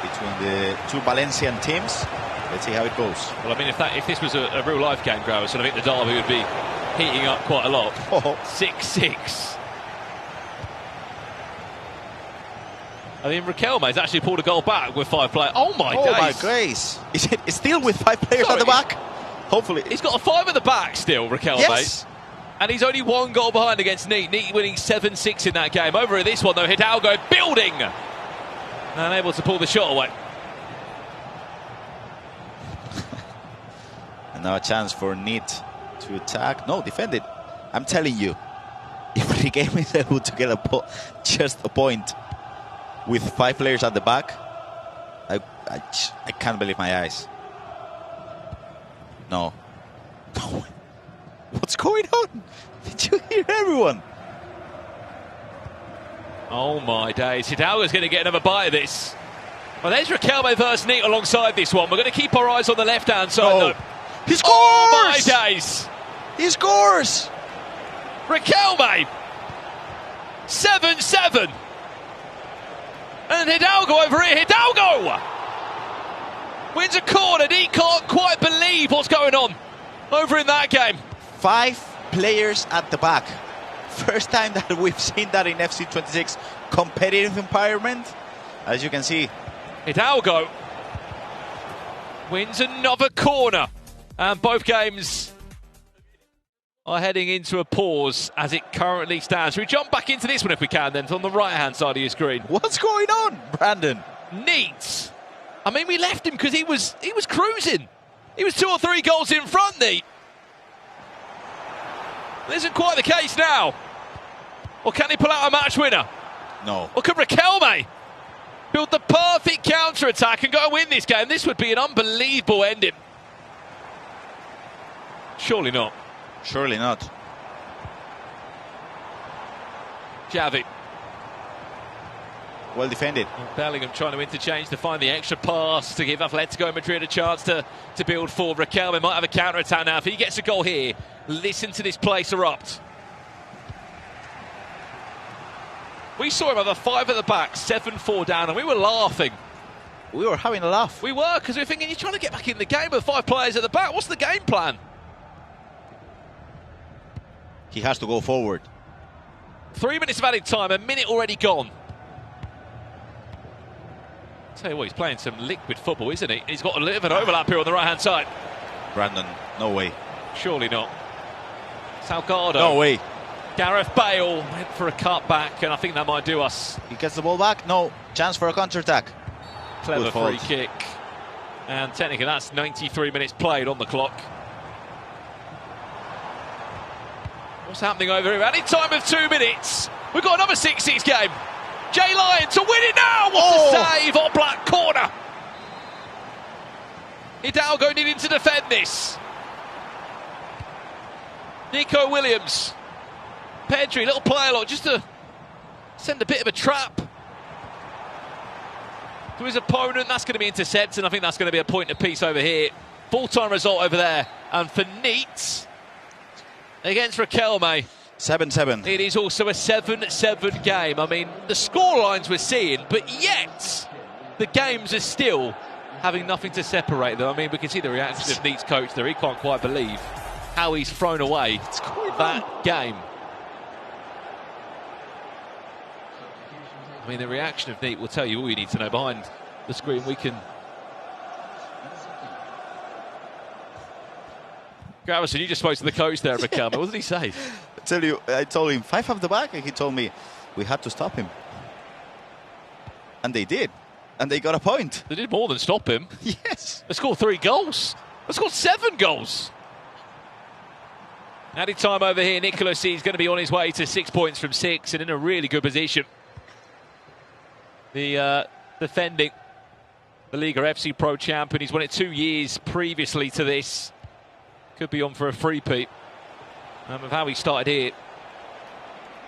between the two Valencian teams. Let's see how it goes. Well, I mean, if this was a real life game, Gravis, I think the derby would be heating up quite a lot. 6-6. I mean, Riquelme has actually pulled a goal back with 5 players. Oh my days! Oh my grace! Is it still with 5 players at the back? Hopefully, he's got a 5 at the back still, Riquelme. Yes. And he's only 1 goal behind against Neat. Neat winning 7-6 in that game. Over at this one though, Hidalgo building, unable to pull the shot away. And now a chance for Neat to attack. No, defend it. I'm telling you, if Riquelme is able to get just a point with 5 players at the back, I can't believe my eyes. No. What's going on? Did you hear everyone? Oh my days. Hidalgo's going to get another bite of this. Well, there's Riquelme versus Neat alongside this one. We're going to keep our eyes on the left-hand side, though. He scores! Oh my days! He scores! Riquelme! 7-7! And Hidalgo over here. Hidalgo! Wins a corner. He can't quite believe what's going on over in that game. 5 players at the back. First time that we've seen that in FC 26 competitive environment. As you can see, Hidalgo wins another corner. And both games are heading into a pause as it currently stands. We jump back into this one if we can, then, on the right-hand side of your screen. What's going on, Brandon? Neat. I mean, we left him because he was cruising. He was 2 or 3 goals in front, Neat. It isn't quite the case now. Or can he pull out a match winner? No. Or could Riquelme build the perfect counter-attack and go and win this game? This would be an unbelievable ending. Surely not. Surely not. Xavi. Well defended. Bellingham trying to interchange to find the extra pass to give Atletico Madrid a chance to build forward. Riquelme might have a counter-attack now. If he gets a goal here, listen to this place erupt. We saw him have a 5 at the back, 7-4 down, and we were laughing. We were having a laugh. We were, because we were thinking, you're trying to get back in the game with 5 players at the back. What's the game plan? He has to go forward. 3 minutes of added time, a minute already gone. Tell you what, he's playing some liquid football, isn't he? He's got a little bit of overlap here on the right-hand side. Brandon, no way. Surely not. Salgado. No way. Gareth Bale went for a cutback, and I think that might do us. He gets the ball back. No. Chance for a counter-attack. Clever free kick. And technically that's 93 minutes played on the clock. What's happening over here? Added time of 2 minutes. We've got another 6-6 game. Jay Lyon to win it now. What a save on black corner. Hidalgo needing to defend this. Nico Williams. Pedri, little play a lot just to send a bit of a trap to his opponent. That's going to be intercepted, and I think that's going to be a point apiece over here. Full-time result over there. And for Neat against Riquelme, 7-7. it is also a 7-7 game. I mean, the scorelines we're seeing, but yet the games are still having nothing to separate them. I mean, we can see the reaction of Neat's coach there. He can't quite believe how he's thrown away that game. I mean, the reaction of Neat will tell you all you need to know. Behind the screen, we can... Gravison, you just spoke to the coach there, Riquelme. What did he say? I told him 5 off the back, and he told me we had to stop him. And they did. And they got a point. They did more than stop him. Yes. They scored 3 goals. They scored 7 goals. Added time over here. Nicholas is going to be on his way to 6 points from 6 and in a really good position. The defending the Liga FC Pro champion. He's won it 2 years previously to this. Could be on for a three-peat. Of how he started here,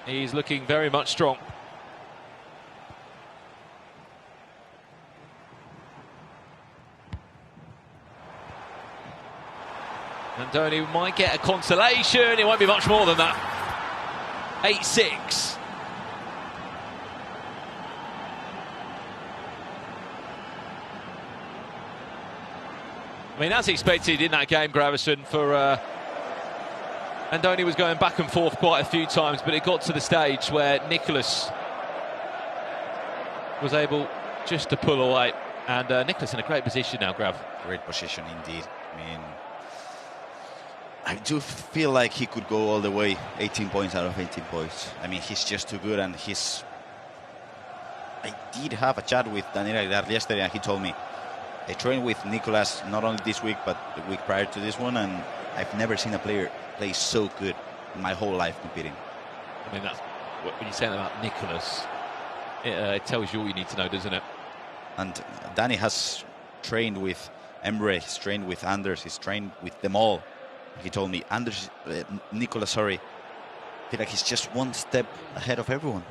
he's looking very much strong. Andoni might get a consolation. It won't be much more than that. 8-6. I mean, as expected in that game, Gravison, for Andoni was going back and forth quite a few times, but it got to the stage where Nicholas was able just to pull away. And Nicholas in a great position now, Grav. Great position indeed. I mean, I do feel like he could go all the way, 18 points out of 18 points. I mean, he's just too good, and he's... I did have a chat with Daniel Aguilar yesterday, and he told me, I trained with Nicolas not only this week, but the week prior to this one, and I've never seen a player play so good in my whole life competing. I mean, that's when you say that about Nicholas, it tells you all you need to know, doesn't it? And Danny has trained with Emre, he's trained with Anders, he's trained with them all. He told me, Nicholas, sorry, I feel like he's just one step ahead of everyone.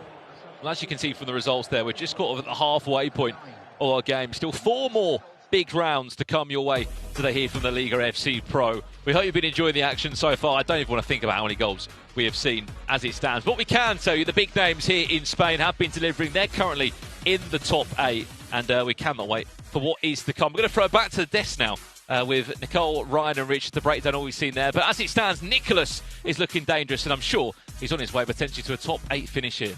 Well, as you can see from the results there, we're just sort of at the halfway point of our game. Still 4 more big rounds to come your way today here from the Liga FC Pro. We hope you've been enjoying the action so far. I don't even want to think about how many goals we have seen as it stands. But we can tell you the big names here in Spain have been delivering. They're currently in the top 8, and we cannot wait for what is to come. We're going to throw it back to the desk now with Nicole, Ryan and Rich to break down all we've seen there. But as it stands, Nicholas is looking dangerous, and I'm sure he's on his way potentially to a top 8 finish here.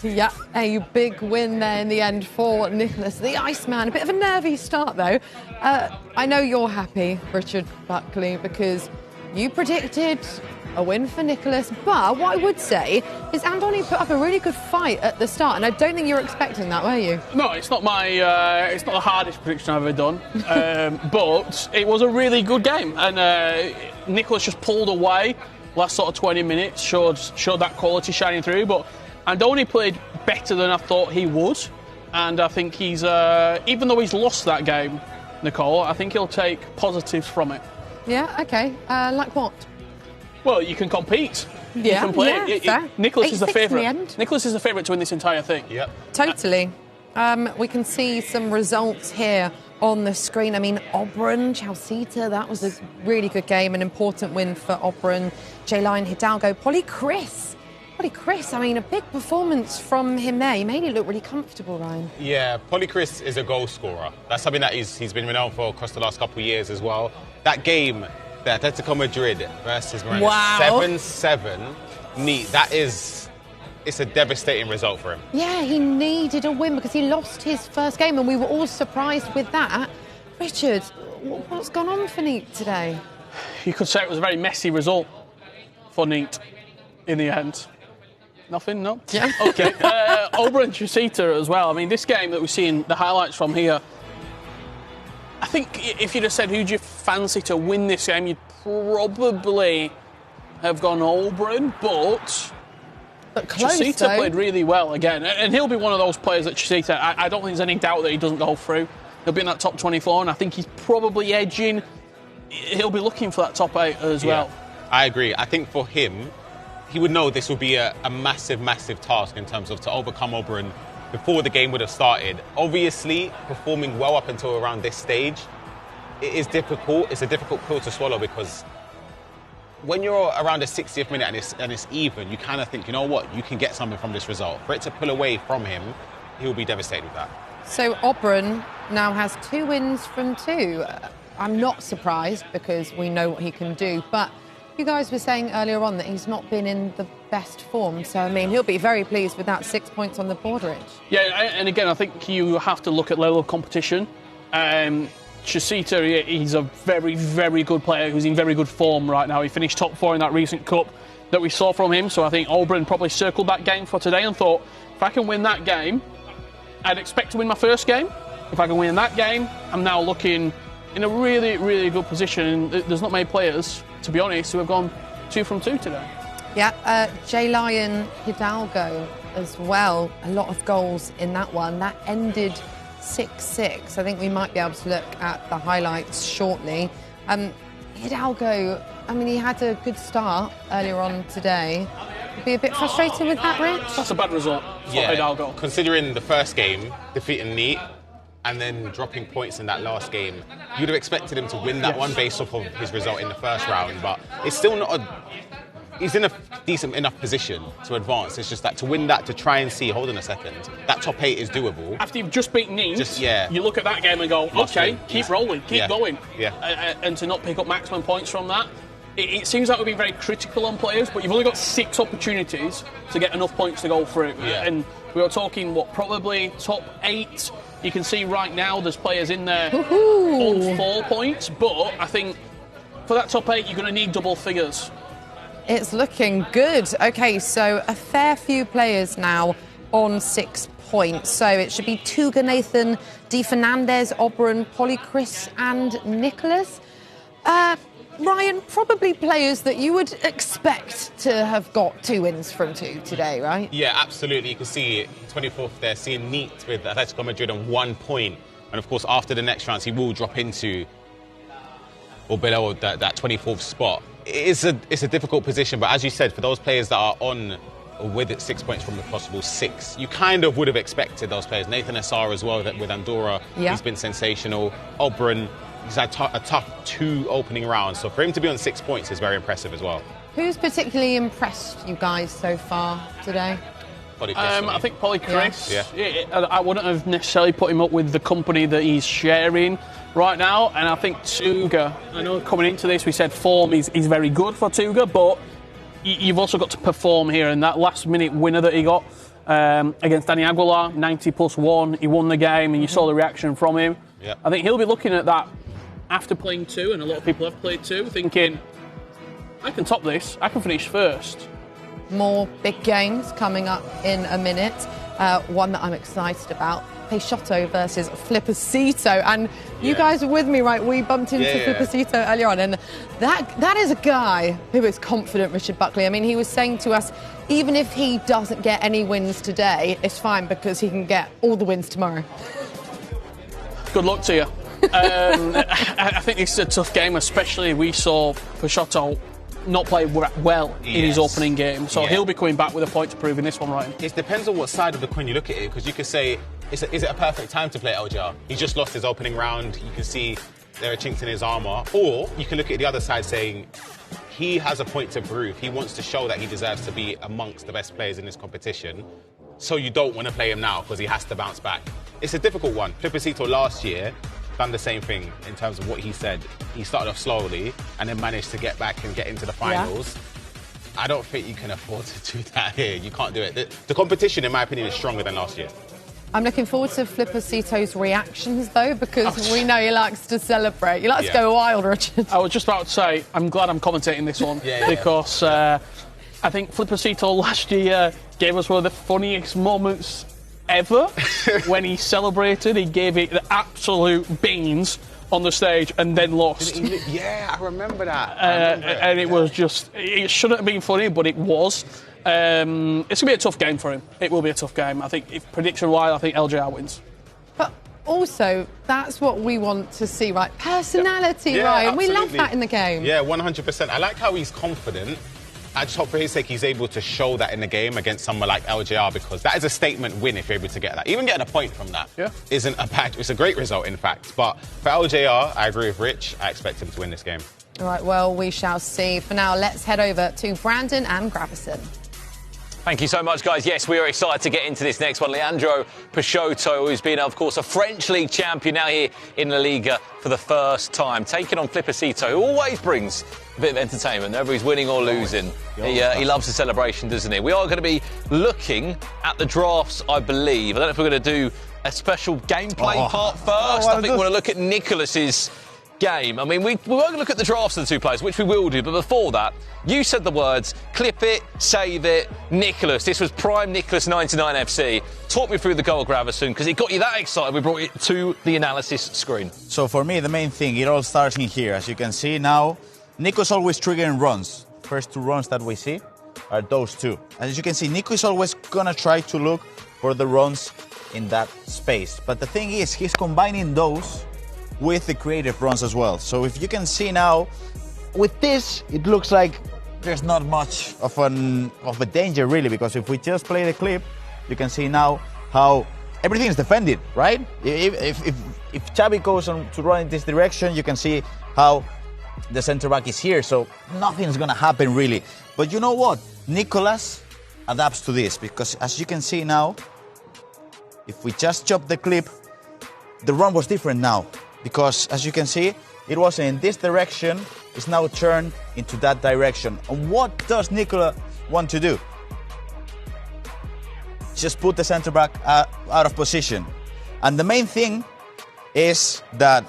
Yeah, a big win there in the end for Nicholas, the Iceman. A bit of a nervy start, though. I know you're happy, Richard Buckley, because you predicted a win for Nicholas. But what I would say is Andoni put up a really good fight at the start, and I don't think you were expecting that, were you? No, it's not my. It's not the hardest prediction I've ever done, but it was a really good game, and Nicholas just pulled away last sort of 20 minutes, showed that quality shining through, but Andoni played better than I thought he would, and I think he's, even though he's lost that game, Nicole, I think he'll take positives from it. Yeah, okay. Like what? Well, you can compete. Yeah, you can play. fair. Nicholas is the 8-6 in the favourite. end. Nicholas is the favourite to win this entire thing. Yep. Totally. We can see some results here on the screen. I mean, Oberon, Chelsea, that was a really good game, an important win for Oberon. J-Line, Hidalgo, Polly Chris, I mean, a big performance from him there. He made it look really comfortable, Ryan. Yeah, Polychris is a goal scorer. That's something that he's been renowned for across the last couple of years as well. That game, the Atletico Madrid versus Miranda, wow. 7-7, neat. It's a devastating result for him. Yeah, he needed a win because he lost his first game, and we were all surprised with that. Richard, what's gone on for Neat today? You could say it was a very messy result for Neat in the end. Nothing, no? Yeah. OK. Oberon Chusita as well. I mean, this game that we've seen the highlights from here, I think if you'd have said who'd you fancy to win this game, you'd probably have gone Oberon, but close, Chusita played really well again. And he'll be one of those players that Chusita, I don't think there's any doubt that he doesn't go through. He'll be in that top 24, and I think he's probably edging he'll be looking for that top 8 as well. I agree. I think for him, he would know this would be a massive, massive task in terms of to overcome Oberon before the game would have started. Obviously, performing well up until around this stage, it is difficult. It's a difficult pill to swallow because when you're around the 60th minute and it's even, you kind of think, you know what, you can get something from this result. For it to pull away from him, he'll be devastated with that. So Oberon now has 2 wins from 2. I'm not surprised because we know what he can do, but you guys were saying earlier on that he's not been in the best form, so I mean he'll be very pleased with that 6 points on the board, Rich. Yeah, and again I think you have to look at level of competition. Chusita, he's a very, very good player who's in very good form right now. He finished top 4 in that recent cup that we saw from him, so I think Oberon probably circled that game for today and thought, if I can win that game, I'd expect to win my first game. If I can win that game, I'm now looking in a really, really good position. There's not many players, to be honest, who have gone 2 from 2 today. Yeah, J-Lion Hidalgo as well. A lot of goals in that one. That ended 6-6. I think we might be able to look at the highlights shortly. Hidalgo, I mean, he had a good start earlier on today. Be a bit frustrated with that, Rich? That's a bad result for Hidalgo. Considering the first game, defeating Neat, and then dropping points in that last game, you'd have expected him to win that one based off of his result in the first round, but it's still not he's in a decent enough position to advance. It's just that to win that, to try and see, hold on a second, that top 8 is doable. After you've just beaten Neat, you look at that game and go, okay, keep rolling, keep going. And to not pick up maximum points from that, it seems like we're being very critical on players, but you've only got 6 opportunities to get enough points to go through. And we are talking, probably top 8. You can see right now there's players in there on 4 points, but I think for that top 8, you're going to need double figures. It's looking good. Okay, so a fair few players now on 6 points. So it should be Tuga, Nathan, Di Fernandez, Oberon, Polychris and Nicholas. Ryan, probably players that you would expect to have got 2 wins from 2 today, right? Yeah, absolutely. You can see 24th there, seeing Neat with Atletico Madrid on 1 point. And of course, after the next round, he will drop into or below that 24th spot. It's a difficult position, but as you said, for those players that are on with it 6 points from the possible 6, you kind of would have expected those players. Nathan Assar as well with Andorra, he's been sensational. Oberon, he's had a tough 2 opening rounds, so for him to be on 6 points is very impressive as well. Who's particularly impressed you guys so far today? I think Polychris. I wouldn't have necessarily put him up with the company that he's sharing right now, and I think Tuga, I know coming into this we said form is very good for Tuga, but you've also got to perform here, and that last minute winner that he got against Danny Aguilar, 90+1, he won the game and you saw the reaction from him. I think he'll be looking at that after playing 2, and a lot of people have played 2, thinking, I can top this, I can finish first. More big games coming up in a minute. One that I'm excited about, Peixoto versus Flippercito. And you guys were with me, right? We bumped into Flippercito earlier on, and that is a guy who is confident, Richard Buckley. I mean, he was saying to us, even if he doesn't get any wins today, it's fine because he can get all the wins tomorrow. Good luck to you. I think this is a tough game, especially we saw Peixoto not play well in his opening game, so he'll be coming back with a point to prove in this one, right? It depends on what side of the coin you look at it, because you could say, is it a perfect time to play LJR? He just lost his opening round, you can see there are chinks in his armour. Or you can look at the other side saying, he has a point to prove, he wants to show that he deserves to be amongst the best players in this competition, so you don't want to play him now because he has to bounce back. It's a difficult one. Flippercito last year done the same thing in terms of what he said. He started off slowly and then managed to get back and get into the finals. I don't think you can afford to do that here. You can't do it. The competition, in my opinion, is stronger than last year. I'm looking forward to Flippercito's reactions, though, because we know he likes to celebrate. He likes to go wild, Richard. I was just about to say, I'm glad I'm commentating this one, because I think Flippercito last year gave us one of the funniest moments ever when he celebrated. He gave it the absolute beans on the stage and then lost. Yeah, I remember that. And it was just, it shouldn't have been funny, but it was. It's going to be a tough game for him. It will be a tough game. I think, if prediction-wise, I think LJR wins. But also, that's what we want to see, right? Personality, Yeah, right? And we love absolutely. that in the game. Yeah, 100%. I like how he's confident. I just hope for his sake he's able to show that in the game against someone like LJR, because that is a statement win if you're able to get that. Even getting a point from that isn't a bad, it's a great result, in fact. But for LJR, I agree with Rich. I expect him to win this game. All right, well, we shall see. For now, let's head over to Brandon and Gravison. Thank you so much, guys. Yes, we are excited to get into this next one. Leandro Peixoto, who's been, of course, a French league champion, now here in La Liga for the first time, taking on Flippercito, who always brings a bit of entertainment, whether he's winning or losing. He loves the celebration, doesn't he? We are going to be looking at the drafts, I believe. I don't know if we're going to do a special gameplay part first. I think we want to look at Nicholas's game. I mean, we won't look at the drafts of the two players, which we will do, but before that, you said the words, clip it, save it, Nicholas. This was prime Nicholas 99 FC. Talk me through the goal, Gravison, because it got you that excited. We brought it to the analysis screen. So for me, the main thing, it all starts in here. As you can see now, Nico is always triggering runs. First two runs that we see are those two. As you can see, Nico is always gonna try to look for the runs in that space. But the thing is, he's combining those with the creative runs as well. So if you can see now, with this, it looks like there's not much of a danger really, because if we just play the clip, you can see now how everything is defended, right? If Xavi goes on to run in this direction, you can see how the center back is here, so nothing's gonna happen really. But you know what? Nicolas adapts to this, because as you can see now, if we just chop the clip, the run was different now. Because as you can see, it wasn't in this direction, it's now turned into that direction. And what does Nicola want to do? Just put the centre back out of position. And the main thing is that,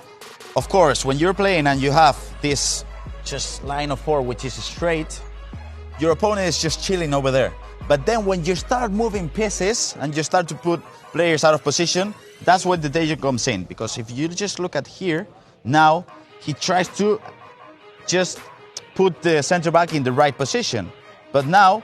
of course, when you're playing and you have this just line of four which is straight, your opponent is just chilling over there. But then when you start moving pieces and you start to put players out of position, that's when the danger comes in. Because if you just look at here, now he tries to just put the center back in the right position. But now,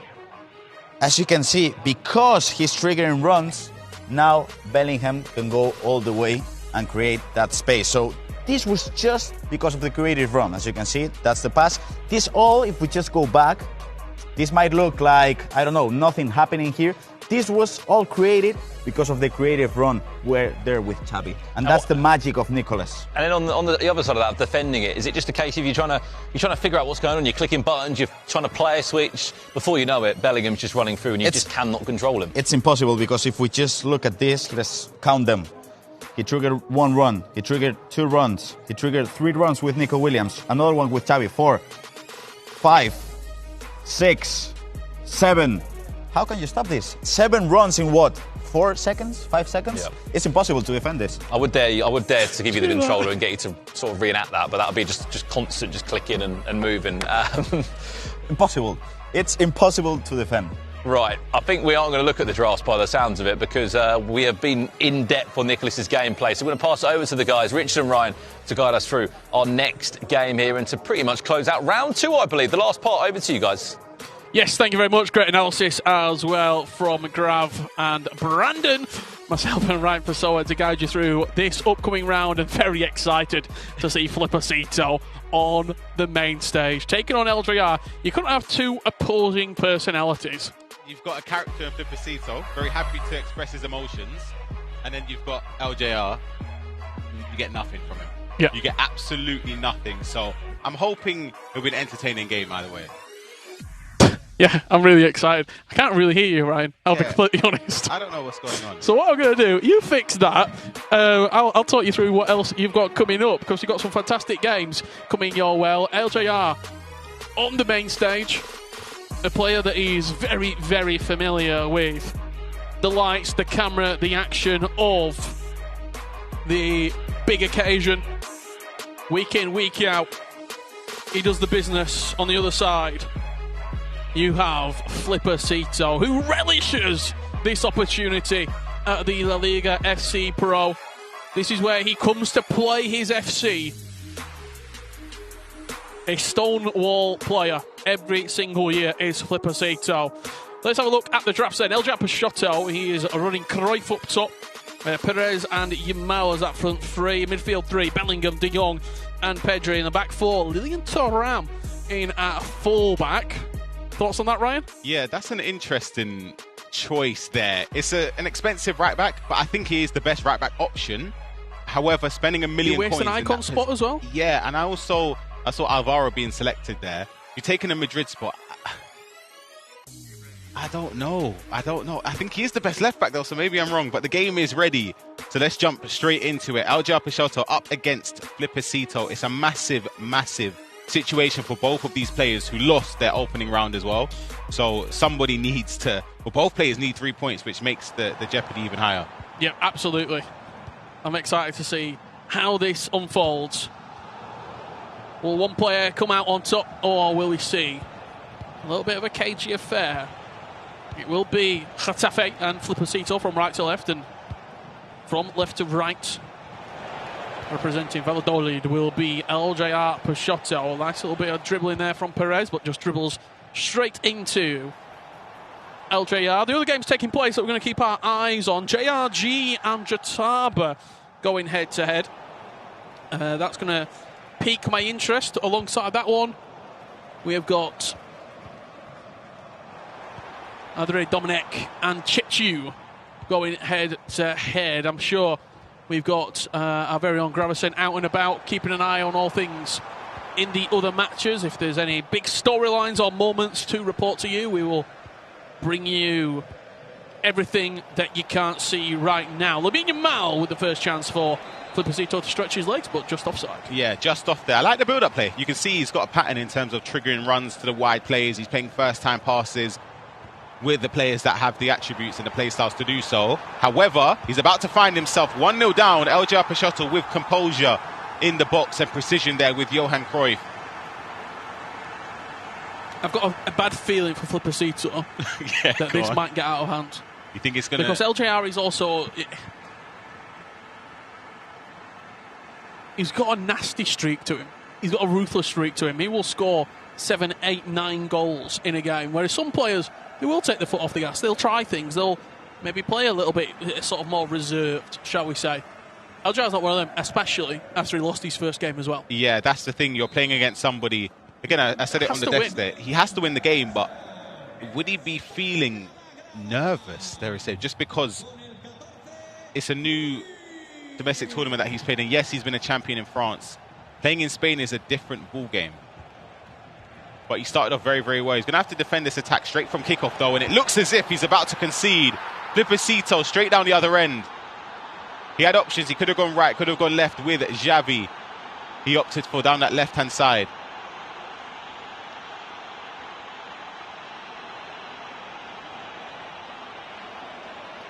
as you can see, because he's triggering runs, now Bellingham can go all the way and create that space. So this was just because of the creative run. As you can see, that's the pass. This all, if we just go back, this might look like, I don't know, nothing happening here. This was all created because of the creative run we're there with Xavi. And that's the magic of Nicolas. And then on the other side of that, defending it, is it just a case of you're trying to figure out what's going on, you're clicking buttons, you're trying to play a switch, before you know it, Bellingham's just running through and you just cannot control him? It's impossible, because if we just look at this, let's count them. He triggered one run, he triggered two runs, he triggered 3 runs with Nico Williams, another one with Xavi, 4, 5, 6, 7. How can you stop this? 7 runs in what? 4 seconds? 5 seconds? Yeah. It's impossible to defend this. I would dare to give you the controller and get you to sort of reenact that, but that would be just constant, just clicking and moving. Impossible. It's impossible to defend. Right, I think we aren't going to look at the drafts by the sounds of it, because we have been in depth on Nicholas's gameplay. So we're going to pass it over to the guys, Richard and Ryan, to guide us through our next game here and to pretty much close out round 2, I believe. The last part, over to you guys. Yes, thank you very much. Great analysis as well from Grav and Brandon. Myself and Ryan Pessoa to guide you through this upcoming round, and very excited to see Flippercito on the main stage. Taking on LJR, you couldn't have 2 opposing personalities. You've got a character in Flippercito, very happy to express his emotions, and then you've got LJR, you get nothing from him. Yeah. You get absolutely nothing. So I'm hoping it'll be an entertaining game either way. Yeah, I'm really excited. I can't really hear you, Ryan. I'll be completely honest. I don't know what's going on. So what I'm going to do, you fix that. I'll talk you through what else you've got coming up, because you've got some fantastic games coming your way. LJR on the main stage, a player that is very, very familiar with the lights, the camera, the action of the big occasion. Week in, week out, he does the business on the other side. You have Flippercito, who relishes this opportunity at the La Liga FC Pro. This is where he comes to play his FC. A stonewall player every single year is Flippercito. Let's have a look at the drafts then. LALIGA FC Pro, he is running Cruyff up top. Perez and Yamao as that front three. Midfield three, Bellingham, De Jong and Pedri. In the back four, Lilian Thuram in at full-back. Thoughts on that, Ryan? Yeah, that's an interesting choice there. It's an expensive right-back, but I think he is the best right-back option. However, spending $1 million You waste coins an icon spot as well? Yeah, and I saw Alvaro being selected there. You're taking a Madrid spot. I don't know. I think he is the best left back though, so maybe I'm wrong. But the game is ready, so let's jump straight into it. LJR Peixoto up against Flippercito. It's a massive, massive situation for both of these players who lost their opening round as well. So somebody needs to. Well, both players need 3 points, which makes the jeopardy even higher. Yeah, absolutely. I'm excited to see how this unfolds. Will one player come out on top, or will we see a little bit of a cagey affair? It will be Getafe and Flippercito from right to left and from left to right. Representing Valladolid will be LJR Peixoto. Nice little bit of dribbling there from Perez, but just dribbles straight into LJR. The other game's taking place that we're going to keep our eyes on. JRG and Jataba going head to head. That's going to pique my interest. Alongside that one, we have got Andre Dominic and Chichu going head to head. I'm sure we've got our very own Gravesen out and about, keeping an eye on all things in the other matches. If there's any big storylines or moments to report to you, we will bring you everything that you can't see right now. Lamine Yamal with the first chance for Flippercito to stretch his legs, but just offside. Yeah, just off there. I like the build-up play. You can see he's got a pattern in terms of triggering runs to the wide players. He's playing first-time passes with the players that have the attributes and the play styles to do so. However, he's about to find himself 1-0 down. LJR Peixoto with composure in the box and precision there with Johan Cruyff. I've got a bad feeling for Flippercito that this might get out of hand. You think it's going to... Because LJR is also... He's got a nasty streak to him. He's got a ruthless streak to him. He will score 7, 8, 9 goals in a game, whereas some players, they will take the foot off the gas. They'll try things. They'll maybe play a little bit sort of more reserved, shall we say. LJR's not one of them, especially after he lost his first game as well. Yeah, that's the thing. You're playing against somebody... Again, I said it on the desk there. He has to win the game, but would he be feeling nervous, dare I say, just because it's a new domestic tournament that he's played in? Yes, he's been a champion in France. Playing in Spain is a different ball game. But he started off very, very well. He's going to have to defend this attack straight from kickoff, though, and it looks as if he's about to concede. Flippercito straight down the other end. He had options. He could have gone right, could have gone left with Xavi. He opted for down that left-hand side.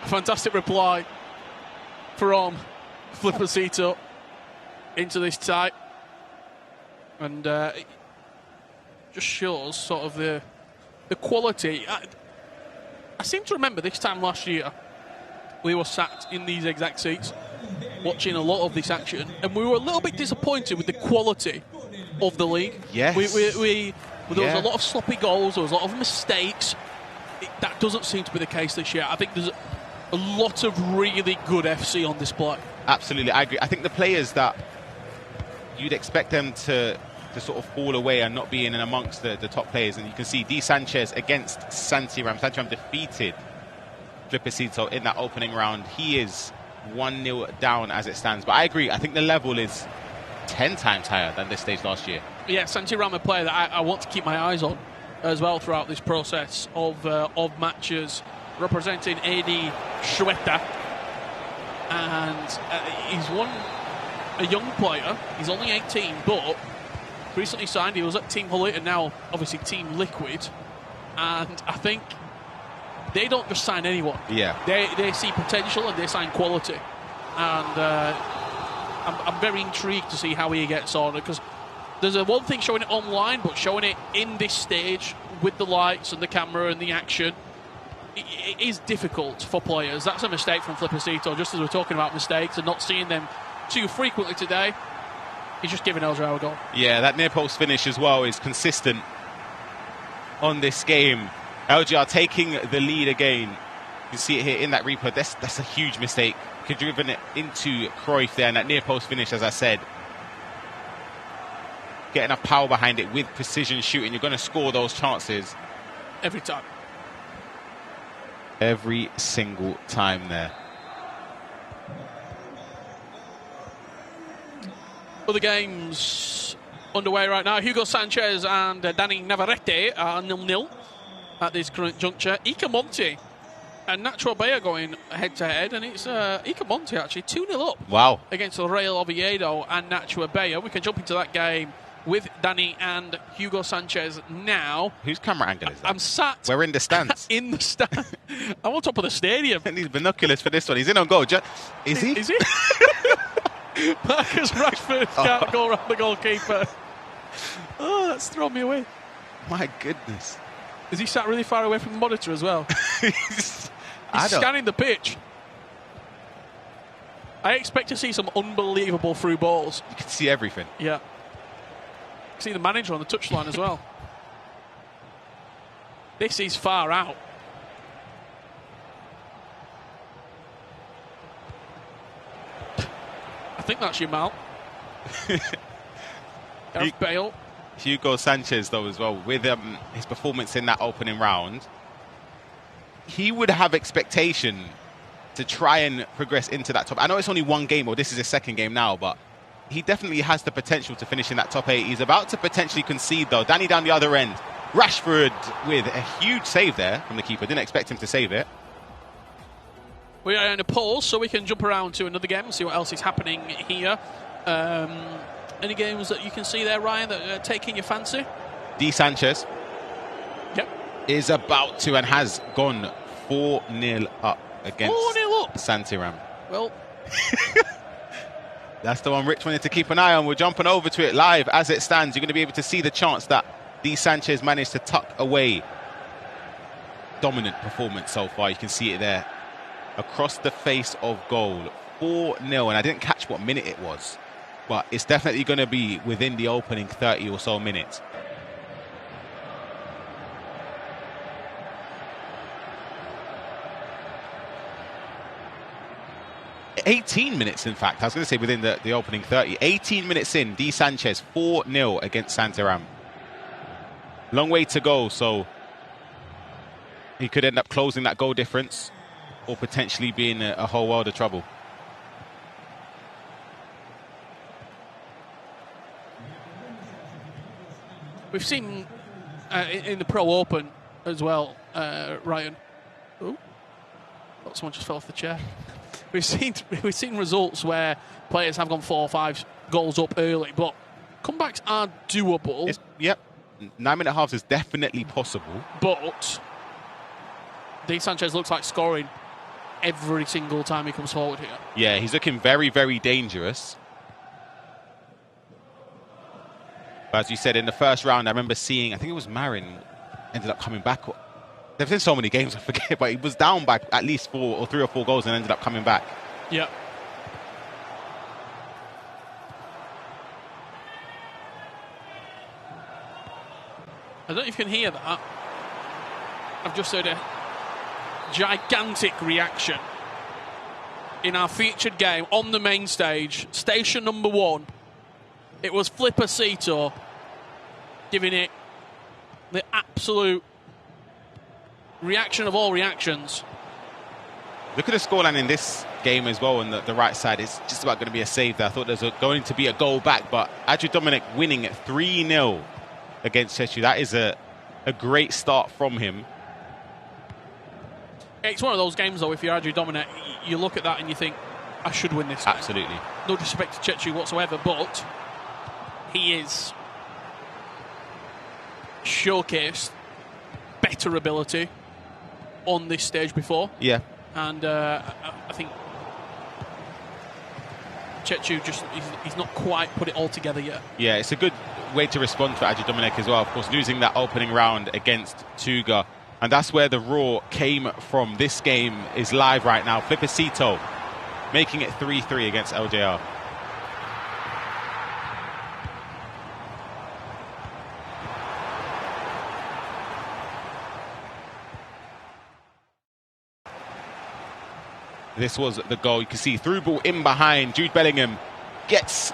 Fantastic reply from Flippercito into this tie. And it just shows sort of the quality. I seem to remember this time last year, we were sat in these exact seats watching a lot of this action, and we were a little bit disappointed with the quality of the league. Yes. There was a lot of sloppy goals, there was a lot of mistakes. That doesn't seem to be the case this year. I think there's a lot of really good FC on display. Absolutely, I agree. I think the players that you'd expect them to sort of fall away and not be in and amongst the top players, and you can see Di Sanchez against Santiram. Santiram defeated Flippercito in that opening round. He is 1-0 down as it stands. But I agree, I think the level is 10 times higher than this stage last year. Yeah, Santiram, a player that I want to keep my eyes on as well throughout this process of matches, representing AD Schweta. And he's a young player. He's only 18, but recently signed. He was at Team Hull and now obviously Team Liquid. And I think they don't just sign anyone. Yeah. They see potential and they sign quality. And I'm very intrigued to see how he gets on, because there's one thing showing it online, but showing it in this stage with the lights and the camera and the action, it is difficult for players. That's a mistake from Flippercito, just as we're talking about mistakes and not seeing them too frequently today. He's just giving LJR a goal. Yeah, that near post finish as well is consistent on this game. LJR taking the lead again. You can see it here in that replay. That's a huge mistake. Could have driven it into Cruyff there, and that near post finish, as I said. Get enough power behind it with precision shooting. You're going to score those chances. Every time. Every single time there. Other games underway right now. Hugo Sanchez and Dani Navarrete are 0-0 at this current juncture. Iker Monti and Nacho Bea going head-to-head, and it's Iker Monti actually 2-0 up. Wow. Against the Real Oviedo and Nacho Bea. We can jump into that game with Dani and Hugo Sanchez now. Whose camera angle is that? I'm sat. We're in the stands. In the stand. I'm on top of the stadium. I need binoculars for this one. He's in on goal. Is he? Is he? Marcus Rashford can't go around the goalkeeper. Oh, that's thrown me away. My goodness. Is he sat really far away from the monitor as well? He's scanning the pitch. I expect to see some unbelievable through balls. You can see everything. Yeah. See the manager on the touchline as well. This is far out. I think that's your Mal. Gareth Bale. Hugo Sanchez, though, as well, with his performance in that opening round, he would have expectation to try and progress into that top. I know it's only one game, or this is his second game now, but he definitely has the potential to finish in that top 8. He's about to potentially concede, though. Danny down the other end. Rashford with a huge save there from the keeper. Didn't expect him to save it. We are in a pause, so we can jump around to another game and see what else is happening here. Any games that you can see there, Ryan, that are taking your fancy? Di Sanchez is about to and has gone 4-0 up against 4-0 up. Santiram. Well, that's the one Rich wanted to keep an eye on. We're jumping over to it live as it stands. You're going to be able to see the chance that Di Sanchez managed to tuck away. Dominant performance so far. You can see it there. Across the face of goal. 4-0. And I didn't catch what minute it was, but it's definitely going to be within the opening 30 or so minutes. $18 minutes, in fact. I was going to say within the opening 30. 18 minutes in, Di Sanchez 4-0 against Santarém. Long way to go, so he could end up closing that goal difference or potentially be in a whole world of trouble. We've seen in the Pro Open as well, Ryan. Oh, thought someone just fell off the chair. We've seen results where players have gone 4 or 5 goals up early, but comebacks are doable. Yep, 9-minute halves is definitely possible. But Di Sanchez looks like scoring every single time he comes forward here. Yeah, he's looking very, very dangerous. But as you said, in the first round, I remember seeing, I think it was Marin, ended up coming back. There's been so many games, I forget, but he was down by at least 3 or 4 goals and ended up coming back. Yeah. I don't know if you can hear that. I've just heard a gigantic reaction in our featured game on the main stage, station number 1. It was Flippercito giving it the absolute reaction of all reactions. Look at the scoreline in this game as well on the right side. It's just about going to be a save there. I thought there was going to be a goal back, but Adrian Dominic winning at 3-0 against Chechu. That is a great start from him. It's one of those games, though, if you're Adrian Dominic, you look at that and you think, I should win this game. Absolutely. No disrespect to Chechu whatsoever, but he is showcased better ability on this stage before. Yeah. And I think Chechu he's not quite put it all together yet. Yeah, it's a good way to respond for Adrian Dominic as well. Of course, losing that opening round against Tuga. And that's where the roar came from. This game is live right now. Flippercito making it 3-3 against LJR. this was the goal. You can see through ball in behind. Jude Bellingham gets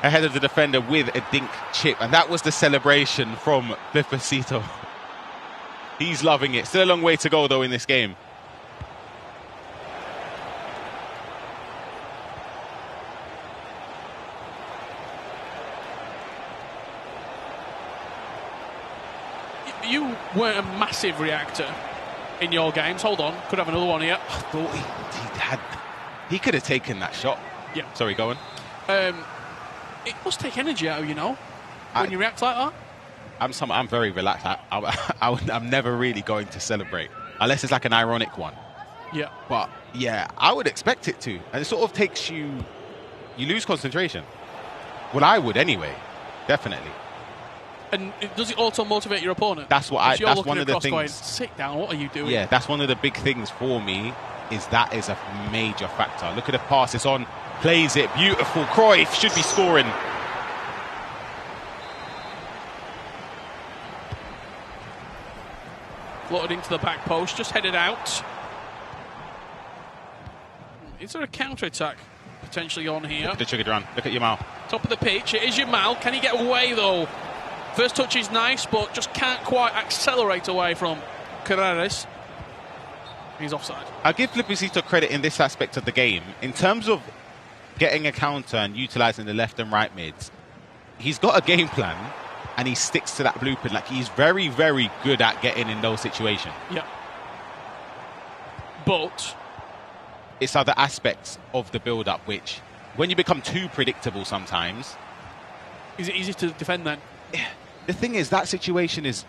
ahead of the defender with a dink chip. And that was the celebration from Flippercito. He's loving it. Still a long way to go, though, in this game. You weren't a massive reactor in your games. Hold on, could have another one here. I thought he could have taken that shot. Yeah. Sorry, go on. It must take energy out of you, know, when you react like that. I'm very relaxed. I'm never really going to celebrate unless it's like an ironic one. Yeah. But yeah, I would expect it to, and it sort of takes you lose concentration. Well, I would anyway, definitely. And does it also motivate your opponent? That's what that's one of the things. Going, sit down. What are you doing? Yeah, that's one of the big things for me. That is a major factor. Look at the pass. It's on. Plays it. Beautiful. Cruyff should be scoring. Floated into the back post. Just headed out. Is there a counter-attack potentially on here? Look at the trigger run. Look at Yamal. Top of the pitch. It is Yamal. Can he get away, though? First touch is nice, but just can't quite accelerate away from Carreras. He's offside. I'll give Flippercito credit in this aspect of the game. In terms of getting a counter and utilising the left and right mids, he's got a game plan and he sticks to that blueprint. Like, he's very, very good at getting in those situations. Yeah. But it's other aspects of the build-up which, when you become too predictable sometimes... Is it easy to defend then? The thing is, that situation is,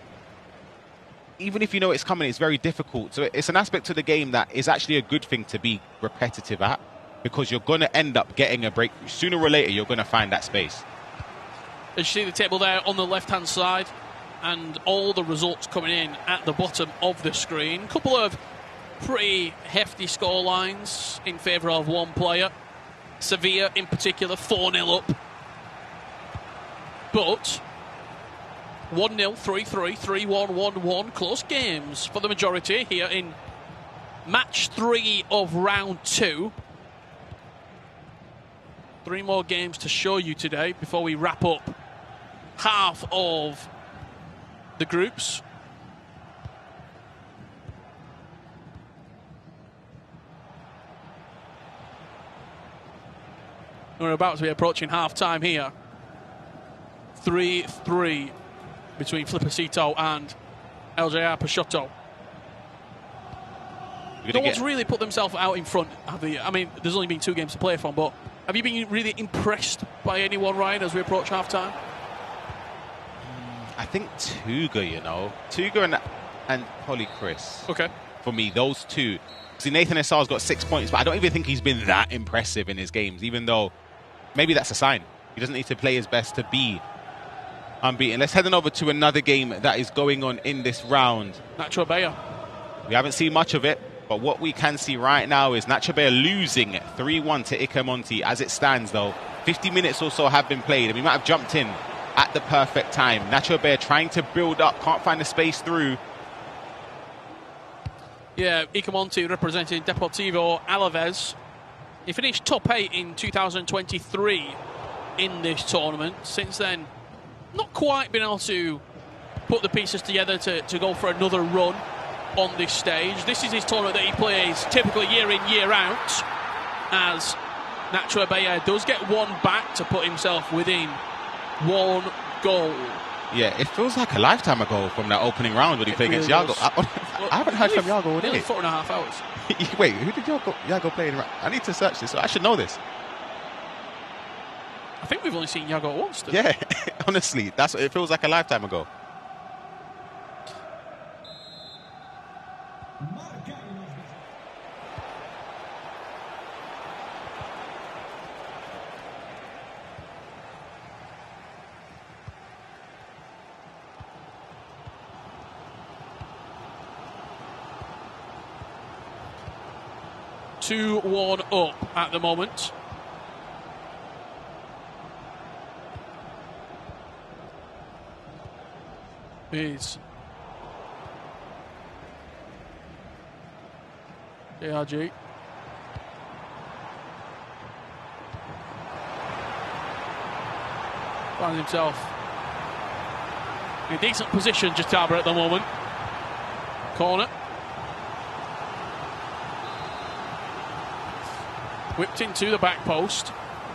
even if you know it's coming, it's very difficult. So it's an aspect of the game that is actually a good thing to be repetitive at, because you're going to end up getting a breakthrough. Sooner or later, you're going to find that space. As you see the table there on the left-hand side, and all the results coming in at the bottom of the screen. A couple of pretty hefty score lines in favour of one player. Sevilla, in particular, 4-0 up. But 1-0, 3-3, 3-1, 1-1. Close games for the majority here in match 3 of round 2. 3 more games to show you today before we wrap up half of the groups. We're about to be approaching half-time here. 3-3 between Flippercito and LJR Peixoto. No one's really put themselves out in front, have they? I mean, there's only been 2 games to play from, but have you been really impressed by anyone, Ryan, as we approach half-time? I think Tuga, you know. Tuga and Polly Chris. Okay. For me, those two. See, Nathan Essar's got 6 points, but I don't even think he's been that impressive in his games, even though maybe that's a sign. He doesn't need to play his best to be unbeaten. Let's head on over to another game that is going on in this round. Nacho Bella. We haven't seen much of it, but what we can see right now is Nacho Bella losing 3-1 to Ikemonti. As it stands, though, 50 minutes or so have been played, and we might have jumped in at the perfect time. Nacho Bella trying to build up, can't find the space through. Yeah, Ikemonti representing Deportivo Alaves. He finished top 8 in 2023 in this tournament. Since then, not quite been able to put the pieces together to go for another run on this stage. This is his tournament that he plays typically year in, year out, as Nacho Bella does get one back to put himself within 1 goal. Yeah, it feels like a lifetime ago from that opening round when he played against Yago. I haven't heard from Yago all day. Nearly 4.5 hours. Wait, who did Yago play in? I need to search this, so I should know this. I think we've only seen Yago once. Yeah, honestly, it feels like a lifetime ago. Two-1 up at the moment. Is JRG. Finds himself in a decent position, Jataba, at the moment. Corner. Whipped into the back post.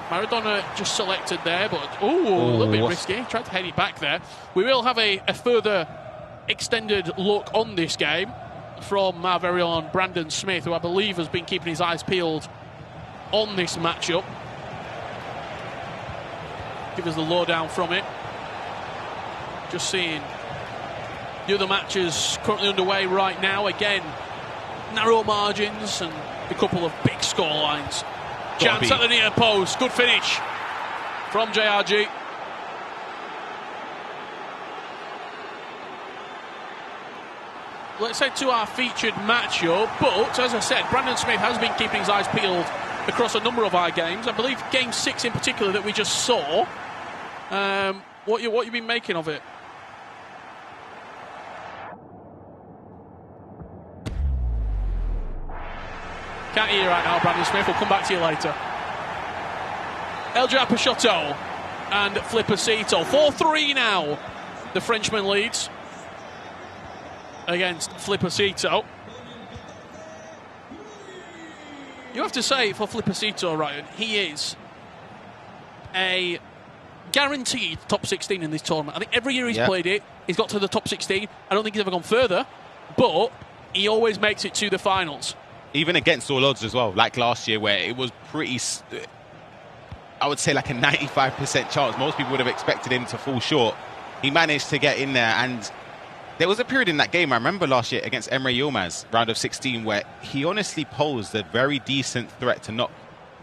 Maradona just selected there, but a little bit risky. Tried to head it back there. We will have a further extended look on this game from our very own Brandon Smith, who I believe has been keeping his eyes peeled on this matchup. Give us the lowdown from it. Just seeing the other matches currently underway right now. Again, narrow margins and a couple of big score lines. Chance at the near post. Good finish from JRG. Let's head to our featured matchup. But, as I said, Brandon Smith has been keeping his eyes peeled across a number of our games. I believe Game 6 in particular that we just saw. What you been making of it? Can't hear you right now, Brandon Smith. We'll come back to you later. El Peixoto and Flippercito. 4-3 now. The Frenchman leads against Flippercito. You have to say for Flippercito, Ryan, he is a guaranteed top 16 in this tournament. I think every year he's played it, he's got to the top 16. I don't think he's ever gone further, but he always makes it to the finals. Even against all odds as well, like last year where it was pretty, I would say like a 95% chance. Most people would have expected him to fall short. He managed to get in there, and there was a period in that game, I remember last year against Emre Yilmaz, round of 16, where he honestly posed a very decent threat to knock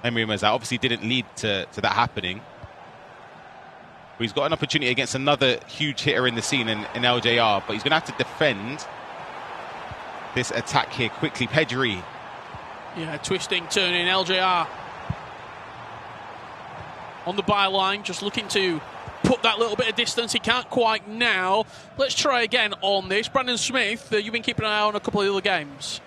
Emre Yilmaz out. Obviously didn't lead to that happening. But he's got an opportunity against another huge hitter in the scene in LJR, but he's going to have to defend this attack here quickly. Pedri. Yeah, twisting, turning, LJR on the byline, just looking to put that little bit of distance. He can't quite now. Let's try again on this. Brandon Smith, you've been keeping an eye on a couple of other games.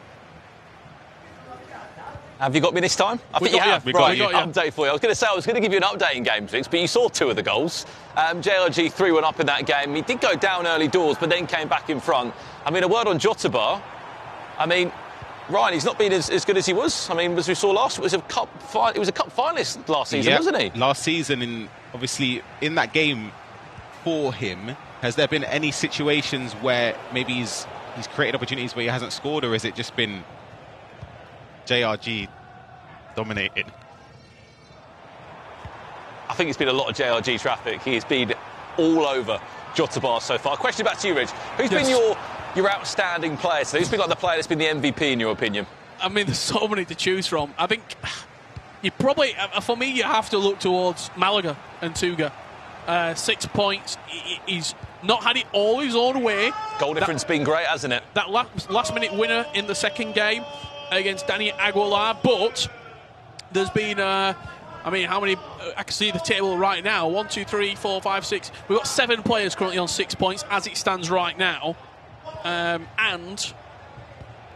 Have you got me this time? I think you have. We got you. Update for you. I was going to say I was going to give you an update in Game 6, but you saw two of the goals. JRG 3-1 up in that game. He did go down early doors, but then came back in front. I mean, a word on Jotaba. I mean, Ryan, he's not been as good as he was. I mean, as we saw last, it was a cup finalist last season, wasn't he? Last season, and obviously in that game for him, has there been any situations where maybe he's created opportunities where he hasn't scored, or has it just been JRG dominating? I think it's been a lot of JRG traffic. He has been all over Jotaba so far. Question back to you, Rich. Who's been your outstanding player? So who's been like the player that's been the MVP in your opinion? I mean, there's so many to choose from. I think you probably, for me, you have to look towards Malaga and Tuga. 6 points. He's not had it all his own way. Goal difference been great, hasn't it? That last-minute winner in the second game against Danny Aguilar, but there's been, I mean, how many? I can see the table right now. 1, 2, 3, 4, 5, 6. We've got 7 players currently on 6 points as it stands right now. And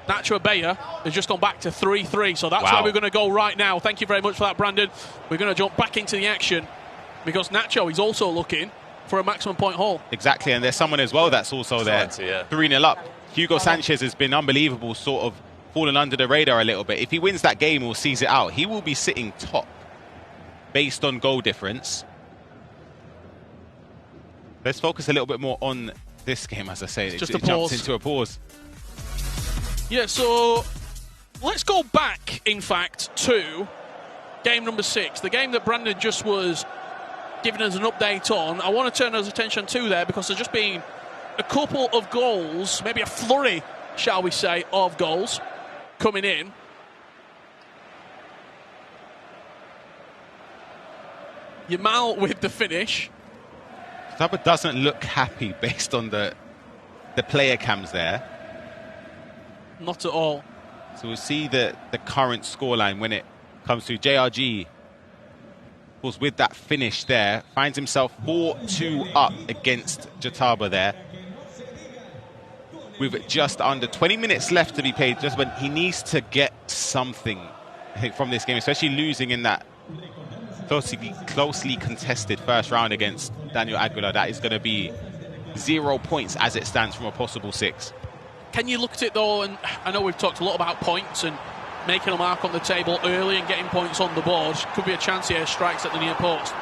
Nacho Abella has just gone back to 3-3, so that's where we're going to go right now. Thank you very much for that, Brandon. We're going to jump back into the action because Nacho is also looking for a maximum point haul. Exactly, and there's someone as well that's also there. 3-0 up. Hugo Sanchez has been unbelievable, sort of fallen under the radar a little bit. If he wins that game or sees it out, he will be sitting top based on goal difference. Let's focus a little bit more on this game, as I say. It jumps into a pause. Yeah, so let's go back, in fact, to game number 6, the game that Brandon just was giving us an update on. I want to turn our attention to there because there's just been a couple of goals, maybe a flurry, shall we say, of goals coming in. Yamal with the finish. Jotaba doesn't look happy based on the player cams there. Not at all. So we'll see the current scoreline when it comes to JRG. Of course, with that finish there, finds himself 4-2 up against Jotaba there. With just under 20 minutes left to be played, just when he needs to get something, I think, from this game, especially losing in that closely contested first round against Daniel Aguilar, that is going to be 0 points as it stands from a possible 6. Can you look at it though, and I know we've talked a lot about points and making a mark on the table early and getting points on the board. Could be a chance here, strikes at the near post.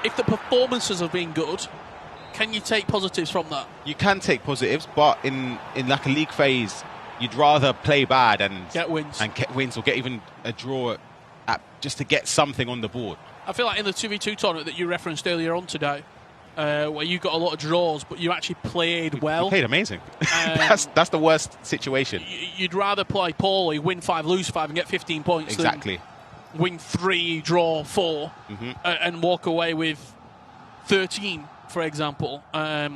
If the performances have been good, can you take positives from that? You can take positives, but in like a league phase, you'd rather play bad and get wins, or get even a draw just to get something on the board. I feel like in the 2v2 tournament that you referenced earlier on today, where you got a lot of draws, but you actually played well. You played amazing. That's the worst situation. You'd rather play poorly, win 5, lose 5, and get 15 points. Exactly. Than win 3, draw 4, and walk away with 13, for example. I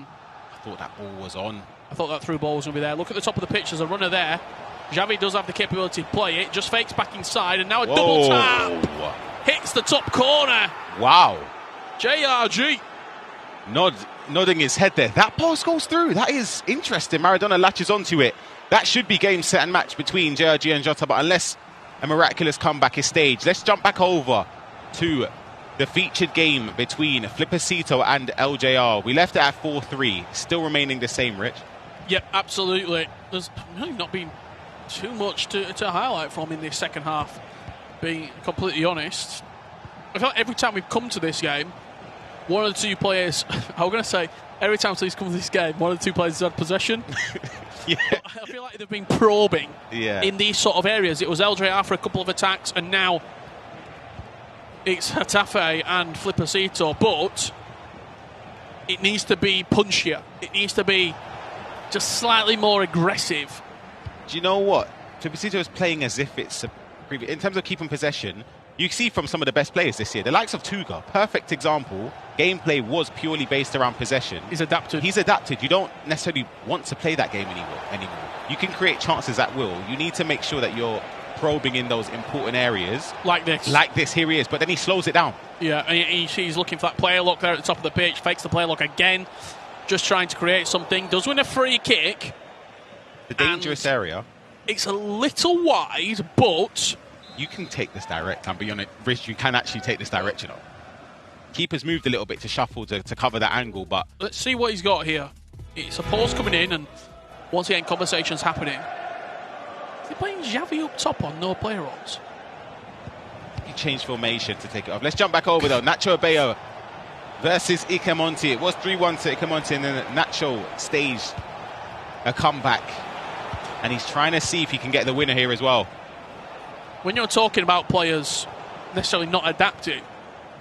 thought that ball was on. I thought that through ball was going to be there. Look at the top of the pitch. There's a runner there. Xavi does have the capability to play it. Just fakes back inside, and now a double tap. Hits the top corner. Wow. JRG. Nodding his head there. That pass goes through. That is interesting. Maradona latches onto it. That should be game, set and match between JRG and Jota, but unless a miraculous comeback is staged. Let's jump back over to the featured game between Flippercito and LJR. We left it at 4-3. Still remaining the same, Rich. Yep, absolutely. There's really not been too much to highlight from in this second half, being completely honest. I feel like every time we've come to this game, one of the two players, I'm going to say, every time he's come to this game, one of the two players has had possession. Yeah. But I feel like they've been probing in these sort of areas. It was LJR for a couple of attacks, and now it's Hatafe and Flippercito, but it needs to be punchier. It needs to be just slightly more aggressive. Do you know what? Flippercito is playing as if it's in terms of keeping possession. You see from some of the best players this year, the likes of Tuga, perfect example. Gameplay was purely based around possession. He's adapted. You don't necessarily want to play that game anymore. You can create chances at will. You need to make sure that you're probing in those important areas. Like this. Here he is, but then he slows it down. Yeah, and he's looking for that player lock there at the top of the pitch, fakes the player lock again, just trying to create something. Does win a free kick. The dangerous area. It's a little wide, but you can take this direct. I'm being honest, Rich, you can actually take this direct, you know. Keeper's moved a little bit to shuffle to cover that angle, but let's see what he's got here. It's a pause coming in, and once again, conversations happening. Is he playing Xavi up top on no player roles? He changed formation to take it off. Let's jump back over though. Nacho Abello versus Ikemonti. It was 3-1 to Ikemonti, and then Nacho staged a comeback, and he's trying to see if he can get the winner here as well. When you're talking about players necessarily not adapting,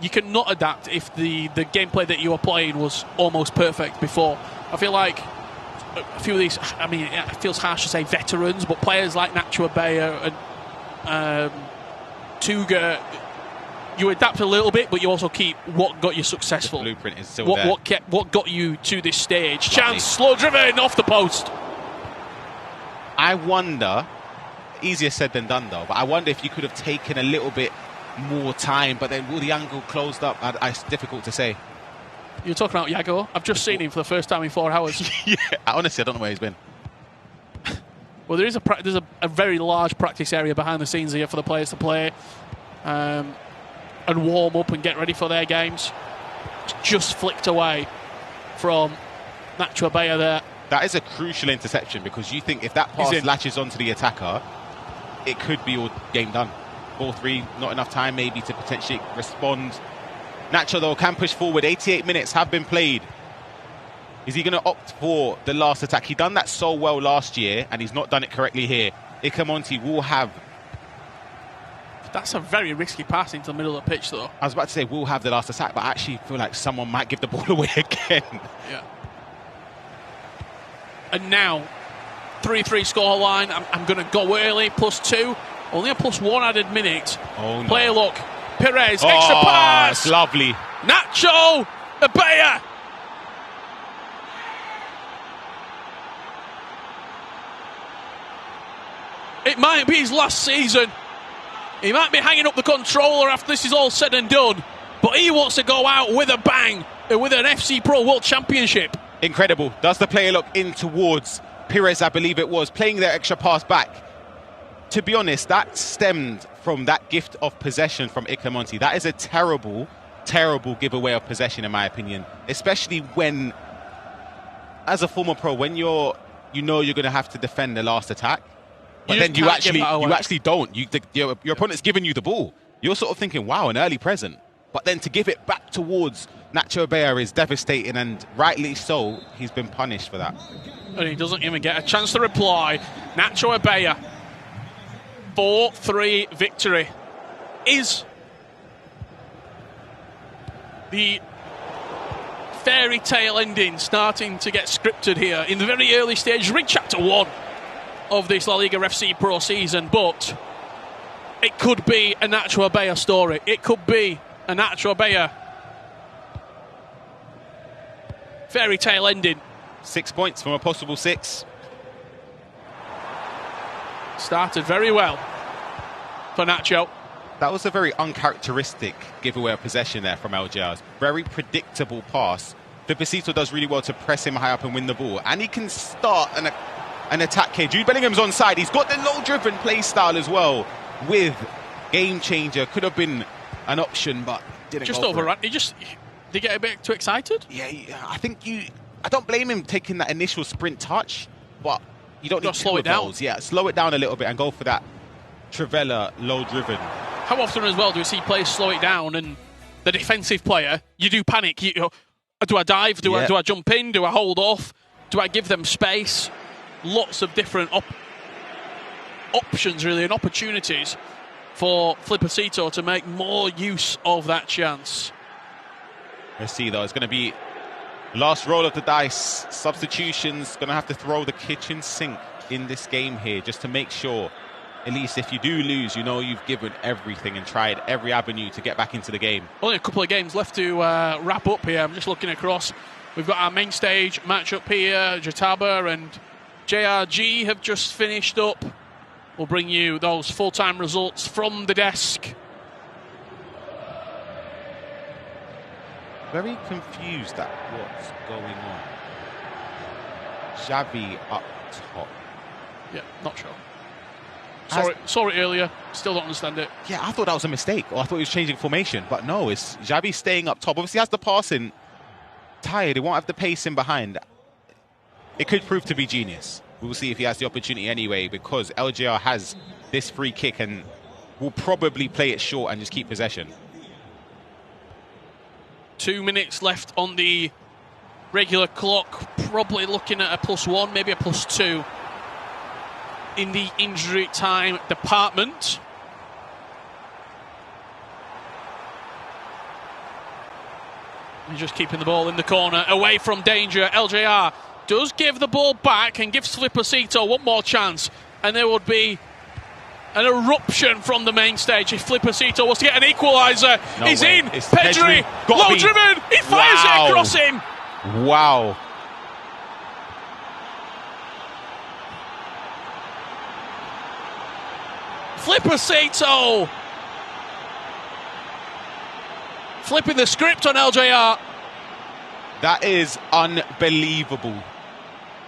you cannot adapt if the gameplay that you were playing was almost perfect before. I feel like a few of these, I mean, it feels harsh to say veterans, but players like Nacho Abello and Tuga, you adapt a little bit, but you also keep what got you successful. The blueprint is still there. What got you to this stage. Chance, slow driven, off the post. I wonder, easier said than done though, but I wonder if you could have taken a little bit more time, but then will the angle closed up? It's difficult to say. You're talking about Yago? I've just seen him for the first time in 4 hours. Yeah, honestly, I don't know where he's been. Well, there's a very large practice area behind the scenes here for the players to play and warm up and get ready for their games. Just flicked away from Nacho Abello there. That is a crucial interception, because you think if that pass latches onto the attacker, it could be all game done. 4-3, not enough time maybe to potentially respond. Nacho, though, can push forward. 88 minutes have been played. Is he going to opt for the last attack? He done that so well last year, and he's not done it correctly here. Ikemonti will have... That's a very risky pass into the middle of the pitch, though. I was about to say will have the last attack, but I actually feel like someone might give the ball away again. Yeah. And now, 3-3 scoreline. I'm going to go early, +2. Only a +1 added minute. Oh, no. Player look. Perez, extra pass. It's lovely. Nacho Abello. It might be his last season. He might be hanging up the controller after this is all said and done. But he wants to go out with a bang with an FC Pro World Championship. Incredible. Does the player look in towards Perez, I believe it was, playing their extra pass back. To be honest, that stemmed from that gift of possession from Ikemonti. That is a terrible, terrible giveaway of possession, in my opinion. Especially when, as a former pro, when you know you're going to have to defend the last attack, but then you actually don't. Your opponent's giving you the ball. You're sort of thinking, wow, an early present. But then to give it back towards Nacho Bea is devastating, and rightly so. He's been punished for that. And he doesn't even get a chance to reply. Nacho Bea, 4-3 victory. Is the fairy tale ending starting to get scripted here in the very early stage? Ring chapter 1 of this La Liga FC Pro season, but it could be a Nacho Bea story. It could be a Nacho Bea fairy tale ending. 6 points from a possible 6. Started very well for Nacho. That was a very uncharacteristic giveaway of possession there from LJR. Very predictable pass. Flipicito does really well to press him high up and win the ball. And he can start an attack here. Jude Bellingham's onside. He's got the low-driven play style as well with Game Changer. Could have been an option, but didn't just go overrun. for it. Did he get a bit too excited? Yeah, I think I don't blame him taking that initial sprint touch, but you don't need to slow it down. Yeah, slow it down a little bit and go for that Trivela low-driven. How often as well do we see players slow it down and the defensive player, you do panic. Do I dive? Do I jump in? Do I hold off? Do I give them space? Lots of different options, really, and opportunities for Flipicito to make more use of that chance. Let's see, though. It's going to be last roll of the dice. Substitutions. Going to have to throw the kitchen sink in this game here just to make sure, at least if you do lose, you know you've given everything and tried every avenue to get back into the game. Only a couple of games left to wrap up here. I'm just looking across. We've got our main stage matchup here. Jataba and JRG have just finished up. We'll bring you those full-time results from the desk. Very confused at what's going on. Xavi up top. Yeah, not sure. Saw it earlier. Still don't understand it. Yeah, I thought that was a mistake. Or I thought he was changing formation. But no, it's Xavi staying up top. Obviously, he has the passing tired. He won't have the pace in behind. It could prove to be genius. We'll see if he has the opportunity anyway, because LJR has this free kick and will probably play it short and just keep possession. 2 minutes left on the regular clock. Probably looking at a +1, maybe a +2 in the injury time department. He's just keeping the ball in the corner, away from danger. LJR does give the ball back and gives Flipicito one more chance, and there would be an eruption from the main stage if Flipicito was to get an equaliser. He's in. Pedri, low driven. He fires it across him. Wow. Flipicito flipping the script on LJR. That is unbelievable.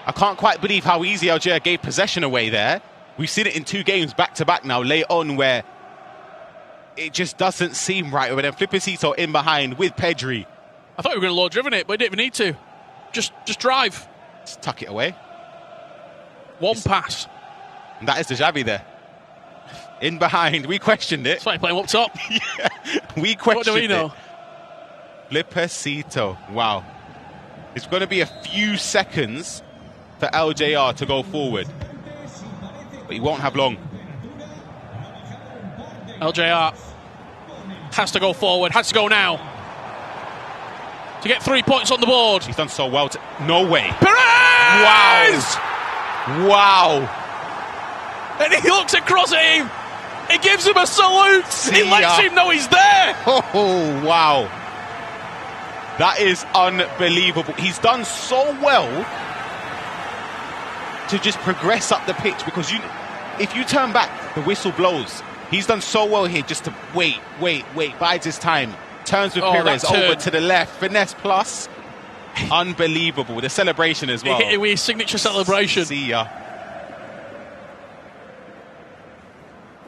I can't quite believe how easy LJR gave possession away there. We've seen it in 2 games back-to-back now, late on, where it just doesn't seem right. But then Flipicito in behind with Pedri. I thought we were going to low-driven it, but we didn't even need to. Just drive. Just tuck it away. One pass. And that is the Xavi there. In behind. We questioned it. That's why you play him up top. Yeah, we questioned it. What do we know? Flipicito. Wow. It's going to be a few seconds for LJR to go forward. But he won't have long. LJR has to go forward, has to go now to get 3 points on the board. He's done so well. No way. Perez! Wow. And he looks across at him. He gives him a salute. He lets him know he's there. Oh, wow. That is unbelievable. He's done so well to just progress up the pitch, because if you turn back, the whistle blows. He's done so well here just to wait, bides his time. Turns with Perez over to the left. Finesse plus. Unbelievable. The celebration as well. He hit it with his signature celebration. See ya.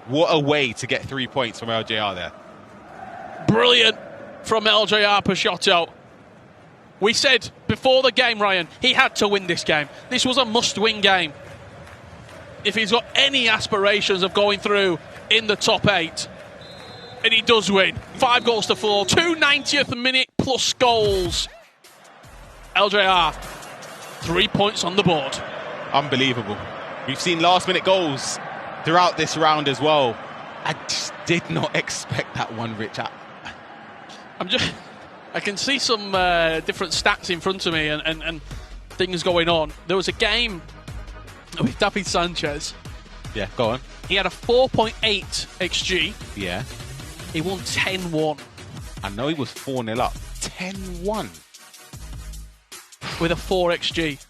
What a way to get 3 points from LJR there. Brilliant from LJR Peixoto. We said before the game, Ryan, he had to win this game. This was a must-win game. If he's got any aspirations of going through in the top 8, and he does win. 5 goals to 4, 2 90th minute plus goals. LJR, 3 points on the board. Unbelievable. We've seen last-minute goals throughout this round as well. I just did not expect that one, Rich. I can see some different stats in front of me and things going on. There was a game with David Sanchez. Yeah, go on. He had a 4.8 XG. Yeah. He won 10-1. I know he was 4-0 up. 10-1. With a 4 XG.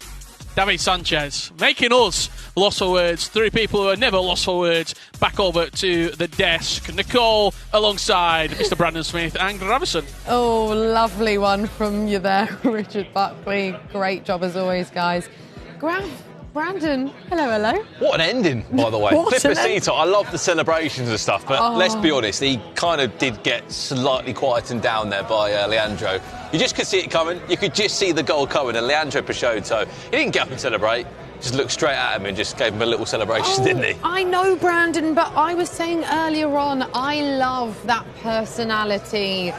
David Sanchez making us lost for words. 3 people who are never lost for words. Back over to the desk. Nicole alongside Mr. Brandon Smith and Gravison. Oh, lovely one from you there, Richard Buckley. Great job as always, guys. Brandon, hello. What an ending, by the way. Flippercito, I love the celebrations and stuff, but let's be honest, he kind of did get slightly quietened down there by Leandro. You just could see it coming. You could just see the goal coming, and Leandro Peixoto, he didn't get up and celebrate. Just looked straight at him and just gave him a little celebration, didn't he? I know, Brandon, but I was saying earlier on, I love that personality,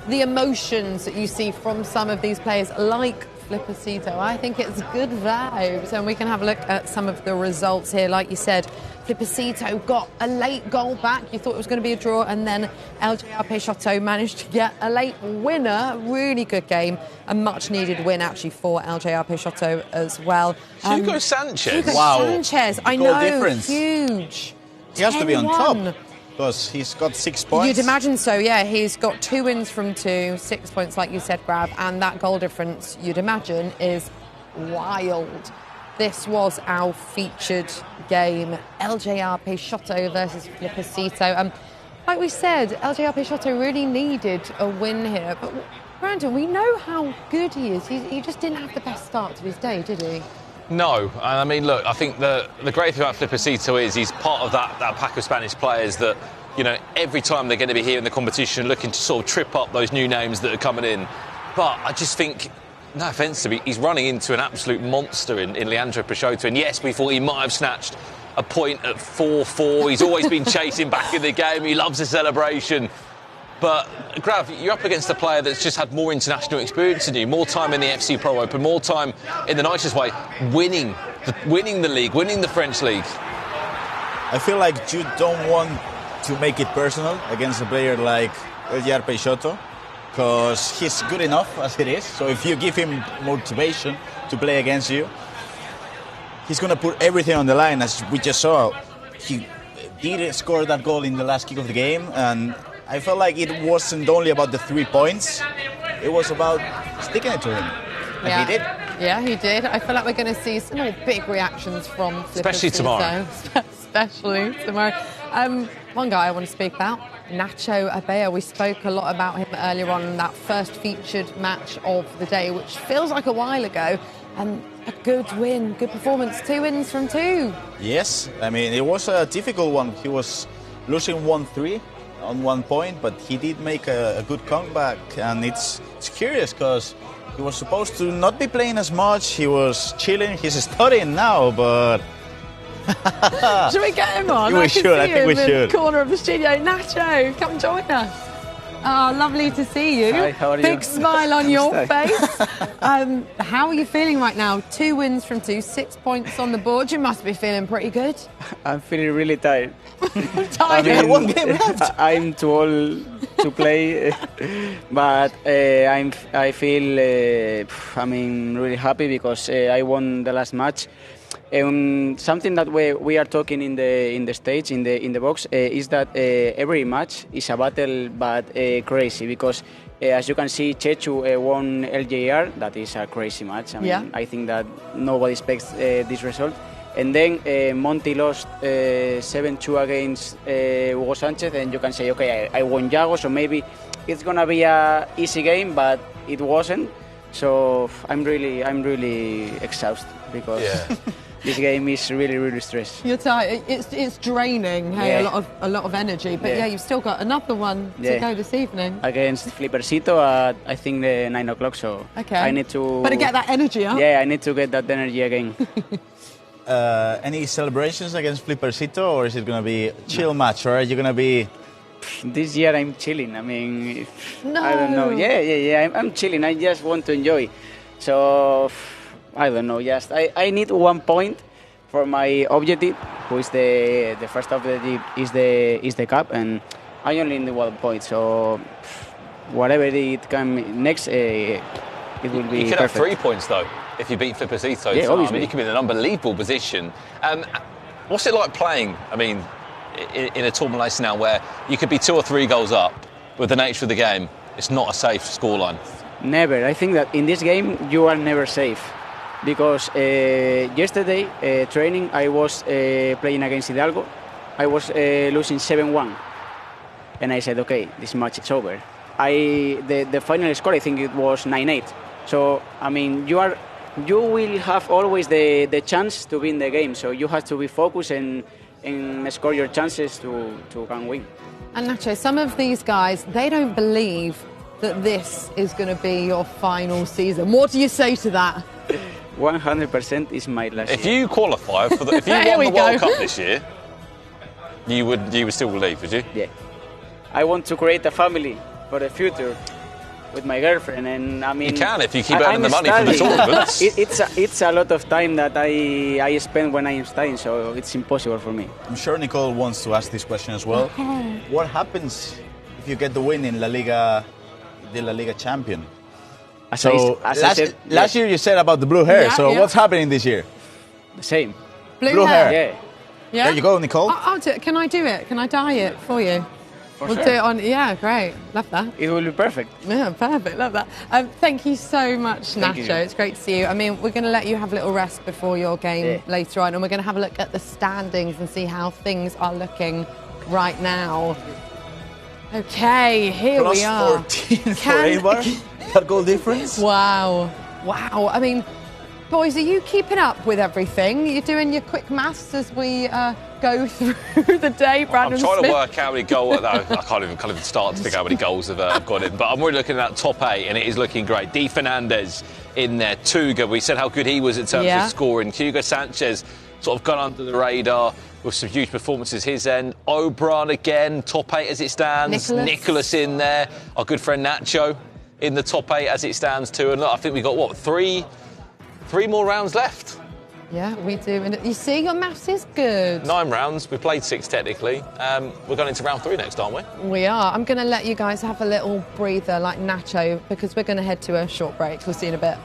the emotions that you see from some of these players, like Flippercito. I think it's good vibes, and we can have a look at some of the results here. Like you said, Flippercito got a late goal back. You thought it was going to be a draw, and then LJR Peixoto managed to get a late winner. Really good game, a much needed win actually for LJR Peixoto as well. Hugo Sanchez. Wow. Sanchez, I Goal know, difference. Huge. He has to be on 10-1. top because he's got 6 points. You'd imagine so, yeah. He's got 2 wins from 2, 6 points, like you said, Grav, and that goal difference, you'd imagine, is wild. This was our featured game, LJR Peixoto versus Flippercito. Like we said, LJR Peixoto really needed a win here, but Brandon, we know how good he is. He just didn't have the best start to his day, did he? No, and I mean, look, I think the great thing about Flippercito is he's part of that pack of Spanish players that, you know, every time they're going to be here in the competition looking to sort of trip up those new names that are coming in. But I just think, no offence to me, he's running into an absolute monster in Leandro Peixoto. And yes, we thought he might have snatched a point at 4-4. He's always been chasing back in the game. He loves the celebration. But, Grav, you're up against a player that's just had more international experience than you, more time in the FC Pro Open, more time, in the nicest way, winning the league, winning the French league. I feel like you don't want to make it personal against a player like LJR Peixoto, because he's good enough as it is. So if you give him motivation to play against you, he's going to put everything on the line, as we just saw. He did score that goal in the last kick of the game, and I felt like it wasn't only about the 3 points, it was about sticking it to him. And he did. Yeah, he did. I feel like we're going to see some more big reactions from Flippercito. Especially tomorrow. Especially tomorrow. One guy I want to speak about, Nacho Abella. We spoke a lot about him earlier on in that first featured match of the day, which feels like a while ago. And a good win, good performance. 2 wins from 2. Yes, I mean, it was a difficult one. He was losing 1-3 on 1 point, but he did make a good comeback, and it's curious because he was supposed to not be playing as much. He was chilling. He's studying now, but should we get him on? I think we should. In the corner of the studio. Nacho, come join us. Oh, lovely to see you. Hi, how are you? Big smile on your face. How are you feeling right now? 2 wins from 2, 6 points on the board. You must be feeling pretty good. I'm feeling really tired. Tired? I mean, 1 game left. I'm too old to play, but I feel really happy because I won the last match. Something that we are talking in the stage in the box is that every match is a battle, but crazy, because as you can see, Chechu won LJR. That is a crazy match. I mean, I think that nobody expects this result. And then Monty lost 7-2 against Hugo Sanchez, and you can say, okay, I won Yago, so maybe it's gonna be a easy game, but it wasn't. So I'm really exhausted because this game is really stressed. You're tired. It's draining. Hey, Yeah. a lot of energy. But yeah, you've still got another one to go this evening. Against Flippercito at I think the 9 o'clock. So Okay. I need to. Better get that energy up. Yeah, I need to get that energy again. Any celebrations against Flippercito, or is it going to be a chill match, or are you going to be... This year I'm chilling. I mean, No. I don't know. Yeah. I'm chilling. I just want to enjoy. So I don't know. Just I need 1 point for my objective, who is the first of the league is the cup, and I only need 1 point. So whatever it can next, it will be. You could perfect. have 3 points though if you beat Flippercito. Yeah, so, I obviously. mean, you could be in an unbelievable position. What's it like playing? I mean, in a tournament like this now, where you could be 2 or 3 goals up. With the nature of the game, it's not a safe scoreline. Never. I think that in this game you are never safe, because yesterday training I was playing against Hidalgo. I was losing 7-1, and I said, okay, this match is over. The final score, I think it was 9-8. So I mean, you will have always the chance to win the game. So you have to be focused and score your chances to can win. And Nacho, some of these guys, they don't believe that this is going to be your final season. What do you say to that? 100% is my last If year. you qualify for if you Here won we the World go. Cup this year, you would still leave, would you? Yeah. I want to create a family for the future with my girlfriend, and I mean, You can if you keep earning I'm the money from the studying. tournaments. It's a lot of time that I spend when I am studying, so it's impossible for me. I'm sure Nicole wants to ask this question as well. What happens if you get the win in La Liga champion? As I said, last year you said about the blue hair, so what's happening this year? The same. Blue hair. Yeah. Yeah? There you go, Nicole. I'll do it. Can I do it? Can I dye it for you? We'll sure. do it on. Yeah, great. Love that. It will be perfect. Yeah, perfect. Love that. Thank you so much, Thank Nacho. you. It's great to see you. I mean, we're going to let you have a little rest before your game later on, and we're going to have a look at the standings and see how things are looking right now. Okay, here we are. +14 for Eibar. That goal difference. Wow. I mean, boys, are you keeping up with everything? You're doing your quick maths as we go through the day, Brandon I'm trying Smith? to work out how many goals. No, I can't even start to figure out how many goals I've got in. But I'm really looking at that top 8, and it is looking great. Di Fernandez in there. Tuga, we said how good he was in terms of scoring. Hugo Sanchez sort of gone under the radar with some huge performances his end. O'Brien again, top 8 as it stands. Nicholas in there. Our good friend Nacho in the top 8 as it stands too. And look, I think we've got, what, three more rounds left? Yeah, we do. And you see, your maths is good. 9 rounds. We played 6 technically. We're going into round 3 next, aren't we? We are. I'm going to let you guys have a little breather like Nacho because we're going to head to a short break. We'll see you in a bit.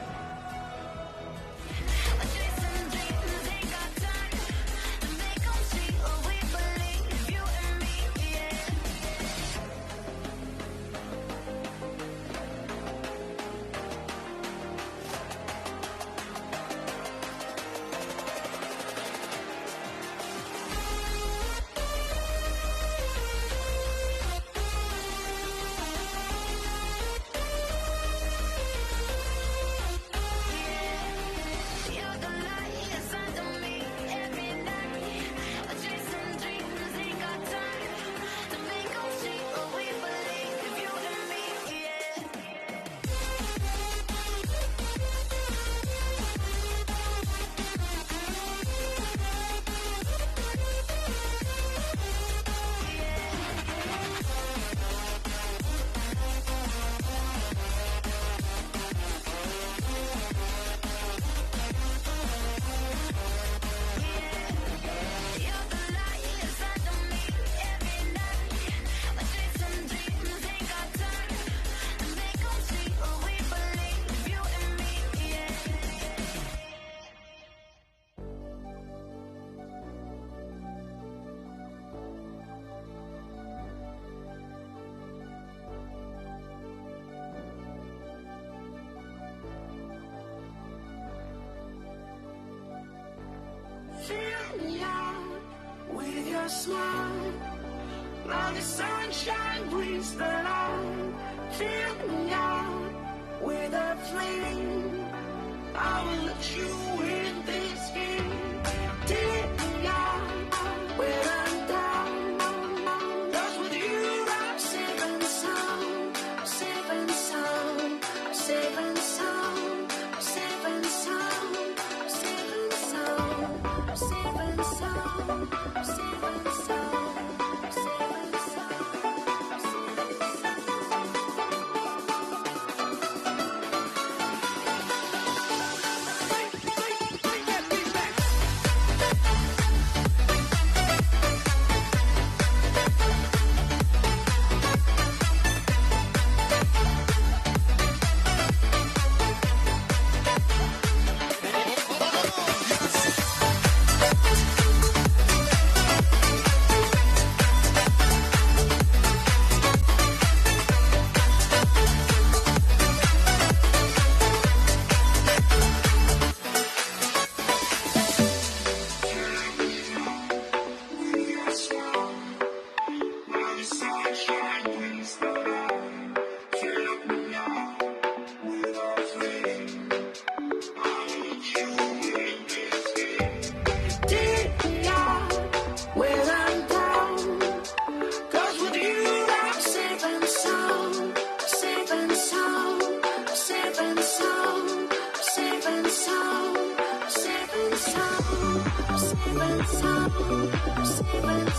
Fill me out with your smile. Now the sunshine brings the light. Fill me out with a flame. I will let you win this game. Take me out when I'm down. 'Cause with you I'm safe and sound. Safe and sound. Safe and sound. Safe and sound. Safe and sound. Safe and sound. Safe and sound. Safe and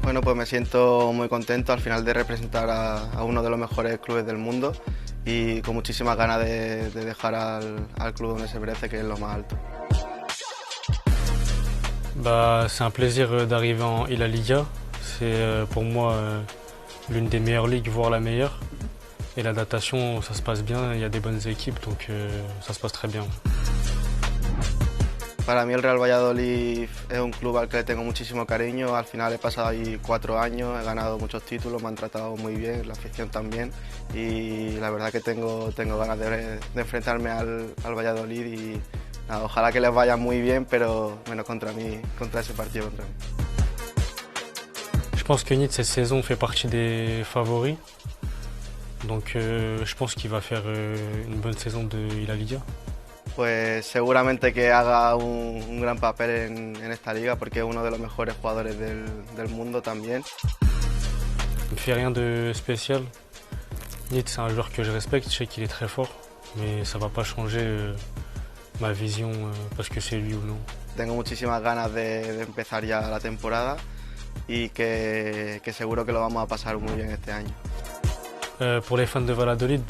Bueno, pues me siento muy contento al final de representar a uno de los mejores clubes del mundo y con muchísimas ganas de dejar al club donde se merece, que es lo más alto. C'est un plaisir d'arriver en LALIGA. C'est pour moi l'une des meilleures ligues, voire la meilleure. Et la datation, ça se passe bien, il y a des bonnes équipes, donc ça se passe très bien. Para mí el Real Valladolid es un club al que le tengo muchísimo cariño. Al final he pasado ahí 4 años, he ganado muchos títulos, me han tratado muy bien, la afición también. Y la verdad que tengo ganas de enfrentarme al Valladolid y nada, ojalá que les vaya muy bien, pero menos contra mí, contra ese partido contra mí. Je pense que Nîmes cette saison fait partie des favoris. Donc je pense qu'il va faire une bonne saison de LALIGA. Pues seguramente que haga un gran papel en esta liga porque es uno de los mejores jugadores del mundo también. Il ne fait rien de spécial. Nîmes c'est un joueur que je respecte, je sais qu'il est très fort, mais ça ne va pas changer ma vision parce que c'est lui ou non. Tengo muchísimas ganas de empezar ya la temporada y que seguro que lo vamos a pasar muy bien este año. Pour les fans de Valladolid,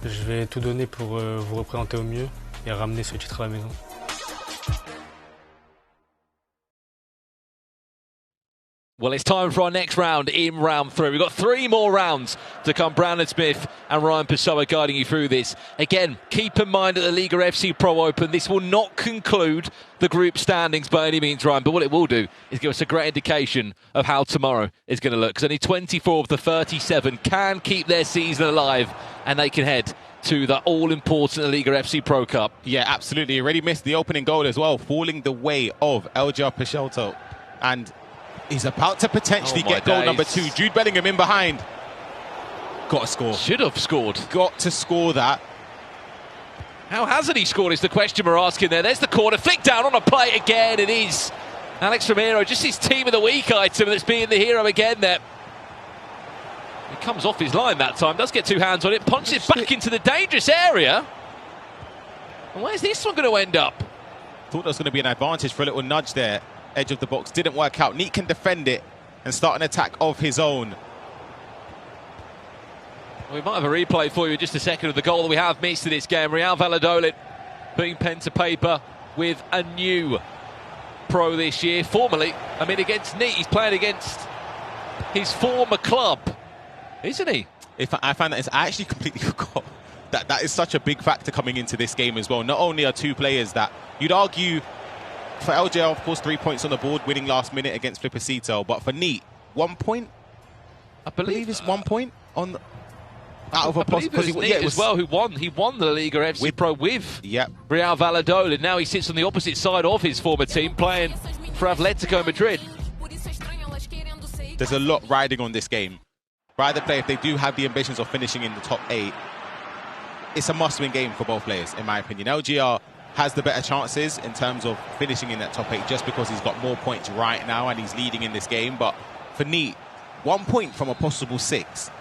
je vais tout donner pour vous représenter au mieux et ramener ce titre à la maison. Well, it's time for our next round in round 3. We've got 3 more rounds to come. Brandon Smith and Ryan Pessoa guiding you through this. Again, keep in mind at the LALIGA FC Pro Open, this will not conclude the group standings by any means, Ryan, but what it will do is give us a great indication of how tomorrow is going to look, because only 24 of the 37 can keep their season alive, and they can head to the all-important LALIGA FC Pro Cup. Yeah, absolutely. He already missed the opening goal as well, falling the way of LGR Peixoto. And he's about to potentially get goal number 2. Jude Bellingham in behind. Got to score. Should have scored. Got to score that. How hasn't he scored is the question we're asking there. There's the corner. Flick down on a play again. It is Alex Romero, just his team of the week item that's being the hero again there. He comes off his line that time. Does get 2 hands on it. Punches it back into the dangerous area. And where's this one going to end up? Thought there was going to be an advantage for a little nudge there. Edge of the box didn't work out. Neat can defend it and start an attack of his own. We might have a replay for you in just a second of the goal that we have missed in this game. Real Valladolid putting pen to paper with a new pro this year. Formerly, I mean, against Neat, he's playing against his former club, isn't he? I find that I actually completely forgot that is such a big factor coming into this game as well. Not only are 2 players that you'd argue for LGR, of course, 3 points on the board, winning last minute against Flippercito. But for Neat, 1 point. I believe it's 1 point on the, out of a possible. It was well who won. He won the LALIGA FC Pro with Real Valladolid. Now he sits on the opposite side of his former team, playing for Atletico Madrid. There's a lot riding on this game. For either player, if they do have the ambitions of finishing in the top 8, it's a must-win game for both players, in my opinion. LGR has the better chances in terms of finishing in that top 8 just because he's got more points right now and he's leading in this game. But for Neat, 1 point from a possible 6.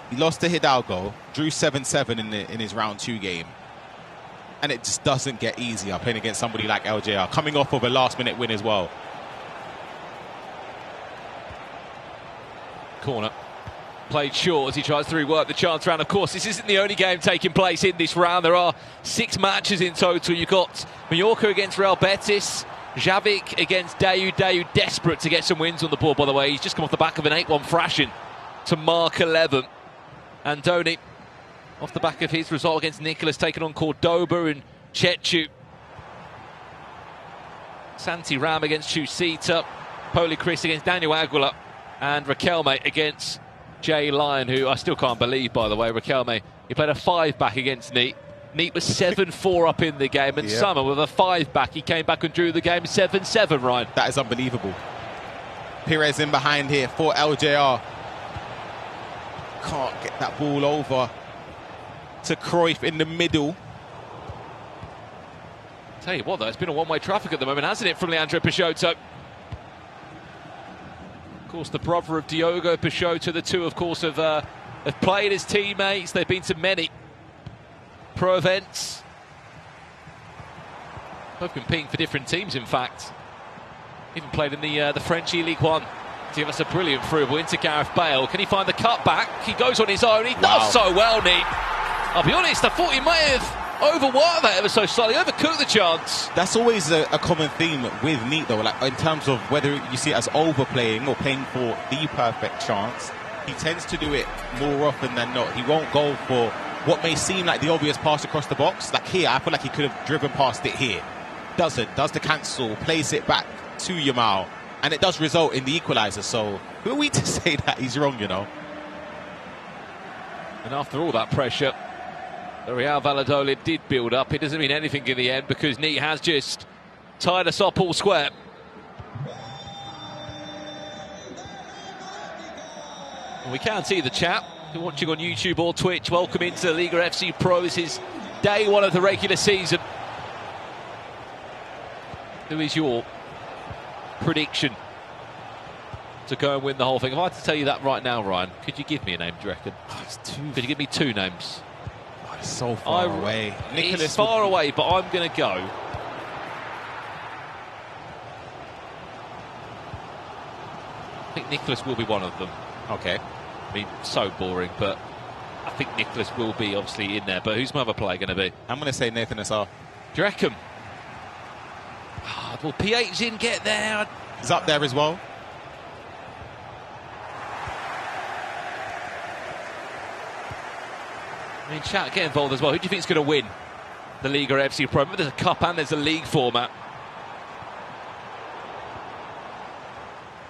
He lost to Hidalgo, drew 7-7 in his round 2 game. And it just doesn't get easier playing against somebody like LGR, coming off of a last-minute win as well. Corner. Played short as he tries to rework the chance round. Of course, this isn't the only game taking place in this round. There are 6 matches in total. You've got Mallorca against Real Betis, Javik against Dayu. Dayu desperate to get some wins on the board, by the way. He's just come off the back of an 8-1 thrashing to mark 11. Andoni, off the back of his result against Nicolas, taking on Cordoba and Chechu. Santi Ram against Chusita. Poli Chris against Daniel Aguilar. And Raquelme against Jay Lyon, who I still can't believe, by the way. Raquelme, he played a 5-back against Neat. Neat was 7-4 up in the game, and Summer with a 5-back. He came back and drew the game 7-7, Ryan. That is unbelievable. Perez in behind here for LJR. Can't get that ball over to Cruyff in the middle. Tell you what, though, it's been a one-way traffic at the moment, hasn't it, from Leandro Peixoto? Of course, the brother of Diogo Peixoto, the two, of course, have played as teammates. They've been to many pro events. Both competing for different teams, in fact. Even played in the French League One to give us a brilliant through into Gareth Bale. Can he find the cutback? He goes on his own. He does so well, Neat. I'll be honest, I thought he may have overworked that ever so slightly, overcooked the chance. That's always a common theme with Neat, though, like in terms of whether you see it as overplaying or playing for the perfect chance. He tends to do it more often than not. He won't go for what may seem like the obvious pass across the box. Like here, I feel like he could have driven past it here. doesn't, does the cancel, plays it back to Yamal, and it does result in the equaliser. So who are we to say that he's wrong, you know? And after all that pressure, the Real Valladolid did build up. It doesn't mean anything in the end because Neat has just tied us up all square. And we can see the chat. If you're watching on YouTube or Twitch, welcome into LALIGA FC Pro. This is day one of the regular season. Who is your prediction to go and win the whole thing? If I had to tell you that right now, Ryan, could you give me a name, do you reckon? Could you give me 2 names? Oh, it's so far away. It's far away, but I'm going to go. I think Nicholas will be one of them. Okay. I mean, so boring, but I think Nicholas will be obviously in there. But who's my other player going to be? I'm going to say Nathan Assar. Do you reckon? Will PH in get there? He's up there as well. I mean, chat, get involved as well. Who do you think is going to win the LALIGA FC Pro? Remember, there's a cup and there's a league format.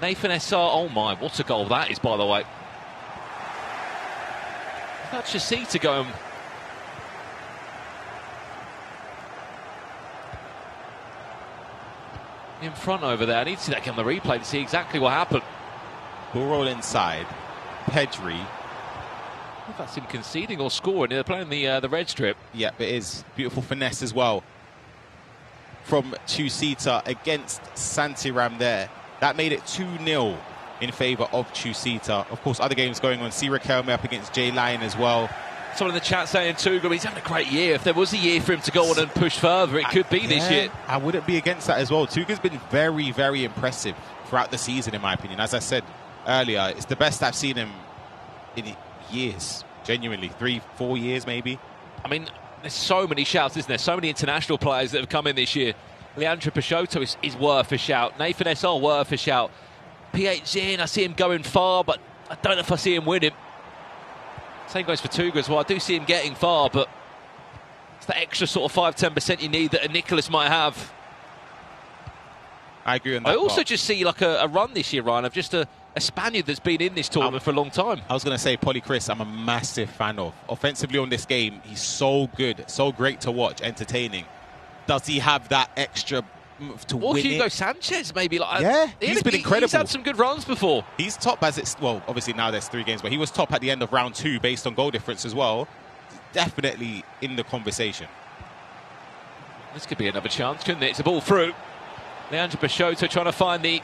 Nathan SR, oh my, what a goal that is, by the way. That's Chasita going. In front over there. I need to see that on the replay to see exactly what happened. Ball roll inside. Pedri. If that's him conceding or scoring, they're playing the red strip. Yeah, it is. Beautiful finesse as well from Chusita against Santiram there. That made it 2-0 in favour of Chusita. Of course, other games going on. Sierra Kelme up against Jay Lyon as well. Someone in the chat saying Tuga, he's having a great year. If there was a year for him to go on and push further, it could be this year. I wouldn't be against that as well. Tuga's been very, very impressive throughout the season, in my opinion. As I said earlier, it's the best I've seen him in years. Genuinely, 3-4 years maybe. I mean, there's so many shouts, isn't there? So many international players that have come in this year. Leandro Peixoto is worth a shout. Nathan SR worth a shout. PH in, I see him going far, but I don't know if I see him winning. Same goes for Tuga as well. I do see him getting far, but it's that extra sort of 5-10% you need that a Nicholas might have. I agree on that. I also just see like a run this year, Ryan, of just a Spaniard that's been in this tournament for a long time. I was going to say Polly Chris, I'm a massive fan of. Offensively on this game, he's so good, so great to watch, entertaining. Does he have that extra to or win Hugo it? Sanchez, maybe. Like, yeah, he's been incredible. He's had some good runs before. He's top as it's, well, obviously now there's 3 games, but he was top at the end of round 2 based on goal difference as well. Definitely in the conversation. This could be another chance, couldn't it? It's a ball through. Leandro Peixoto trying to find the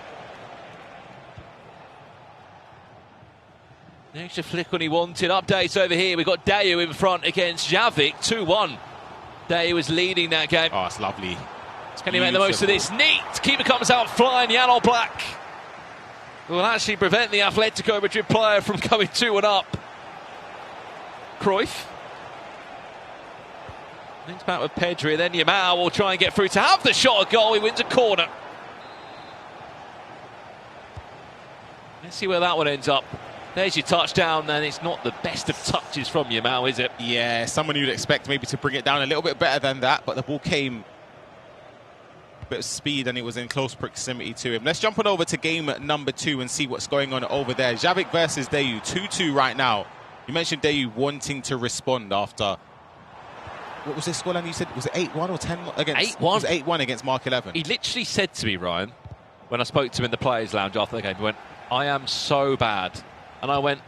extra flick when he wanted. Updates over here. We've got Dayu in front against Javik. 2-1. Dayu was leading that game. Oh, it's lovely. Can he make the most of this? Neat. Keeper comes out flying. Yellow Black will actually prevent the Atletico Madrid player from going 2-up. Cruyff. Links back with Pedri. Then Yamal will try and get through to have the shot at goal. He wins a corner. Let's see where that one ends up. There's your touchdown, and it's not the best of touches from Yamal, is it? Yeah, someone you'd expect maybe to bring it down a little bit better than that, but the ball came a bit of speed and it was in close proximity to him. Let's jump on over to game number 2 and see what's going on over there. Javik versus Dayu, 2-2 right now. You mentioned Dayu wanting to respond after... What was this scoreline you said? Was it 8-1 or 10 against... 8-1. It was 8-1 against Mark 11. He literally said to me, Ryan, when I spoke to him in the players' lounge after the game, he went, I am so bad. And I went,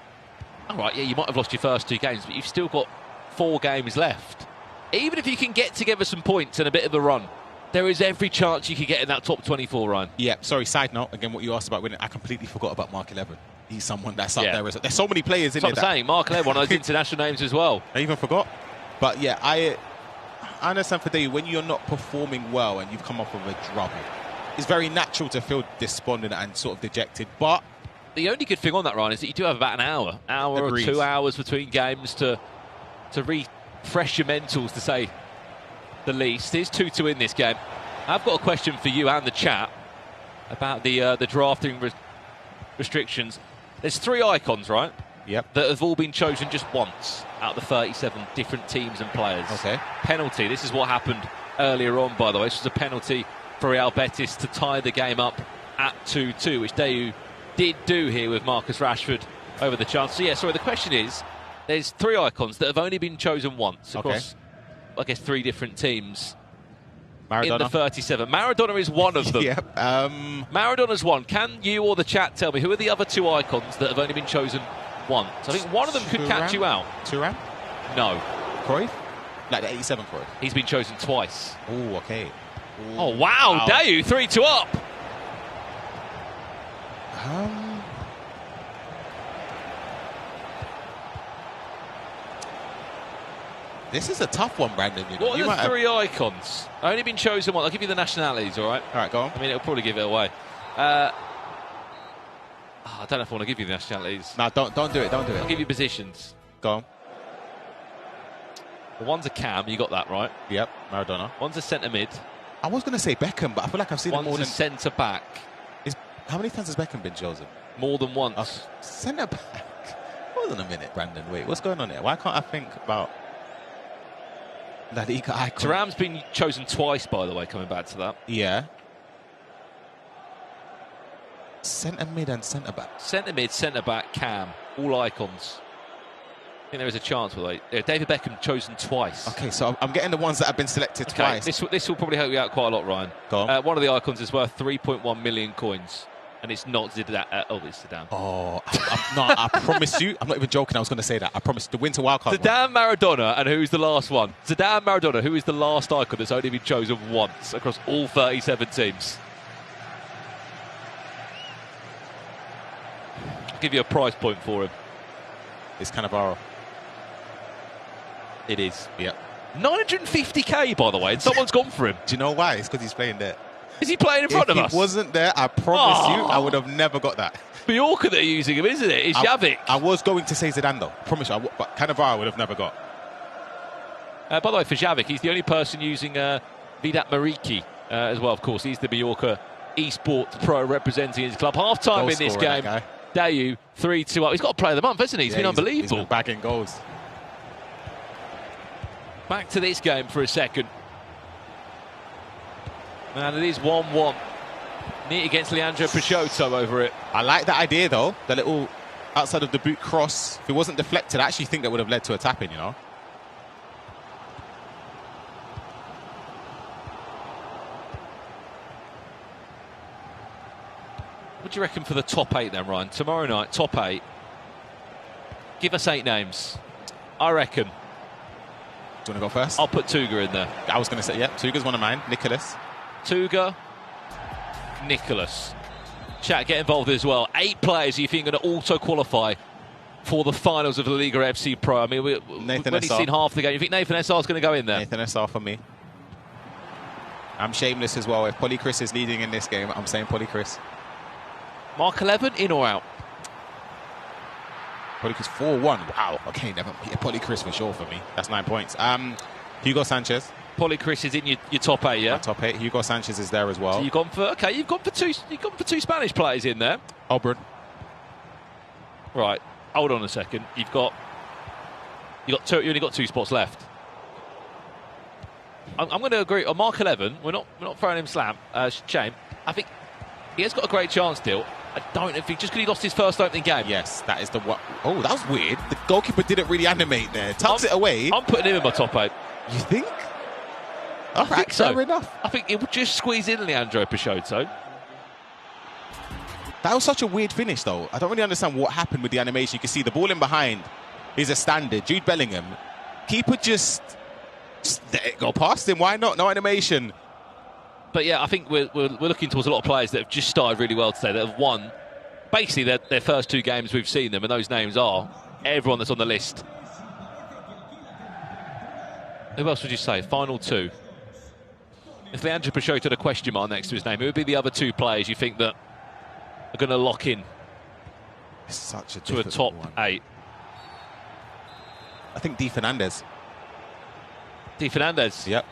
all right, yeah, you might have lost your first 2 games, but you've still got 4 games left. Even if you can get together some points and a bit of a run, there is every chance you could get in that top 24, Ryan. Yeah, sorry, side note, again, what you asked about winning, I completely forgot about Mark 11. He's someone that's up there. There's so many players in there. That's what I'm saying. Mark 11, one of those international names as well. I even forgot. But yeah, I understand for Dayu, when you're not performing well and you've come off of a drubbing, it's very natural to feel despondent and sort of dejected. But the only good thing on that, Ryan, is that you do have about an hour or 2 hours between games to refresh your mentals, to say the least. It's 2-2 in this game. I've got a question for you and the chat about the drafting restrictions. There's 3 icons, right? Yep. That have all been chosen just once out of the 37 different teams and players. Okay. Penalty. This is what happened earlier on, by the way. This was a penalty for Real Betis to tie the game up at 2-2, which Dayu did do here with Marcus Rashford over the chance. So, yeah, sorry, the question is, there's 3 icons that have only been chosen once across, I guess, 3 different teams. Maradona. In the 37. Maradona is one of them. Yep. Maradona's one. Can you or the chat tell me who are the other 2 icons that have only been chosen once? I think one of them could catch you out. Thuram? No. Cruyff? Like the 87 Cruyff? He's been chosen twice. Oh, okay. Ooh. Oh, wow. Dayu, 3-2 up. This is a tough one, Brandon. You know. What are the 3 icons? Only been chosen one. I'll give you the nationalities, all right? All right, go on. I mean, it'll probably give it away. I don't know if I want to give you the nationalities. No, don't do it. Don't do it. I'll give you positions. Go on. Well, one's a cam. You got that right. Yep, Maradona. One's a centre mid. I was going to say Beckham, but I feel like I've seen him more than... One's a centre back. How many times has Beckham been chosen? More than once. Centre back? Hold on a minute, Brandon. Wait, what's going on here? Why can't I think about... LALIGA icon? Thuram's been chosen twice, by the way, coming back to that. Yeah. Centre mid and centre back. Centre mid, centre back, cam. All icons. I think there is a chance with David Beckham chosen twice. Okay, so I'm getting the ones that have been selected twice. This will probably help you out quite a lot, Ryan. Go on. One of the icons is worth 3.1 million coins. And it's not Zidane. It's Zidane. Oh, I promise you. I'm not even joking. I was going to say that. I promise. The winter wildcard. Zidane, Maradona, and who's the last one? Zidane, Maradona, who is the last icon that's only been chosen once across all 37 teams? I'll give you a price point for him. It's Cannavaro. It is. Yep. 950k, by the way, and someone's gone for him. Do you know why? It's because he's playing there. Is he playing in front of us? If he wasn't there, I promise you, I would have never got that. Mallorca they're using him, isn't it? It's Javik. I was going to say Zidane, though. I promise you, but Cannavaro I would have never got. By the way, for Javik, he's the only person using Vidat Mariki as well, of course. He's the Mallorca eSports Pro representing his club. Half-time in this game. Dayu, 3-2 up. He's got a play of the month, hasn't he? He's been unbelievable. He's been bagging goals. Back to this game for a second. And it is 1-1. Neat against Leandro Peixoto over it. I like that idea, though. The little outside of the boot cross. If it wasn't deflected, I actually think that would have led to a tap-in, you know. What do you reckon for the top 8 then, Ryan? Tomorrow night, top 8. Give us 8 names. I reckon. Do you want to go first? I'll put Tuga in there. I was going to say, yeah, Tuga's one of mine. Nicholas. Tuga, Nicholas. Chat, get involved as well. 8 players you think are going to auto-qualify for the finals of the LALIGA FC Pro. I mean, we've only seen half the game. You think Nathan SR is going to go in there? Nathan SR for me. I'm shameless as well. If Polychris is leading in this game, I'm saying Polychris. Mark 11, in or out? Polychris 4-1. Wow. Okay, never. Yeah, Polychris for sure for me. That's 9 points. Hugo Sanchez. Polychris is in your top 8, yeah? My top 8. Hugo Sanchez is there as well. So you've gone for two Spanish players in there. Oberyn. Right. Hold on a second. You only got 2 spots left. I'm going to agree on Mark 11. We're not throwing him shame. I think he has got a great chance still. I don't know if just because he lost his first opening game. Yes, that is the one. Oh, that was weird. The goalkeeper didn't really animate there. Tucks it away. I'm putting him in my top 8. You think? I think so. Fair enough. I think it would just squeeze in Leandro Peixoto. That was such a weird finish, though. I don't really understand what happened with the animation. You can see the ball in behind is a standard. Jude Bellingham. Keeper just let it go past him. Why not? No animation. But yeah, I think we're looking towards a lot of players that have just started really well today, that have won basically their first 2 games we've seen them, and those names are everyone that's on the list. Who else would you say? Final 2. If Leandro Peixoto had a question mark next to his name, who would be the other 2 players you think that are going to lock in to a top 8? I think Di Fernandez. Di Fernandez? Yep.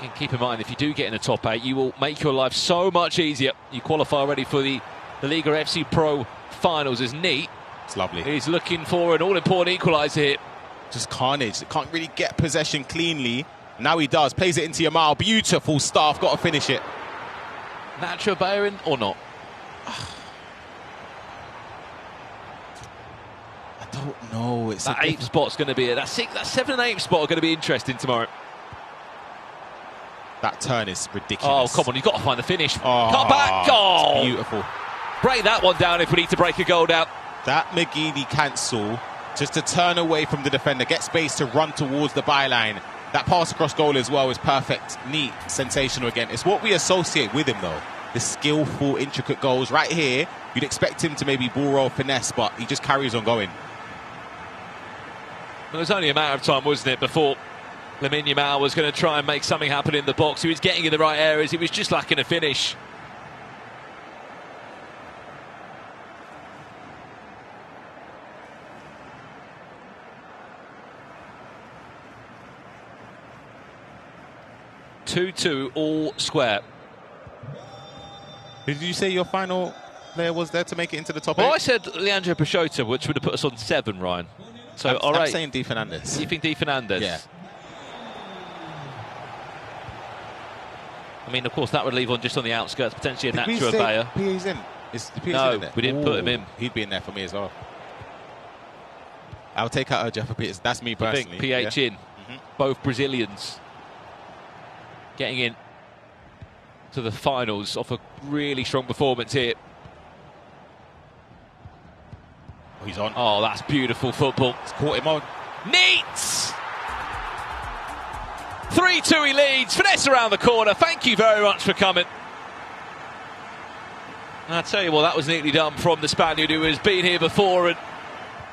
And keep in mind, if you do get in the top 8, you will make your life so much easier. You qualify already for the LALIGA FC Pro finals. As Neat, it's lovely. He's looking for an all-important equaliser here. just carnage. Can't really get possession cleanly. Now he does. Plays it into Yamal. Beautiful stuff. Got to finish it. Nacho Bayerin or not? I don't know. It's that 8th spot's going to be it. That 7 and 8 spot are going to be interesting tomorrow. That turn is ridiculous. Oh, come on. You've got to find the finish. Oh, Cut back. Oh, beautiful. Break that one down if we need to break a goal down. That McGeady cancel, just to turn away from the defender, get space to run towards the byline. That pass across goal as well is perfect, neat, sensational again. It's what we associate with him, though. The skillful, intricate goals. Right here, you'd expect him to maybe ball roll, finesse, but he just carries on going. Well, it was only a matter of time, wasn't it, before Lamine Yamal was going to try and make something happen in the box. He was getting in the right areas. He was just lacking a finish. Two all square. Who did you say your final player was there to make it into the top 8? Well, I said Leandro Peixoto, which would have put us on 7, Ryan. So, all right. I'm saying Di Fernandez. You think Di Fernandez? Yeah. I mean, of course, that would leave on just on the outskirts, potentially a Nacho Abaya. He's in. No, in there? we didn't put him in. He'd be in there for me as well. I'll take out Jeff Peters. That's me personally. PH in. Both Brazilians getting in to the finals off a really strong performance here. Oh, he's on. Oh, that's beautiful football. It's caught him on. Neat! 3-2 he leads. Finesse around the corner. Thank you very much for coming. I'll tell you what, that was neatly done from the Spaniard who has been here before and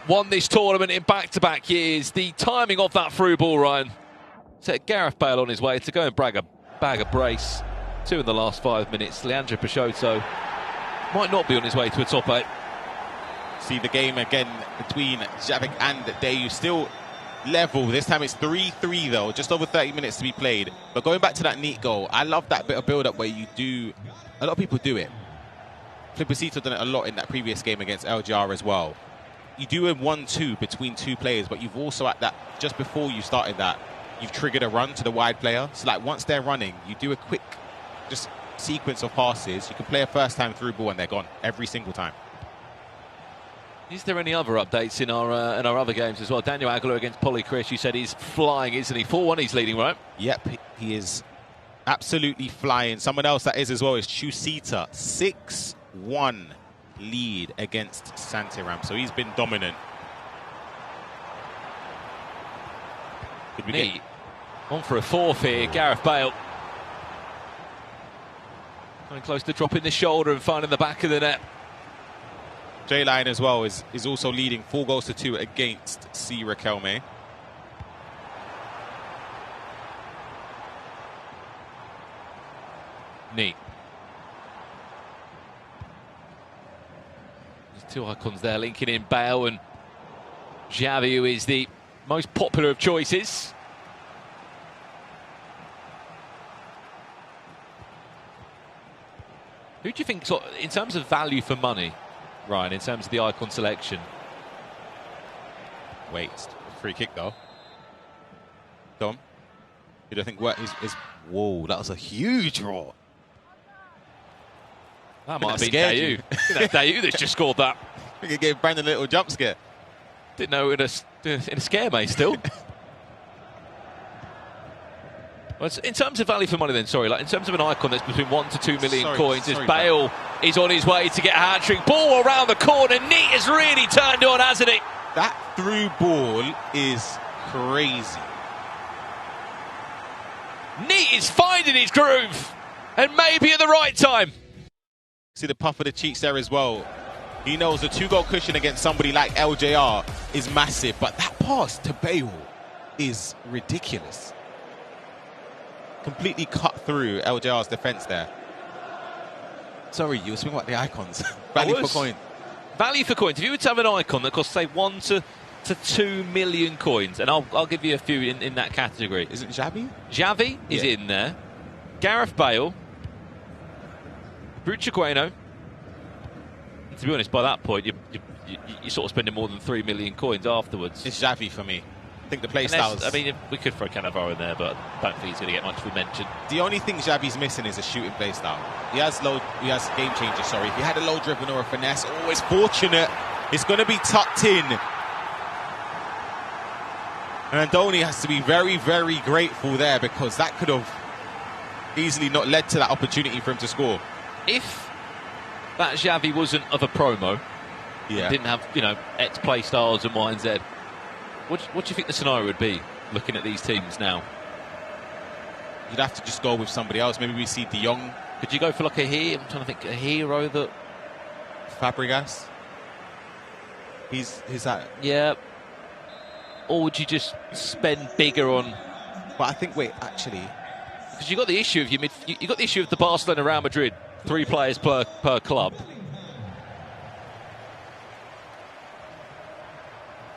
won this tournament in back-to-back years. The timing of that through ball, Ryan, set Gareth Bale on his way to go and bag a brace. 2 in the last 5 minutes. Leandro Peixoto might not be on his way to a top 8. See the game again between Javik and Dayu still level. This time it's 3-3 though, just over 30 minutes to be played. But going back to that neat goal, I love that bit of build-up where you do, a lot of people do it. Flipacito done it a lot in that previous game against LGR as well. You do a 1-2 between 2 players, but you've also at that, just before you started that, you've triggered a run to the wide player. So like once they're running, you do a quick just sequence of passes. You can play a first time through ball and they're gone every single time. Is there any other updates in our other games as well? Daniel Aguilar against Polly Chris, you said he's flying, isn't he? 4-1 he's leading, right? Yep, he is absolutely flying. Someone else that is as well is Chusita. 6-1 lead against Santiram, so he's been dominant. Neat. On for a 4th here, Gareth Bale. Coming close to dropping the shoulder and finding the back of the net. J-Line as well is also leading 4-2 against C. Raquelme. Neat. There's 2 icons there linking in Bale and Xavi, who is the most popular of choices. Who do you think, sort of, in terms of value for money, Ryan, in terms of the icon selection? Wait, free kick though. Dom, who do I think what is whoa, that was a huge roar. That might have been Dayu. That's Dayu that's just scored that. I think it gave Brandon a little jump scare. Didn't know in a scare, mate, still. Well, in terms of value for money then, sorry, like in terms of an icon that's between 1 to 2 million coins, as Bale is on his way to get a hat-trick. Ball around the corner, Neat has really turned on, hasn't he? That through ball is crazy. Neat is finding his groove, and maybe at the right time. See the puff of the cheeks there as well. He knows the 2-goal cushion against somebody like LJR is massive, but that pass to Bale is ridiculous. Completely cut through LJR's defence there. Sorry, you were speaking about the icons. Value for coin. Value for coins. If you were to have an icon that costs, say, 1 to 2 million coins, and I'll give you a few in that category. Isn't Xavi? Xavi is in there. Gareth Bale. Bruchagueno. To be honest, by that point, you're sort of spending more than 3 million coins afterwards. It's Xavi for me. I think the play styles. I mean, we could throw Cannavaro in there, but I don't think he's going to get much of a mention. The only thing Xavi's missing is a shooting play style. He has game changer. Sorry, if he had a low driven or a finesse, always fortunate. It's going to be tucked in. And Andoni has to be very, very grateful there, because that could have easily not led to that opportunity for him to score. If that Xavi wasn't of a promo, didn't have, X play styles and Y and Z, what do you think the scenario would be, looking at these teams now? You'd have to just go with somebody else. Maybe we see De Jong. Could you go for like I'm trying to think, a hero that... Fabregas? He's that... Yeah. Or would you just spend bigger on... But I think, actually... Because you've got the issue of you got the issue of the Barcelona Real Madrid, 3 players per club.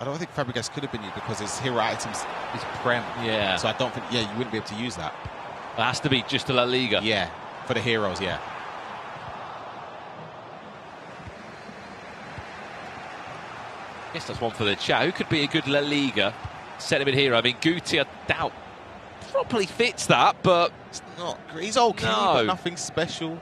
I don't think Fabregas could have been used because his hero items is Prem. Yeah. So I don't think, you wouldn't be able to use that. It has to be just a La Liga. Yeah, for the heroes, yeah. I guess that's one for the chat. Who could be a good La Liga centre-mid hero? I mean, Guti, I doubt, properly fits that, but... It's not great. He's okay, but nothing special.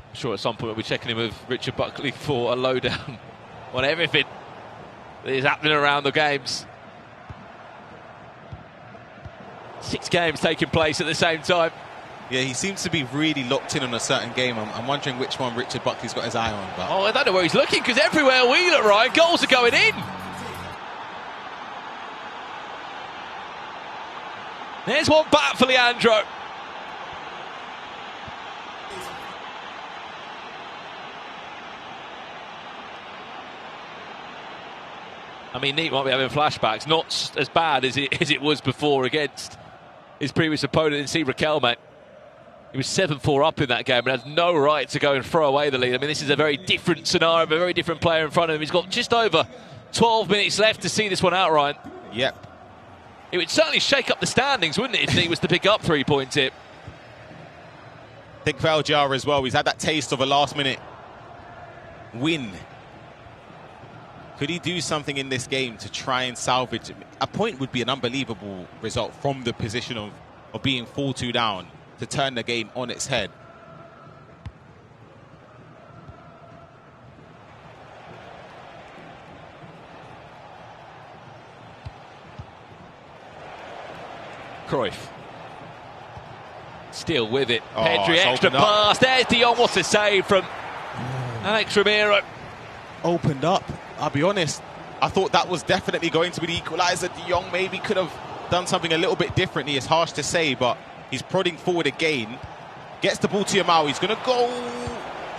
I'm sure at some point we'll be checking in with Richard Buckley for a lowdown on everything that is happening around the games. 6 games taking place at the same time. Yeah, he seems to be really locked in on a certain game. I'm wondering which one Richard Buckley's got his eye on. But... I don't know where he's looking, because everywhere we look, Ryan, goals are going in. There's one back for Leandro. I mean, Neat might be having flashbacks, not as bad as it was before against his previous opponent in Steve Riquelme. He was 7-4 up in that game and has no right to go and throw away the lead. I mean, this is a very different scenario, a very different player in front of him. He's got just over 12 minutes left to see this one out, Ryan. Yep. It would certainly shake up the standings, wouldn't it, if he was to pick up 3 points here? I think for LJR as well, he's had that taste of a last-minute win. Could he do something in this game to try and salvage it? A point would be an unbelievable result from the position of being 4-2 down to turn the game on its head. Cruyff. Still with it. Oh, Pedri, extra pass. There's De Jong. What a save from Alex Ramiro. Opened up. I'll be honest, I thought that was definitely going to be the equaliser. De Jong maybe could have done something a little bit differently. It's harsh to say, but he's prodding forward again. Gets the ball to Yamal. He's going to go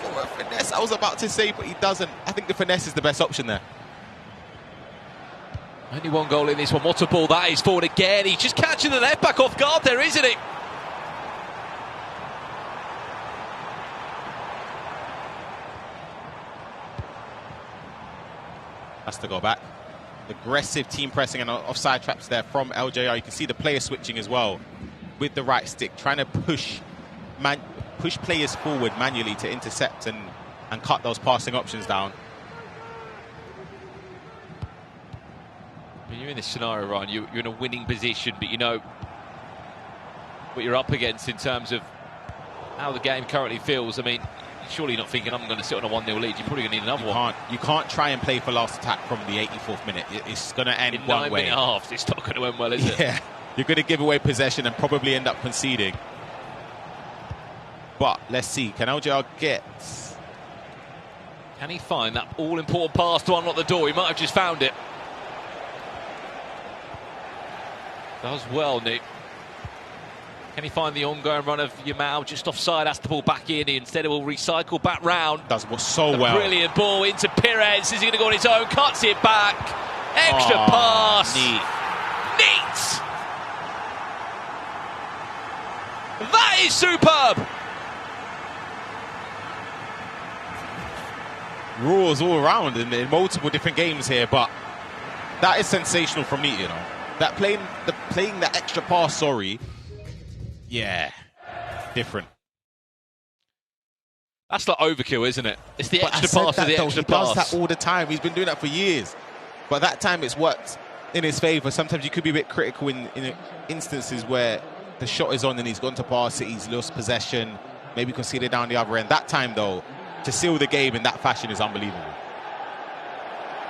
for a finesse. I was about to say, but he doesn't. I think the finesse is the best option there. Only 1 goal in this one. What a ball that is forward again. He's just catching the left back off guard there, isn't he? Has to go back. Aggressive team pressing and offside traps there from LJR. You can see the player switching as well with the right stick, trying to push players forward manually to intercept and cut those passing options down. When you're in this scenario, Ryan, you're in a winning position, but you know what you're up against in terms of how the game currently feels. I mean, surely you're not thinking, I'm going to sit on a 1-0 lead. You're probably going to need another one. You can't try and play for last attack from the 84th minute. It's going to end in one way. 9 minute halves, it's not going to end well, is it? Yeah, you're going to give away possession and probably end up conceding. But let's see, can LJR get... Can he find that all-important pass to unlock the door? He might have just found it. Does well, Nick. Can he find the ongoing run of Yamal just offside? Has the ball back in. Instead, it will recycle back round. Does so well. Brilliant ball into Pires. Is he going to go on his own? Cuts it back. Extra pass. Neat. That is superb. Roars all around in multiple different games here, but that is sensational from Neat, you know. That playing that extra pass, yeah, different. That's like overkill, isn't it? It's the But I extra said pass that of the though, extra he does pass. that all the time. He's been doing that for years. But that time it's worked in his favour. Sometimes you could be a bit critical in instances where the shot is on and he's gone to pass it, he's lost possession, maybe conceded down the other end. That time, though, to seal the game in that fashion is unbelievable.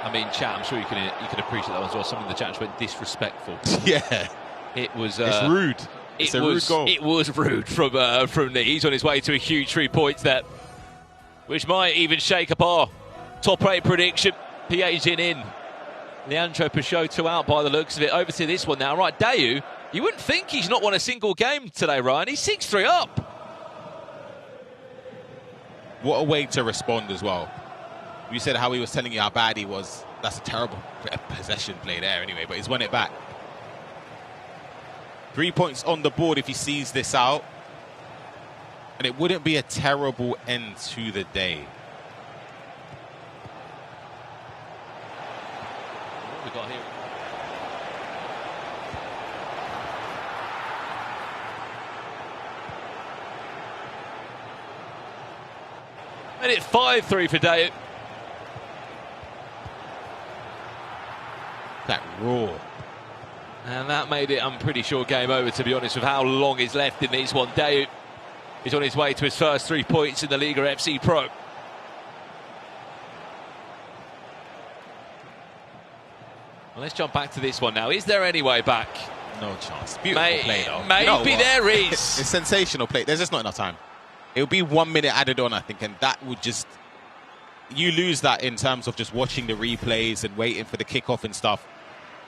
I mean, chat, I'm sure you can appreciate that as well. Some of the chats went disrespectful. Yeah. It was... it's rude. It's a rude goal. It was rude from Nick. He's on his way to a huge 3 points there, which might even shake up our top 8 prediction. PA's in. Leandro Peugeot 2 out by the looks of it. Over to this one now. Right, Dayu, you wouldn't think he's not won a single game today, Ryan. He's 6-3 up. What a way to respond as well. You said how he was telling you how bad he was. That's a terrible possession play there anyway, but he's won it back. 3 points on the board if he sees this out. And it wouldn't be a terrible end to the day. What have we got here? Made it 5-3 for Dayu. That roar. And that made it, I'm pretty sure, game over, to be honest, with how long is left in this one. Dayu is on his way to his first 3 points in the Liga FC Pro. Well, let's jump back to this one now. Is there any way back? No chance. Beautiful play, though. Maybe You know there is. It's sensational play. There's just not enough time. It'll be 1 minute added on, I think, and that would just... You lose that in terms of just watching the replays and waiting for the kickoff and stuff.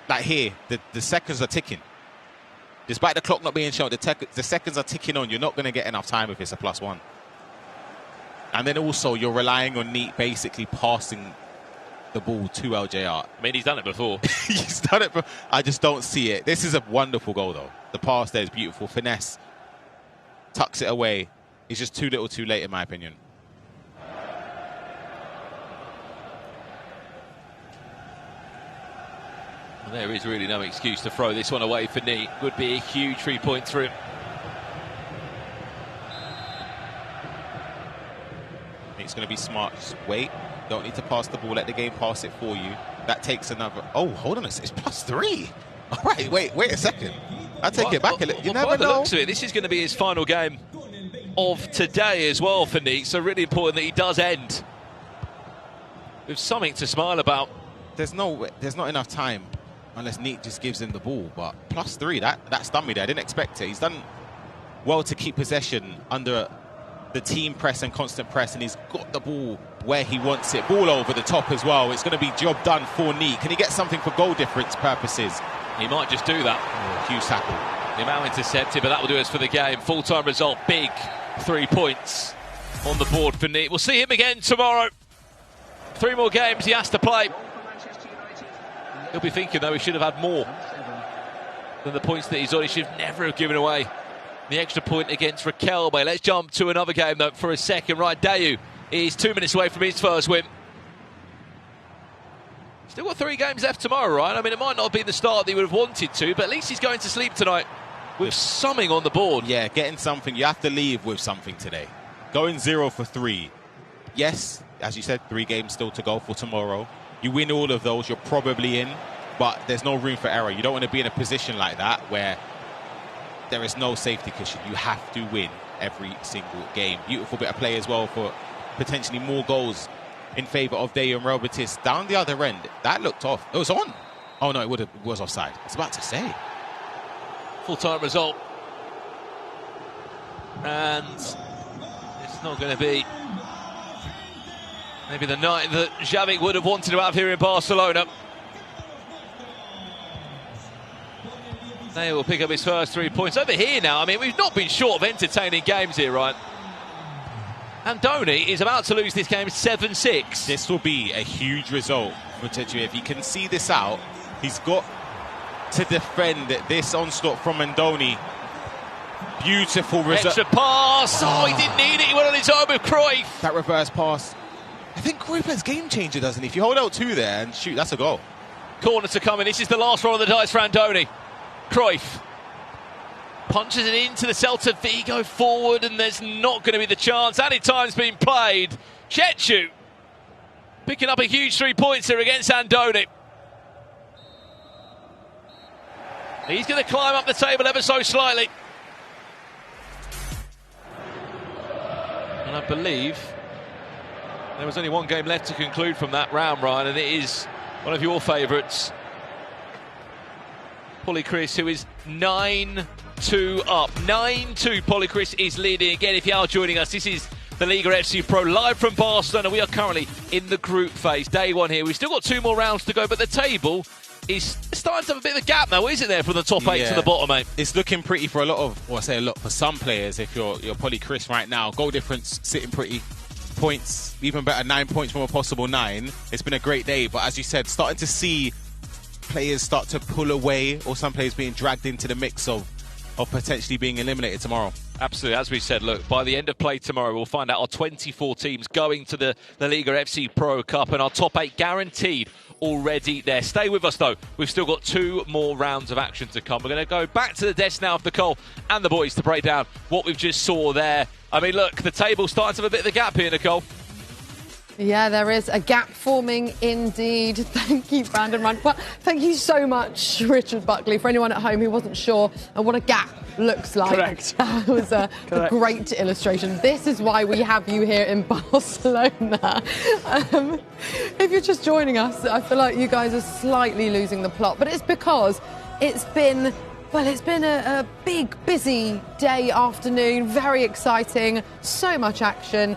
Like here, the seconds are ticking. Despite the clock not being shown, the seconds are ticking on. You're not going to get enough time if it's a +1. And then also, you're relying on Neat basically passing the ball to LJR. I mean, he's done it before. He's done it, but I just don't see it. This is a wonderful goal, though. The pass there is beautiful. Finesse. Tucks it away. He's just too little too late, in my opinion. Well, there is really no excuse to throw this one away for Neat. Would be a huge 3 points for him. It's going to be smart. Just wait. Don't need to pass the ball. Let the game pass it for you. That takes another... Oh, hold on. It's +3. All right, wait a second. I'll take it back a little. You never by the know. looks of it, this is going to be his final game of today as well for Neat. So really important that he does end with something to smile about. There's not enough time unless Neat just gives him the ball. But +3, that stunned me there. I didn't expect it. He's done well to keep possession under the team press and constant press, and he's got the ball where he wants it. Ball over the top as well. It's going to be job done for Neat. Can he get something for goal difference purposes? He might just do that. Oh, huge tackle. The amount intercepted, but that will do us for the game. Full-time result, big 3 points on the board for Neat. We'll see him again tomorrow. 3 more games he has to play. He'll be thinking, though, he should have had more than the points that he's on. He should never have given away the extra point against Raquelme. Let's jump to another game, though, for a second. Right, Dayu is 2 minutes away from his first win. Still got 3 games left tomorrow, right? I mean, it might not be the start that he would have wanted to, but at least he's going to sleep tonight with something on the board. Yeah, getting something. You have to leave with something today. Going 0 for 3. Yes, as you said, 3 games still to go for tomorrow. You win all of those, you're probably in, but there's no room for error. You don't want to be in a position like that where there is no safety cushion. You have to win every single game. Beautiful bit of play as well for potentially more goals in favour of Dayu and Real Betis. Down the other end, that looked off. It was on. Oh no, it was offside. I was about to say. Full-time result. And it's not going to be maybe the night that Xavi would have wanted to have here in Barcelona. They will pick up his first 3 points. Over here now, I mean, we've not been short of entertaining games here, right? Andoni is about to lose this game 7-6. This will be a huge result for Tetu. If he can see this out, he's got to defend this onslaught from Andoni. Beautiful result. Extra pass. Oh, he didn't need it. He went on his own with Cruyff. That reverse pass. I think Cruyff has game changer, doesn't he? If you hold out 2 there and shoot, that's a goal. Corner to come in. This is the last roll of the dice for Andoni. Cruyff. Punches it into the Celta Vigo forward, and there's not going to be the chance. Added time's been played. Chechu picking up a huge 3 points here against Andoni. He's going to climb up the table ever so slightly. And I believe there was only one game left to conclude from that round, Ryan, and it is one of your favourites, Polychris, who is 9-2 up. 9-2, Polychris is leading again. If you are joining us, this is the Liga FC Pro live from Barcelona. We are currently in the group phase, day one here. We've still got 2 more rounds to go, but the table is starting to have a bit of a gap now, isn't there, from the top 8 to the bottom 8? It's looking pretty for a lot of, well, I say a lot for some players. If you're Polychris right now, goal difference sitting pretty, points even better, 9 points from a possible 9. It's been a great day, but as you said, starting to see players start to pull away, or some players being dragged into the mix of potentially being eliminated tomorrow. Absolutely. As we said, look, by the end of play tomorrow, we'll find out our 24 teams going to the Liga FC Pro Cup, and our top 8 guaranteed already there. Stay with us, though. We've still got 2 more rounds of action to come. We're going to go back to the desk now of Nicole and the boys to break down what we've just saw there. I mean, look, the table's starting to have a bit of a gap here, Nicole. Yeah, there is a gap forming indeed. Thank you, Brandon Rand. Well, thank you so much, Richard Buckley. For anyone at home who wasn't sure what a gap looks like. Correct. That was a great illustration. This is why we have you here in Barcelona. If you're just joining us, I feel like you guys are slightly losing the plot, but it's because it's been a big, busy day, afternoon, very exciting, so much action.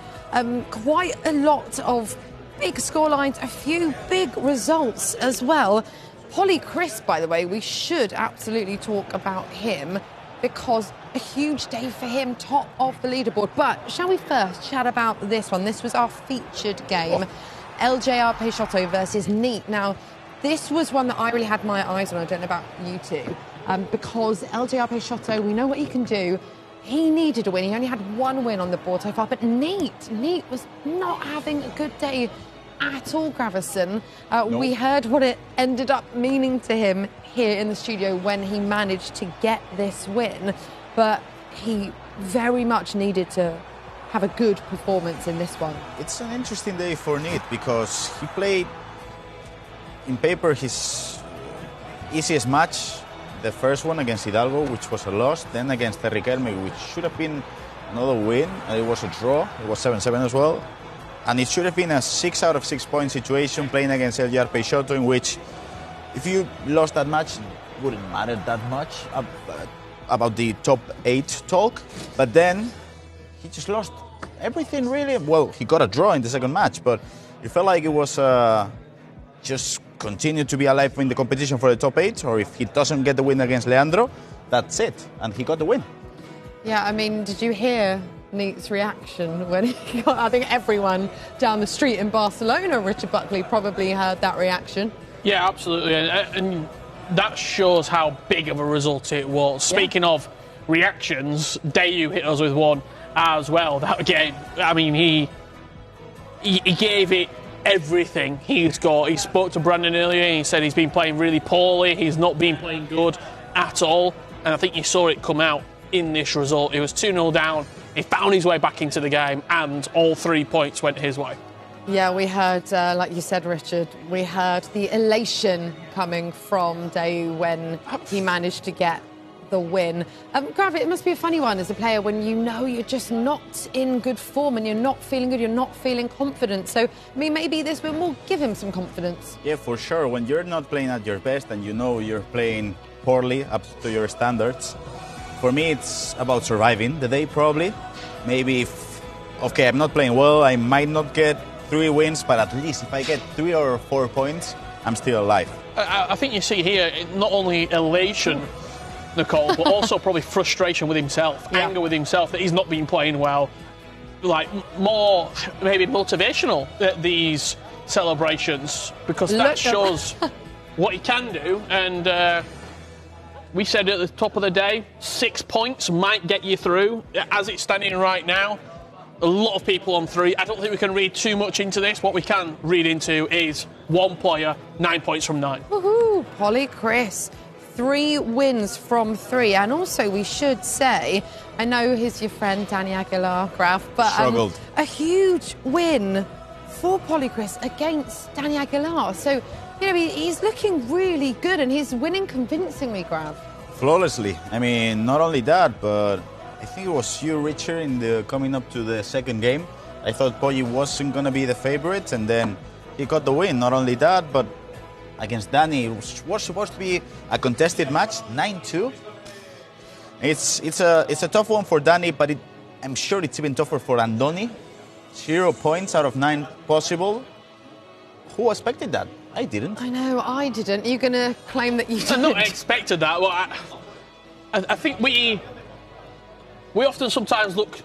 Quite a lot of big scorelines, a few big results as well. Polychris, by the way, we should absolutely talk about him because a huge day for him, top of the leaderboard. But shall we first chat about this one? This was our featured game, LJR Peixoto versus Neat. Now, this was one that I really had my eyes on. I don't know about you two, because LJR Peixoto, we know what he can do. He needed a win. He only had 1 win on the board so far, but Neat was not having a good day at all, Gravison. We heard what it ended up meaning to him here in the studio when he managed to get this win, but he very much needed to have a good performance in this one. It's an interesting day for Neat because he played, in paper, his easiest match. The first one against Hidalgo, which was a loss, then against Terrikelme, which should have been another win, and it was a draw. It was 7-7 as well. And it should have been a 6 out of 6 point situation playing against LJR Peixoto, in which if you lost that match, it wouldn't matter that much about the top 8 talk. But then he just lost everything, really. Well, he got a draw in the second match, but it felt like it was just continue to be alive in the competition for the top 8, or if he doesn't get the win against Leandro, that's it, and he got the win. Yeah, I mean, did you hear Neat's reaction when he got, I think everyone down the street in Barcelona, Richard Buckley, probably heard that reaction. Yeah, absolutely, and that shows how big of a result it was. Speaking of reactions, Dayu hit us with one as well that game. I mean, he gave it everything he's got. He spoke to Brandon earlier and he said he's been playing really poorly, he's not been playing good at all, and I think you saw it come out in this result. It was 2-0 down, he found his way back into the game, and all 3 points went his way. Yeah, we heard, like you said, Richard, we heard the elation coming from Dayu when he managed to get the win. Grav, it must be a funny one as a player when you know you're just not in good form and you're not feeling good, you're not feeling confident. So, I mean, maybe this win will give him some confidence. Yeah, for sure. When you're not playing at your best and you know you're playing poorly up to your standards, for me it's about surviving the day probably. Maybe if, okay, I'm not playing well, I might not get 3 wins, but at least if I get 3 or 4 points, I'm still alive. I think you see here not only elation, Nicole, but also probably frustration with himself, anger with himself that he's not been playing well. Like, more maybe motivational at these celebrations, because that shows what he can do. And we said at the top of the day, 6 points might get you through. As it's standing right now, a lot of people on 3. I don't think we can read too much into this. What we can read into is one player, 9 points from 9. Woohoo! Polychris. 3 wins from 3. And also, we should say, I know he's your friend Danny Aguilar, Graf, but a huge win for Polychris against Danny Aguilar. So, you know, he's looking really good and he's winning convincingly, Graf. Flawlessly. I mean, not only that, but I think it was you, Richard, in the coming up to the second game. I thought Poggi wasn't going to be the favorite, and then he got the win. Not only that, but against Danny, it was supposed to be a contested match, 9-2. It's a tough one for Danny, but I'm sure it's even tougher for Andoni. 0 points out of 9 possible. Who expected that? I didn't. I know, I didn't. You're going to claim that you didn't? I not expected that. Well, I think we often sometimes look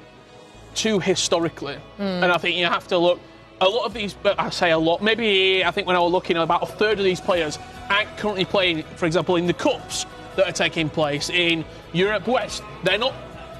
too historically. And I think you have to look, a lot of these, I say a lot, maybe I think when I was looking, about a third of these players aren't currently playing, for example, in the Cups that are taking place in Europe West. They're not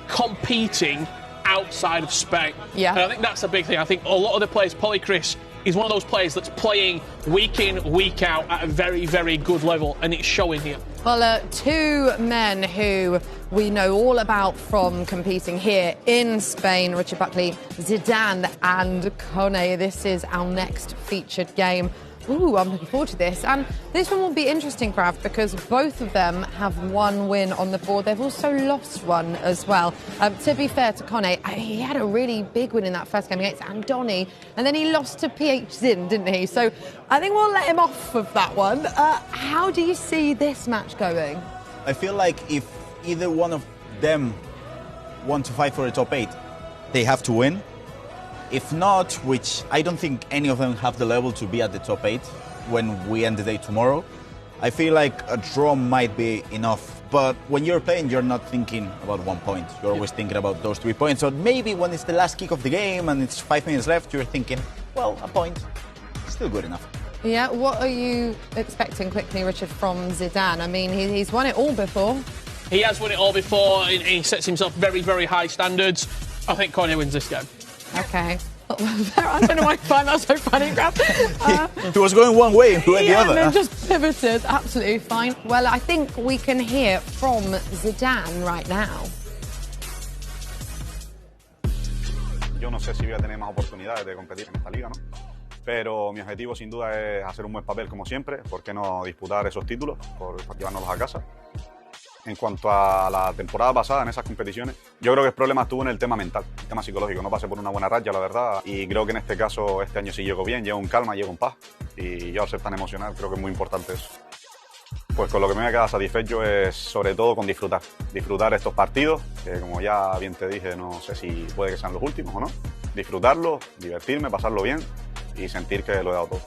competing outside of Spain. Yeah. And I think that's a big thing. I think a lot of the players, Polychris is one of those players that's playing week in, week out at a very, very good level, and it's showing here. Well, 2 men who we know all about from competing here in Spain, Richard Buckley, Zidane and Kone. This is our next featured game. Ooh, I'm looking forward to this. And this one will be interesting, Graf, because both of them have 1 win on the board. They've also lost 1 as well. To be fair to Kone, he had a really big win in that first game against Andoni, and then he lost to PH Zin, didn't he? So I think we'll let him off of that one. How do you see this match going? I feel like if either one of them want to fight for the top 8, they have to win. If not, which I don't think any of them have the level to be at the top 8 when we end the day tomorrow, I feel like a draw might be enough. But when you're playing, you're not thinking about 1 point. You're always thinking about those 3 points. So maybe when it's the last kick of the game and it's 5 minutes left, you're thinking, well, a point, still good enough. Yeah, what are you expecting quickly, Richard, from Zidane? I mean, he's won it all before. He has won it all before, and he sets himself very, very high standards. I think Kone wins this game. Okay. I don't know why I find that so funny, Graf. He was going one way, he went the other. And then just pivoted. Absolutely fine. Well, I think we can hear from Zidane right now. Yo no sé si voy a tener más oportunidades de competir en esta liga, ¿no? Pero mi objetivo sin duda es hacer un buen papel como siempre. ¿Por qué no disputar esos títulos? Por llevárnoslos a casa. En cuanto a la temporada pasada en esas competiciones, yo creo que el problema estuvo en el tema mental, el tema psicológico. No pasé por una buena racha, la verdad, y creo que en este caso este año sí llego bien, llego en calma, llego en paz, y yo al ser tan emocional creo que es muy importante eso. Pues con lo que me voy a quedar satisfecho es sobre todo con disfrutar estos partidos, que como ya bien te dije, no sé si puede que sean los últimos o no. Disfrutarlo, divertirme, pasarlo bien y sentir que lo he dado todo.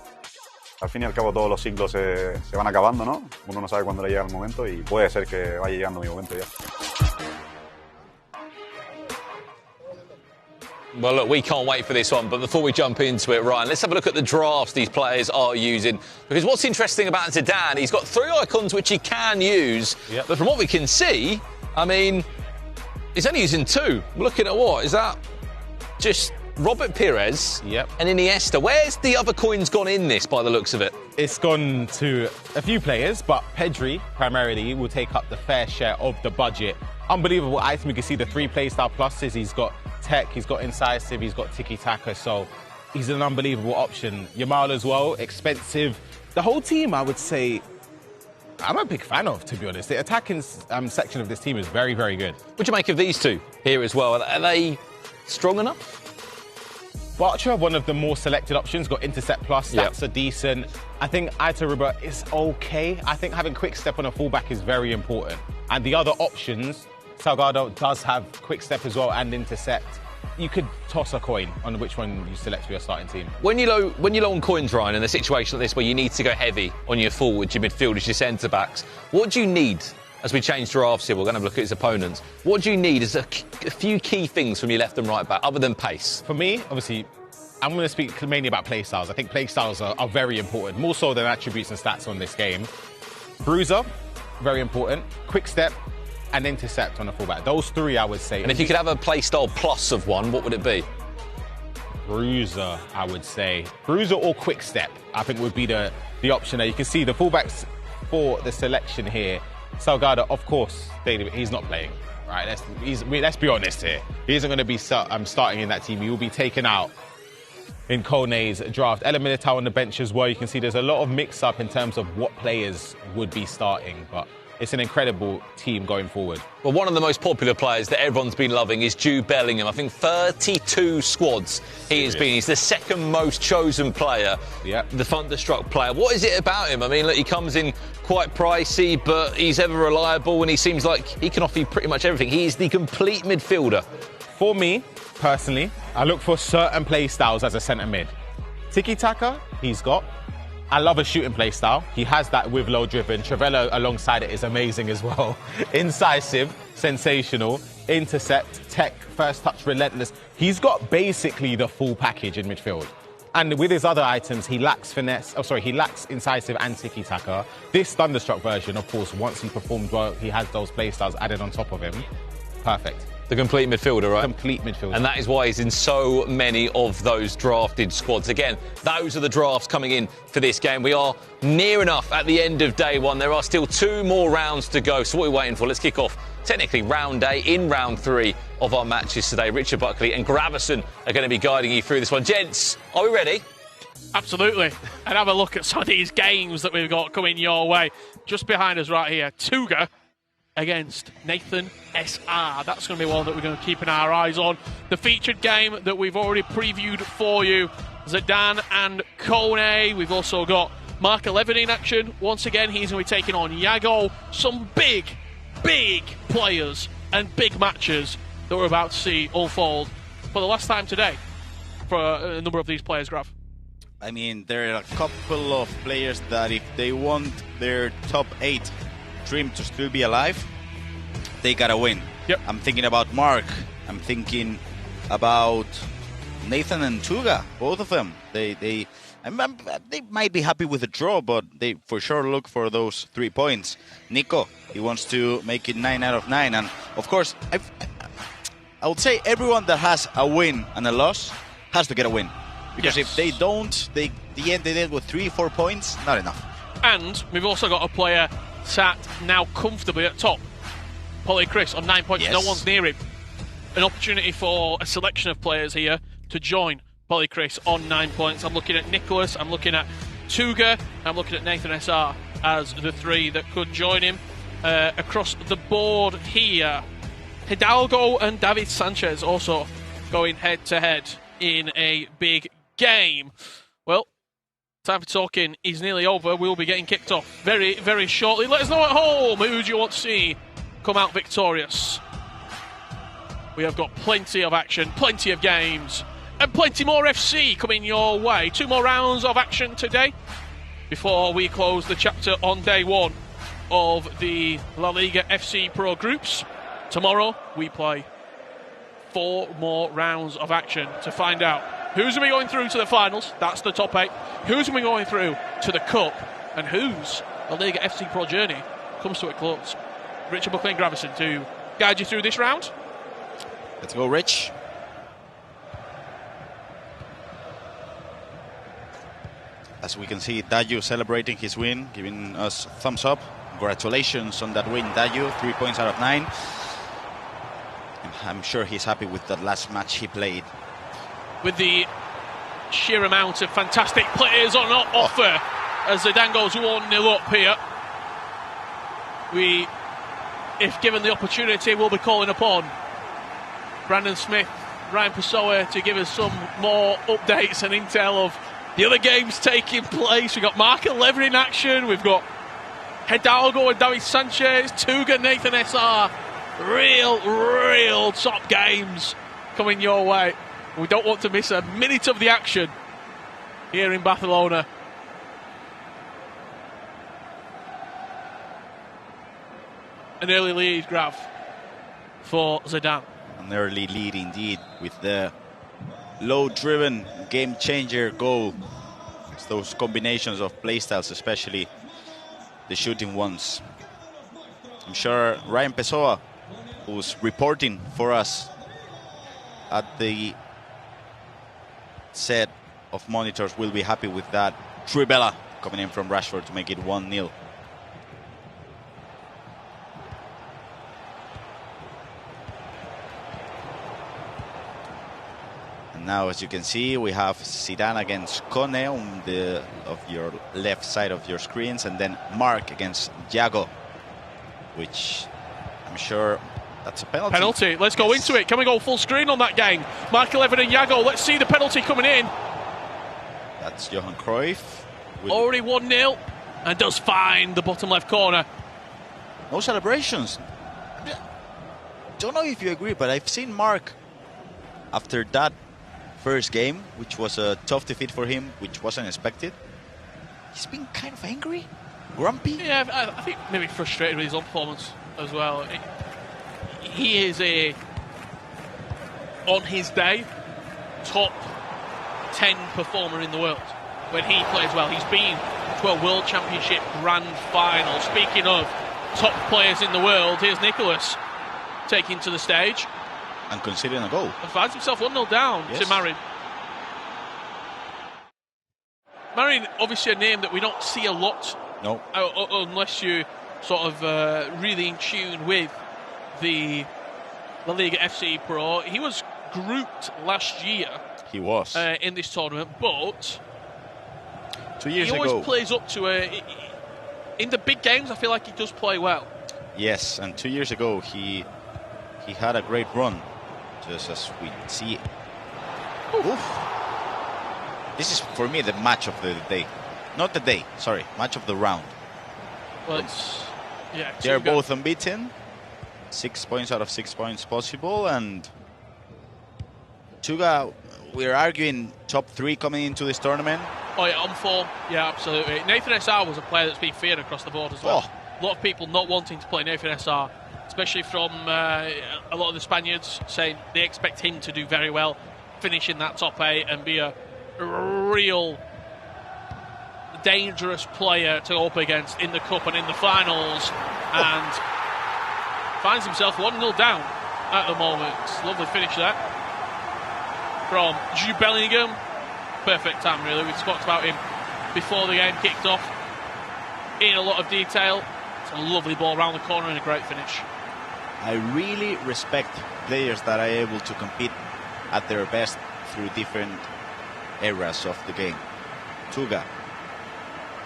Al fin y al cabo todos los ciclos se van acabando, ¿no? Uno no sabe cuándo le llega el momento y puede ser que vaya llegando mi momento ya. Well, look, we can't wait for this one, but before we jump into it, Ryan, let's have a look at the drafts these players are using. Because what's interesting about Zidane, he's got 3 icons which he can use, but from what we can see, I mean, he's only using 2. Looking at what? Is that just Robert Pires and Iniesta? Where's the other coins gone in this, by the looks of it? It's gone to a few players, but Pedri, primarily, will take up the fair share of the budget. Unbelievable item. You can see the 3 playstyle pluses. He's got tech, he's got incisive, he's got tiki-taka, so he's an unbelievable option. Yamal as well, expensive. The whole team, I would say, I'm a big fan of, to be honest. The attacking section of this team is very, very good. What do you make of these 2 here as well? Are they strong enough? Bartra, one of the more selected options, got intercept plus, stats are decent. I think Aitaruba is okay. I think having quick step on a fullback is very important. And the other options, Salgado does have quick step as well and intercept. You could toss a coin on which one you select for your starting team. When you're low on coins, Ryan, in a situation like this where you need to go heavy on your forwards, your midfielders, your centre-backs, what do you need? As we change drafts here, we're going to look at his opponents. What do you need as a few key things from your left and right back, other than pace? For me, obviously, I'm going to speak mainly about play styles. I think play styles are very important, more so than attributes and stats on this game. Bruiser, very important. Quick step and intercept on the fullback. Those 3, I would say. And if you could have a play style plus of one, what would it be? Bruiser, I would say. Bruiser or quick step, I think would be the option there. You can see the fullbacks for the selection here. Salgado, of course, he's not playing. Right, let's be honest here. He isn't going to be starting in that team. He will be taken out in Kone's draft. Ella Militao on the bench as well. You can see there's a lot of mix-up in terms of what players would be starting, but it's an incredible team going forward. Well, one of the most popular players that everyone's been loving is Jude Bellingham. I think 32 squads he has been. He's the second most chosen player, the Thunderstruck player. What is it about him? I mean, look, he comes in quite pricey, but he's ever reliable and he seems like he can offer you pretty much everything. He is the complete midfielder. For me, personally, I look for certain play styles as a centre mid. Tiki-taka, he's got. I love a shooting play style. He has that with low driven. Trevella alongside it is amazing as well. Incisive, sensational, intercept, tech, first touch, relentless. He's got basically the full package in midfield. And with his other items, he lacks finesse. Oh, sorry, he lacks incisive and tiki-taka. This Thunderstruck version, of course, once he performs well, he has those play styles added on top of him. Perfect. The complete midfielder, right? Complete midfielder. And that is why he's in so many of those drafted squads. Again, those are the drafts coming in for this game. We are near enough at the end of day one. There are still 2 more rounds to go. So what are we waiting for? Let's kick off, technically, round A in round 3 of our matches today. Richard Buckley and Gravison are going to be guiding you through this one. Gents, are we ready? Absolutely. And have a look at some of these games that we've got coming your way. Just behind us right here, Tuga against Nathan SR. That's going to be one that we're going to keep our eyes on. The featured game that we've already previewed for you, Zidane and Kone. We've also got Mark 11 in action. Once again, he's going to be taking on Yago. Some big players and big matches that we're about to see unfold for the last time today for a number of these players, Graf. I mean, there are a couple of players that if they want their top 8 dream to still be alive, they gotta win. Yep. I'm thinking about Mark. I'm thinking about Nathan and Tuga. Both of them. They might be happy with a draw, but they for sure look for those 3 points. Nico, he wants to make it 9 out of 9, and of course, I would say everyone that has a win and a loss has to get a win, because if they don't, they end it with 3-4 points. Not enough. And we've also got a player sat now comfortably at top. Polly Chris on 9 points. Yes. No one's near him. An opportunity for a selection of players here to join Polly Chris on 9 points. I'm looking at Nicholas, I'm looking at Tuga, I'm looking at Nathan SR as the 3 that could join him. Across the board here, Hidalgo and David Sanchez also going head to head in a big game. Well, time for talking is nearly over. We'll be getting kicked off very, very shortly. Let us know at home who do you want to see come out victorious. We have got plenty of action, plenty of games, and plenty more FC coming your way. 2 more rounds of action today before we close the chapter on day 1 of the La Liga FC Pro groups. Tomorrow we play 4 more rounds of action to find out who's going to be going through to the finals. That's the top 8. Who's going to be going through to the cup, and whose La Liga FC Pro journey comes to a close. Richard Buckley and Gravison to guide you through this round. Let's go, Rich. As we can see, Dayu celebrating his win, giving us a thumbs up. Congratulations on that win, Dayu. 3 points out of 9. I'm sure he's happy with that last match he played. With the sheer amount of fantastic players on offer as Zidane goes 1-0 up here. We, if given the opportunity, will be calling upon Brandon Smith, Ryan Pessoa to give us some more updates and intel of the other games taking place. We've got Mark 11 in action. We've got Hidalgo and David Sanchez, Tuga, Nathan SR. Real top games coming your way. We don't want to miss a minute of the action here in Barcelona. An early lead, Grav, for Zidane. An early lead indeed, with the low-driven game-changer goal. It's those combinations of playstyles, especially the shooting ones. I'm sure Ryan Pessoa, who's reporting for us at the set of monitors, will be happy with that. Trivella coming in from Rashford to make it 1-0. Now, as you can see, we have Zidane against Kone on your left side of your screens, and then Mark against Jago, which I'm sure that's a penalty. Penalty. Let's go into it. Can we go full screen on that game? Michael Evan and Jago. Let's see the penalty coming in. That's Johan Cruyff. Already 1-0, and does find the bottom left corner. No celebrations. Don't know if you agree, but I've seen Mark after that first game, which was a tough defeat for him, which wasn't expected. He's been kind of angry, grumpy. Yeah, I think maybe frustrated with his own performance as well. He is on his day, top 10 performer in the world. When he plays well, he's been to a World Championship Grand Final. Speaking of top players in the world, here's Nicholas taking to the stage. And conceding a goal. And finds himself 1-0 down to Marin. Marin, obviously a name that we don't see a lot. No. Unless you sort of really in tune with the LALIGA FC Pro. He was grouped last year. He was. In this tournament, but 2 years he ago. He always plays up to in the big games, I feel like he does play well. Yes, and 2 years ago he had a great run, just as we see. Oof. This is for me the match of the day, not the day. Sorry, match of the round. Well, yeah, they're both unbeaten. 6 points out of 6 points possible, and Tuga, we're arguing top 3 coming into this tournament. Oh yeah, on form. Yeah, absolutely. Nathan SR was a player that's been feared across the board as well. A lot of people not wanting to play Nathan SR, especially from a lot of the Spaniards, saying they expect him to do very well, finish in that top 8 and be a real dangerous player to go up against in the Cup and in the finals, and finds himself 1-0 down at the moment. Lovely finish there from Jude Bellingham. Perfect time, really. We spoke about him before the game kicked off in a lot of detail. It's a lovely ball around the corner and a great finish. I really respect players that are able to compete at their best through different eras of the game. Tuga,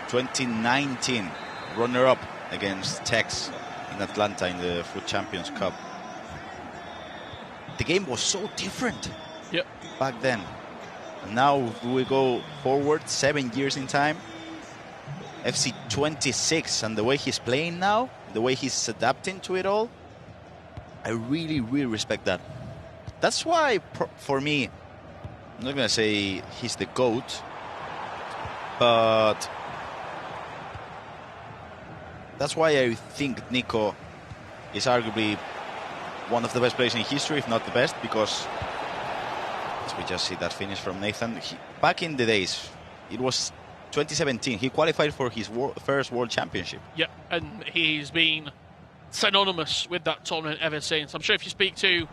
2019 runner-up against Tex in Atlanta in the Foot Champions Cup. The game was so different back then. Now we go forward 7 years in time. FC 26, and the way he's playing now, the way he's adapting to it all, I really, really respect that. That's why, for me, I'm not going to say he's the GOAT, but that's why I think Nico is arguably one of the best players in history, if not the best, because as we just see that finish from Nathan, back in the days, it was 2017, he qualified for his first World Championship. Yeah, and he's been synonymous with that tournament ever since. I'm sure if you speak to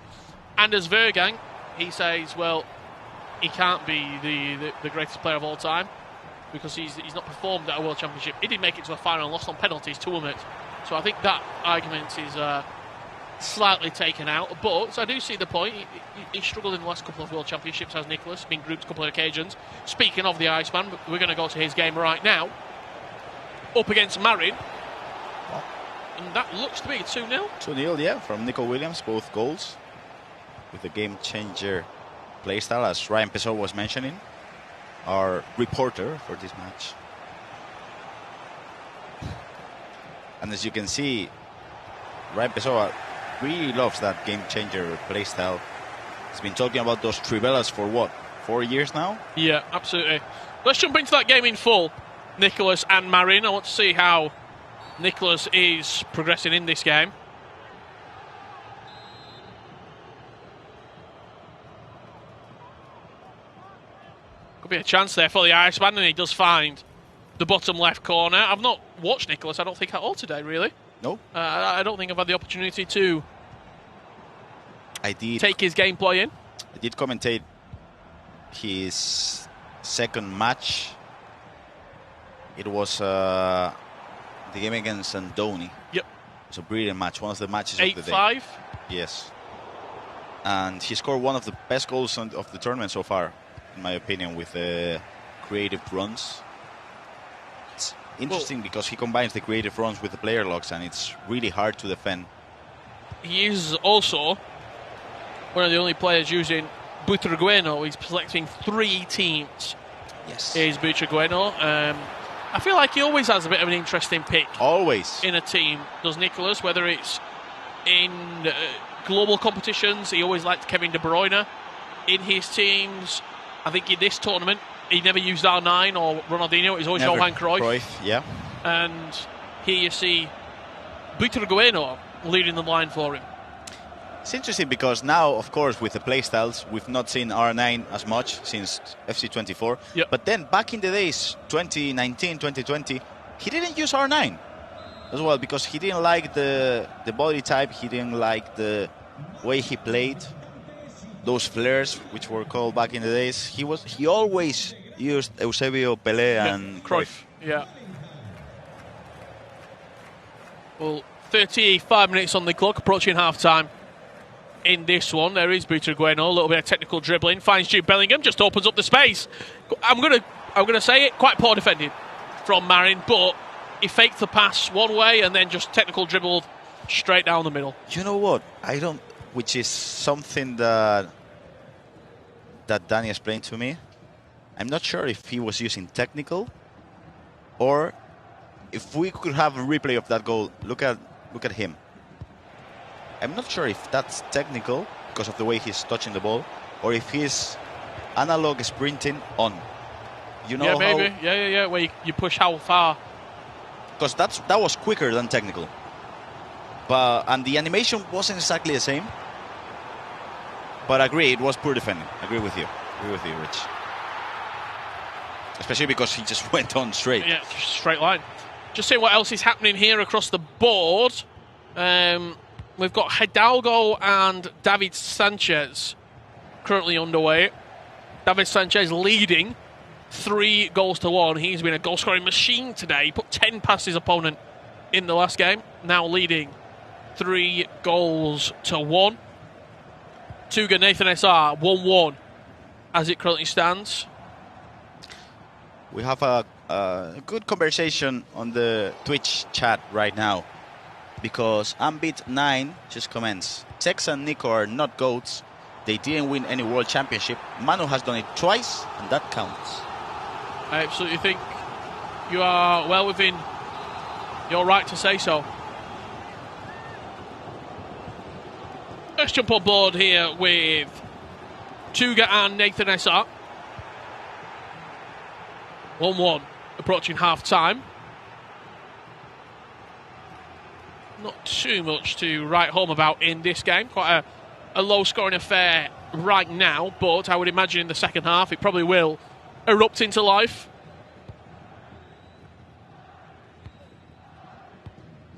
Anders Vergang, he says, well, he can't be the greatest player of all time because he's not performed at a World Championship. He did make it to a final and lost on penalties to Umut. So I think that argument is slightly taken out. But I do see the point. He struggled in the last couple of World Championships, as Nicholas, been grouped a couple of occasions. Speaking of the Iceman, we're going to go to his game right now. Up against Marin. And that looks to be 2-0. 2-0, yeah, from Nico Williams, both goals. With the game-changer playstyle, as Ryan Pessoa was mentioning, our reporter for this match. And as you can see, Ryan Pessoa really loves that game-changer playstyle. He's been talking about those trivelas for what, 4 years now? Yeah, absolutely. Let's jump into that game in full, Nicholas and Marin. I want to see how Nicholas is progressing in this game. Could be a chance there for the Iceman, and he does find the bottom left corner. I've not watched Nicholas, I don't think, at all today, really. No. I don't think I've had the opportunity to take his gameplay in. I did commentate his second match. It was the game against Andoni. Yep. It was a brilliant match, one of the matches of the day. 8-5. Yes. and he scored one of the best goals of the tournament so far, in my opinion, with creative runs. It's interesting because he combines the creative runs with the player locks, and it's really hard to defend. He is also one of the only players using Butragueno. He's selecting 3 teams. Yes. Is Butragueno. I feel like he always has a bit of an interesting pick. Always. In a team, does Nicholas, whether it's in global competitions. He always liked Kevin De Bruyne in his teams. I think in this tournament, he never used R9 or Ronaldinho. It was always Johan Cruyff. Yeah. And here you see Butragueno leading the line for him. It's interesting because now, of course, with the playstyles, we've not seen R9 as much since FC24. Yep. But then back in the days, 2019, 2020, he didn't use R9 as well because he didn't like the body type. He didn't like the way he played. Those flares, which were called back in the days. He always used Eusebio, Pelé, and Cruyff. Yeah. Well, 35 minutes on the clock, approaching half-time. In this one, there is Butragueno, a little bit of technical dribbling, finds Jude Bellingham, just opens up the space. I'm gonna say it, quite poor defending from Marin, but he faked the pass one way and then just technical dribbled straight down the middle. You know what? Which is something that Danny explained to me. I'm not sure if he was using technical or if we could have a replay of that goal. Look at him. I'm not sure if that's technical because of the way he's touching the ball, or if he's analog sprinting on. You know, yeah, maybe. Yeah. Where you push how far? Because that was quicker than technical. And the animation wasn't exactly the same. But I agree, it was poor defending. I agree with you, Rich. Especially because he just went on straight. Yeah, just straight line. Just seeing what else is happening here across the board. We've got Hidalgo and David Sanchez currently underway. David Sanchez leading 3-1. He's been a goal-scoring machine today. He put 10 past his opponent in the last game. Now leading 3-1. Tuga Nathan SR 1-1 as it currently stands. We have a good conversation on the Twitch chat right now. Because Ambit9 just comments, Tex and Nico are not GOATs. They didn't win any world championship. Manu has done it twice, and that counts. I absolutely think you are well within your right to say so. Let's jump on board here with Tuga and Nathan SR. 1-1, approaching half-time. Not too much to write home about in this game. Quite a low-scoring affair right now, but I would imagine in the second half it probably will erupt into life.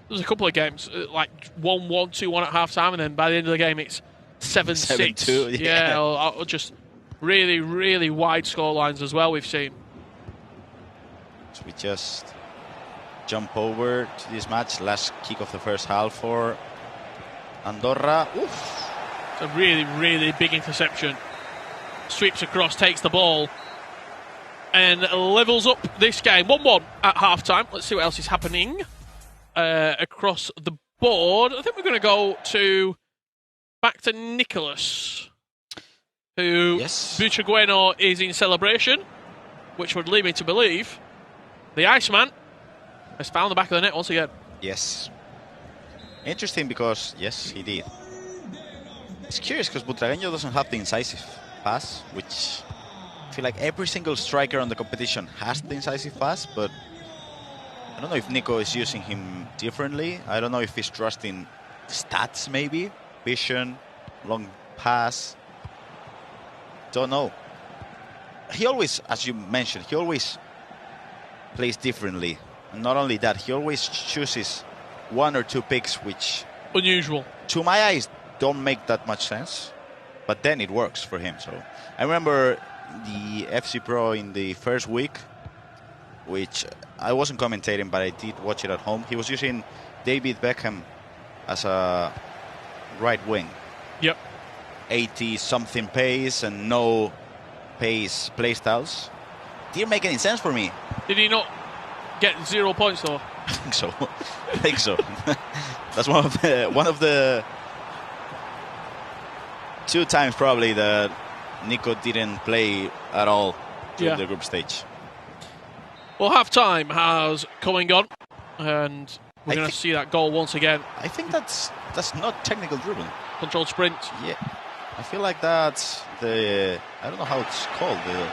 There's a couple of games, like 1-1, 2-1 at half-time, and then by the end of the game it's 7-6. 7-2, yeah. Or just really, really wide scorelines as well we've seen. So we just jump over to this match. Last kick of the first half for Andorra. Oof. It's a really, really big interception. Sweeps across, takes the ball, and levels up this game. 1-1 at half-time. Let's see what else is happening across the board. I think we're going to go back to Nicholas, who Butragueno is in celebration, which would lead me to believe the Iceman has found the back of the net once again. Yes. Interesting because, yes, he did. It's curious because Butragueño doesn't have the incisive pass, which I feel like every single striker on the competition has the incisive pass, but I don't know if Nico is using him differently. I don't know if he's trusting stats maybe, vision, long pass. Don't know. He always, as you mentioned, he always plays differently. And not only that, he always chooses 1 or 2 picks, which unusual to my eyes don't make that much sense, but then it works for him. So I remember the FC Pro in the first week, which I wasn't commentating, but I did watch it at home. He was using David Beckham as a right wing. Yep. 80-something pace and no pace playstyles didn't make any sense for me. Did he not get 0 points though? I think so. I think so. That's one of the 2 times probably that Nico didn't play at all during the group stage. Well, half-time has come and gone, and we're going to see that goal once again. I think that's not technical dribbling. Controlled sprint. Yeah. I feel like that's the, I don't know how it's called, the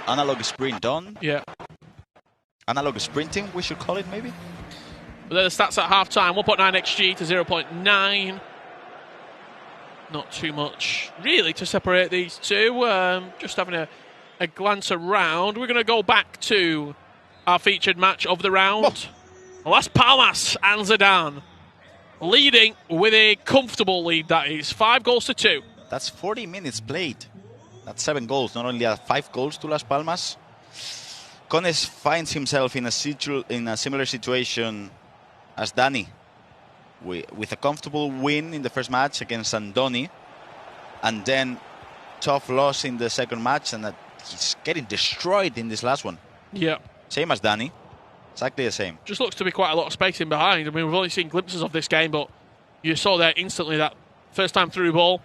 analog sprint on. Yeah. Analog sprinting, we should call it maybe. But there are the stats at half-time. 1.9 XG to 0.9. Not too much, really, to separate these two. Just having a glance around. We're going to go back to our featured match of the round. Las Palmas and Zidane leading with a comfortable lead, that is. 5-2. That's 40 minutes played. That's 7 goals. Not only 5 goals to Las Palmas. Cones finds himself in a similar situation as Dani, with a comfortable win in the first match against Andoni, and then tough loss in the second match, and he's getting destroyed in this last one. Yeah. Same as Dani. Exactly the same. Just looks to be quite a lot of space in behind. I mean, we've only seen glimpses of this game, but you saw there instantly that first time through ball.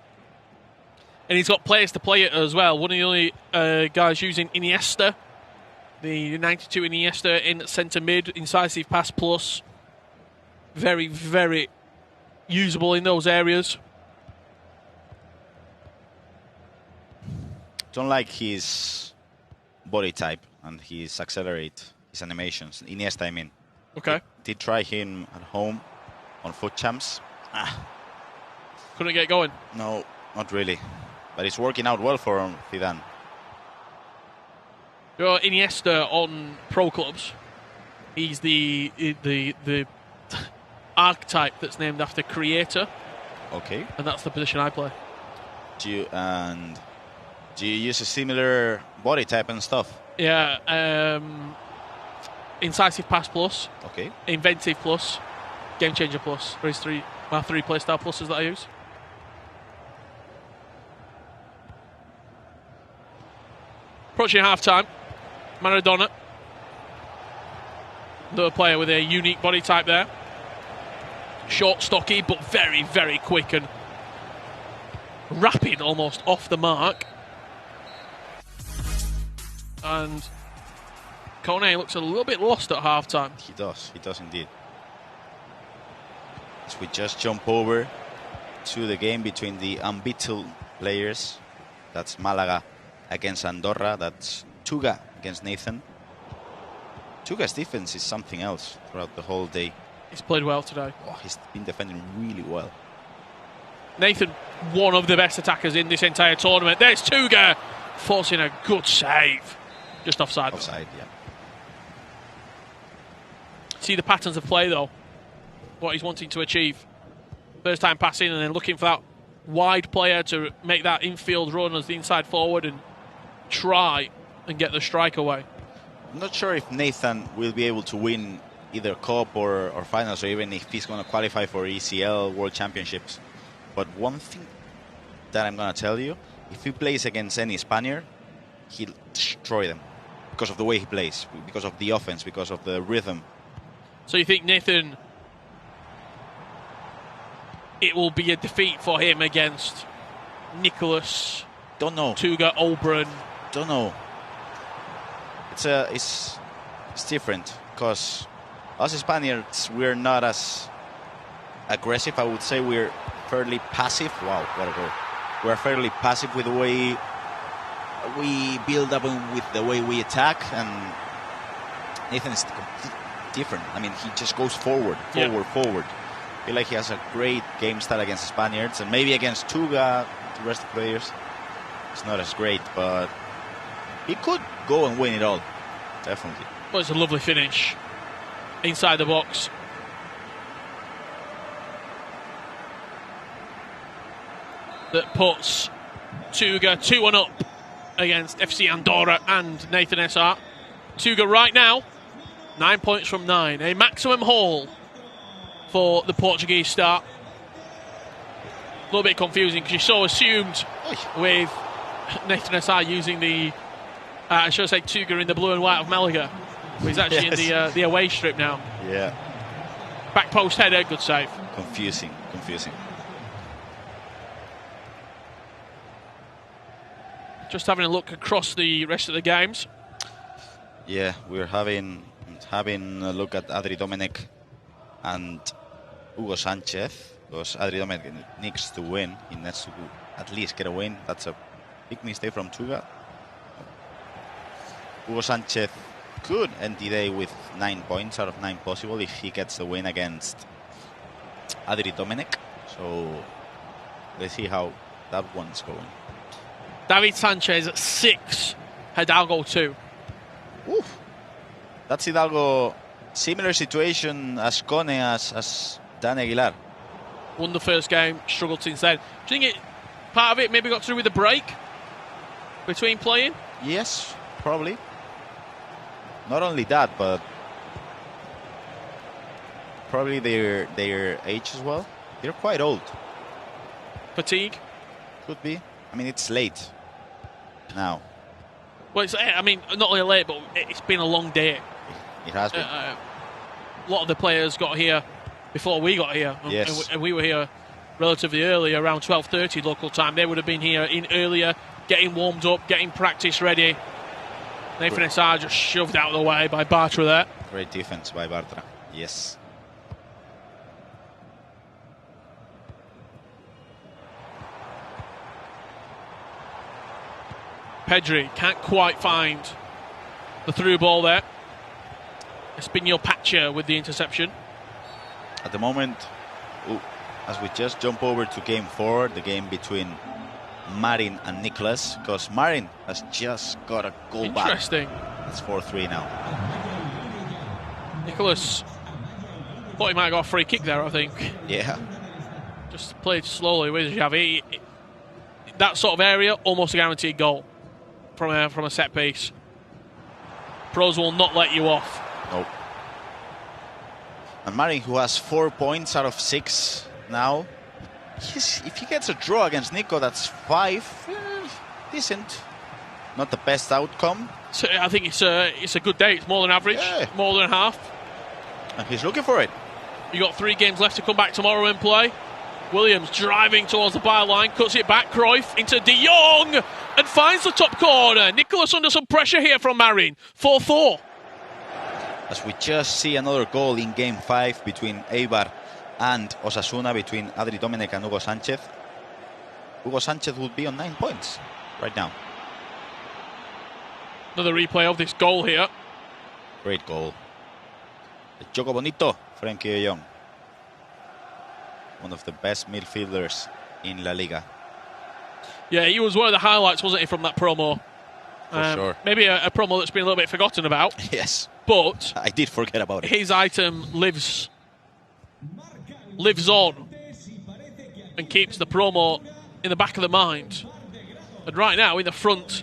And he's got players to play it as well. One of the only guys using Iniesta, the 92 Iniesta in centre mid, incisive pass plus. Very, very usable in those areas. Don't like his body type and his animations. Iniesta, I mean. Okay. Did try him at home on foot champs. Couldn't get going. No, not really. But it's working out well for Zidane. You're Iniesta on pro clubs. He's the archetype that's named after creator. Okay. And that's the position I play. Do you use a similar body type and stuff? Yeah. Incisive pass plus. Okay. Inventive plus. Game changer plus. There's 3 playstyle pluses that I use. Approaching half-time. Maradona. Another player with a unique body type there. Short, stocky, but very, very quick and rapid almost off the mark. And Kone looks a little bit lost at half-time. He does indeed. So we just jump over to the game between the unbeaten players. That's Malaga against Andorra. That's Tuga against Nathan. Tuga's defense is something else throughout the whole day. He's played well today. Oh, he's been defending really well. Nathan, one of the best attackers in this entire tournament. There's Tuga forcing a good save. Just offside. Offside, yeah. See the patterns of play, though. What he's wanting to achieve. First time passing and then looking for that wide player to make that infield run as the inside forward and try and get the strike away. I'm not sure if Nathan will be able to win either Cup or Finals, or even if he's going to qualify for ECL World Championships. But one thing that I'm going to tell you, if he plays against any Spaniard, he'll destroy them because of the way he plays, because of the offense, because of the rhythm. So you think Nathan, it will be a defeat for him against Nicholas? Don't know. Tuga, Oberon? Don't know. It's different because us Spaniards, we're not as aggressive. I would say we're fairly passive. Wow, what a goal. We're fairly passive with the way we build up and with the way we attack, and Nathan is completely different. I mean, he just goes forward. I feel like he has a great game style against the Spaniards, and maybe against Tuga, the rest of the players, it's not as great, but he could go and win it all, definitely. Well, it's a lovely finish inside the box. That puts Tuga 2-1 up against FC Andorra and Nathan SR. Tuga right now, 9 points from 9. A maximum haul for the Portuguese star. little bit confusing because you're so assumed with Nathan Assar using the, I should say, Tuga in the blue and white of Malaga. But he's actually in the away strip now. Yeah. Back post header, good save. Confusing. Just having a look across the rest of the games. Yeah, we're having a look at Adri Domènech and Hugo Sánchez, because Adri Domènech needs to win. He needs to at least get a win. That's a big mistake from Tuga. Hugo Sánchez could end the day with 9 points out of 9 possible if he gets the win against Adri Domènech. So let's see how that one's going. David Sanchez 6, Hidalgo 2. Oof. That's Hidalgo. Similar situation as Cone, as Dan Aguilar. Won the first game, struggled since then. Do you think part of it maybe got to do with the break between playing? Yes, probably. Not only that, but probably their age as well. They're quite old. Fatigue? Could be. I mean, it's late now. Well, I mean, not only late, but it's been a long day. It has been. A lot of the players got here before we got here. Yes. And we were here relatively early, around 12:30 local time. They would have been here in earlier, getting warmed up, getting practice ready. Nathan Assar just shoved out of the way by Bartra there. Great defense by Bartra. Yes. Pedri can't quite find the through ball there. Espinho Pacha with the interception. At the moment, as we just jump over to game 4, the game between Marin and Nicholas, because Marin has just got a goal back. Interesting. It's 4-3 now. Nicholas thought he might have got a free kick there, I think. Yeah. Just played slowly with Xavi. That sort of area, almost a guaranteed goal from a set piece. Pros will not let you off. Nope. And Marin, who has 4 points out of 6 now, if he gets a draw against Nico, that's 5. Decent. Not the best outcome. So I think it's a good day. It's more than average, more than half. And he's looking for it. You got 3 games left to come back tomorrow and play. Williams driving towards the byline, cuts it back. Cruyff into De Jong and finds the top corner. Nicholas under some pressure here from Marin. 4-4. As we just see another goal in game 5 between Eibar and Osasuna, between Adri Domènech and Hugo Sánchez. Hugo Sánchez would be on 9 points right now. Another replay of this goal here. Great goal. El Choco Bonito, Frenkie de Jong. One of the best midfielders in La Liga. Yeah, he was one of the highlights, wasn't he, from that promo? For sure. Maybe a promo that's been a little bit forgotten about. Yes. But I did forget about it. His item lives on and keeps the promo in the back of the mind. And right now in the front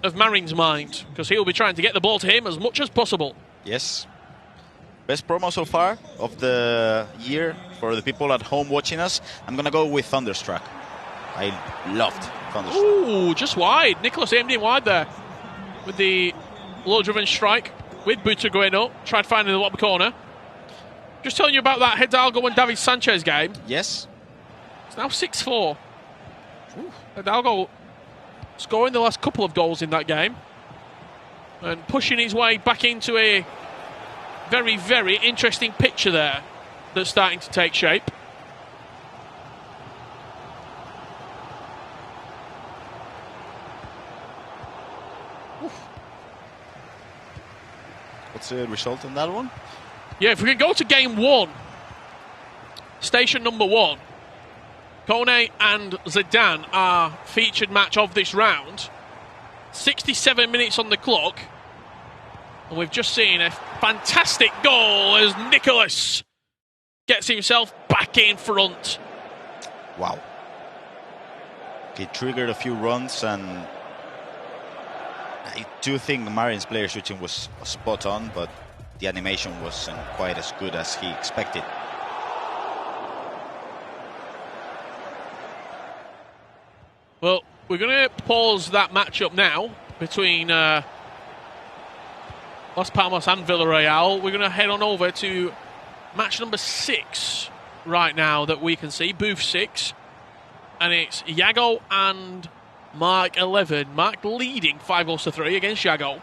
of Marin's mind, because he'll be trying to get the ball to him as much as possible. Yes. Best promo so far of the year for the people at home watching us. I'm going to go with Thunderstruck. I loved Thunderstruck. Ooh, just wide. Nicholas aimed in wide there with the low-driven strike with Buta going up. Tried finding the bottom corner. Just telling you about that Hidalgo and David Sanchez game. Yes. It's now 6-4. Hidalgo scoring the last couple of goals in that game and pushing his way back into a very, very interesting picture there that's starting to take shape. What's the result on that one? Yeah, if we can go to game 1, station number 1, Kone and Zidane are featured match of this round. 67 minutes on the clock. And we've just seen a fantastic goal as Nicholas gets himself back in front. Wow. He triggered a few runs, and I do think Marin's player switching was spot on, but the animation wasn't quite as good as he expected. Well, we're going to pause that matchup now between Las Palmas and Villarreal. We're going to head on over to match number 6 right now that we can see, booth 6. And it's Iago and Mark 11. Mark leading 5-3 against Iago.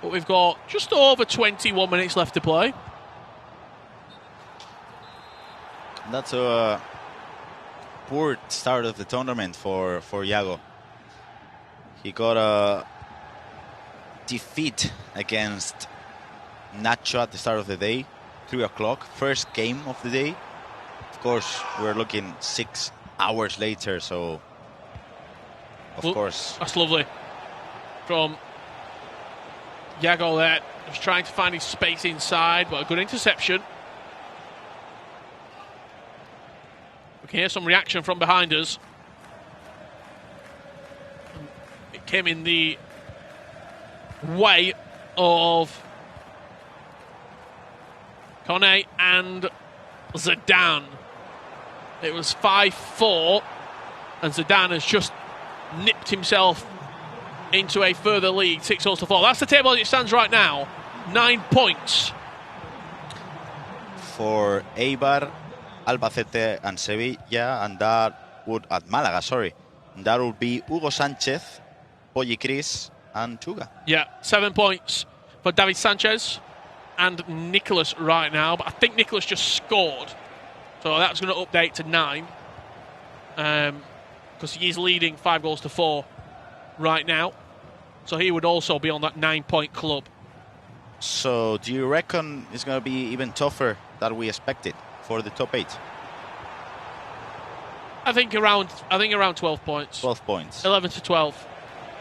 But we've got just over 21 minutes left to play. That's a poor start of the tournament for Iago. He got a defeat against Nacho at the start of the day, 3 o'clock, first game of the day. Of course, we're looking 6 hours later, so of course. That's lovely. From Iago there, just trying to find his space inside, but a good interception. We can hear some reaction from behind us. It came in the way of Kone and Zidane. It was 5-4, and Zidane has just nipped himself into a further lead, 6-4. That's the table as it stands right now. 9 points. For Eibar, Albacete and Sevilla, and that would, at Malaga, sorry. And that would be Hugo Sanchez, Polly Cris, and Tuga. Yeah, 7 points for David Sanchez and Nicholas right now. But I think Nicholas just scored. So that's going to update to 9. Because he is leading 5-4 right now. So he would also be on that 9-point club. So do you reckon it's going to be even tougher than we expected for the top 8? I think around 12 points. 12 points. 11 to 12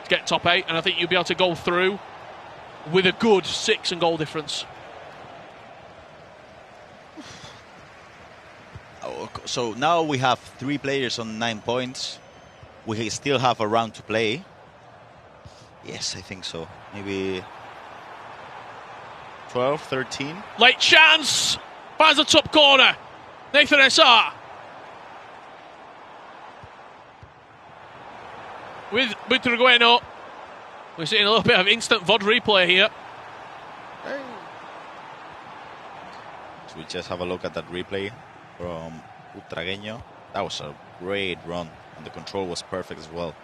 to get top 8, and I think you'll be able to go through with a good 6 and goal difference. So now we have 3 players on 9 points. We still have a round to play. Yes, I think so. Maybe 12, 13. Late chance! Finds the top corner. Nathan SR. With Butragueno. We're seeing a little bit of instant VOD replay here. So we just have a look at that replay from Butragueño. That was a great run, and the control was perfect as well.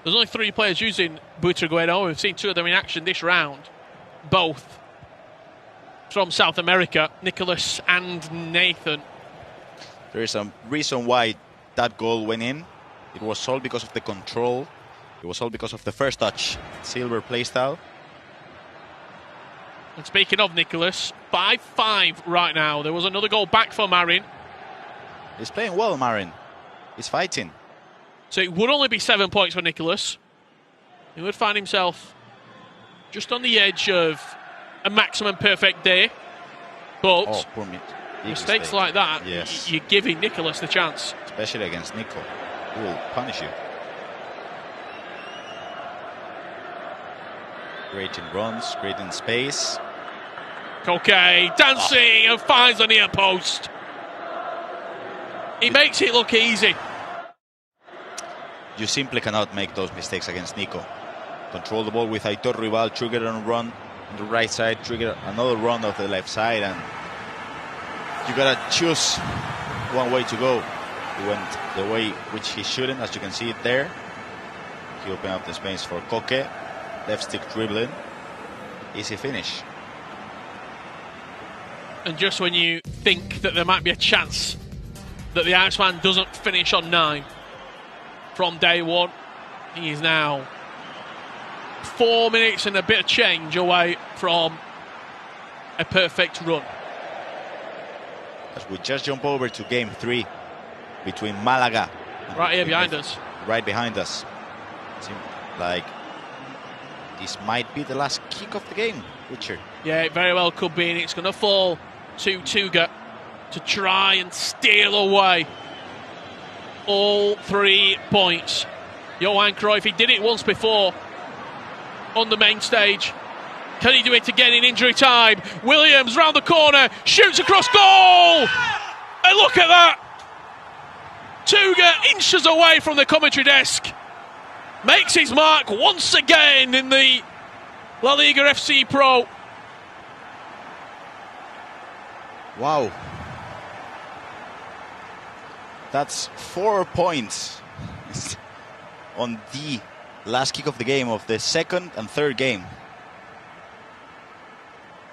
There's only 3 players using Butragueno. We've seen 2 of them in action this round. Both from South America, Nicholas and Nathan. There is a reason why that goal went in. It was all because of the control. It was all because of the first touch. Silver playstyle. And speaking of Nicholas, 5-5 right now. There was another goal back for Marin. He's playing well, Marin. He's fighting. So it would only be 7 points for Nicholas. He would find himself just on the edge of a maximum perfect day. But poor mistakes like that, yes, you're giving Nicholas the chance. Especially against Nico. He will punish you. Great in runs, great in space. Okay, dancing and finds the near post. He makes it look easy. You simply cannot make those mistakes against Nico. Control the ball with Aitor Rival, trigger and run on the right side, trigger another run of the left side, and you gotta choose one way to go. He went the way which he shouldn't, as you can see it there. He opened up the space for Koke, left stick dribbling, easy finish. And just when you think that there might be a chance that the Iceman doesn't finish on 9 from day one, he is now 4 minutes and a bit of change away from a perfect run. As we just jump over to game 3 between Malaga. Right here behind us. Right behind us. Seems like this might be the last kick of the game, Richard. Yeah, it very well could be, and it's going to fall to Tuga to try and steal away all 3 points. Johan Cruyff, he did it once before on the main stage. Can he do it again in injury time? Williams round the corner, shoots across goal! And look at that! Tuga inches away from the commentary desk. Makes his mark once again in the La Liga FC Pro. Wow. That's 4 points on the last kick of the game of the second and third game.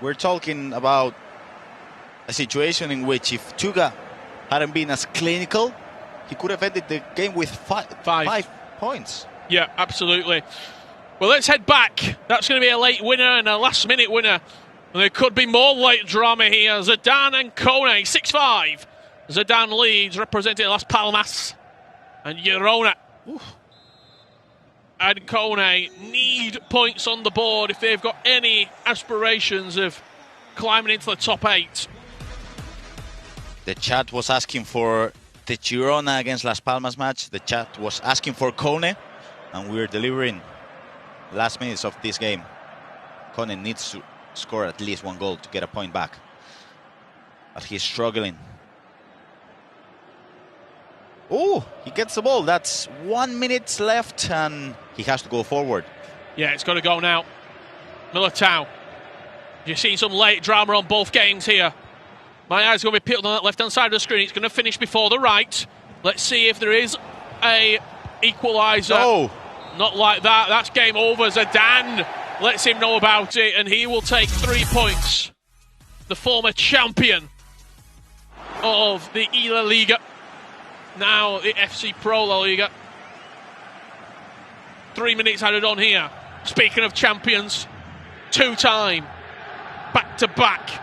We're talking about a situation in which if Tuga hadn't been as clinical, he could have ended the game with five points. Yeah, absolutely. Well, let's head back. That's going to be a late winner and a last-minute winner. And there could be more late drama here. Zidane and Kone, 6-5. Zidane leads, representing Las Palmas. And Girona and Kone need points on the board if they've got any aspirations of climbing into the top 8. The chat was asking for the Girona against Las Palmas match. The chat was asking for Kone, and we're delivering last minutes of this game. Kone needs to score at least 1 goal to get a point back, but he's struggling. Oh, he gets the ball. That's 1 minute left, and he has to go forward. Yeah, it's got to go now. Militao. You're seeing some late drama on both games here. My eyes going to be peeled on that left-hand side of the screen. It's going to finish before the right. Let's see if there is a equaliser. No. Not like that. That's game over. Zidane lets him know about it, and he will take 3 points. The former champion of the La Liga, now the FC Pro La Liga. 3 minutes added on here. Speaking of champions, 2-time, back-to-back,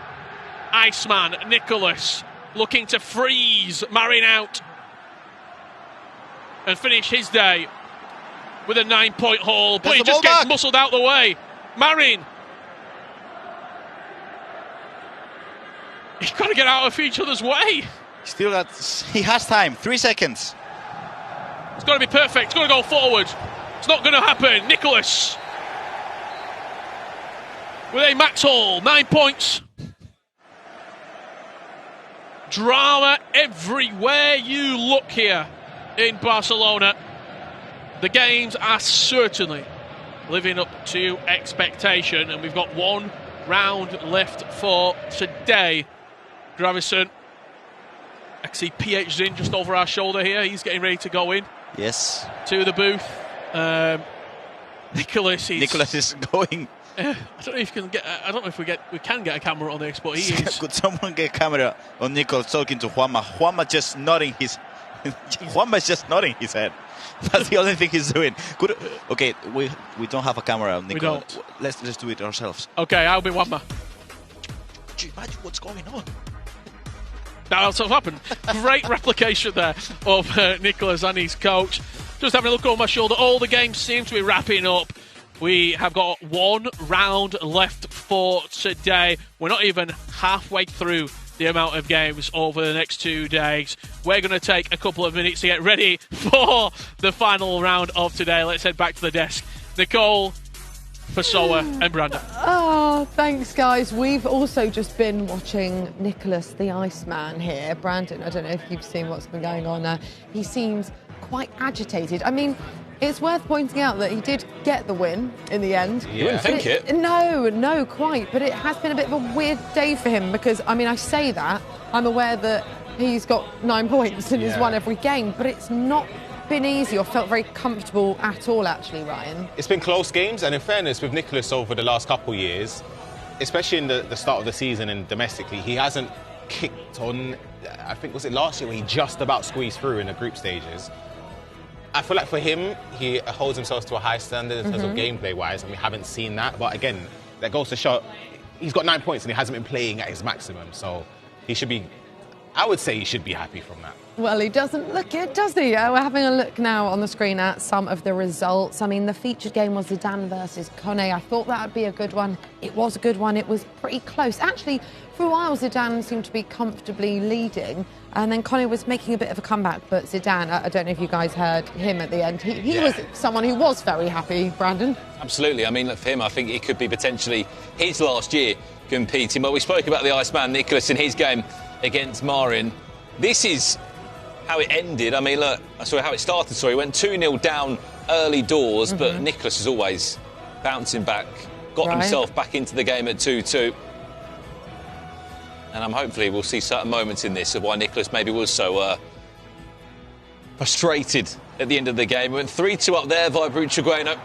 Iceman Nicholas looking to freeze Marin out and finish his day with a 9-point haul, but he just gets muscled out the way. Marin, he's got to get out of each other's way. He has time, 3 seconds. It's got to be perfect, it's got to go forward. It's not going to happen. Nicholas with a max haul, 9 points. Drama everywhere you look here in Barcelona. The games are certainly living up to expectation, and we've got 1 round left for today. Gravison, I can see PH's in just over our shoulder here. He's getting ready to go in. Yes. To the booth. Nicholas is going. I don't know if we can get a camera on this, but he is. Could someone get a camera on Nicholas talking to Juanma? Juanma just nodding his. Juanma's just nodding his head. That's the only thing he's doing. Okay, we don't have a camera on Nicholas. We don't. Let's do it ourselves. Okay, I'll be Juanma. Do you imagine what's going on? That's what's happened. Great replication there of Nicholas and his coach. Just having a look over my shoulder. All the games seem to be wrapping up. We have got 1 round left for today. We're not even halfway through the amount of games over the next 2 days. We're going to take a couple of minutes to get ready for the final round of today. Let's head back to the desk. Nicole, Pessoa and Brandon. Oh, thanks, guys. We've also just been watching Nicholas the Iceman here. Brandon, I don't know if you've seen what's been going on there. He seems quite agitated. I mean, it's worth pointing out that he did get the win in the end. You wouldn't think it. No, quite. But it has been a bit of a weird day for him because, I mean, I say that. I'm aware that he's got 9 points and he's won every game, but it's not been easy or felt very comfortable at all, actually, Ryan. It's been close games, and in fairness, with Nicholas over the last couple of years, especially in the start of the season and domestically, he hasn't kicked on. I think, was it last year, where he just about squeezed through in the group stages. I feel like for him, he holds himself to a high standard in terms of gameplay-wise, and we haven't seen that. But again, that goes to show he's got 9 points and he hasn't been playing at his maximum. So he should be, I would say he should be happy from that. Well, he doesn't look it, does he? We're having a look now on the screen at some of the results. I mean, the featured game was Zidane versus Kone. I thought that would be a good one. It was a good one. It was pretty close. Actually, for a while, Zidane seemed to be comfortably leading, and then Kone was making a bit of a comeback. But Zidane, I don't know if you guys heard him at the end. He was someone who was very happy, Brandon. Absolutely. I mean, look, for him, I think it could be potentially his last year competing. But we spoke about the Iceman Nicholas in his game against Marin. This is how it ended. I mean, look, sorry, how it started. Sorry, went 2-0 down early doors, but Nicholas is always bouncing back, got himself back into the game at 2-2. And hopefully we'll see certain moments in this of why Nicholas maybe was so frustrated at the end of the game. We went 3-2 up there via Bruchagueno.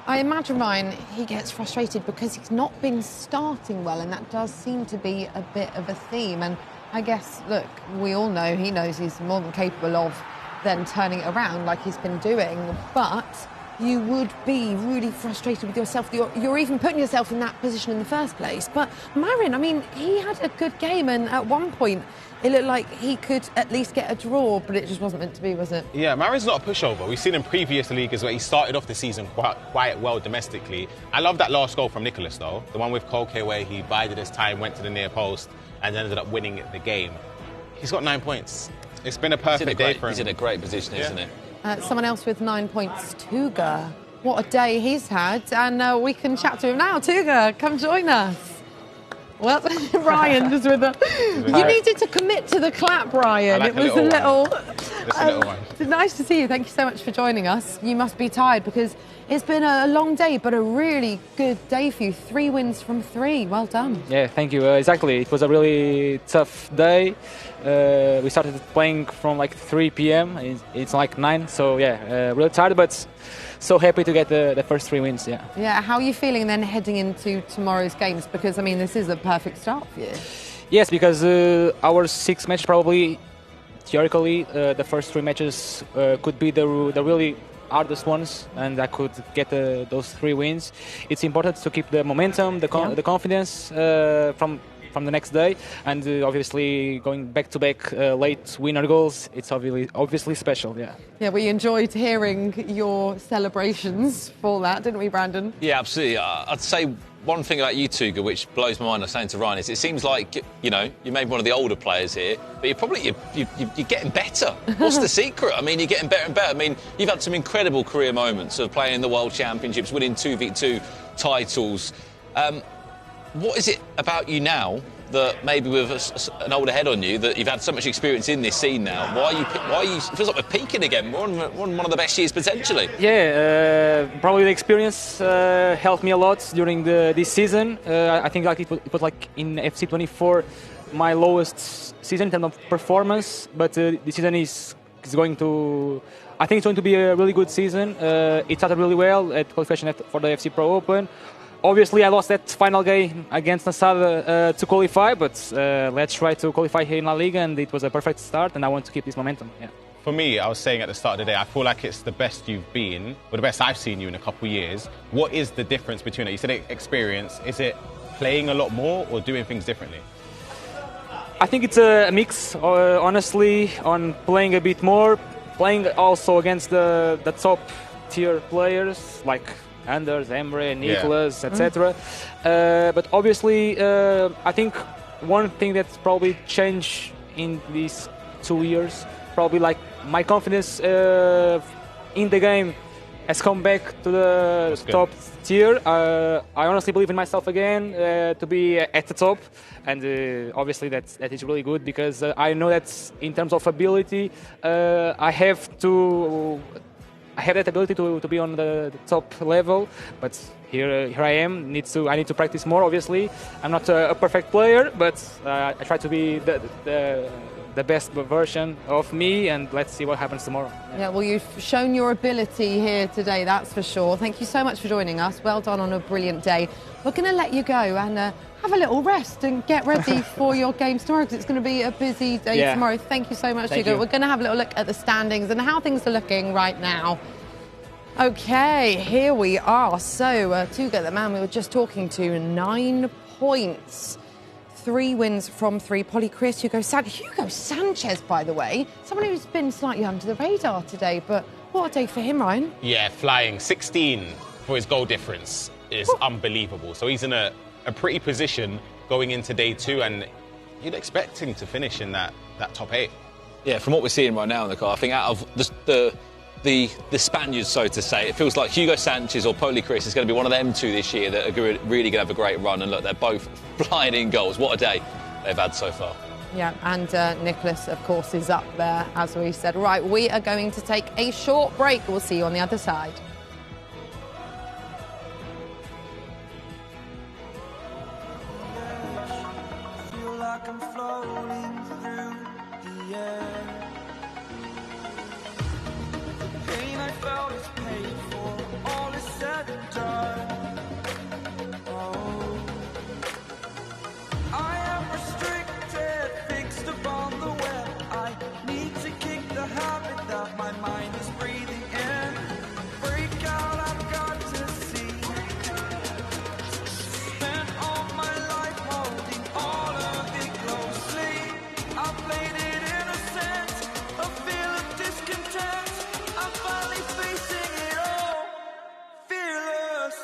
I imagine, Ryan, he gets frustrated because he's not been starting well, and that does seem to be a bit of a theme. And I guess, look, we all know he knows he's more than capable of then turning it around like he's been doing, but you would be really frustrated with yourself. You're even putting yourself in that position in the first place. But Marin, I mean, he had a good game, and at one point it looked like he could at least get a draw, but it just wasn't meant to be, was it? Yeah, Marin's not a pushover. We've seen in previous leagues where he started off the season quite well domestically. I love that last goal from Nicholas, though. The one with Koke where he bided his time, went to the near post, and ended up winning the game. He's got 9 points. It's been a perfect day for him. He's in a great position, isn't he? Someone else with 9 points, Tuga. What a day he's had, and we can chat to him now. Tuga, come join us. Well, Ryan just with you needed to commit to the clap, Ryan. Like it was a little one. Nice to see you. Thank you so much for joining us. You must be tired because it's been a long day, but a really good day for you. 3 wins from 3. Well done. Yeah, thank you. Exactly. It was a really tough day. We started playing from like 3 p.m. It's like 9, so yeah, really tired, but so happy to get the first 3 wins, yeah. Yeah, how are you feeling then heading into tomorrow's games? Because, I mean, this is a perfect start for you. Yes, because our 6 matches probably, theoretically, the first 3 matches could be the really hardest ones, and I could get those 3 wins. It's important to keep the momentum, the confidence from the next day, and obviously going back-to-back late winner goals, it's obviously special, yeah. Yeah, we enjoyed hearing your celebrations for that, didn't we, Brandon? Yeah, absolutely. I'd say one thing about you, Tuga, which blows my mind, I was saying to Ryan, is it seems like, you know, you may be one of the older players here, but you're getting better. What's the secret? I mean, you're getting better and better. I mean, you've had some incredible career moments of playing in the World Championships, winning 2v2 titles. What is it about you now that maybe with an older head on you that you've had so much experience in this scene now? Why are you? It feels like we're peaking again. We're on one of the best years potentially. Yeah, probably the experience helped me a lot during this season. I think like it was like in FC 24 my lowest season in terms of performance, but this season is going to. I think it's going to be a really good season. It started really well at qualification for the FC Pro Open. Obviously, I lost that final game against Nassau to qualify, but let's try to qualify here in La Liga, and it was a perfect start, and I want to keep this momentum. Yeah. For me, I was saying at the start of the day, I feel like it's the best you've been, or the best I've seen you in a couple of years. What is the difference between it? You said experience. Is it playing a lot more or doing things differently? I think it's a mix, honestly, on playing a bit more, playing also against the top tier players like Anders, Emre, Nicholas, etc. But obviously, I think one thing that's probably changed in these 2 years, probably like my confidence in the game has come back to the top tier. I honestly believe in myself again to be at the top, and obviously that is really good because I know that in terms of ability, I have that ability to be on the top level, but here I am. I need to practice more. Obviously, I'm not a perfect player, but I try to be the best version of me, and let's see what happens tomorrow. Yeah, well, you've shown your ability here today, that's for sure. Thank you so much for joining us. Well done on a brilliant day. We're going to let you go and have a little rest and get ready for your games tomorrow, because it's going to be a busy day tomorrow. Thank you so much, Hugo. We're going to have a little look at the standings and how things are looking right now. Okay, here we are. So, Tuga, the man we were just talking to, 9 points. 3 wins from 3. Polychris, Hugo Sanchez, by the way, someone who's been slightly under the radar today, but what a day for him, Ryan. Yeah, flying. 16 for his goal difference is unbelievable. So he's in a pretty position going into day 2, and you'd expect him to finish in that top 8. Yeah, from what we're seeing right now in the car, I think out of the Spaniards, so to say, it feels like Hugo Sanchez or Polychris is going to be one of them 2 this year that are really going to have a great run. And look, they're both flying in goals. What a day they've had so far. Yeah, and Nicholas, of course, is up there, as we said. Right, we are going to take a short break. We'll see you on the other side. Feel like I'm floating through the air. The pain I felt is paid for, all is said and done. Oh, I am restricted, fixed upon the web. I need to kick the habit that my mind is breathing in. Break out, I've got to see. Spent all my life holding all of it closely. I played it innocent, a feel of discontent. I'm finally facing it all, fearless.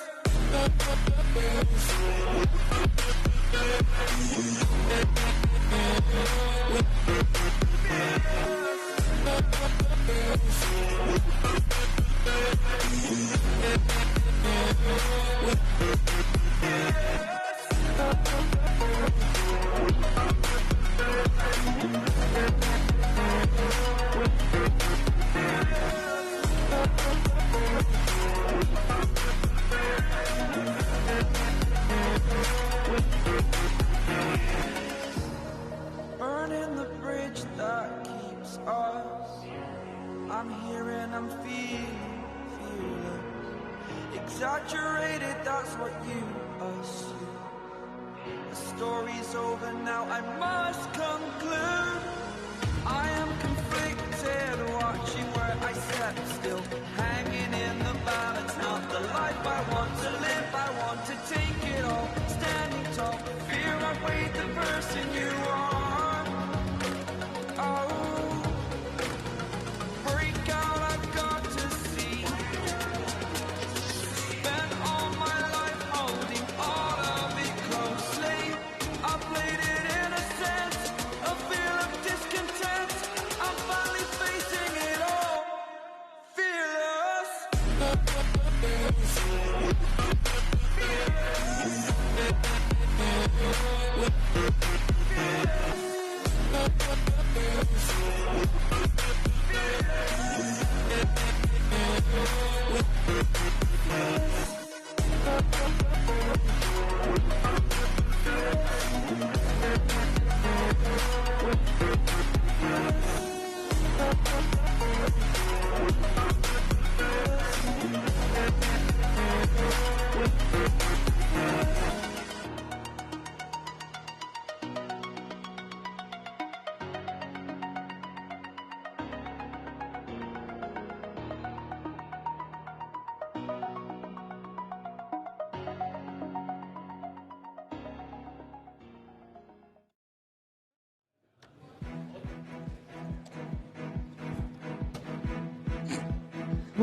Burning the bridge that keeps us. I'm here and I'm feeling fearless. Exaggerated, that's what you assume. The story's over now, I must conclude. I am conflicted, watching where I step still, hanging in the balance. Not the life I want to live, I want to take it all. Standing tall, fear I weighed the person you are. Oh, break out, I've got to see. Spent all my life holding all of it closely. I played it innocent, a feel of discontent. I'm finally facing it all,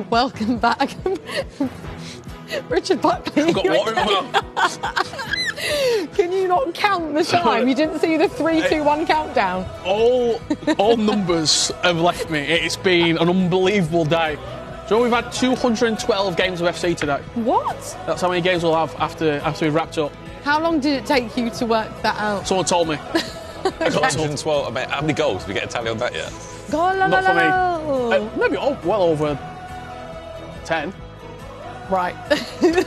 Welcome back. Richard Buckley. I've got water in my mouth. Can you not count the time? You didn't see the 3, 2, 1 countdown? All numbers have left me. It's been an unbelievable day. Do you know we've had 212 games of FC today? What? That's how many games we'll have after we've wrapped up. How long did it take you to work that out? Someone told me. I got 112. I mean, how many goals? Did we get a tally on that yet? Not for me. Maybe well over 10. Right.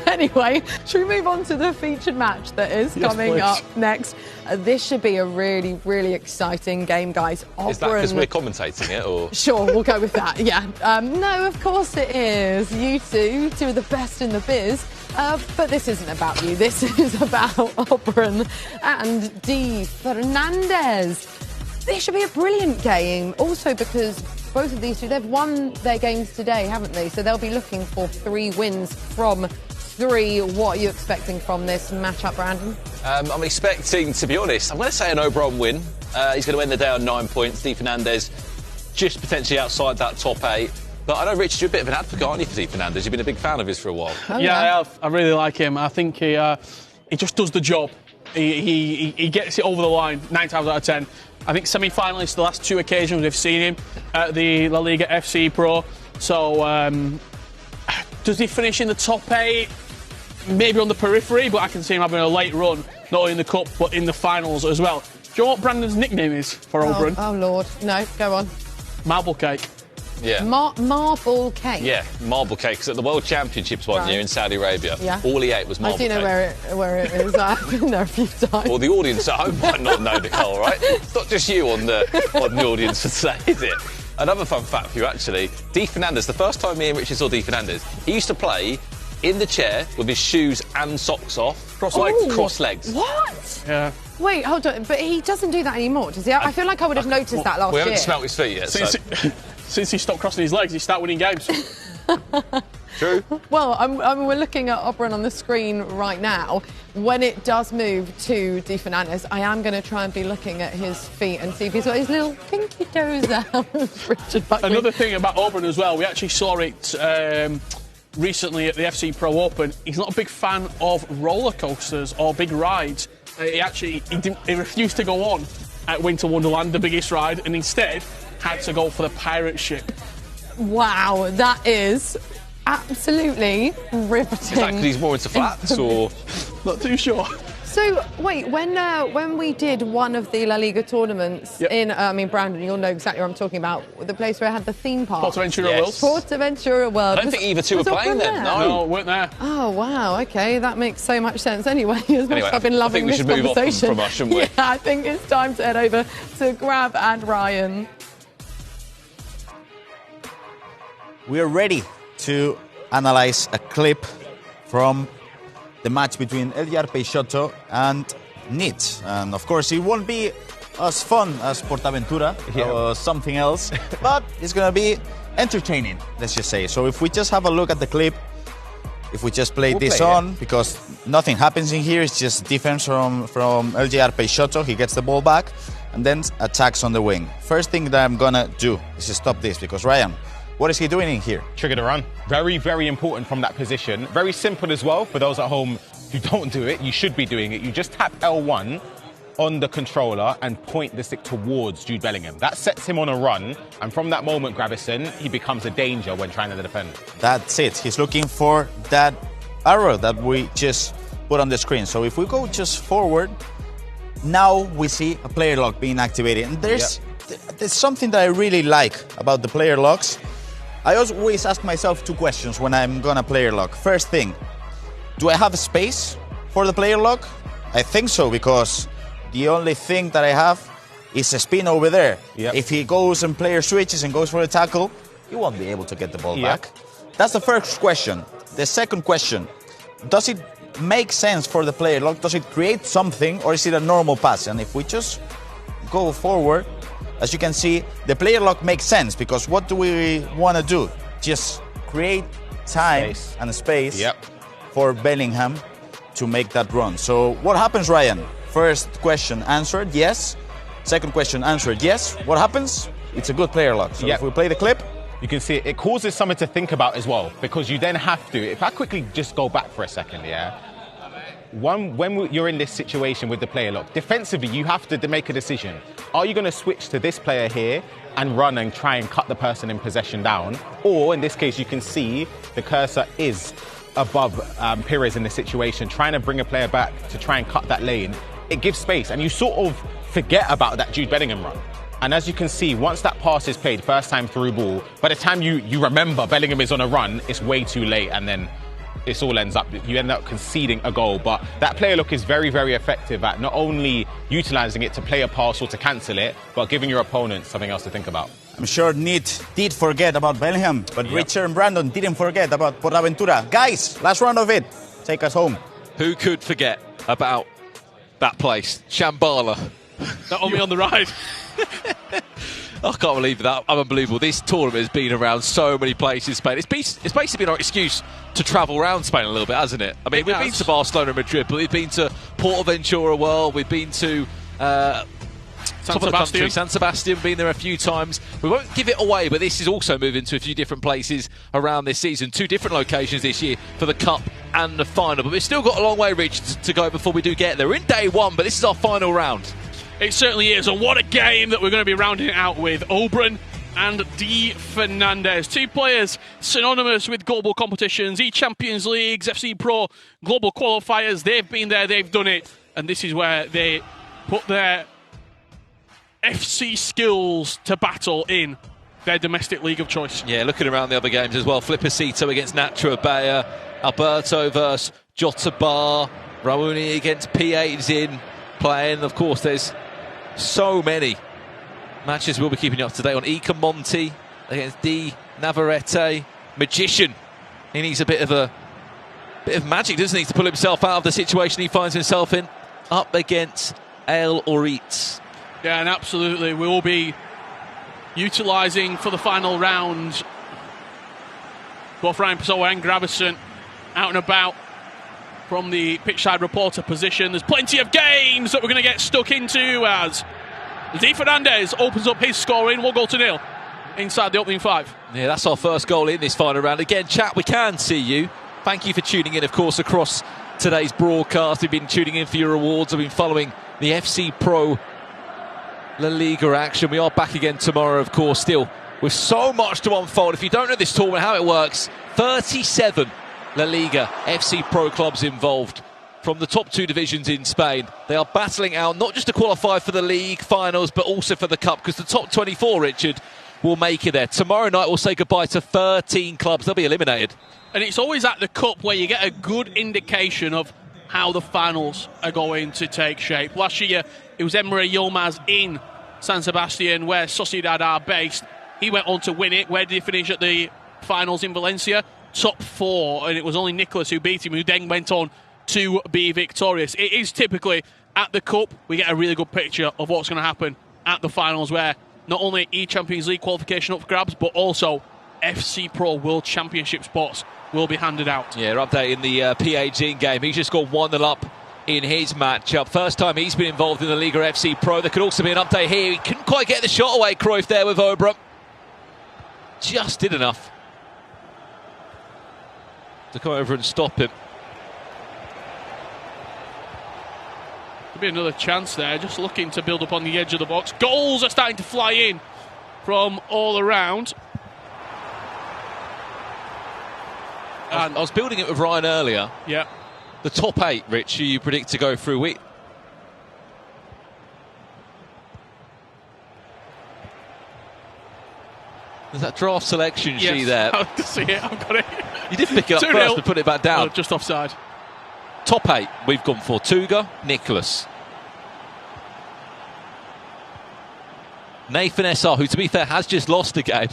Anyway, should we move on to the featured match that is coming up next? This should be a really, really exciting game, guys. Is that because we're commentating it, or...? Sure, we'll go with that, yeah. No, of course it is. You two of the best in the biz. But this isn't about you. This is about Oberon and Di Fernandez. This should be a brilliant game. Also because both of these two, they've won their games today, haven't they? So they'll be looking for 3 wins from 3. What are you expecting from this matchup, Brandon? I'm expecting, to be honest, I'm going to say an Oberon win. He's going to end the day on 9 points. Di Fernandez just potentially outside that top 8. But I know, Richard, you're a bit of an advocate, aren't you, for Di Fernandez? You've been a big fan of his for a while. Oh, yeah, I have. I really like him. I think he just does the job. He gets it over the line 9 times out of 10. I think semi-finalists the last 2 occasions we've seen him at the La Liga FC Pro. So does he finish in the top 8? Maybe on the periphery, but I can see him having a late run, not only in the Cup, but in the finals as well. you know what Brandon's nickname is for Oberon? Oh, Lord. No, go on. Marble cake. Yeah. Marble cake? Yeah, marble cake. Because at the World Championships one year in Saudi Arabia, all he ate was marble cake. I do know where it is. I've been there a few times. Well, the audience at home might not know, Nicole, right? It's not just you on the audience to say, is it? Another fun fact for you, actually. Di Fernandez, the first time me and Richard saw Di Fernandez, he used to play in the chair with his shoes and socks off. Cross legs. Cross legs. What? Yeah. Wait, hold on. But he doesn't do that anymore, does he? I feel like I would have noticed that last We year. haven't smelt his feet yet, so... Since he stopped crossing his legs, he started winning games. True. Well, we're looking at Oberon on the screen right now. When it does move to Di Fernandez, I am going to try and be looking at his feet and see if he's got his little pinky toes out. Richard Buckley. Another thing about Oberon as well, we actually saw it recently at the FC Pro Open. He's not a big fan of roller coasters or big rides. He refused to go on at Winter Wonderland, the biggest ride, and instead had to go for the pirate ship. Wow, that is absolutely riveting. Is that because he's more into flats, or...? Not too sure. So, wait, when we did one of the La Liga tournaments in, Brandon, you'll know exactly what I'm talking about, the place where I had the theme park. Portaventura World. Portaventura World. I don't think either two were playing then, No, weren't there. Oh, wow, OK, that makes so much sense. Anyway, as much as I've been loving this conversation. I think we should move on from us, shouldn't we? Yeah, I think it's time to head over to Grab and Ryan. We are ready to analyze a clip from the match between Edgar Peixoto and Nietzsche. And of course, it won't be as fun as Portaventura or something else, but it's going to be entertaining, let's just say. So if we just have a look at the clip, if we just play because nothing happens in here, it's just defense from LJR Peixoto. He gets the ball back and then attacks on the wing. First thing that I'm going to do is to stop this, because Ryan, what is he doing in here? Trigger the run. Very, very important from that position. Very simple as well for those at home who don't do it. You should be doing it. You just tap L1 on the controller and point the stick towards Jude Bellingham. That sets him on a run, and from that moment, Gravison, he becomes a danger when trying to defend. That's it. He's looking for that arrow that we just put on the screen. So if we go just forward, now we see a player lock being activated. And there's something that I really like about the player locks. I always ask myself two questions when I'm gonna player lock. First thing, do I have a space for the player lock? I think so, because the only thing that I have is a spin over there. If he goes and player switches and goes for a tackle, he won't be able to get the ball back. That's the first question. The second question, does it make sense for the player lock? Does it create something, or is it a normal pass? And if we just go forward, as you can see, the player lock makes sense, because what do we want to do? Just create time and space for Bellingham to make that run. So what happens, Ryan? First question answered, yes. Second question answered, yes. What happens? It's a good player lock. So if we play the clip, you can see it causes something to think about as well, because you then have to, if I quickly just go back for a second, when you're in this situation with the player lock, defensively, you have to make a decision. Are you going to switch to this player here and run and try and cut the person in possession down? Or in this case, you can see the cursor is above Pires in this situation, trying to bring a player back to try and cut that lane. It gives space, and you sort of forget about that Jude Bellingham run. And as you can see, once that pass is played, first time through ball, by the time you remember Bellingham is on a run, it's way too late, and then you end up conceding a goal. But that player look is very, very effective at not only utilising it to play a pass or to cancel it, but giving your opponent something else to think about. I'm sure Nietzsche did forget about Bellingham, but Richard and Brandon didn't forget about Portaventura. Guys, last round of it. Take us home. Who could forget about that place? Shambhala. Not only on the ride. I can't believe that. Unbelievable. This tournament has been around so many places in Spain. It's basically been our excuse to travel around Spain a little bit, hasn't it? I mean, we've been to Barcelona and Madrid, but we've been to Portaventura World, we've been to San Sebastian, been there a few times. We won't give it away, but this is also moving to a few different places around this season. 2 different locations this year for the Cup and the final. But we've still got a long way, Rich, to go before we do get there. We're in day 1, but this is our final round. It certainly is, and what a game that we're going to be rounding it out with. Oberon and Di Fernandez, 2 players synonymous with global competitions, E-Champions Leagues, FC Pro, global qualifiers. They've been there, they've done it, and this is where they put their FC skills to battle in their domestic league of choice. Yeah, looking around the other games as well. Flippercito against Nacho Abella, Alberto versus Jotabar, Raoni against P8's in playing. Of course, there's so many matches we'll be keeping you up to date on. Ika Monti against D Navarrete. Magician, he needs a bit of magic, doesn't he, to pull himself out of the situation he finds himself in, up against El Oritz. Yeah, and absolutely, we will be utilising for the final round both Ryan Pessoa and Gravison out and about from the pitchside reporter position. There's plenty of games that we're going to get stuck into as Di Fernandez opens up his scoring 1-0 inside the opening 5. Yeah, that's our first goal in this final round. Again, chat, we can see you. Thank you for tuning in, of course, across today's broadcast. We've been tuning in for your awards. We've been following the FC Pro La Liga action. We are back again tomorrow, of course, still with so much to unfold. If you don't know this tournament, how it works, 37 La Liga FC Pro clubs involved from the top 2 divisions in Spain. They are battling out not just to qualify for the league finals, but also for the cup, because the top 24, Richard, will make it there. Tomorrow night we'll say goodbye to 13 clubs. They'll be eliminated. And it's always at the cup where you get a good indication of how the finals are going to take shape. Last year, it was Emery Yilmaz in San Sebastian, where Sociedad are based. He went on to win it. Where did he finish at the finals in Valencia? Top 4, and it was only Nicholas who beat him, who then went on to be victorious. It is typically at the cup we get a really good picture of what's going to happen at the finals, where not only E-Champions League qualification up for grabs, but also FC Pro World Championship spots will be handed out. Yeah, updating the PAG game. He's just got 1-0 up in his matchup. First time he's been involved in the Liga FC Pro. There could also be an update here. He couldn't quite get the shot away, Cruyff, there with Obra. Just did enough to come over and stop him. Could be another chance there, just looking to build up on the edge of the box. Goals are starting to fly in from all around. I was building it with Ryan earlier. Yeah. The top 8, Rich, who you predict to go through it. There's that draft selection sheet there. I see it, I've got it. You did pick it up first, but put it back down. Oh, just offside. Top 8, we've gone for Tuga, Nicholas, Nathan SR, who to be fair has just lost a game,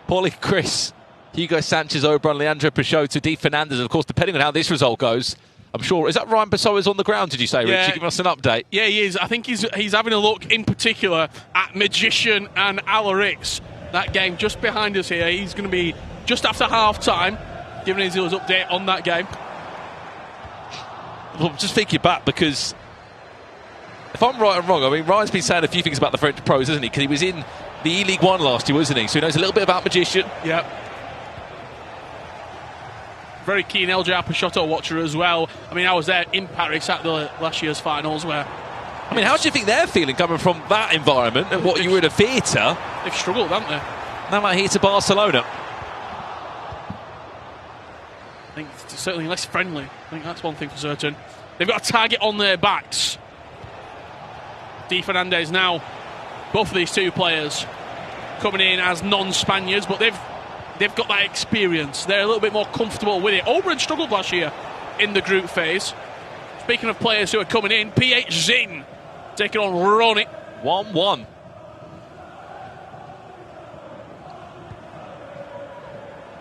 Paulie Chris, Hugo Sanchez, Oberon, Leandro Peixoto, Di Fernandez. Of course, depending on how this result goes, I'm sure. Is that Ryan Pessoa's on the ground, did you say, Rich? Yeah. You're giving us an update. Yeah, he is. I think he's having a look in particular at Magician and Alarix. That game just behind us here. He's going to be just after half-time, giving his update on that game. Well, just thinking back, because if I'm right and wrong, I mean, Ryan's been saying a few things about the French pros, hasn't he? Because he was in the E-League 1 last year, wasn't he? So he knows a little bit about Magician. Yep. Very keen LJR Peixoto watcher as well. I mean, I was there in Paris at the last year's finals where... I mean, how do you think they're feeling coming from that environment and what you were in a theatre? They've struggled, haven't they? Now out here to Barcelona. I think it's certainly less friendly. I think that's one thing for certain. They've got a target on their backs. Di Fernandez now, both of these two players coming in as non-Spaniards, but they've got that experience. They're a little bit more comfortable with it. Oberon struggled last year in the group phase. Speaking of players who are coming in, PH Zin taking on Roni. 1-1.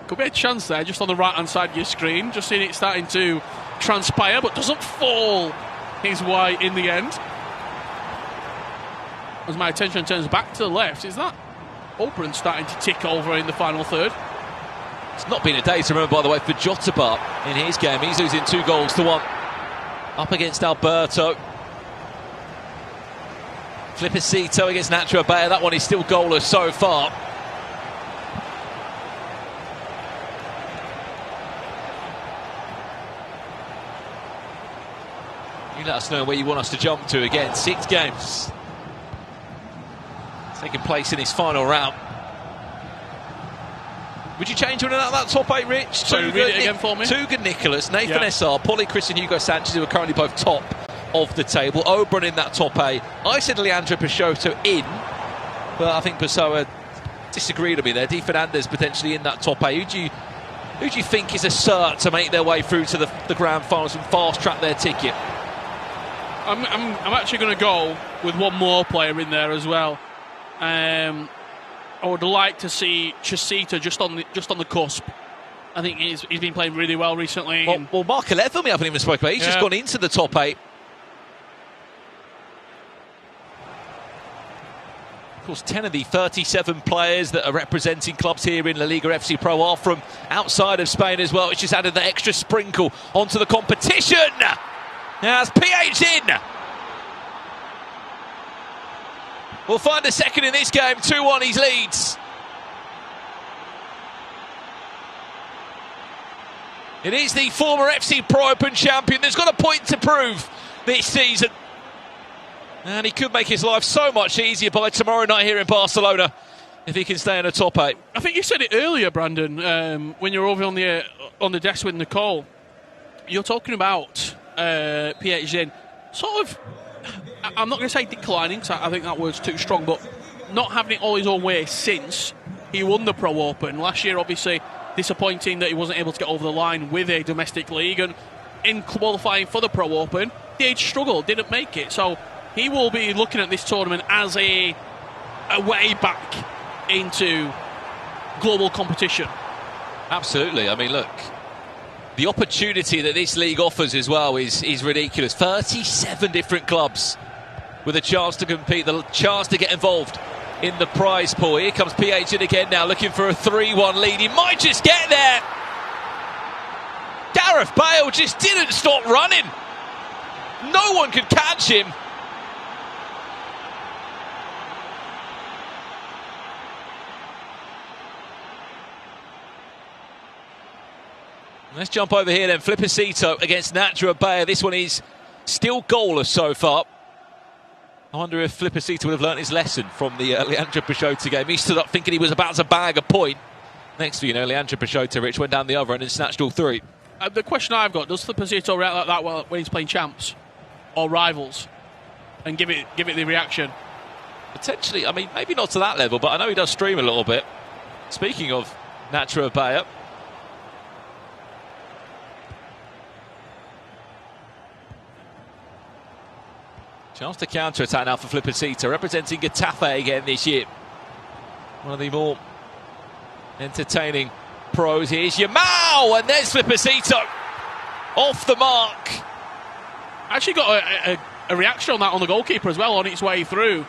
Could be a chance there, just on the right-hand side of your screen. Just seeing it starting to transpire, but doesn't fall his way in the end. As my attention turns back to the left, is that Oberon starting to tick over in the final third? It's not been a day to remember, by the way, for Jotabar in his game. He's losing 2-1 up against Alberto. Flippercito against Nacho Abella. That one is still goalless so far. You let us know where you want us to jump to again. 6 games taking place in this final round. Would you change one out of that top 8, Rich? Sorry, read it again for me. Tuga Nicholas, Nathan Yeah. SR, Paulie Chris and Hugo Sanchez, who are currently both top of the table. Oberon in that top 8. I said Leandro Peixoto in, but I think Pessoa disagreed with me there. Di Fernandez potentially in that top 8. Who do you think is a cert to make their way through to the grand finals and fast track their ticket? I'm actually going to go with one more player in there as well. I would like to see Chesita just on the cusp. I think he's been playing really well recently. Well, Mark Alevin we haven't even spoken about. He's just gone into the top 8. Of course, 10 of the 37 players that are representing clubs here in La Liga FC Pro are from outside of Spain as well, which has added the extra sprinkle onto the competition. As PH in. We'll find a second in this game. 2-1 he leads. It is the former FC Pro Open champion that's got a point to prove this season. And he could make his life so much easier by tomorrow night here in Barcelona if he can stay in the top 8. I think you said it earlier, Brandon, when you were over on the desk with Nicole. You're talking about PSG sort of, I'm not going to say declining, because I think that word's too strong, but not having it all his own way since he won the Pro Open. Last year, obviously, disappointing that he wasn't able to get over the line with a domestic league, and in qualifying for the Pro Open, he struggled, didn't make it. So he will be looking at this tournament as a way back into global competition. Absolutely. I mean, look, the opportunity that this league offers as well is ridiculous. 37 different clubs with a chance to compete, the chance to get involved in the prize pool. Here comes PH in again now, looking for a 3-1 lead. He might just get there. Gareth Bale just didn't stop running. No one could catch him. Let's jump over here then. Flippercito against Nacho Abaya. This one is still goalless so far. I wonder if Flippercito would have learnt his lesson from the Leandro Peixoto game. He stood up thinking he was about to bag a point. Next thing you know, Leandro Peixoto, Rich, went down the other end and snatched all 3. The question I've got, does Flippercito react like that when he's playing champs or rivals and give it the reaction? Potentially. I mean, maybe not to that level, but I know he does stream a little bit. Speaking of Nacho Abaya, chance to counter-attack now for Flippercito, representing Getafe again this year. One of the more entertaining pros. Here's Yamal, and there's Flippercito off the mark. Actually got a reaction on that on the goalkeeper as well on its way through,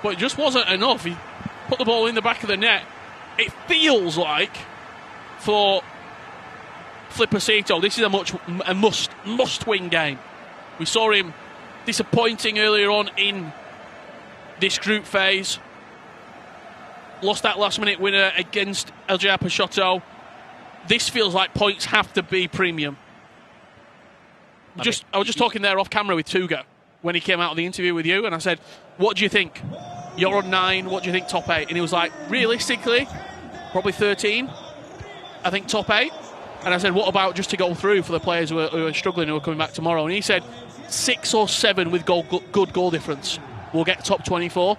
but it just wasn't enough. He put the ball in the back of the net. It feels like for Flippercito, this is a must-win game. We saw him disappointing earlier on in this group phase. Lost that last-minute winner against LJR Peixoto. This feels like points have to be premium. I was just talking there off camera with Tuga when he came out of the interview with you, and I said, what do you think? You're on 9, what do you think top 8? And he was like, realistically, probably 13. I think top 8. And I said, what about just to go through for the players who are struggling, who are coming back tomorrow? And he said, 6 or 7 with good goal difference will get top 24.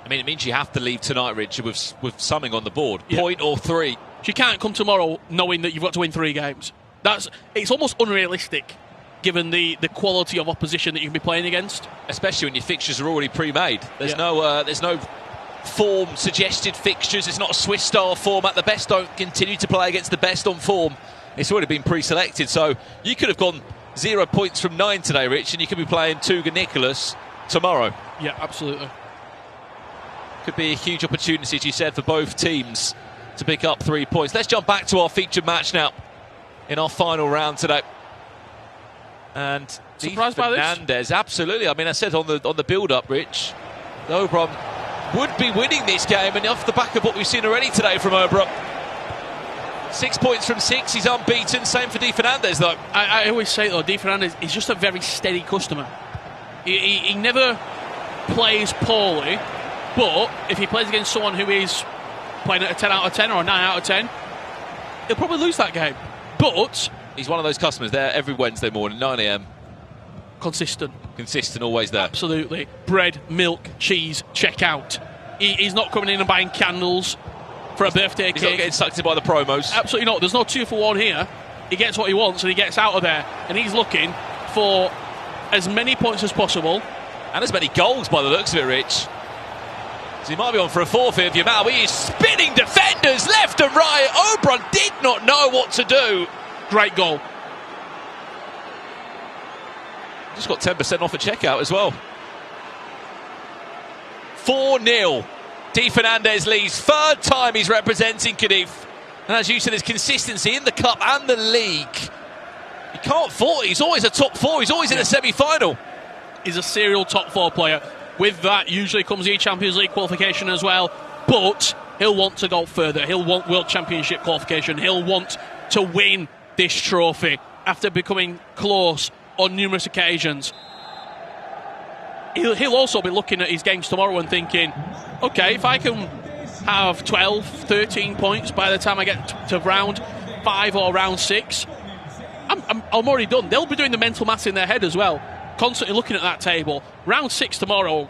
I mean, it means you have to leave tonight, Richard, with something on the board. Yeah. Point or 3. You can't come tomorrow knowing that you've got to win 3 games. It's almost unrealistic, given the quality of opposition that you can be playing against. Especially when your fixtures are already pre-made. There's no form suggested fixtures. It's not a Swiss-style format. The best don't continue to play against the best on form. It's already been pre-selected. So you could have gone 0 points from 9 today, Rich, and you could be playing Tuga Nicholas tomorrow. Yeah, absolutely. Could be a huge opportunity, as you said, for both teams to pick up 3 points. Let's jump back to our featured match now in our final round today. And surprised by this? Fernandez, absolutely. I mean, I said on the build-up, Rich, Oberon would be winning this game, and off the back of what we've seen already today from Oberon. 6 points from 6, he's unbeaten. Same for Di Fernandez, though. I always say, though, Di Fernandez is just a very steady customer. He never plays poorly, but if he plays against someone who is playing at a 10 out of 10 or a 9 out of 10, he'll probably lose that game. But he's one of those customers there every Wednesday morning, 9 a.m. consistent. Consistent, always there. Absolutely. Bread, milk, cheese, check out. He's not coming in and buying candles for a birthday cake. He's not getting sucked in by the promos. Absolutely not. There's no 2 for 1 here. He gets what he wants and he gets out of there. And he's looking for as many points as possible. And as many goals by the looks of it, Rich. So he might be on for a forfeit if you're mad. He is spinning defenders left and right. Oberon did not know what to do. Great goal. Just got 10% off a checkout as well. 4-0. Di Fernandez leads. 3rd time he's representing Cadiz. And as you said, his consistency in the Cup and the League. He can't fault. He's always a top 4. He's always in a semi-final. He's a serial top 4 player. With that usually comes the Champions League qualification as well. But he'll want to go further. He'll want World Championship qualification. He'll want to win this trophy after becoming close on numerous occasions. He'll also be looking at his games tomorrow and thinking, okay, if I can have 12, 13 points by the time I get to round 5 or round 6, I'm already done. They'll be doing the mental maths in their head as well, constantly looking at that table. Round 6 tomorrow,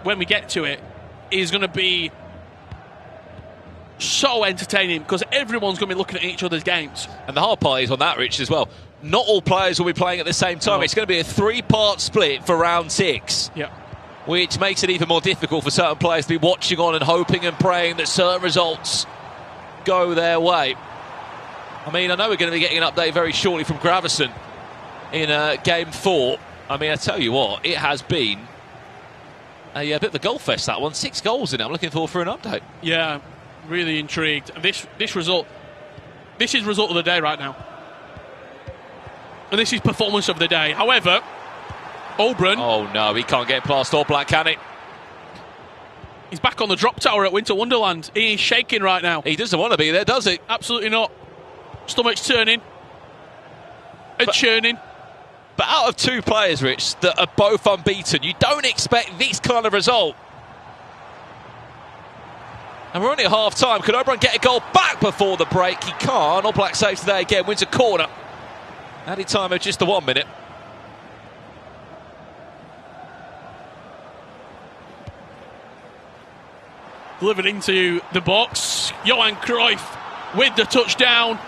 when we get to it, is going to be so entertaining because everyone's going to be looking at each other's games. And the hard part is on that, Rich, as well. Not all players will be playing at the same time. No. It's going to be a 3-part split for round 6. Yeah. Which makes it even more difficult for certain players to be watching on and hoping and praying that certain results go their way. I mean, I know we're going to be getting an update very shortly from Gravison in Game 4. I mean, I tell you what, it has been a bit of a goal fest, that one. 6 goals in it. I'm looking forward for an update. Yeah, really intrigued. This result, this is result of the day right now. And this is performance of the day. However, Oberon... Oh, no, he can't get past All Black, can he? He's back on the drop tower at Winter Wonderland. He's shaking right now. He doesn't want to be there, does he? Absolutely not. Stomach's turning. And churning. But out of 2 players, Rich, that are both unbeaten, you don't expect this kind of result. And we're only at half-time. Could Oberon get a goal back before the break? He can't. All Black saves today again, wins a corner. Added time of just the 1 minute. Delivered into the box. Johan Cruyff with the touchdown.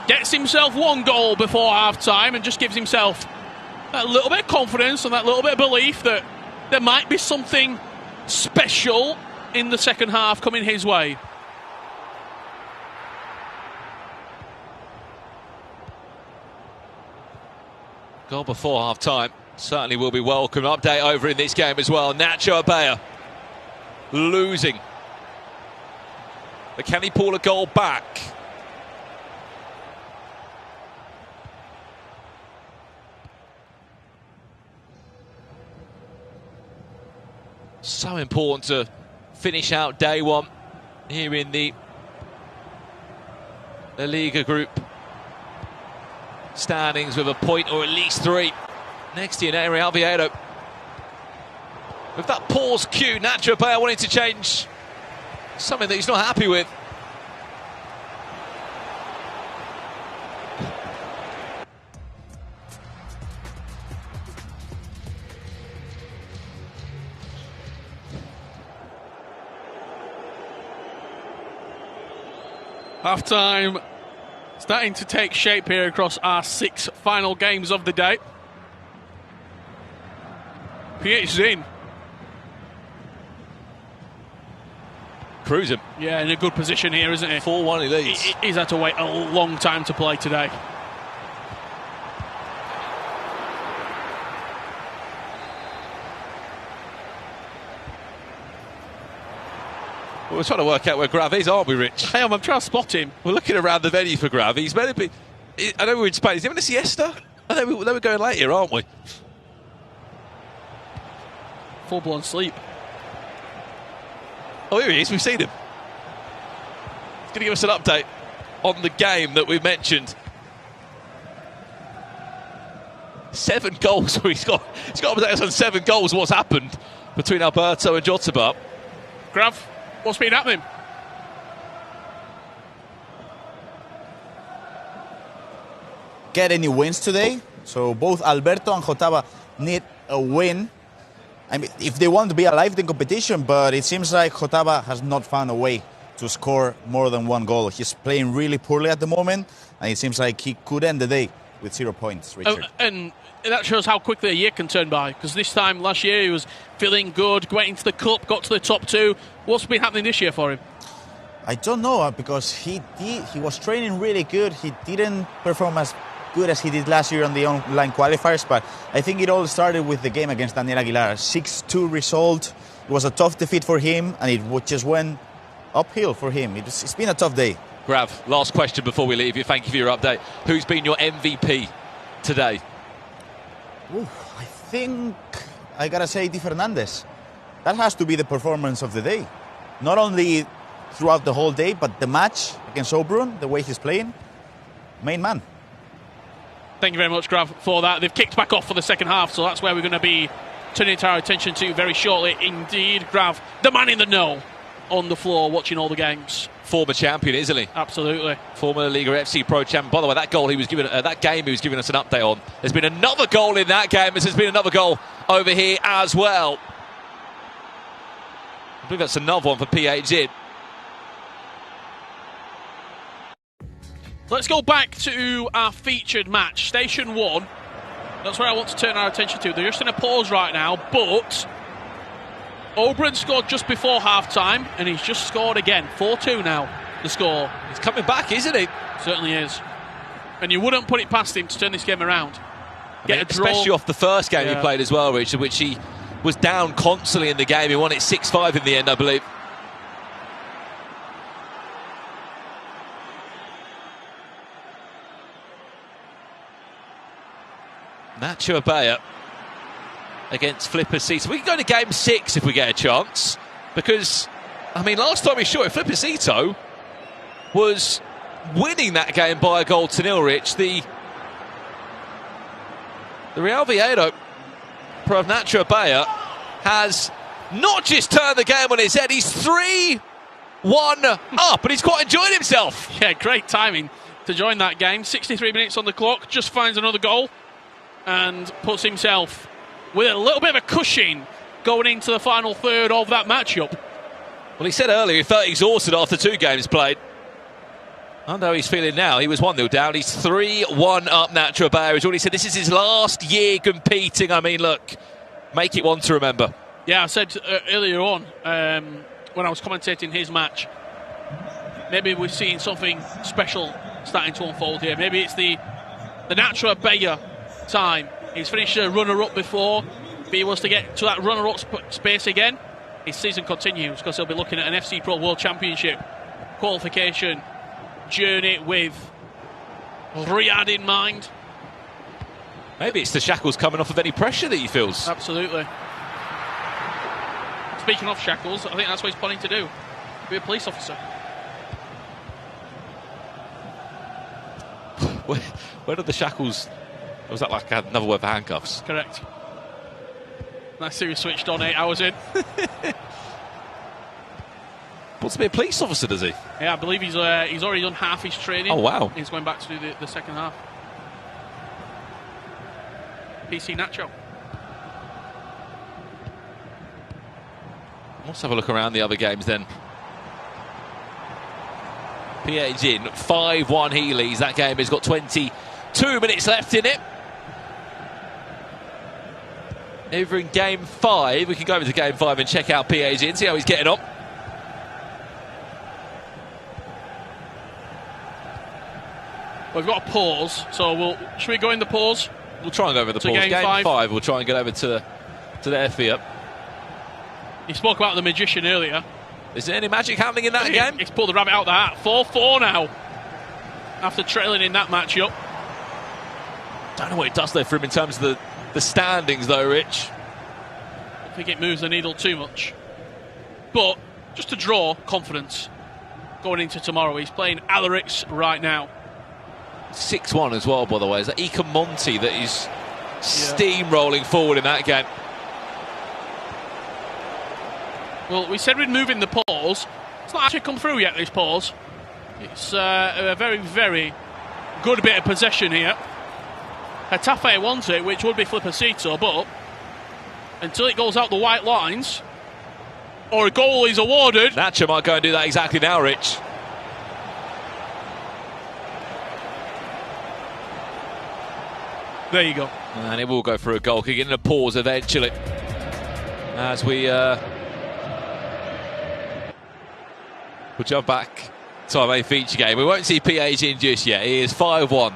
Gets himself 1 goal before half-time and just gives himself that little bit of confidence and that little bit of belief that there might be something special in the second half coming his way. Goal before half-time certainly will be welcome. Update over in this game as well. Nacho Abella losing. But can he pull a goal back? So important to finish out day 1 here in the LALIGA group standings with a point or at least 3 next to Neri Oviedo. With that pause cue, Nacho Abella wanting to change something that he's not happy with. Half-time starting to take shape here across our 6 final games of the day. PH's in. Cruising. Yeah, in a good position here, isn't he? 4-1 he leads. He's had to wait a long time to play today. Well, we're trying to work out where Grav is, aren't we, Rich? I am. I'm trying to spot him. We're looking around the venue for Grav. He's meant to be... I know we're in Spain. Is he having a siesta? I know we're going late here, aren't we? Full-blown sleep. Oh, here he is. We've seen him. He's going to give us an update on the game that we mentioned. 7 goals. He's got to update us on 7 goals. What's happened between Alberto and Jotaba? Grav, what's been happening? Get any wins today? So both Alberto and Jotaba need a win. I mean, if they want to be alive in competition, but it seems like Jotava has not found a way to score more than one goal. He's playing really poorly at the moment, and it seems like he could end the day with 0 points, Richard. And that shows how quickly a year can turn by, because this time last year he was feeling good, went into the cup, got to the top 2. What's been happening this year for him? I don't know, because he was training really good. He didn't perform as good as he did last year on the online qualifiers, but I think it all started with the game against Daniel Aguilar. 6-2 result. It was a tough defeat for him, and it just went uphill for him. It's been a tough day. Grav, last question before we leave you. Thank you for your update. Who's been your MVP today? Ooh, I think I gotta say Di Fernandez. That has to be the performance of the day. Not only throughout the whole day, but the match against Obrun, the way he's playing, main man. Thank you very much, Grav, for that. They've kicked back off for the second half, so that's where we're going to be turning our attention to very shortly indeed. Grav, the man in the know, on the floor watching all the games. Former champion, isn't he? Absolutely. Former LALIGA FC Pro champion. By the way, that goal he was giving, that game he was giving us an update on. There's been another goal in that game. There's been another goal over here as well. I believe that's another one for PHZ. Let's go back to our featured match, Station 1. That's where I want to turn our attention to. They're just in a pause right now, but Obrun scored just before half-time, and he's just scored again. 4-2 now, the score. He's coming back, isn't he? Certainly is. And you wouldn't put it past him to turn this game around. Especially off the first game he played as well, Richard, which he was down constantly in the game. He won it 6-5 in the end, I believe. Nacho Abella against Flipper Cito. We can go to game 6 if we get a chance, because, I mean, last time we saw it, Flipper Cito was winning that game by a goal to nil, Rich. The Real Oviedo pro of Nacho Abella has not just turned the game on his head, he's 3-1 up, and he's quite enjoying himself. Yeah, great timing to join that game. 63 minutes on the clock, just finds another goal and puts himself with a little bit of a cushion going into the final third of that matchup. Well, he said earlier he felt exhausted after 2 games played. I don't know how he's feeling now. He was 1-0 down. He's 3-1 up. Nacho Abella has already said this is his last year competing. I mean, look, make it one to remember. Yeah, I said earlier on when I was commentating his match, maybe we're seeing something special starting to unfold here. Maybe it's the Nacho Abella time. He's finished a runner-up before. If he wants to get to that runner-up space again, his season continues, because he'll be looking at an FC Pro World Championship qualification journey with Riyadh in mind. Maybe it's the shackles coming off of any pressure that he feels. Absolutely. Speaking of shackles, I think that's what he's planning to do. Be a police officer. Where did the shackles... Was that like another word for handcuffs? Correct. Nice to be switched on 8 hours in. Wants to be a police officer, does he? Yeah, I believe he's already done half his training. Oh, wow. He's going back to do the second half. PC Nacho. Let's have a look around the other games then. PH in 5-1 he leads. That game has got 22 minutes left in it. Over in game 5, we can go over to game 5 and check out PH and see how he's getting on. We've got a pause, so should we go in the pause? We'll try and go over the pause. Game 5, we'll try and get over to the FE up. He spoke about the magician earlier. Is there any magic happening in that game? He's pulled the rabbit out the hat. 4-4 now, after trailing in that matchup. Don't know what it does though for him in terms of the standings though, Rich. I don't think it moves the needle too much. But just to draw confidence going into tomorrow. He's playing Alarix right now. 6-1 as well, by the way. Is that Ika Monti that is steamrolling forward in that game? Well, we said we'd move in the pause. It's not actually come through yet, this pause. It's a very, very good bit of possession here. Hetafe wants it, which would be Flippercito, but until it goes out the white lines, or a goal is awarded. Nacho might go and do that exactly now, Rich. There you go. And it will go for a goal kick in a pause eventually. As we we'll jump back to our main feature game. We won't see PH in just yet. He is 5-1.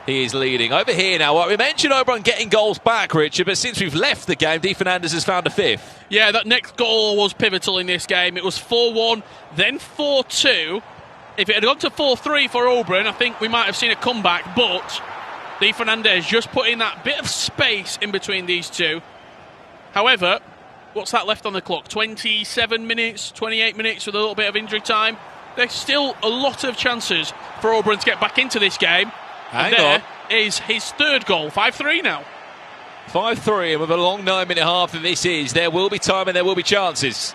He is leading. Over here now, we mentioned Oberon getting goals back, Richard, but since we've left the game, Di Fernandez has found a fifth. Yeah, that next goal was pivotal in this game. It was 4-1, then 4-2. If it had gone to 4-3 for Oberon, I think we might have seen a comeback, but Di Fernandez just put in that bit of space in between these two. However, what's that left on the clock? 27 minutes, 28 minutes with a little bit of injury time. There's still a lot of chances for Oberon to get back into this game. Hang and there on. is his third goal, 5-3 now. 5-3, and with a long 9-minute half that this is, there will be time and there will be chances.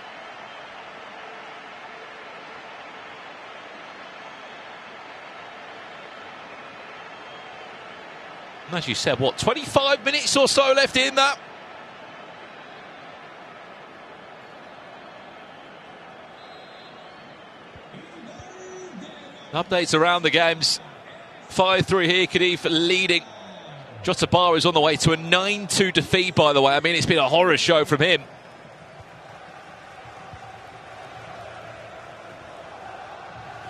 As you said, what, 25 minutes or so left in that? Updates around the games. 5-3 here, Khedive leading. Jota Barr is on the way to a 9-2 defeat, by the way. I mean, it's been a horror show from him.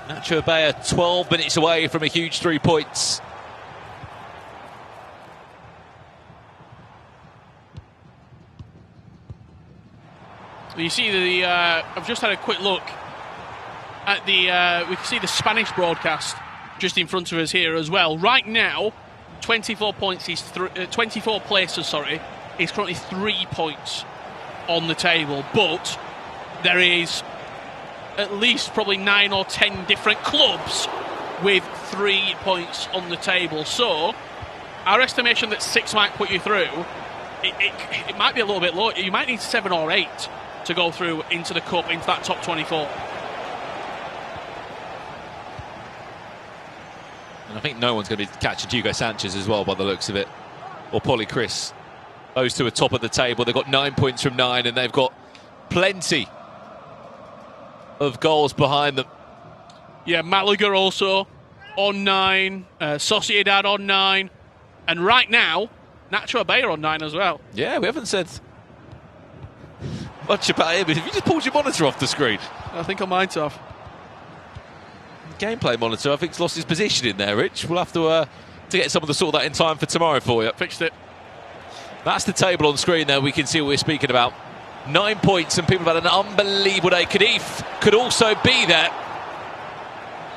Nacho Abella 12 minutes away from a huge 3 points. You see I've just had a quick look at we can see the Spanish broadcast just in front of us here as well. Right now, 24 points. 24 places. Sorry, is currently 3 points on the table, but there is at least probably 9 or 10 different clubs with 3 points on the table. So, our estimation that 6 might put you through, it might be a little bit low. You might need 7 or 8 to go through into the cup, into that top 24. And I think no one's going to be catching Hugo Sanchez as well by the looks of it. Or Polly Chris. Those two are top of the table. They've got 9 points from 9 and they've got plenty of goals behind them. Yeah, Malaga also on 9. Sociedad on 9. And right now, Nacho Abella on 9 as well. Yeah, we haven't said much about him, but if you just pulled your monitor off the screen. I think I might have. Gameplay monitor, I think, has lost his position in there, Rich. We'll have to get someone to sort that in time for tomorrow for you. Fixed it. That's the table on screen there. We can see what we're speaking about. 9 points, and people have had an unbelievable day. Khedive could also be there.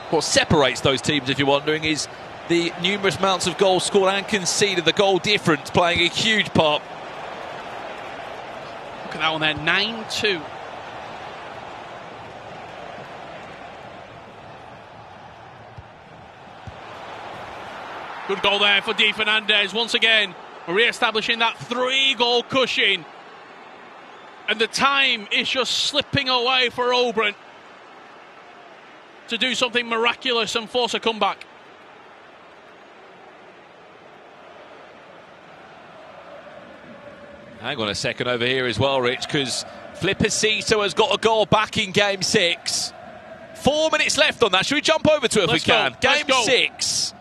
What separates those teams, if you're wondering, is the numerous amounts of goals scored and conceded. The goal difference playing a huge part. Look at that one there, 9-2. Good goal there for Di Fernandez. Once again, re-establishing that 3-goal cushion. And the time is just slipping away for Oberon to do something miraculous and force a comeback. Hang on a second over here as well, Rich, because Flippercito has got a goal back in Game 6. 4 minutes left on that. Should we jump over to it if we can? Game 6.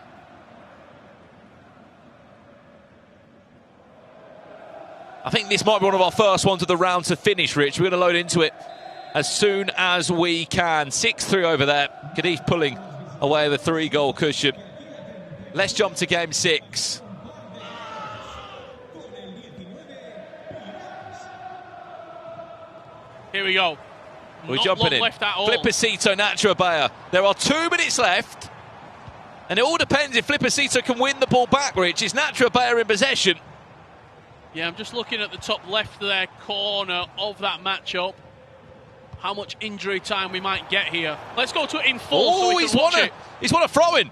I think this might be one of our first ones of the round to finish, Rich. We're going to load into it as soon as we can. 6-3 over there. Khedive pulling away the 3-goal cushion. Let's jump to Game 6. Here we go. We're Not jumping long in. left at all. Flippercito, Nacho Abella. There are 2 minutes left. And it all depends if Flippercito can win the ball back, Rich. Is Nacho Abella in possession? Yeah, I'm just looking at the top left there corner of that matchup. How much injury time we might get here. Let's go to it in full so we can watch it. He's won a throw-in.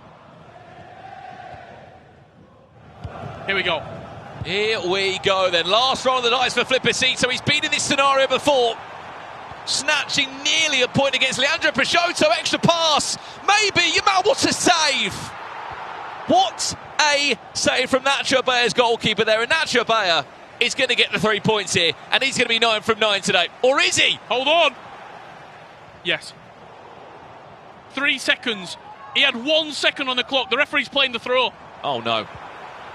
Here we go. Here we go then. Last roll of the dice for Flippercito. He's been in this scenario before. Snatching nearly a point against Leandro Peixoto. Extra pass. Maybe. What a save. What a save from Nacho Baya's goalkeeper there. And Nacho Baya is going to get the 3 points here. And he's going to be 9 from 9 today. Or is he? Hold on. Yes. 3 seconds. He had 1 second on the clock. The referee's playing the throw. Oh, no.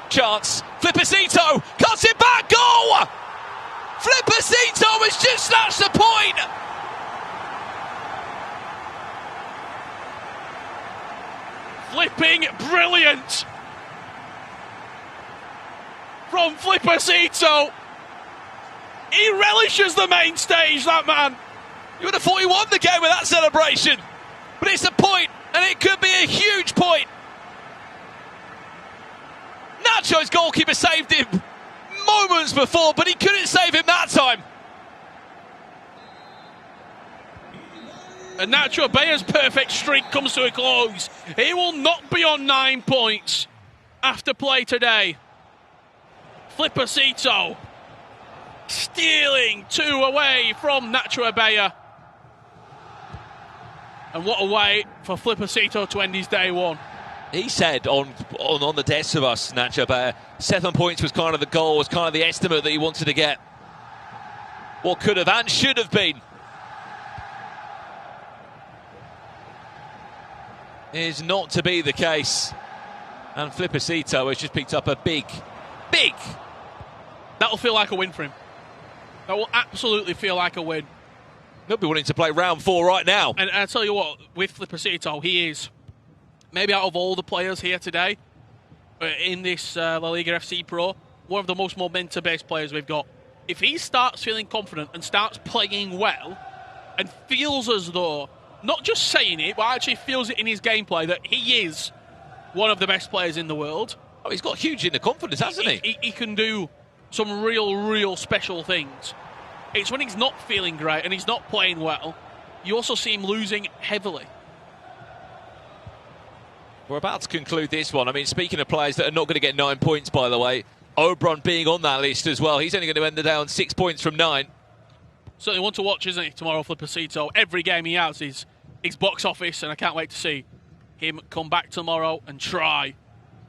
Chance. Flippercito cuts it back. Goal! Flippercito has just snatched the point. Flipping brilliant from Flippercito. He relishes the main stage, that man. You would have thought he won the game with that celebration. But it's a point, and it could be a huge point. Nacho's goalkeeper saved him moments before, but he couldn't save him that time. And Nacho Baya's perfect streak comes to a close. He will not be on 9 points after play today. Flippercito stealing 2 away from Nacho Baya. And what a way for Flippercito to end his day 1. He said on the desk of us, Nacho Baya, 7 points was kind of the goal, was kind of the estimate that he wanted to get. What could have and should have been is not to be the case. And Flippercito has just picked up a big... That'll feel like a win for him. That will absolutely feel like a win. He'll be wanting to play round 4 right now. And I tell you what, with Flippercito, he is, maybe out of all the players here today, in this La Liga FC Pro, one of the most momentum-based players we've got. If he starts feeling confident and starts playing well, and feels as though, not just saying it, but actually feels it in his gameplay that he is one of the best players in the world. Oh, he's got huge inner confidence, hasn't he? He can do some real special things. It's when he's not feeling great and he's not playing well, you also see him losing heavily. We're about to conclude this one. I mean, speaking of players that are not going to get 9 points, by the way, Obron being on that list as well. He's only going to end the day on 6 points from 9. Certainly one to watch, isn't he, tomorrow, Flippercito? Every game he has is box office, and I can't wait to see him come back tomorrow and try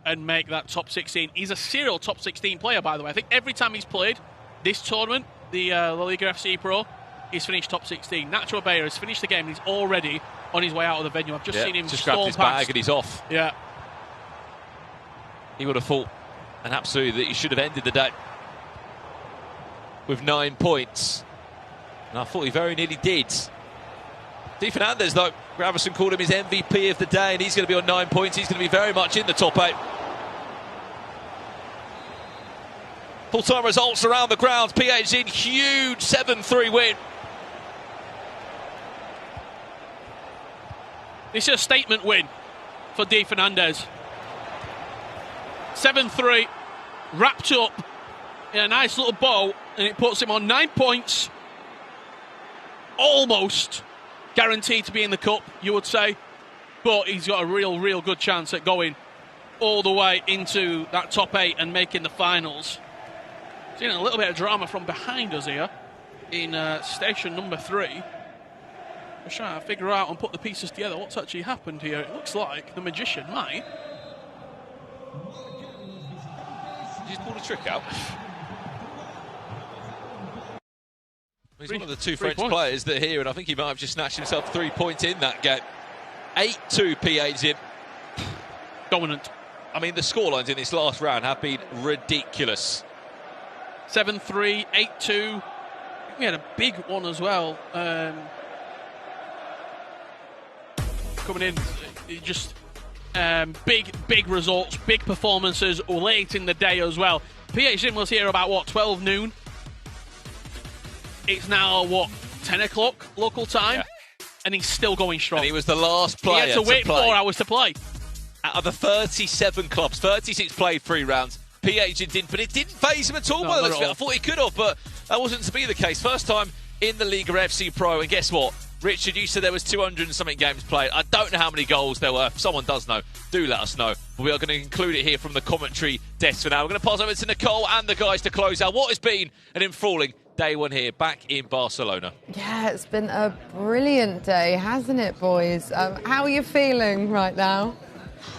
and make that top 16. He's a serial top 16 player, by the way. I think every time he's played this tournament, the La Liga FC Pro, he's finished top 16. Nacho Baya has finished the game and he's already on his way out of the venue. I've just seen him just grabbed his bag and he's off. Yeah. He would have thought, and absolutely, that he should have ended the day with 9 points. And I thought he very nearly did. Di Fernandez, though, Gravison called him his MVP of the day, and he's going to be on 9 points. He's going to be very much in the top 8. Full-time results around the grounds. PH in huge 7-3 win. This is a statement win for Di Fernandez. 7-3, wrapped up in a nice little bow, and it puts him on 9 points. Almost guaranteed to be in the cup, you would say. But he's got a real good chance at going all the way into that top 8 and making the finals. Seeing a little bit of drama from behind us here in station number 3. Just trying to figure out and put the pieces together what's actually happened here. It looks like the magician might. He's pulled a trick out. He's one of the 2 French players that are here, and I think he might have just snatched himself 3 points in that game. 8-2 PA's in. Dominant. I mean, the scorelines in this last round have been ridiculous. 7-3, 8-2. We had a big one as well. Coming in, just big results, big performances late in the day as well. PH was here about, what, 12 noon? It's now, what, 10 o'clock local time? Yeah. And he's still going strong. And he was the last player He had to wait 4 hours to play. Out of the 37 clubs, 36 played 3 rounds. PH didn't, but it didn't faze him at all. No, I thought he could have, but that wasn't to be the case. First time in the Liga FC Pro, and guess what? Richard, you said there was 200 and something games played. I don't know how many goals there were. If someone does know, do let us know. But we are going to include it here from the commentary desk for now. We're going to pass over to Nicole and the guys to close out what has been an enthralling day 1 here, back in Barcelona. Yeah, it's been a brilliant day, hasn't it, boys? How are you feeling right now?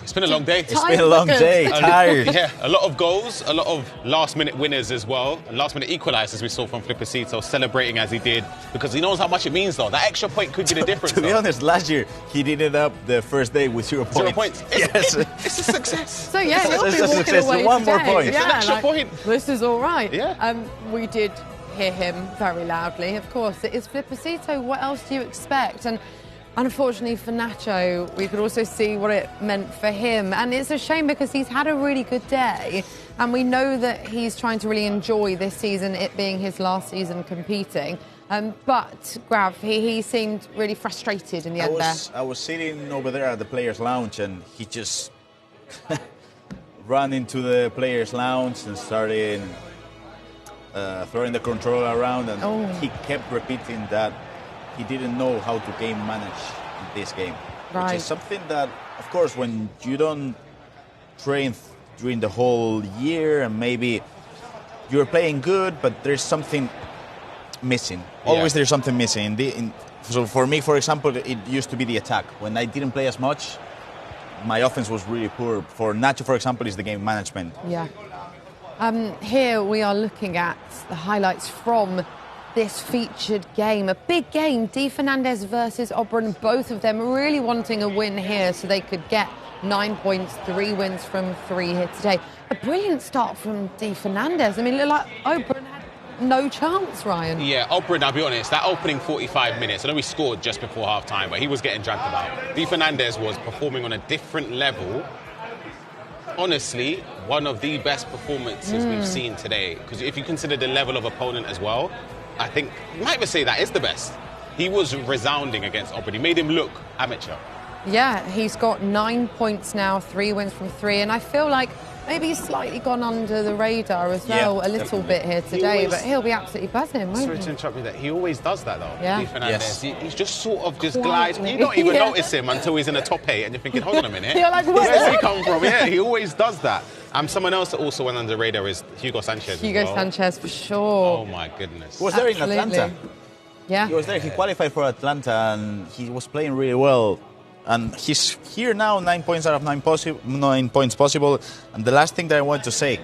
It's been a long day. It's been a long day. Tired. Yeah, a lot of goals, a lot of last-minute winners as well, and last-minute equalisers we saw from Flippercito celebrating as he did because he knows how much it means, though. That extra point could be the difference. To be honest, last year he did it up the first day with 0 points. 0 points. Yes. It's a success. So yeah, he'll It's be a walking success. away One more today. point. It's Yeah, an extra like, point. This is all right. Yeah. We did hear him very loudly. Of course, it is Flippercito. What else do you expect? And unfortunately for Nacho, we could also see what it meant for him. And it's a shame because he's had a really good day. And we know that he's trying to really enjoy this season, it being his last season competing. But, Grav, he seemed really frustrated in the end there. I was sitting over there at the players' lounge and he just ran into the players' lounge and started throwing the controller around, and he kept repeating that he didn't know how to game manage in this game. Right. Which is something that, of course, when you don't train during the whole year and maybe you're playing good, but there's something missing. Always there's something missing. So for me, for example, it used to be the attack. When I didn't play as much, my offense was really poor. For Nacho, for example, is the game management. Yeah. Here we are looking at the highlights from this featured game. A big game, Di Fernandez versus Oberon, both of them really wanting a win here so they could get 9 points, 3 wins from 3 here today. A brilliant start from Di Fernandez. I mean, it looked like Oberon had no chance, Ryan. Yeah, Oberon, I'll be honest, that opening 45 minutes, I know he scored just before half-time, but he was getting dragged about. Di Fernandez was performing on a different level. Honestly, one of the best performances we've seen today. Because if you consider the level of opponent as well, I think you might even say that is the best. He was resounding against Oberon. He made him look amateur. Yeah, he's got 9 points now, 3 wins from 3, and I feel like maybe he's slightly gone under the radar as well a little bit here today, but he'll be absolutely buzzing, won't Sorry he? to interrupt you there. He always does that, though. Yeah. Di Fernandez. He's just sort of just Quietly. glides. You don't even Yeah. notice him until he's in the top 8 and you're thinking, hold on a minute. You're like, where's he come from? Yeah, he always does that. Someone else that also went under the radar is Hugo Sanchez. Hugo as well. Sanchez, for sure. Oh, my goodness. He was there in Absolutely. Atlanta. Yeah. He was there. He qualified for Atlanta and he was playing really well. And he's here now, 9 points out of 9 points possible. And the last thing that I want to say,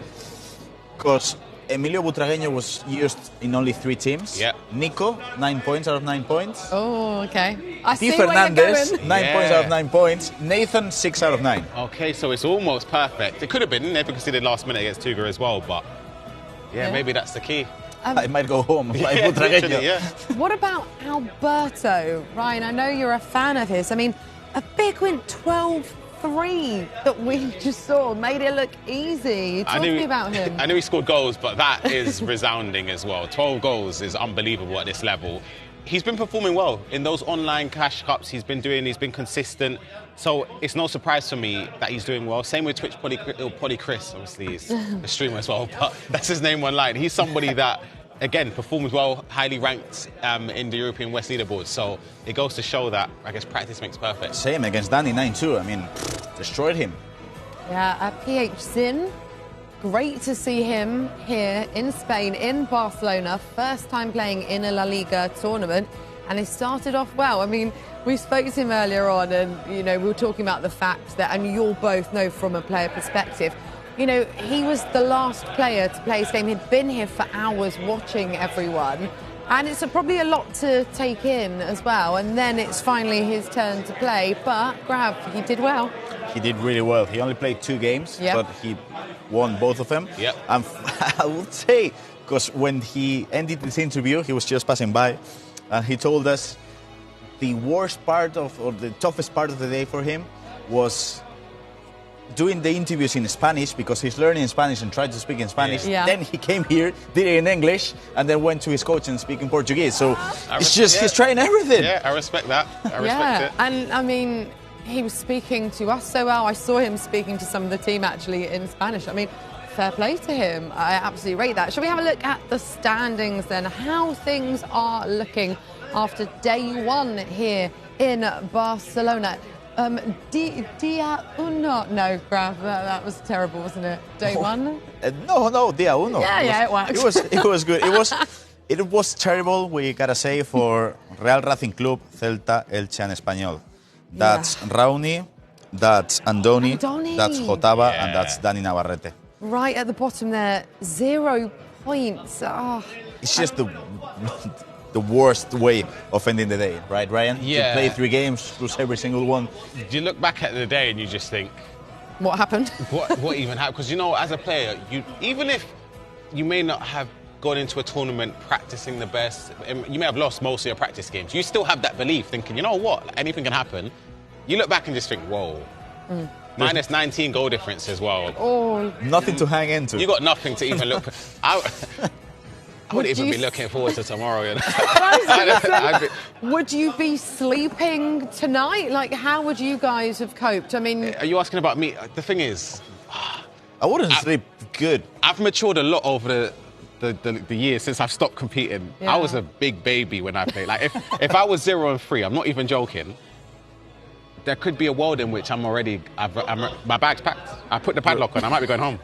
because Emilio Butragueño was used in only 3 teams. Yeah. Nico, 9 points out of 9 points. Oh, okay. I Di see where you're Fernandez, going. 9 points out of 9 points. Nathan, 6 out of 9. Okay, so it's almost perfect. It could have been if we conceded last minute against Tuga as well, but yeah, maybe that's the key. I might go home like Yeah, Butragueño. literally, yeah. What about Alberto? Ryan, I know you're a fan of his. I mean, a big win, 12-3 that we just saw, made it look easy. Talk to me about him. I knew he scored goals, but that is resounding as well. 12 goals is unbelievable at this level. He's been performing well in those online cash cups. He's been consistent. So it's no surprise for me that he's doing well. Same with Twitch Poly Chris, obviously he's a streamer as well, but that's his name online. He's somebody that, again, performs well, highly ranked in the European West leaderboard. So it goes to show that, I guess, practice makes perfect. Same against Danny 9-2. I mean, destroyed him. Yeah, PH Zin. Great to see him here in Spain, in Barcelona. First time playing in a La Liga tournament. And he started off well. I mean, we spoke to him earlier on and, you know, we were talking about the fact that, and you'll both know from a player perspective, you know, he was the last player to play his game. He'd been here for hours watching everyone. And it's probably a lot to take in as well. And then it's finally his turn to play. But Grav, he did well. He did really well. He only played 2 games, but he won both of them. Yep. And I would say, because when he ended this interview, he was just passing by, and he told us the worst part or the toughest part of the day for him was doing the interviews in Spanish, because he's learning Spanish and tried to speak in Spanish. Yeah. Then he came here, did it in English, and then went to his coach and speaking Portuguese. So he's trying everything. Yeah, I respect that. I respect it. And I mean, he was speaking to us so well. I saw him speaking to some of the team actually in Spanish. I mean, fair play to him. I absolutely rate that. Shall we have a look at the standings then? How things are looking after day 1 here in Barcelona. Dia uno. No, Grav, that was terrible, wasn't it? Day 1? No, dia uno. Yeah, it works. It was good. It was terrible, we gotta say, for Real Racing Club, Celta, Elche and Espanyol. That's Raoni, that's Andoni, Andoni. that's Jotava, and that's Dani Navarrete. Right at the bottom there, 0 points. Oh. It's just the worst way of ending the day, right, Ryan? Yeah. To play 3 games, lose every single one. You look back at the day and you just think, what happened? What even happened? Because, you know, as a player, even if you may not have gone into a tournament practicing the best, you may have lost most of your practice games, you still have that belief, thinking, you know what, anything can happen. You look back and just think, whoa. Minus 19 goal difference as well. Oh. Nothing to hang into. You got nothing to even look. I wouldn't even be looking forward to tomorrow. You know? Would you be sleeping tonight? Like, how would you guys have coped? I mean, are you asking about me? The thing is, I wouldn't sleep good. I've matured a lot over the years since I've stopped competing. Yeah. I was a big baby when I played. Like, if I was 0-3, I'm not even joking. There could be a world in which my bag's packed. I put the padlock on, I might be going home.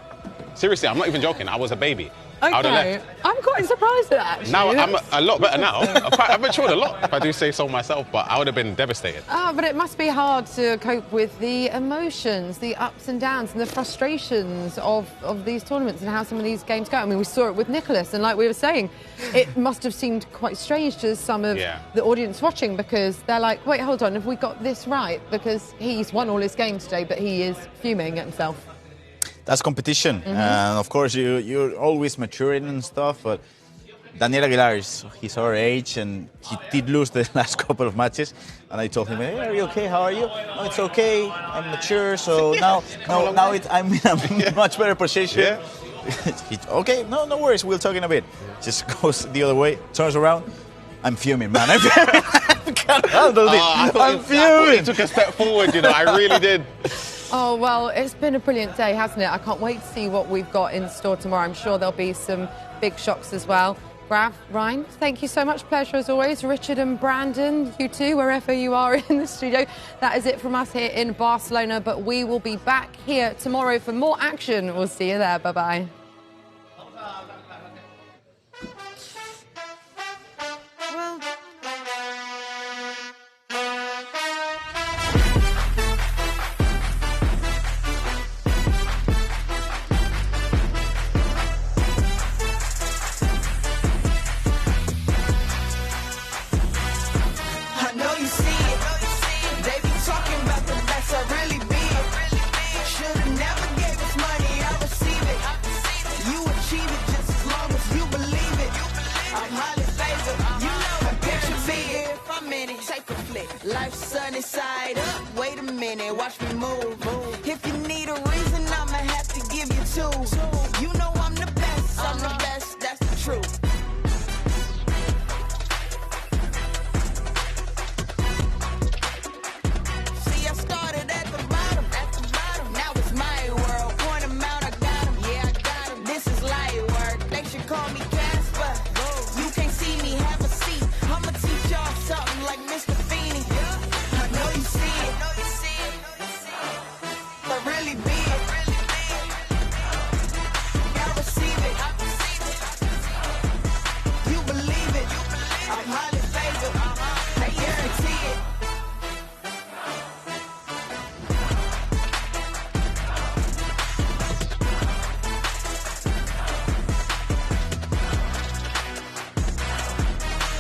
Seriously, I'm not even joking. I was a baby. I would have okay. left. I'm quite surprised at that, actually. Now, I'm a lot better now. I've matured a lot, if I do say so myself, but I would have been devastated. But it must be hard to cope with the emotions, the ups and downs and the frustrations of these tournaments and how some of these games go. I mean, we saw it with Nicholas, and like we were saying, it must have seemed quite strange to some of the audience watching, because they're like, wait, hold on, have we got this right? Because he's won all his games today, but he is fuming at himself. That's competition, and of course you're always maturing and stuff. But Daniel Aguilar he's our age, and he did lose the last couple of matches. And I told him, "Hey, are you okay? How are you?" "No, it's okay. I'm mature, so now I'm in a much better position." Yeah. Okay, no worries. We'll talk in a bit. Just goes the other way, turns around. I'm fuming, man. I'm fuming. I can't handle this. I'm fuming. I took a step forward, you know. I really did. Oh, well, it's been a brilliant day, hasn't it? I can't wait to see what we've got in store tomorrow. I'm sure there'll be some big shocks as well. Graf, Ryan, thank you so much. Pleasure as always. Richard and Brandon, you too, wherever you are in the studio. That is it from us here in Barcelona, but we will be back here tomorrow for more action. We'll see you there. Bye-bye. Life's sunny side up, wait a minute, watch me move. If you need a reason, I'ma have to give you 2. You know I'm the best, that's the truth. See, I started at the bottom, now it's my world. Point 'em out, I got 'em, yeah, I got 'em. This is light work, they should call me Casper. You can't see me, have a seat. I'ma teach y'all something like Mr. I know you see it, but really be it. I receive it. You believe it. I'm highly favored. I guarantee it.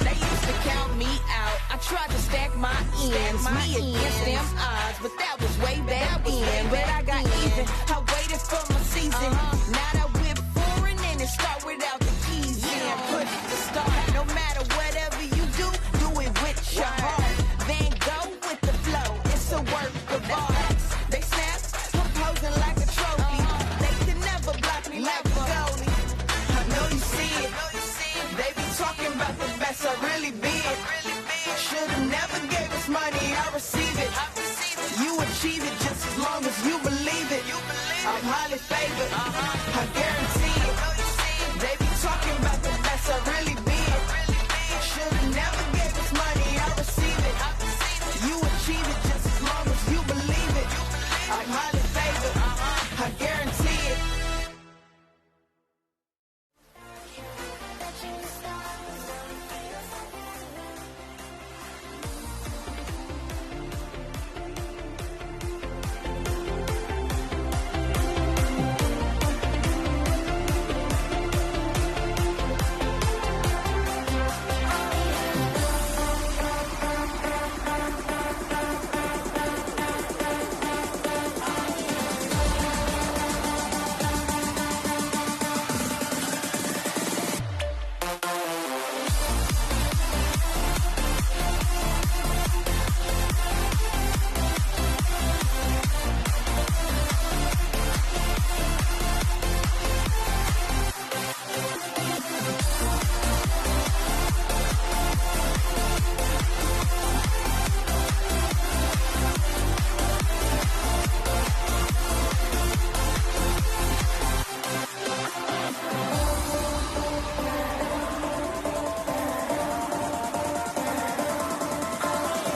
They used to count me out. I tried to stack my ends, me against them odds, but that was way back then. But I got even, I waited for my season. Now that we're foreign and it start without the keys. Yeah, push the start. No matter whatever you do it with your heart. Then go with the flow. It's a work of art. They snap, I'm posing like a trophy. They can never block me like a goalie. I know you see it. They be talking about the best, I really be it. Should've never gave us money, I receive it. You achieve it just as long as you believe it. I'm highly favored.